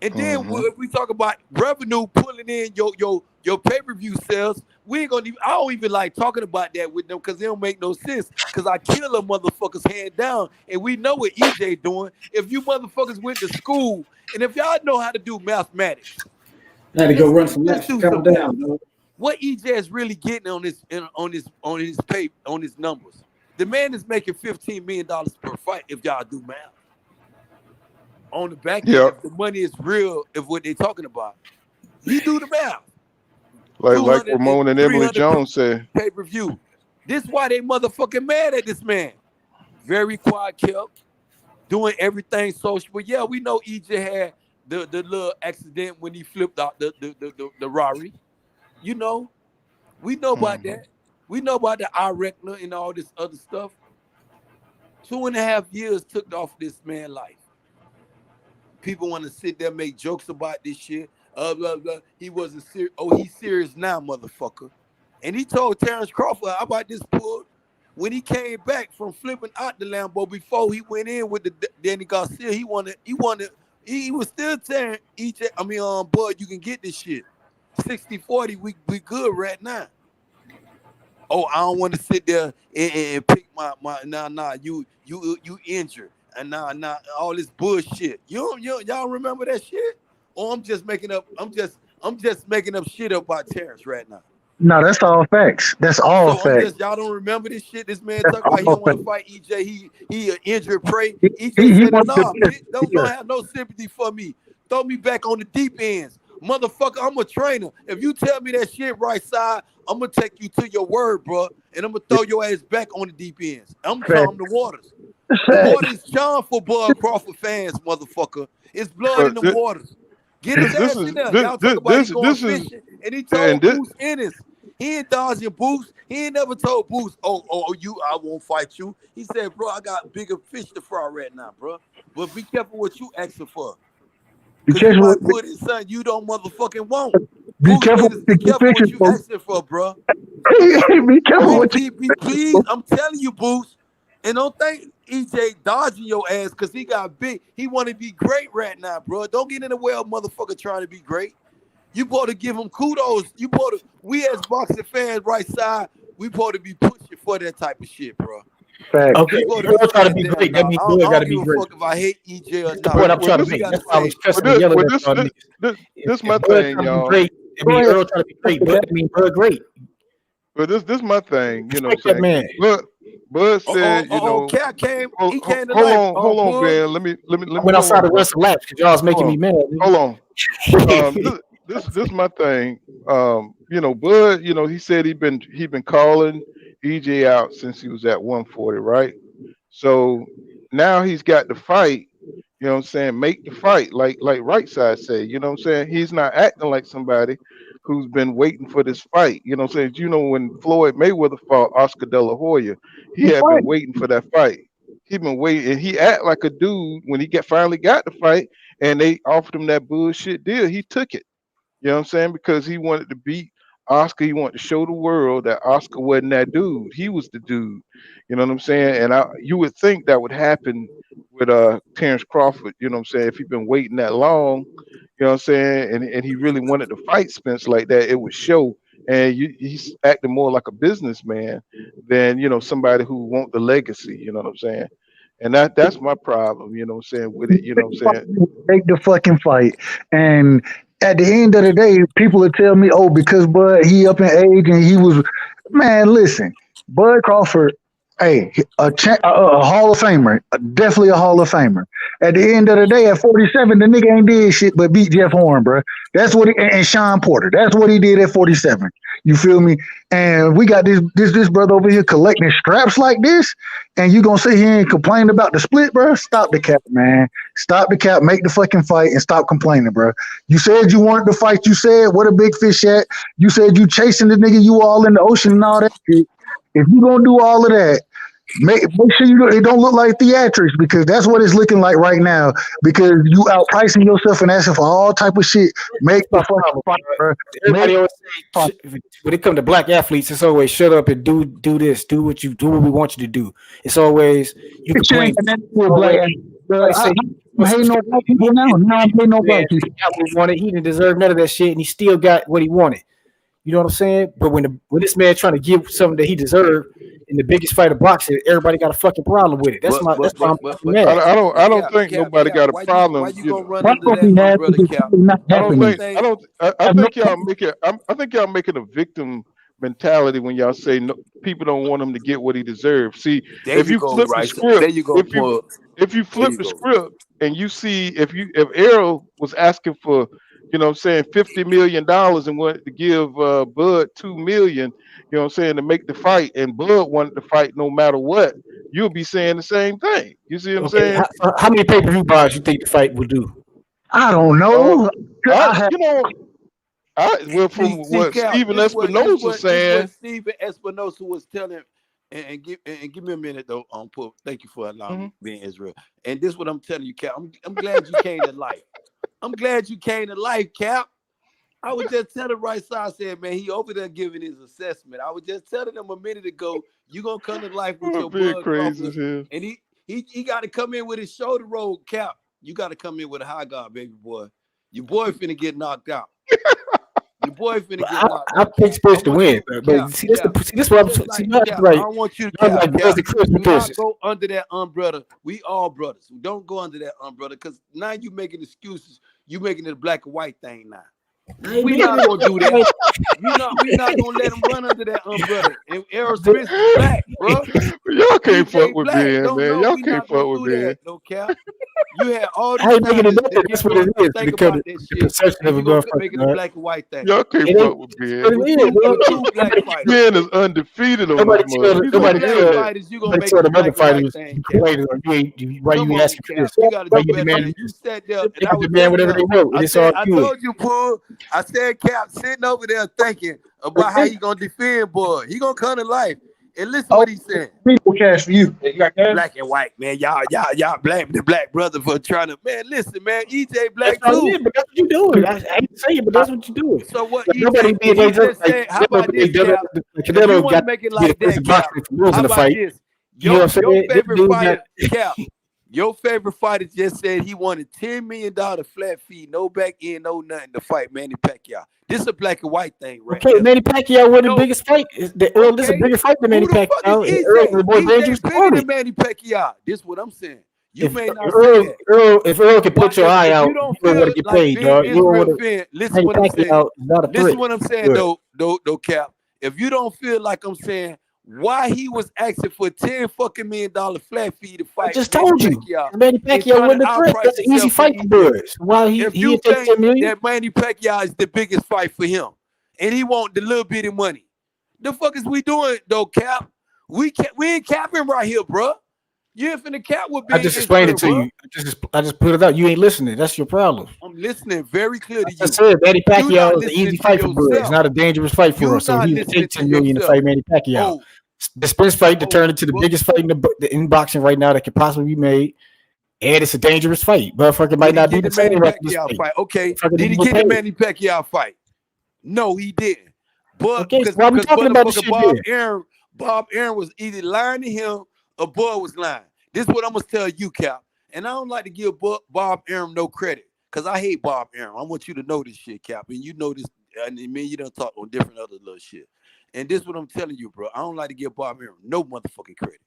And then if we talk about revenue pulling in your pay-per-view sales, we ain't gonna even, I don't even like talking about that with them because they don't make no sense. Because I kill a motherfuckers hand down, and we know what EJ doing. If you motherfuckers went to school, and if y'all know how to do mathematics, I had to go run some let's laps. do Calm some down, math. dog. What EJ is really getting on his numbers? The man is making $15 million per fight if y'all do math. On the back end, if the money is real, if what they're talking about, you do the math. like 200 and Ramon and Emily 300 Jones said. pay-per-view. This why they motherfucking mad at this man. Very quiet, kept doing everything social. But yeah, we know EJ had the little accident when he flipped out the Rari. You know, we know about that. We know about the iRecna and all this other stuff. 2.5 years took off this man's life. People want to sit there and make jokes about this shit. Blah, blah. He wasn't serious. Oh, he's serious now, motherfucker. And he told Terrence Crawford about this pull when he came back from flipping out the Lambo before he went in with the Danny Garcia. He was still telling Bud, you can get this shit. 60-40, we good right now. Oh, I don't want to sit there and pick my you injured and all this bullshit. Y'all remember that shit? Or I'm just making up shit up about Terrence right now. No, that's all facts. That's all So facts. y'all don't remember this shit. This man That's talking about he all don't want facts. to fight EJ. He an injured prey. He EJ said, wanted to nah, be a bitch, don't have no sympathy for me. Throw me back on the deep ends. Motherfucker, I'm a trainer. If you tell me that shit right side, I'm gonna take you to your word, bro. And I'm gonna throw your ass back on the deep ends. I'm gonna calm the waters. The water is charmed for Bud Crawford fans, motherfucker. It's blood in the waters. Get his ass in there. Y'all talk about he going fishing, and he told Boost Ennis. He ain't dodging Boost. He ain't never told Boost, I won't fight you. He said, bro, I got bigger fish to fry right now, bro. But be careful what you asking for. Because you might put in something you don't motherfucking want. Be Boost careful. Ennis, be careful what you asking for, bro. Be careful what you. Please, I'm telling you, Boost. And don't think EJ dodging your ass because he got big. He want to be great right now, bro. Don't get in the way of motherfucker trying to be great. You supposed to give him kudos. We as boxing fans, right side, we supposed to be pushing for that type of shit, bro. Fact. Okay, Go to Earl trying to sit be there great. now. That means I Bud got to don't be give a great. fuck if I hate EJ or That's the not. point I'm trying to You make. gotta That's why I say was it. cussing and yelling at y'all niggas. This If my Bud thing, trying to be y'all. great, I mean Earl trying to be great, but that mean Bud great. But this my thing, you know what Respect I'm that saying? man. Bud said, you Oh, know, Cat came. He came to hold life. on, Pug. Ben. Let me I went hold outside on, to run bro. some laps because y'all was making me mad. Hold on. This my thing. You know, Bud, you know, he said he been calling EJ out since he was at 140, right? So now he's got the fight, you know what I'm saying? Make the fight, like right side say, you know what I'm saying? He's not acting like somebody who's been waiting for this fight. You know what I'm saying? You know, when Floyd Mayweather fought Oscar De La Hoya, he had been waiting for that fight. He been waiting, and he act like a dude when he finally got the fight, and they offered him that bullshit deal. He took it. You know what I'm saying? Because he wanted to beat Oscar. He wanted to show the world that Oscar wasn't that dude. He was the dude. You know what I'm saying? And you would think that would happen with Terrence Crawford. You know what I'm saying? If he'd been waiting that long, you know what I'm saying, and he really wanted to fight Spence like that, it would show. And he's acting more like a businessman than somebody who want the legacy. You know what I'm saying? And that's my problem. You know what I'm saying with it. You know what I'm saying? Make the fucking fight. And at the end of the day, people will tell me, oh, because Bud, he up in age and he was, man, listen, Bud Crawford, hey, a Hall of Famer, definitely a Hall of Famer. At the end of the day, at 47, the nigga ain't did shit but beat Jeff Horn, bro. That's what and Sean Porter. That's what he did at 47. You feel me? And we got this brother over here collecting scraps like this, and you gonna sit here and complain about the split, bro? Stop the cap, man. Stop the cap. Make the fucking fight and stop complaining, bro. You said you wanted to fight. You said what a big fish at. You said you chasing the nigga. You all in the ocean and all that shit. If you gonna do all of that, make sure it don't look like theatrics, because that's what it's looking like right now. Because you outpricing yourself and asking for all type of shit. Make the fucking fight, bro. Everybody always say when it comes to black athletes, it's always shut up and do this, do what we want you to do. It's always you complain. I'm hating no black people now. Now I'm hating no black people. He got what he wanted. He didn't deserve none of that shit, and he still got what he wanted. You know what I'm saying? But when this man trying to give something that he deserved in the biggest fight of boxing, everybody got a fucking problem with it. That's why I'm mad. I don't think nobody got a problem. Why you gonna run into that umbrella, Cap? I think y'all making a victim mentality when y'all say people don't want him to get what he deserves. See, if you flip the script, if you flip the script and you see if Errol was asking for, you know what I'm saying, $50 million and wanted to give Bud $2 million, you know what I'm saying, to make the fight, and Bud wanted to fight no matter what, you'll be saying the same thing. You see what I'm saying? How many pay-per-view buys you think the fight will do? I don't know. From what Stephen Espinosa saying. What Stephen Espinosa was telling, and give me a minute though. Thank you for allowing me being Israel. And this is what I'm telling you, Cap. I'm glad you came to life. I'm glad you came to life, Cap. I was just telling right side, I said, man, he over there giving his assessment. I was just telling him a minute ago, you gonna come to life with your Bud Crawford, and he got to come in with his shoulder roll, Cap. You got to come in with a high guard, baby boy. Your boy finna get knocked out. Your boy finna get knocked out. I picked Spence to win, but see this what I'm saying. I don't want you to do not go under that umbrella. We all brothers. Don't go under that umbrella, because now you making excuses. You making it a black and white thing now. We not gonna do that. We not gonna let him run under that umbrella. And Errol Spence is black, bro. Y'all can't fuck with Ben, man. Y'all can't fuck with Ben. No cap. You had all these I ain't making it up. That's what it is. Because the perception of a motherfucker. Make it a black and white thing. Y'all can't fuck with Ben. Ben is undefeated on this motherfucker. Nobody tell the other fighters why you asking for this. You gotta do better. You sat there and I was whatever they want. I told you, Paul. I said, Cap sitting over there thinking about how he gonna defend Bud. He gonna come to life. And listen what he said. People cash for you. You got cash? Black and white, man. Y'all blame the black brother for trying to, man. Listen, man. EJ black too. But that's what you doing. I ain't saying, but that's what you doing. So what? Nobody EJ said, how about this, Cap? If you want to make it like that, Cap, how about this? Your favorite fighter, Cap. Your favorite fighter just said he wanted $10 million flat fee, no back end, no nothing to fight Manny Pacquiao. This is a black and white thing, right? Okay, Manny Pacquiao was the biggest fight. Earl, this is a bigger fight than Manny Who the fuck Pacquiao. is Earl EJ? was more dangerous EJ bigger opponent. than Manny Pacquiao. This is what I'm saying. You If may not say that. If Earl can put your eye out, You don't you don't want feel to get like paid, Big dog. You don't Israel want to. fan. Listen Manny what I'm saying. Pacquiao is not a threat. Listen what I'm saying, Good. though, Cap. If you don't feel like I'm saying why he was asking for $10 million flat fee to fight, I just told you, Manny Pacquiao wasn't a threat. That's an easy fight for Birds. Why he take take $10 million? that Manny Pacquiao is the biggest fight for him, and he want the little bitty money. The fuck is we doing though, Cap? We ain't capping right here, bro. You ain't finna cap with Big I just explained it to Israel, you. I just put it out. You ain't listening. That's your problem. I'm listening very clear to you. I said Manny You Pacquiao not is an easy listening to fight for Birds. It's yourself. not a dangerous fight for You us. So not he would listening take to $10 million to yourself. fight Manny Pacquiao. The Spence fight to turn into the biggest fight in boxing right now that could possibly be made. And it's a dangerous fight. Motherfucker might not be the same Manny after this Pacquiao fight. fight. Okay, Motherfucker did he didn't get the paid. Manny Pacquiao fight? No, he didn't. But Okay, so why we talking about this motherfucker shit Bob Aaron was either lying to him or Bud was lying. This is what I'm gonna tell you, Cap. And I don't like to give Bob Aaron no credit because I hate Bob Aaron. I want you to know this shit, Cap, and you know this. And me, you don't talk on different other little shit. And this is what I'm telling you, bro. I don't like to give Bob Aaron no motherfucking credit.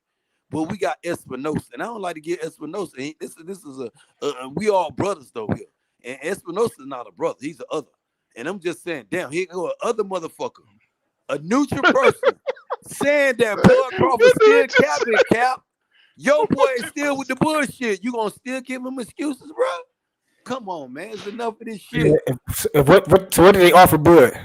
But we got Espinosa, and I don't like to give Espinosa. This is a we all brothers though here, and Espinosa is not a brother. He's the other. And I'm just saying, damn, here go another motherfucker, a neutral person, saying that Bud Crawford still capping, Cap. Your boy is still with the bullshit. You gonna still give him excuses, bro? Come on, man. It's enough of this shit. So what did they offer Bud?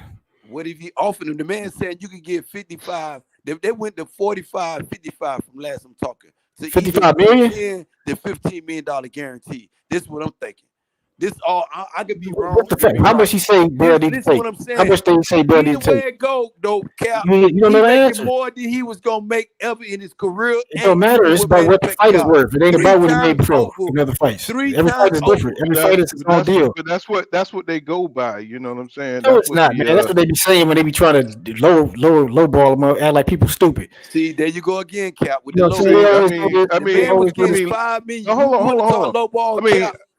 What if he offered him? The man said you could get 55. They went to 45, 55 from last I'm talking. So 55 million? $10 to $15 million guarantee. This is what I'm thinking. This all I could be wrong. What the fuck? How much he say Bud need to pay? What I'm saying. How much they say Bud need to Either way take? it go, though, Cap. You don't know the making answer. more than he was gonna make ever in his career. It don't matter. It's about what the fight is worth. It ain't about what he made before in other fights. Every fight is different. Every fight is its own deal. But that's what they go by. You know what I'm saying? No, it's not, man. That's what they be saying when they be trying to low ball them up, act like people stupid. See, there you go again, Cap. With You know the what I'm saying? I mean, $5 million. Hold on. Low ball,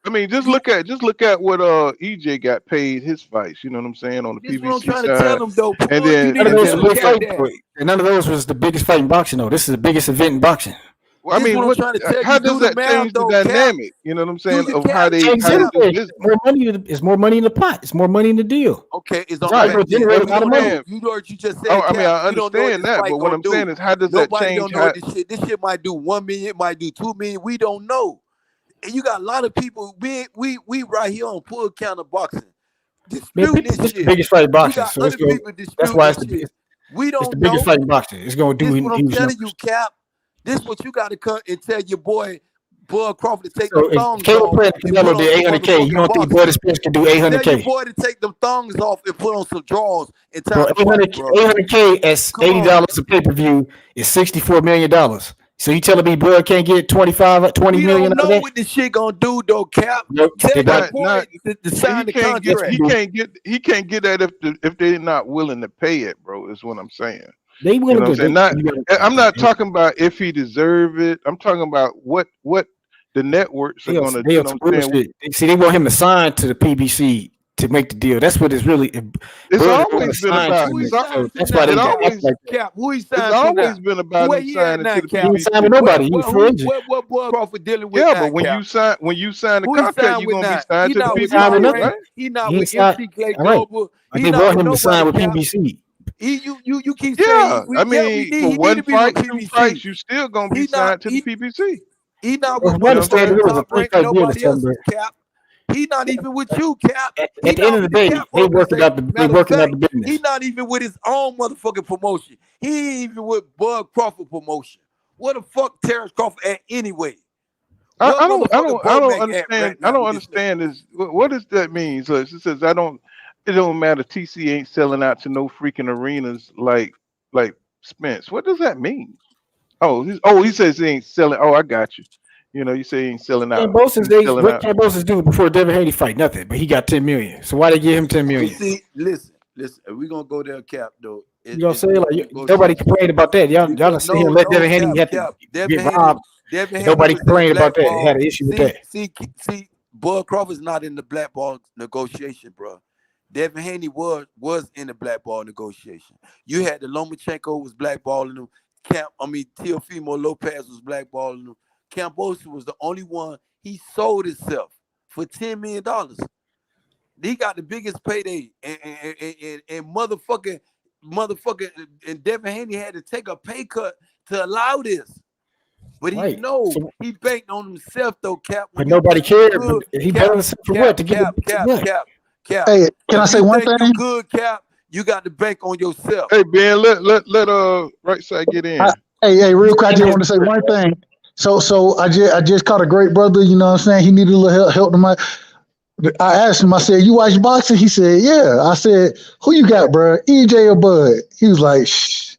I mean, just look at what EJ got paid his fights. You know what I'm saying on the This PBC what I'm trying side. to tell him, though. And then none of those was the biggest fight in boxing, though. This is the biggest event in boxing. Well, I mean, how does that change the dynamic? You know what I'm saying of how they do business? More money. It's more money in the pot. It's more money in the deal. Okay, it's all right. Generate a lot of money. You know what you just said. Oh, I mean, I understand that, but what I'm saying is, how does that change? This shit might do 1 million, it might do 2 million. We don't know. And you got a lot of people. We right here on Full Counter Boxing. Disputing this shit. The biggest fight in boxing. So that's why it's the biggest. We don't It's the biggest fight in boxing. It's gonna do. This what I'm telling you, Cap. This what you got to come and tell your boy Bud Crawford to take the thongs Caleb off. Plant Canelo did 800K. You don't think Bud Spence can do 800K? Tell your boy to take them thongs off and put on some drawers and bro, 800K at $80 a pay-per-view is $64 million. So you telling me Bud can't get 20 million out of that? We don't know what this shit gonna do though, Cap. Tell your boy to sign the contract. He can't get that if they're not willing to pay it, bro. Is what I'm saying. They willing I'm not talking about if he deserve it. I'm talking about what the networks are going to do. See, they want him to sign to the PBC to make the deal. That's what it's really. It's always been about. That's why they always Cap. Who he signed? It's always been about him signing to the PBC. He ain't signed with nobody. He was free agent. What Bud Crawford dealing with? Yeah, but when you sign the contract, you're gonna be signed to the PBC, right? He not with MC Clay Global. They brought him to sign with PBC. You keep saying, I mean, for one fight, 2 fights, you still gonna be signed to the PBC. He not with nobody else, Cap. He not even with you, Cap. At the end of the day, they working out the business. He not even with his own motherfucking promotion. He ain't even with Bud Crawford promotion. What the fuck Terrence Crawford at anyway? I don't understand. I don't understand this. What does that mean? So it says it don't matter. TC ain't selling out to no freaking arenas like Spence. What does that mean? He says he ain't selling. Oh, I got you. You know, you say he ain't selling out. What Cambosis do before Devin Haney fight? Nothing, but he got 10 million. So why they give him 10 million? See, listen. We're gonna go there, Cap. Though you gonna say like nobody complained about that. Y'all see him let Devin Haney get robbed Devin Haney Nobody was in the complained about that. blackball. Had an issue with that. See, Bud Crawford's not in the blackball negotiation, bro. Devin Haney was in the blackball negotiation. You had the Lomachenko was blackballing him. Teofimo Lopez was blackballing him. Cambosa was the only one. He sold himself for $10 million. He got the biggest payday, and motherfucking, and Devin Haney had to take a pay cut to allow this. But he he banked on himself though, Cap. But nobody cared. He banked on himself for what? To Cap. Hey, can I say one thing? You good, Cap? You got to bank on yourself. Hey Ben, let right side get in. Hey, real quick, I just want to say one thing. So I just caught a great brother. You know what I'm saying? He needed a little help to my. I asked him. I said, "You watch boxing?" He said, "Yeah." I said, "Who you got, bro? EJ or Bud?" He was like, "Shh,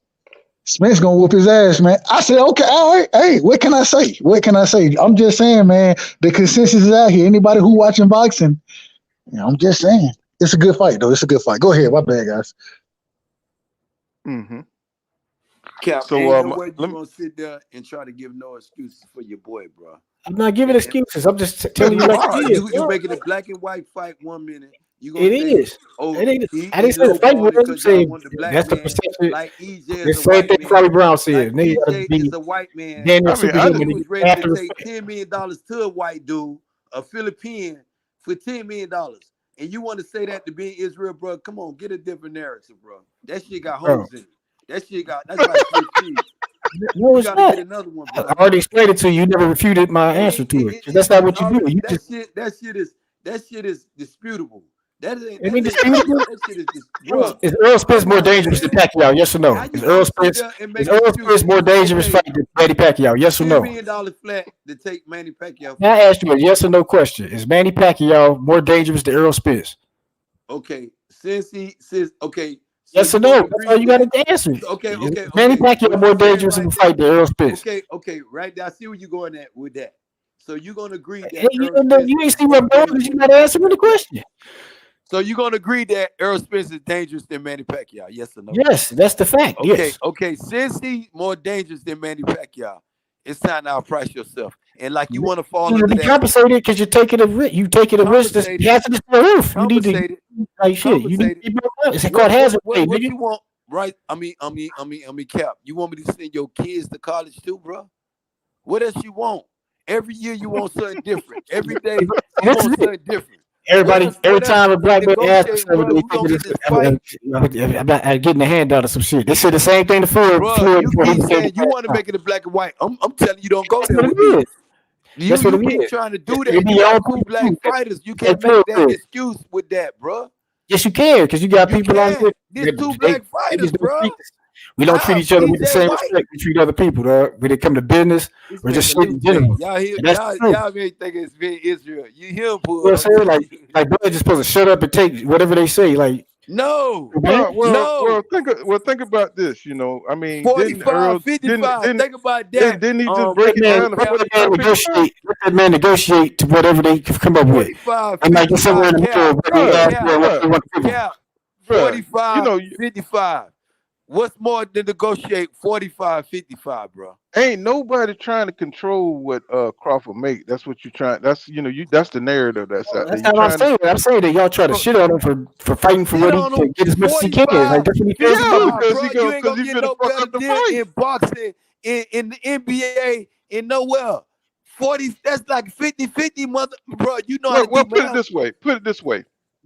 Smith's gonna whoop his ass, man." I said, "Okay, all right. Hey, what can I say? I'm just saying, man. The consensus is out here. Anybody who watching boxing, I'm just saying, it's a good fight, though. It's a good fight. Go ahead, my bad, guys." Mm-hmm. Cap, so ain't no way you gonna sit there and try to give no excuses for your boy, bro. I'm not giving excuses. I'm just telling you like it is. You making a black and white fight 1 minute. You gonna It is. Oh, it is. I didn't say the fight was. I'm saying that's the perception. Like EJ the is a same white thing man. Charlie Brown said. Like EJ is a white man. Daniel He was ready after to the take $10 million to a white dude, a Philippine, for $10 million. And you want to say that to be in Israel, bro? Come on, get a different narrative, bro. That shit got holes in it. That's like 15. No, it's not. Get another one, bro. I already explained it to you. You never refuted my answer to it. That's not what you do. You just That shit is disputable. That shit is bro. Is Errol Spence more dangerous than Pacquiao? Yes or no? Is Errol Spence more dangerous fight than Manny Pacquiao? Yes or no? $10 million flat to take Manny Pacquiao. Now I asked you a yes or no question. Is Manny Pacquiao more dangerous than Errol Spence? Okay, yes or no? That's all you got to answer. Okay. Manny Pacquiao more dangerous in the fight than Errol Spence. Okay, right there. I see where you're going at with that. So you're gonna agree that you ain't see what bro, you got to answer me the question. So you're gonna agree that Errol Spence is dangerous than Manny Pacquiao? Yes or no? Yes, that's the fact. Yes. Okay. Since he's more dangerous than Manny Pacquiao, it's time to outprice yourself. And like you want to fall into that. Compensated because you're taking a risk. You taking a risk that's hazardous to the roof. You need to like shit. You need to be it's called hazard pay, what nigga. You want, right? I mean, Cap. You want me to send your kids to college too, bro? What else you want? Every year you want something different. Every day you want something different. Every time a black man asks I'm getting a handout or some shit. They said the same thing to Floyd. You keep saying you want to make it a black and white. I'm telling you, don't go there with me. You keep trying to do that. You got two black fighters. You can't make that excuse with that, bro. Yes, you can, because you got people on here. There's two black fighters, bro. We don't treat each other with the same respect we treat other people, dog. When it come to business, we're just shit in general. Y'all may think it's very Israel. You hear him, you know what I'm saying? Like boy, just supposed to shut up and take whatever they say. Like no. Think about this. You know, I mean, 45, 55. Think about that. Didn't he just break it down? Let that man negotiate to whatever they come up with. 45, I'm like somewhere in the middle. 45, 55. What's more than negotiate 45, 55, bro? Ain't nobody trying to control what Crawford make. That's what you're trying. That's that's the narrative that's out there. That's not what I'm saying. I'm saying that y'all try to shit on him for fighting for what he can get as much as he can. Like that's what he feels because he's gonna fuck up the fight in boxing, in the NBA, in nowhere. 40. That's like 50-50, mother, bro. You know how to put it this way.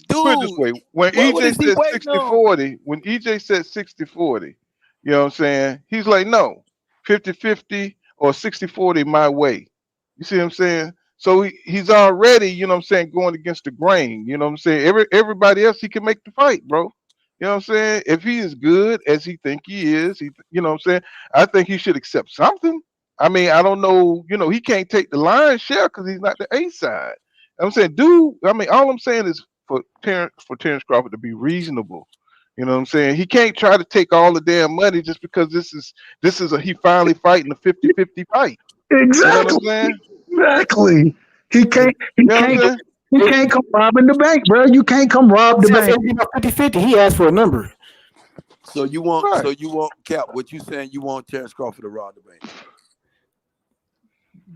Dude, put it this way. When EJ said 60-40, when EJ said 60-40, you know what I'm saying? He's like, no, 50-50 or 60-40 my way. You see what I'm saying? So he's already, you know what I'm saying, going against the grain. You know what I'm saying? Everybody else, he can make the fight, bro. You know what I'm saying? If he is good as he think he is, you know what I'm saying? I think he should accept something. I mean, I don't know, he can't take the lion's share because he's not the A side. I'm saying, all I'm saying is for Terrence Crawford to be reasonable. You know what I'm saying? He can't try to take all the damn money just because he finally fighting a 50-50 fight. Exactly. You know what I'm saying? Exactly. He can't come robbing the bank, bro. You can't come rob the bank. 50-50, he asked for a number. So you want Cap, what you saying you want Terrence Crawford to rob the bank?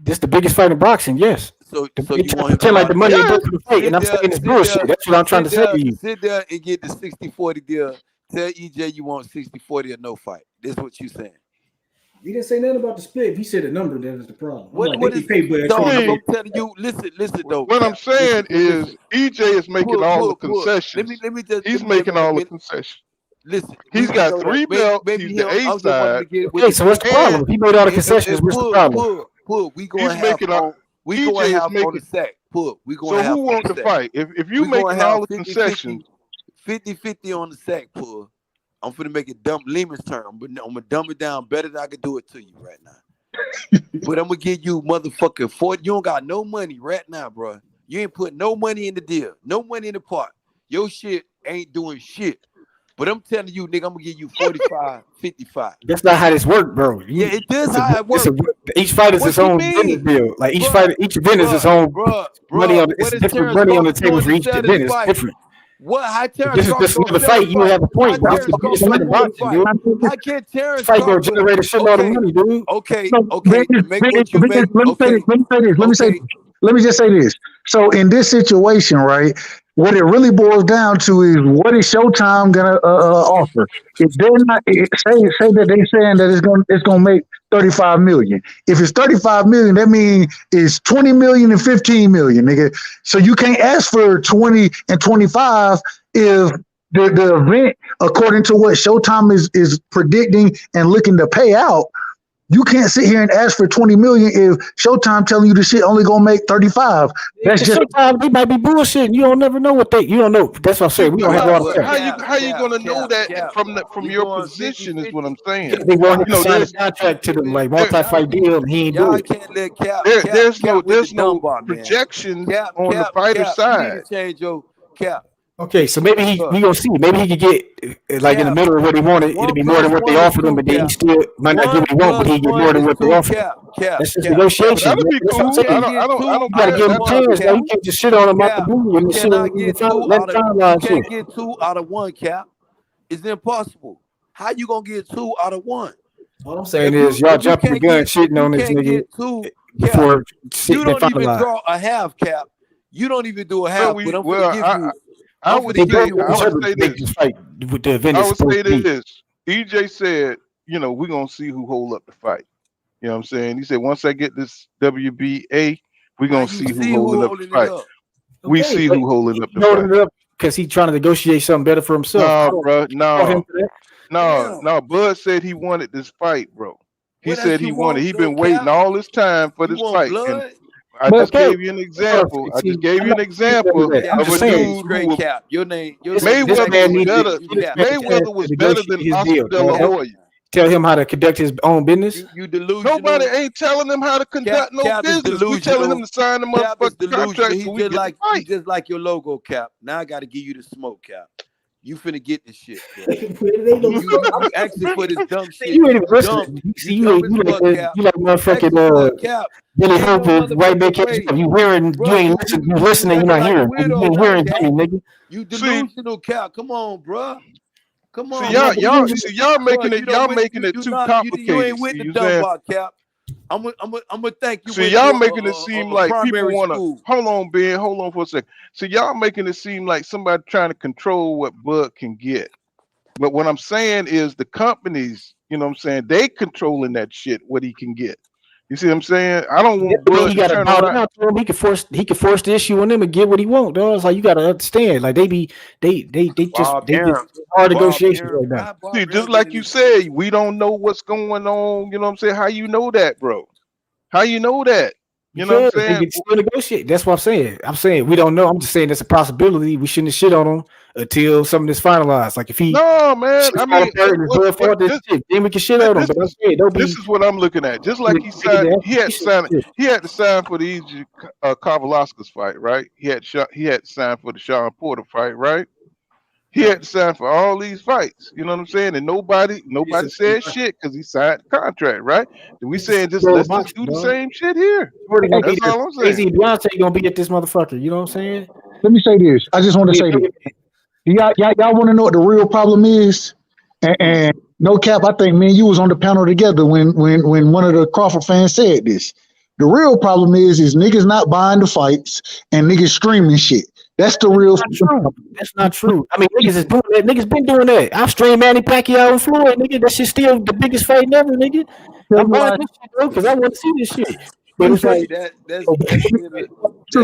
This the biggest fight in boxing, yes. So you want him pretend like the money ain't booked for the fight, sit and I'm there- saying it's sit bullshit. there- That's what I'm trying to sit say there- to you. Sit there and get the 60-40 deal. Tell EJ you want 60-40 or no fight. This is what you saying. He didn't say nothing about the split. If he said a number, that is the problem. What is pay Bud dog, 20 I'm telling you, listen though. What I'm Cap, saying listen. is EJ is making all the concessions. Let me just He's making all the concessions. Listen, He's got 3 belts. He's the A side. Okay, so what's the problem? If he made all the concessions, what's the problem? We gonna have on. We gonna have on the sack. We gonna So have. who wants to fight? If you making all the concessions, 50-50 on the sack, pull. I'm finna make it dumb Lehman's term, but I'm gonna dumb it down better than I can do it to you right now. But I'm gonna give you motherfucking 40. You don't got no money right now, bro. You ain't put no money in the deal, no money in the pot. Your shit ain't doing shit. But I'm telling you, nigga, I'm gonna give you 45, 55. That's not how this works, bro. Yeah, it does how it works. Each fight is its own business deal. Like each event is its own money on. It's different money on the table for each event. It's different. What? How Terrence this is just another fight. You have a point. But this is the biggest fight in boxing, dude. How can Terrence fight gonna generate a shitload of money, dude? Okay. Make what you make. Let me just say this. So in this situation, right, what it really boils down to is what is Showtime gonna offer? If they're not say that they're saying that it's gonna make 35 million. If it's 35 million, that means it's 20 million and 15 million, nigga. So you can't ask for 20 and 25 if the event, according to what Showtime is predicting and looking to pay out. You can't sit here and ask for 20 million if Showtime telling you the shit only gonna make 35. That's just Showtime. They might be bullshitting. You don't never know what you don't know. That's what I'm saying. We don't have all the facts. How you gonna know that from your position is what I'm saying. They want him to sign a contract to them like multi-fight deal, and he ain't do it. Can't let Cap. There's no projection on the fighter's side. You need to change your Cap. Okay, so maybe we gonna see. Maybe he could get like in the middle of what he wanted. It'll be more than what they offered him, but then he still might not get what he want, but he get more than what they offered. That's just negotiation. That'd be cool. I don't You gotta give him a chance. Now you can't just shit on him out the blue and shit on him. You can't get 2 out of 1, Cap. It's impossible. How you gonna get 2 out of 1? All I'm saying is y'all jumping the gun, shitting on this nigga before you don't even draw a half, Cap. You don't even do a half. But I'm gonna give you. I would say this. EJ said, we're going to see who hold up the fight. You know what I'm saying? He said, once I get this WBA, we're going to see who holding up the fight. We see who holding up the fight. Because he's trying to negotiate something better for himself. No, bro. No. Bud said he wanted this fight, bro. He said he wanted. He been waiting all this time for this fight. I just gave you an example. of a dude who was Cap. Your name. Mayweather was better than Oscar De La Hoya. Tell him how to conduct his own business. You delusional. Nobody ain't telling him how to conduct no business. We telling him to sign the motherfucking contract. He just like your logo, Cap. Now I got to give you the smoke, Cap. You finna get this shit. You asking for this dumb shit. You ain't even listening. You like motherfucking Billy Hope right back at you hearing, you ain't listening, you listening, you're not hearing. You ain't hearing Jimmy, nigga. You delusional, Cap. Come on, bro. Come on. See, y'all making it too complicated. You ain't with the dumb bot, Cap. I'm gonna thank you. See, y'all making it seem like people want to. Hold on, Ben. Hold on for a second. See, y'all making it seem like somebody trying to control what Bud can get. But what I'm saying is the companies, you know what I'm saying, they controlling that shit, what he can get. You see what I'm saying? I don't want Bud to turn around. He can force the issue on them and get what he wants. It's like you gotta understand. Like they just hard negotiations right now. See, just like you said, we don't know what's going on. You know what I'm saying? How you know that, bro? How you know that? You know what I'm saying? They can still negotiate. That's what I'm saying. I'm saying we don't know. I'm just saying that's a possibility. We shouldn't shit on him until something is finalized. Like if he man, I mean, then we can shit on him. But I'm saying this is what I'm looking at. Just like he signed, he had to sign for the EJ Kavalauskas fight, right? He had to sign for the Sean Porter fight, right? He had to sign for all these fights. You know what I'm saying? And nobody said shit because he signed the contract, right? And we saying let's just do the same shit here. That's all I'm saying. Crazy Beyonce gonna be at this motherfucker. You know what I'm saying? Let me say this. I just want to say this. Y'all want to know what the real problem is? And no cap, I think me and you was on the panel together when one of the Crawford fans said this. The real problem is niggas not buying the fights and niggas streaming shit. That's the real. That's not true. That's not true. I mean, niggas is doing that. Niggas been doing that. I stream Manny Pacquiao and Floyd, nigga. That shit still the biggest fight ever, nigga. I'm buying this shit, bro, because I want to see this shit. But it's like, that's it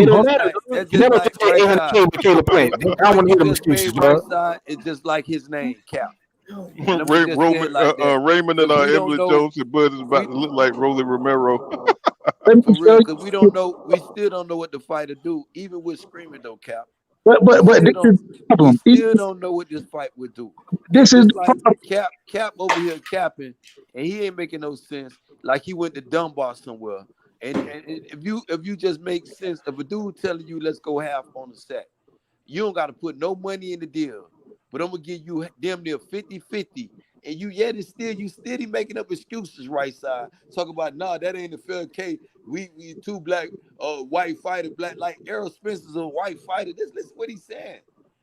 don't matter. That's You never just just like say right 800K with Caleb Plant. I don't want to hear them excuses, right bro. side. It's just like his name, Cap. Raymond and Emily Jones and Bud is about to look like Rolly Romero. For real, because we don't know. We still don't know what the fighter do, even with screaming though, Cap. But this is the problem. We still don't know what this fight would do. This is like Cap over here capping, and he ain't making no sense. Like he went to Dunbar somewhere. And if you just make sense, if a dude telling you let's go half on the set, you don't got to put no money in the deal. But I'm gonna give you damn near 50-50. And you steady making up excuses, right side. Talk about that ain't a fair case. We two black white fighter, black like Errol Spence is a white fighter. Listen what he's saying.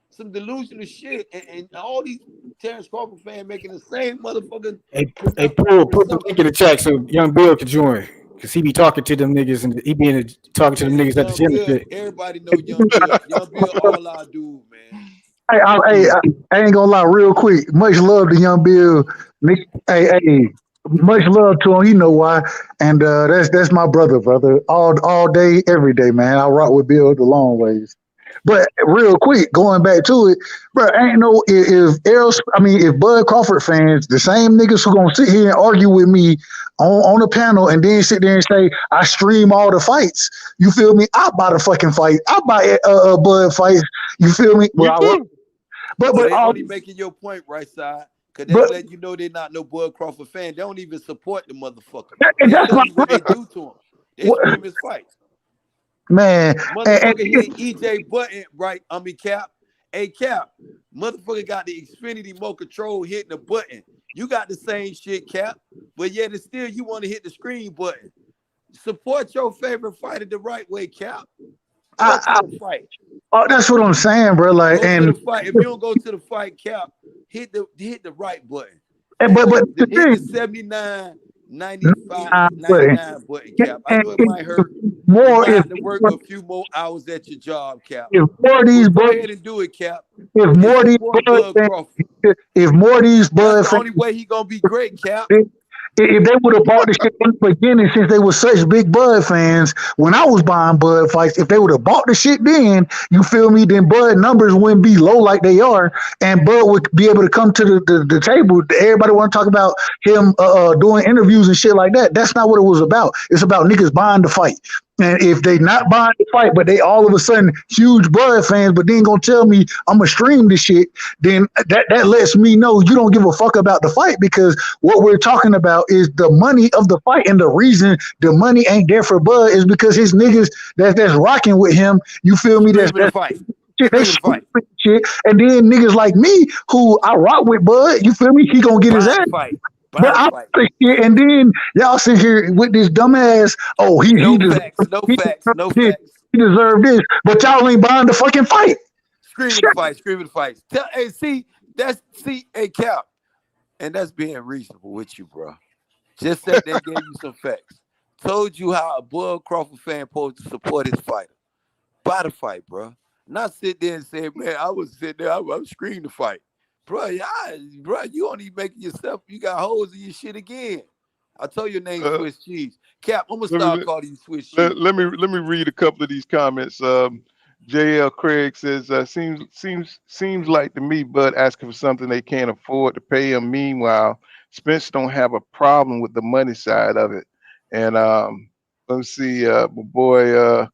Some delusional shit, and all these Terrence Crawford fans making the same motherfucking. Hey, put the link in the chat so Young Bill can join. Cause he be talking to them niggas and he be talking to them niggas at the gym. Everybody know Young Bill. Young Bill, all our dude, man. I ain't gonna lie, real quick. Much love to Young Bill. Hey, much love to him. You know why? And that's my brother. All day, every day, man. I rock with Bill the long ways. But real quick, going back to it, bro, ain't no if Bud Crawford fans, the same niggas who gonna sit here and argue with me on a panel and then sit there and say I stream all the fights. You feel me? I buy the fucking fight. I buy Bud fights. You feel me? But they only making your point, right side. Cause they let you know they're not no Bud Crawford fan. They don't even support the motherfucker. That's what they do to him. They scream his fight. Man, motherfucker hit EJ Button, right? Cap. Hey, Cap, motherfucker got the Xfinity Mo Control hitting the button. You got the same shit, Cap, but yet it's still you want to hit the screen button. Support your favorite fighter the right way, Cap. Fight. Oh, that's what I'm saying, bro. Like, go and to the fight. If you don't go to the fight, Cap, hit the right button. But hit the 79, 95, 99 button, Cap. I know it might hurt. More you might have to work a few more hours at your job, Cap. If more of these go ahead and do it, Cap. If more of these Bud that's the only way he gonna be great, Cap. If they would have bought the shit in the beginning, since they were such big Bud fans, when I was buying Bud fights, if they would have bought the shit then, you feel me, then Bud numbers wouldn't be low like they are, and Bud would be able to come to the table. Everybody want to talk about him doing interviews and shit like that. That's not what it was about. It's about niggas buying the fight. And if they not buying the fight, but they all of a sudden huge Bud fans, but then gonna tell me I'm gonna stream this shit, then that lets me know you don't give a fuck about the fight, because what we're talking about is the money of the fight, and the reason the money ain't there for Bud is because his niggas that's rocking with him. You feel me? That's fight. They shit, and then niggas like me who I rock with Bud. You feel me? He gonna get his ass. Fight. But I and then y'all sit here with this dumbass. Oh, he facts. He deserved this, but y'all ain't buying the fucking fight. Screaming the fight. Hey, Cap, and that's being reasonable with you, bro. Just said they gave you some facts. Told you how a Bud Crawford fan supposed to support his fighter. Buy the fight, bro. Not sit there and say, man, I was sitting there, I was screaming the fight. Bro, you only making yourself, you got holes in your shit again. I told your name Swiss Cheese. Cap, I'm gonna start calling you Swiss Cheese. Let me read a couple of these comments. JL Craig says, seems like to me Bud asking for something they can't afford to pay him. Meanwhile, Spence don't have a problem with the money side of it. And let's see, my boy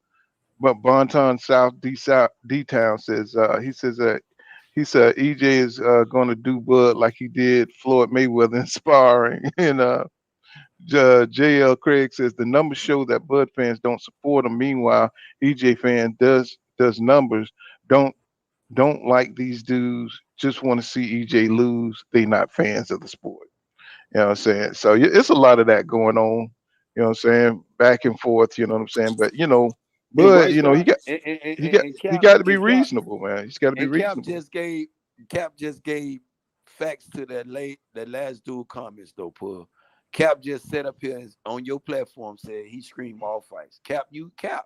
Bonton South D Town says he said EJ is going to do Bud like he did Floyd Mayweather in sparring. And JL Craig says the numbers show that Bud fans don't support him. Meanwhile, EJ fan does numbers. Don't like these dudes. Just want to see EJ lose. They not fans of the sport. You know what I'm saying? So it's a lot of that going on. You know what I'm saying? Back and forth. You know what I'm saying? But Bud, he got to be reasonable, man. He's got to be reasonable. Cap just gave facts to that last dude comments though, Pull. Cap just set up here on your platform, said he screamed all fights. Cap. You cap.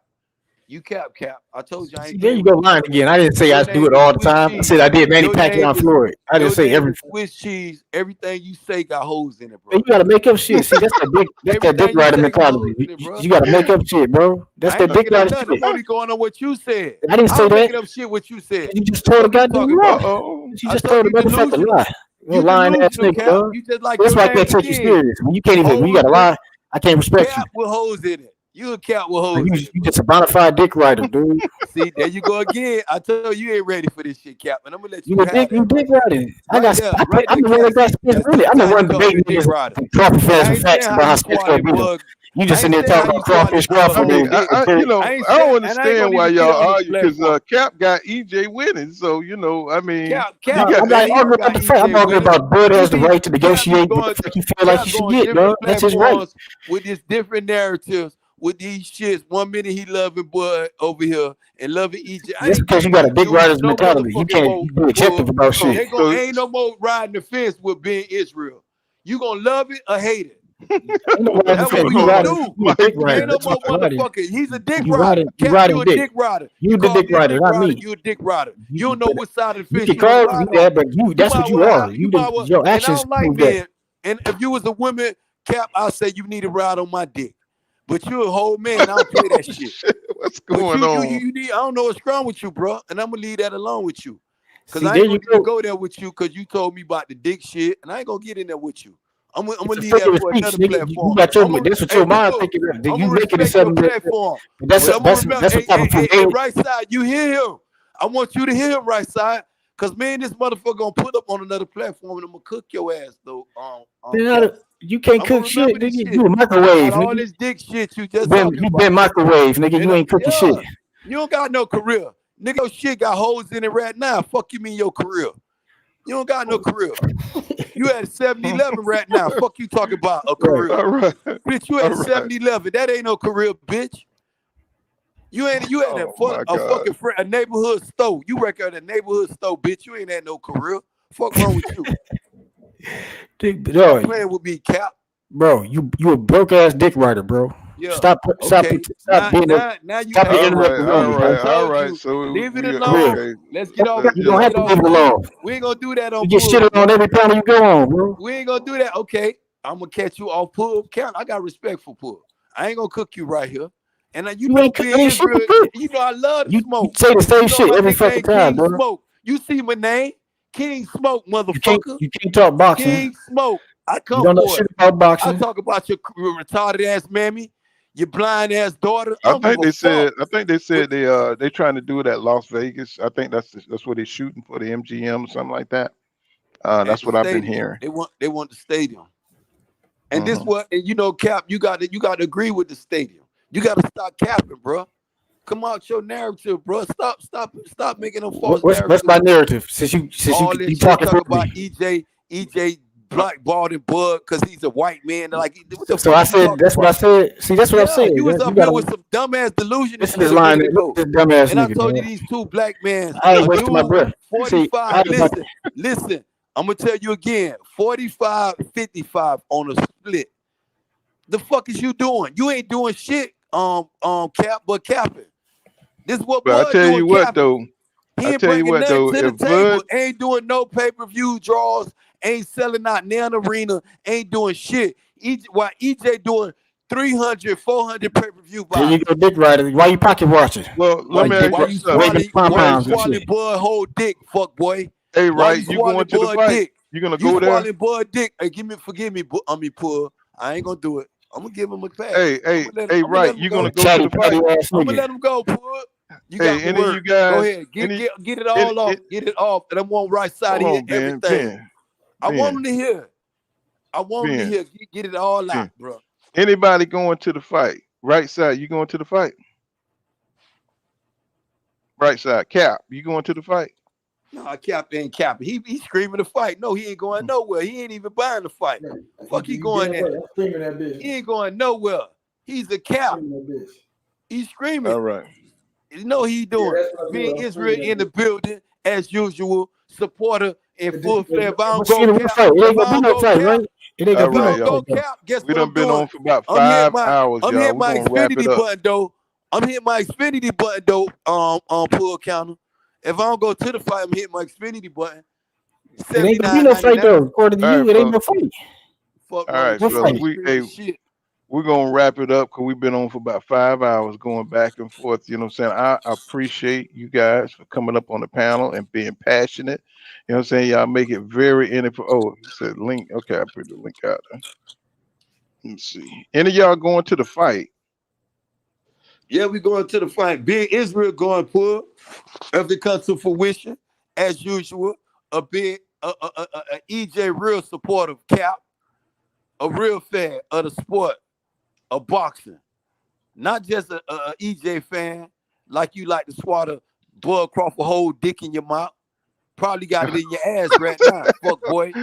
I told you I ain't. See, there you go lying again. I didn't say I do it all the time. I said I did Manny Pacquiao Floyd. I didn't say everything. Swiss cheese. Everything you say got holes in it, bro. Man, you gotta make up shit. See, that's that dick rider mentality. You gotta make up shit, bro. That's that dick rider shit. I'm only going on what you said. I didn't say that. Making up shit what you said. You just told a goddamn lie. You just told a motherfucker lie. You lying ass nigga, bro. That's why I can't take you serious. When you can't even, when you gotta lie, I can't respect you. Cap with holes in it. You a cap with holes. You just a bona fide dick rider, dude. See, there you go again. I told you ain't ready for this shit, Cap, and I'm gonna let you. You dick riding. I'm the one that got spit. Really, I'm the one debating niggas from crawfish fans and facts about how Spence gonna beat him. You just in there talking about crawfish, I mean, I don't understand why y'all argue because Cap got EJ winning. So I mean, I'm not arguing about the fact. I'm arguing about Bud has the right to negotiate what the fuck he feel like he should get, bro. That's his right. With these different narratives. With these shits, 1 minute he loving Bud over here and loving EJ. That's because you got a big rider's mentality. You can't be objective about shit. Ain't no more riding the fence with being Israel. You gonna love it or hate it. That's what we gonna do. Ain't no more motherfucker. He's a dick rider. You a dick rider. You the dick rider, not me. You a dick rider. You don't know what side of the fence you can call me that, but that's what you are. Your actions prove that. And if you was a woman, Cap, I'll say you need to ride on my dick. But you're a whole man. I don't play that shit. What's going on? You need, I don't know what's wrong with you, bro. And I'm gonna leave that alone with you. Because I ain't gonna go there with you because you told me about the dick shit, and I ain't gonna get in there with you. I'm gonna leave that for another platform. You got that's what your mind thinking. You making it something platform. That's a right side. You hear him? I want you to hear him, right side. Cause man, this motherfucker gonna put up on another platform and I'm gonna cook your ass though. You can't cook shit, nigga. You a microwave, nigga. All this dick shit you just you been microwave, nigga. You ain't cooking shit. You don't got no career. Nigga, your shit got holes in it right now. Fuck you mean your career. You don't got no career. You at 7-Eleven right now. Fuck you talking about a career. All right. Bitch, you at 7-Eleven. That ain't no career, bitch. You at a neighborhood store. You work at a neighborhood store, bitch. You ain't at no career. Fuck wrong with you. Playing with me, Cap. Bro, you a broke ass dick rider, bro. Yeah. Stop being all right. So leave it alone. Okay. Let's get off. You don't have to leave it alone. We ain't gonna do that on. You get shit on every panel you go on, bro. We ain't gonna do that. Okay, I'm gonna catch you off pull. Count. I got respect for pull. I ain't gonna cook you right here. And you know, you know I love to smoke. You say the same shit every fucking time, bro. Smoke. You see my name? King Smoke, motherfucker. You can't talk boxing. King Smoke. I come you don't know shit about boxing. I talk about your retarded ass mammy, your blind ass daughter. I think they said they trying to do it at Las Vegas. I think that's what they're shooting for, the MGM or something like that. That's what I've been hearing. They want the stadium. And this what, and you know, Cap, you got to agree with the stadium. You got to stop capping, bro. Come out your narrative, bro. Stop making them false narratives. What's my narrative? Since you talking about EJ blackballed and Bud because he's a white man. Like, so I said that's what I said. See, that's what I'm saying. You was up here with some dumbass delusion. This is line. Dumbass and I told you these two black men. I ain't wasting my breath. 45. Listen. I'm gonna tell you again. 45-55 on a split. The fuck is you doing? You ain't doing shit. Cap, but capping. This is what. But I tell you what, though. He ain't bringing nothing to the table. Ain't doing no pay-per-view draws. Ain't selling out Nan Arena. Ain't doing shit. While EJ doing 300, 400 pay-per-view buys. There you go, dick rider. Why you pocket watching? Well, let me ask you something. Why you swallowing Bud whole dick, fuck boy? Hey, right, you going to the fight? You gonna go there? You swallowing Bud dick? Hey, forgive me. I mean, Pull. I ain't gonna do it. I'm gonna give him a pass. Hey, right. You gonna go to the fight? I'm gonna let him go, Pull. You got any of you guys? Go ahead, get it all off. Get it off, and I want right side here. Everything. I want him to hear. I want him to hear. Get it all out, bro. Anybody going to the fight? Right side, you going to the fight? Right side, Cap, you going to the fight? No, Cap ain't capping. He screaming the fight. No, he ain't going nowhere. He ain't even buying the fight. Fuck, he going there. He ain't going nowhere. He's a cap. He's screaming. All right. You know he doing. Being Israel in the building as usual. Supporter in full flare. It It ain't All gonna be no right, Don't y'all. go fight though. cap. Guess We what done I'm been doing? on for about I'm hitting 5 my hours, I'm y'all. hitting We're my gonna wrap it Xfinity up. button though. I'm hitting my Xfinity button though. Pull counter. If I don't go to the fight, I'm hitting my Xfinity button. It ain't gonna be no fight though. $79.99. According to All you, right, it ain't fellas. no fight. Fuck All wrong right, with you? What I fellas. fight? ain't finished with shit. We're gonna wrap it up because we've been on for about 5 hours going back and forth. You know what I'm saying? I appreciate you guys for coming up on the panel and being passionate. You know what I'm saying? Y'all make it very Oh, he said link. Okay, I put the link out there. Let's see. Any of y'all going to the fight? Yeah, we going to the fight. Big Israel going pull. If it comes to fruition, as usual, a big EJ real supportive cap, a real fan of the sport of boxing. Not just a EJ fan like you like to swat Bud Crawford whole dick in your mouth. Probably got it in your ass right now, fuck boy.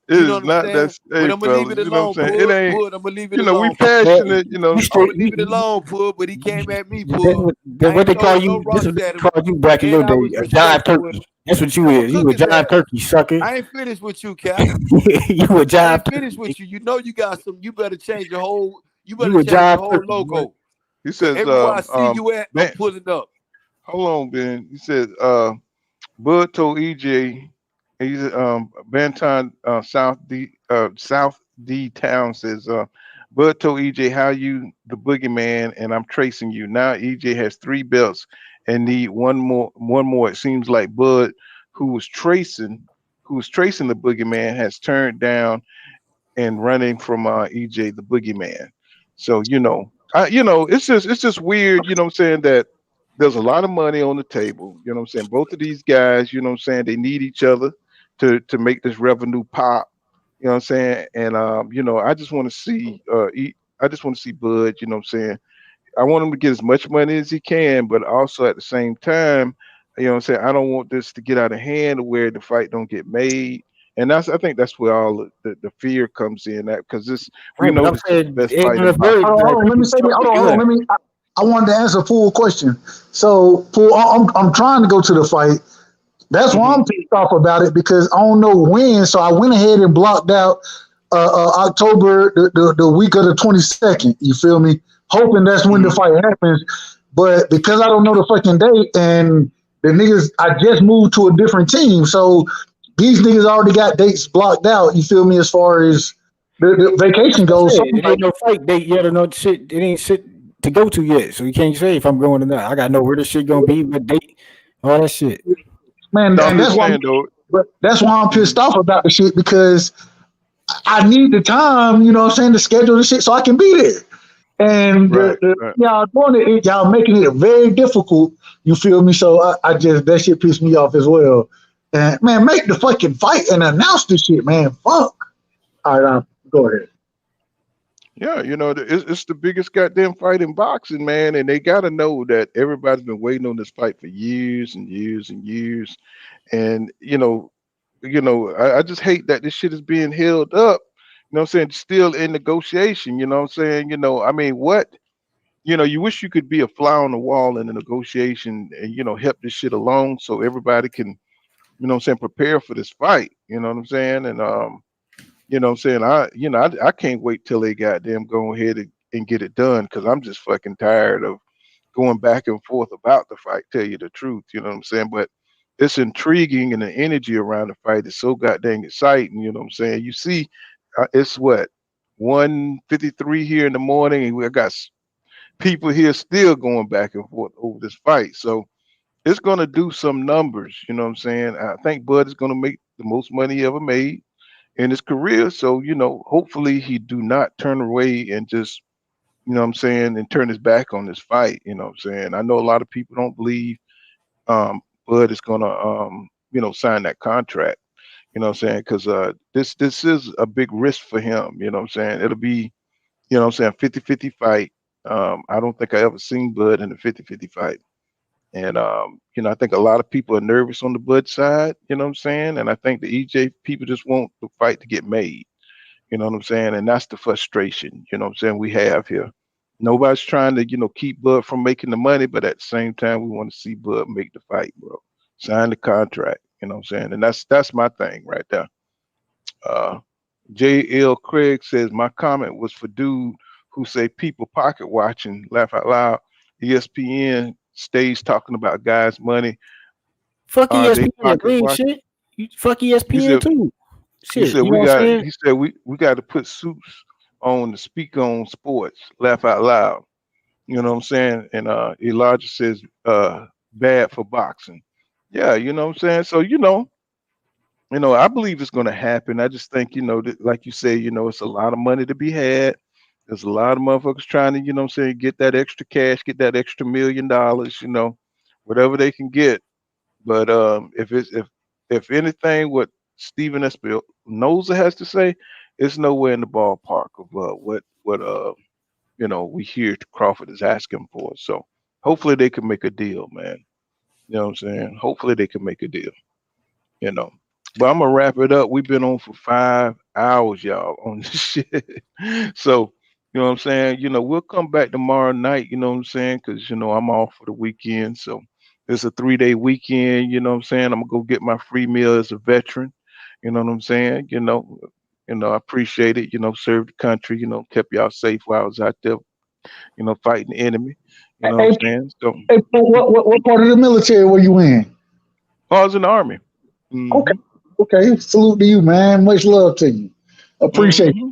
It You know is what I'm not saying? that. But Hey, I'm gonna leave fellas, it you know alone, what I'm saying? It ain't. Pud. I'm gonna leave it You know, we alone, passionate. You know. You I'm straight. gonna leave it alone, Pud. But he came at me, Pud. That's I what ain't they call throw no you. That's rocks what they at him, call you back in and your I day. was A jive respectful with him. turkey. That's what you I'ma is. You cook a his jive ass. turkey, sucker. I ain't finished with you, Cap. You a I jive ain't finished turkey. with you. You know you got some. You better change your whole. You better You a change your jive whole turkey, boy. logo. He Cause says, everywhere I see you at, I'm Ben, pulling up. hold on, Ben. He said, Bud told EJ, he's Banton South D Town says, Bud told EJ how you the boogeyman and I'm tracing you. Now EJ has 3 belts and need one more. One more. It seems like Bud, who was tracing the boogeyman, has turned down and running from EJ the boogeyman. So it's just weird. You know what I'm saying, that there's a lot of money on the table. You know what I'm saying. Both of these guys, you know what I'm saying, they need each other to make this revenue pop. You know what I'm saying. And I just want to see I just want to see Bud. You know what I'm saying. I want him to get as much money as he can, but also at the same time, you know what I'm saying, I don't want this to get out of hand where the fight don't get made. And I think that's where all the fear comes in, that because we Right, but know I'm this is the saying best ain't fight in enough words. boxing. Like Let me people say talk. that. Hold on. Yeah. Let me. I wanted to answer a full question. So, full. I'm trying to go to the fight. That's why Hmm. I'm pissed off about it because I don't know when. So I went ahead and blocked out October, the week of the 22nd. You feel me? Hoping that's when the Hmm. fight happens. But because I don't know the fucking date and the niggas, I just moved to a different team. So these niggas already got dates blocked out. You feel me? As far as the vacation That's what I goes. said. So I'm It like, ain't no fight date yet or no shit. It ain't shit to go to yet. So you can't say if I'm going or not. I got to know where this shit gonna be, what date, all that shit. man, No, I'm and just saying though. that's why I'm pissed Mhm. off about the shit because I need the time, you know what I'm saying, to schedule the shit so I can be there. And Right, right. y'all doing it, y'all making it very difficult. You feel me? So I just that shit pissed me off as well. And man, make the fucking fight and announce the shit, man. Fuck. All right, go ahead. Yeah, it's the biggest goddamn fight in boxing, man, and they got to know that everybody's been waiting on this fight for years and years and years. And I just hate that this shit is being held up. You know what I'm saying? Still in negotiation. You know what I'm saying? I mean, what? You wish you could be a fly on the wall in the negotiation and help this shit along so everybody can, what I'm saying, prepare for this fight. You know what I'm saying? And what I'm saying, I can't wait till they goddamn go ahead and get it done because I'm just fucking tired of going back and forth about the fight. Tell you the truth, you know what I'm saying. But it's intriguing and the energy around the fight is so goddamn exciting. You know what I'm saying. You see, it's what 1:53 here in the morning, and we got people here still going back and forth over this fight. So it's gonna do some numbers. You know what I'm saying. I think Bud is gonna make the most money he ever made in his career. So, hopefully he do not turn away and just, what I'm saying, and turn his back on this fight. You know what I'm saying? I know a lot of people don't believe Bud is gonna sign that contract. You know what I'm saying? Because this is a big risk for him. You know what I'm saying? It'll be, 50-50 fight. I don't think I ever seen Bud in a 50-50 fight. And I think a lot of people are nervous on the Bud side, you know what I'm saying? And I think the EJ people just want the fight to get made. You know what I'm saying? And that's the frustration, you know what I'm saying, we have here. Nobody's trying to, keep Bud from making the money, but at the same time, we want to see Bud make the fight, bro. Sign the contract, you know what I'm saying? And that's my thing right there. Uh, J.L. Craig says my comment was for dude who say people pocket watching, laugh out loud. ESPN stays talking about guys' money. Fuck Are they ESPN, pocket green watching? shit. Fuck He ESPN said too. he Shit, said you know we what I'm got saying? he said we got to put suits on to speak on sports. Laugh out loud. You know what I'm saying? And Elijah says bad for boxing. Yeah, you know what I'm saying? So I believe it's going to happen. I just think, that, like you say, it's a lot of money to be had. There's a lot of motherfuckers trying to, what I'm saying, get that extra cash, get that extra $1 million, whatever they can get. But if anything, what Steven Espinoza has to say, it's nowhere in the ballpark of what we hear Crawford is asking for. So hopefully they can make a deal, man. You know what I'm saying? Hopefully they can make a deal you know. But I'm gonna wrap it up. We've been on for 5 hours, y'all, on this shit. So, you know what I'm saying? We'll come back tomorrow night, you know what I'm saying? Because I'm off for the weekend. So it's a 3-day weekend, you know what I'm saying? I'm gonna go get my free meal as a veteran. You know what I'm saying? I appreciate it, served the country, kept y'all safe while I was out there, fighting the enemy. You know what I'm Hey, saying? So hey, what part of the military were you in? I was in the army. Okay, Hmm. okay. Salute to you, man. Much love to you. Appreciate Hmm.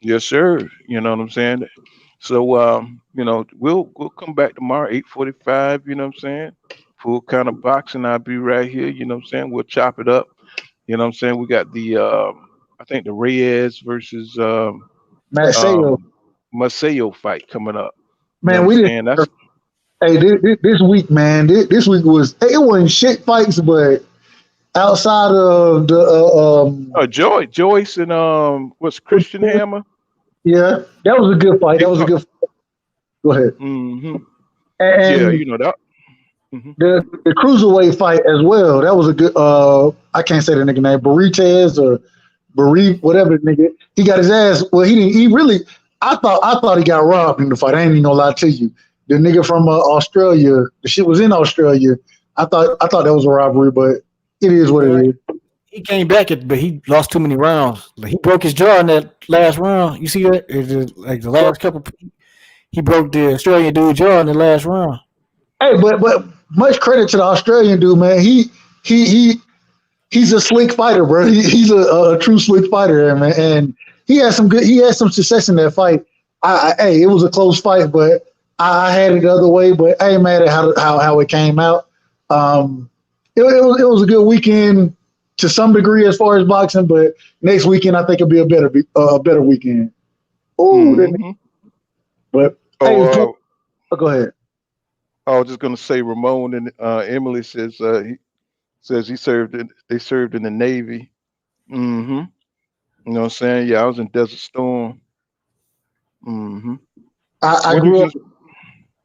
Yes, sir. You know what I'm saying? So we'll come back tomorrow, 8:45, you know what I'm saying? Full kind of boxing. I'll be right here, you know what I'm saying? We'll chop it up. You know what I'm saying? We got the I think the Reyes versus Matt Sale. Maceo fight coming up. You know what Man, I'm we didn't. saying? That's Hey, this week, man. This week was it wasn't shit fights, but outside of the Joyce and what's Christian Hammer? yeah, that was a good fight. They That was a fought. good fight. Go ahead. Hmm. Yeah, And that. Hmm. the cruiserweight fight as well. That was a good. I can't say the nigga name, Barites or Barif, whatever the nigga. He got his ass. Well, he didn't. He really. I thought he got robbed in the fight. I ain't even gonna lie to you. The nigga from Australia. The shit was in Australia. I thought that was a robbery, but it is what it is. He came back, but he lost too many rounds. Like, he broke his jaw in that last round. You see that? Like the last couple, he broke the Australian dude's jaw in the last round. Hey, but much credit to the Australian dude, man. He he he's a slick fighter, bro. He's a true slick fighter, man. And he had some good. He had some success in that fight. Hey, it was a close fight, but I had it the other way. But I ain't mad at how it came out. It was a good weekend to some degree as far as boxing, but next weekend I think it'll be a better weekend. Ooh, Hmm. but hey, Oh, go ahead. I was just gonna say Ramon and Emily says they served in the Navy. Hmm. You know what I'm saying? Yeah, I was in Desert Storm. Hmm. I What did grew up. you?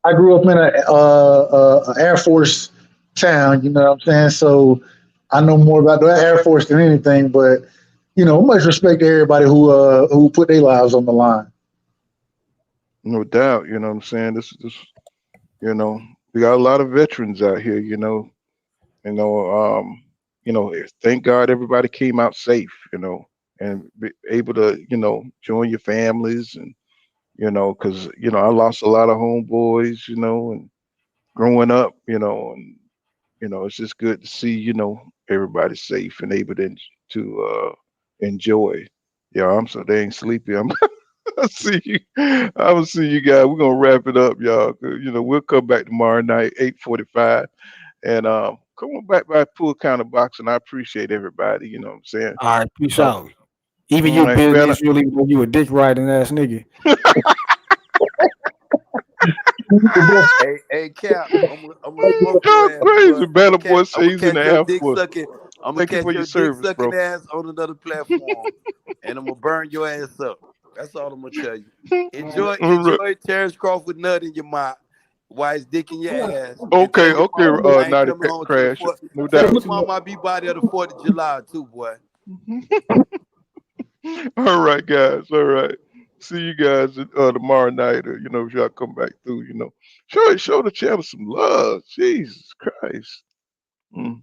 I grew up in a Air Force town. You know what I'm saying? So I know more about the Air Force than anything. But much respect to everybody who put their lives on the line. No doubt. You know what I'm saying? You know, we got a lot of veterans out here. You know, thank God everybody came out safe. And be able to join your families and because I lost a lot of homeboys. And growing up. And it's just good to see, everybody safe and able to enjoy. Yeah, I'm so dang sleepy. I'll see you. I will see you guys. We're gonna wrap it up, y'all. 'Cause, we'll come back tomorrow night, 8:45. And come on back by Pool Counter Boxing. I appreciate everybody, you know what I'm saying? All right, peace So, out. Even all you, right, Banner. business, really, you a dick riding ass nigga. Hey, Cap, I'm gonna smoke your ass, boy. Crazy Banner boy I'm gonna says in catch the your Air dick Force. sucking. I'm gonna Thank you catch for your your dick service, sucking bro. ass on another platform, and I'm gonna burn your ass up. That's all I'm gonna tell you. All right. Enjoy Terrence Crawford nut in your mouth while his dick in your ass, and tell Okay, your okay, mama I ain't Naughty coming home to the Crash. fourth. No Tell doubt. your mama I be by there the 4th of July too, boy. All right, guys. All right. See you guys tomorrow night, or if y'all come back through. Show the channel some love. Jesus Christ. Mm.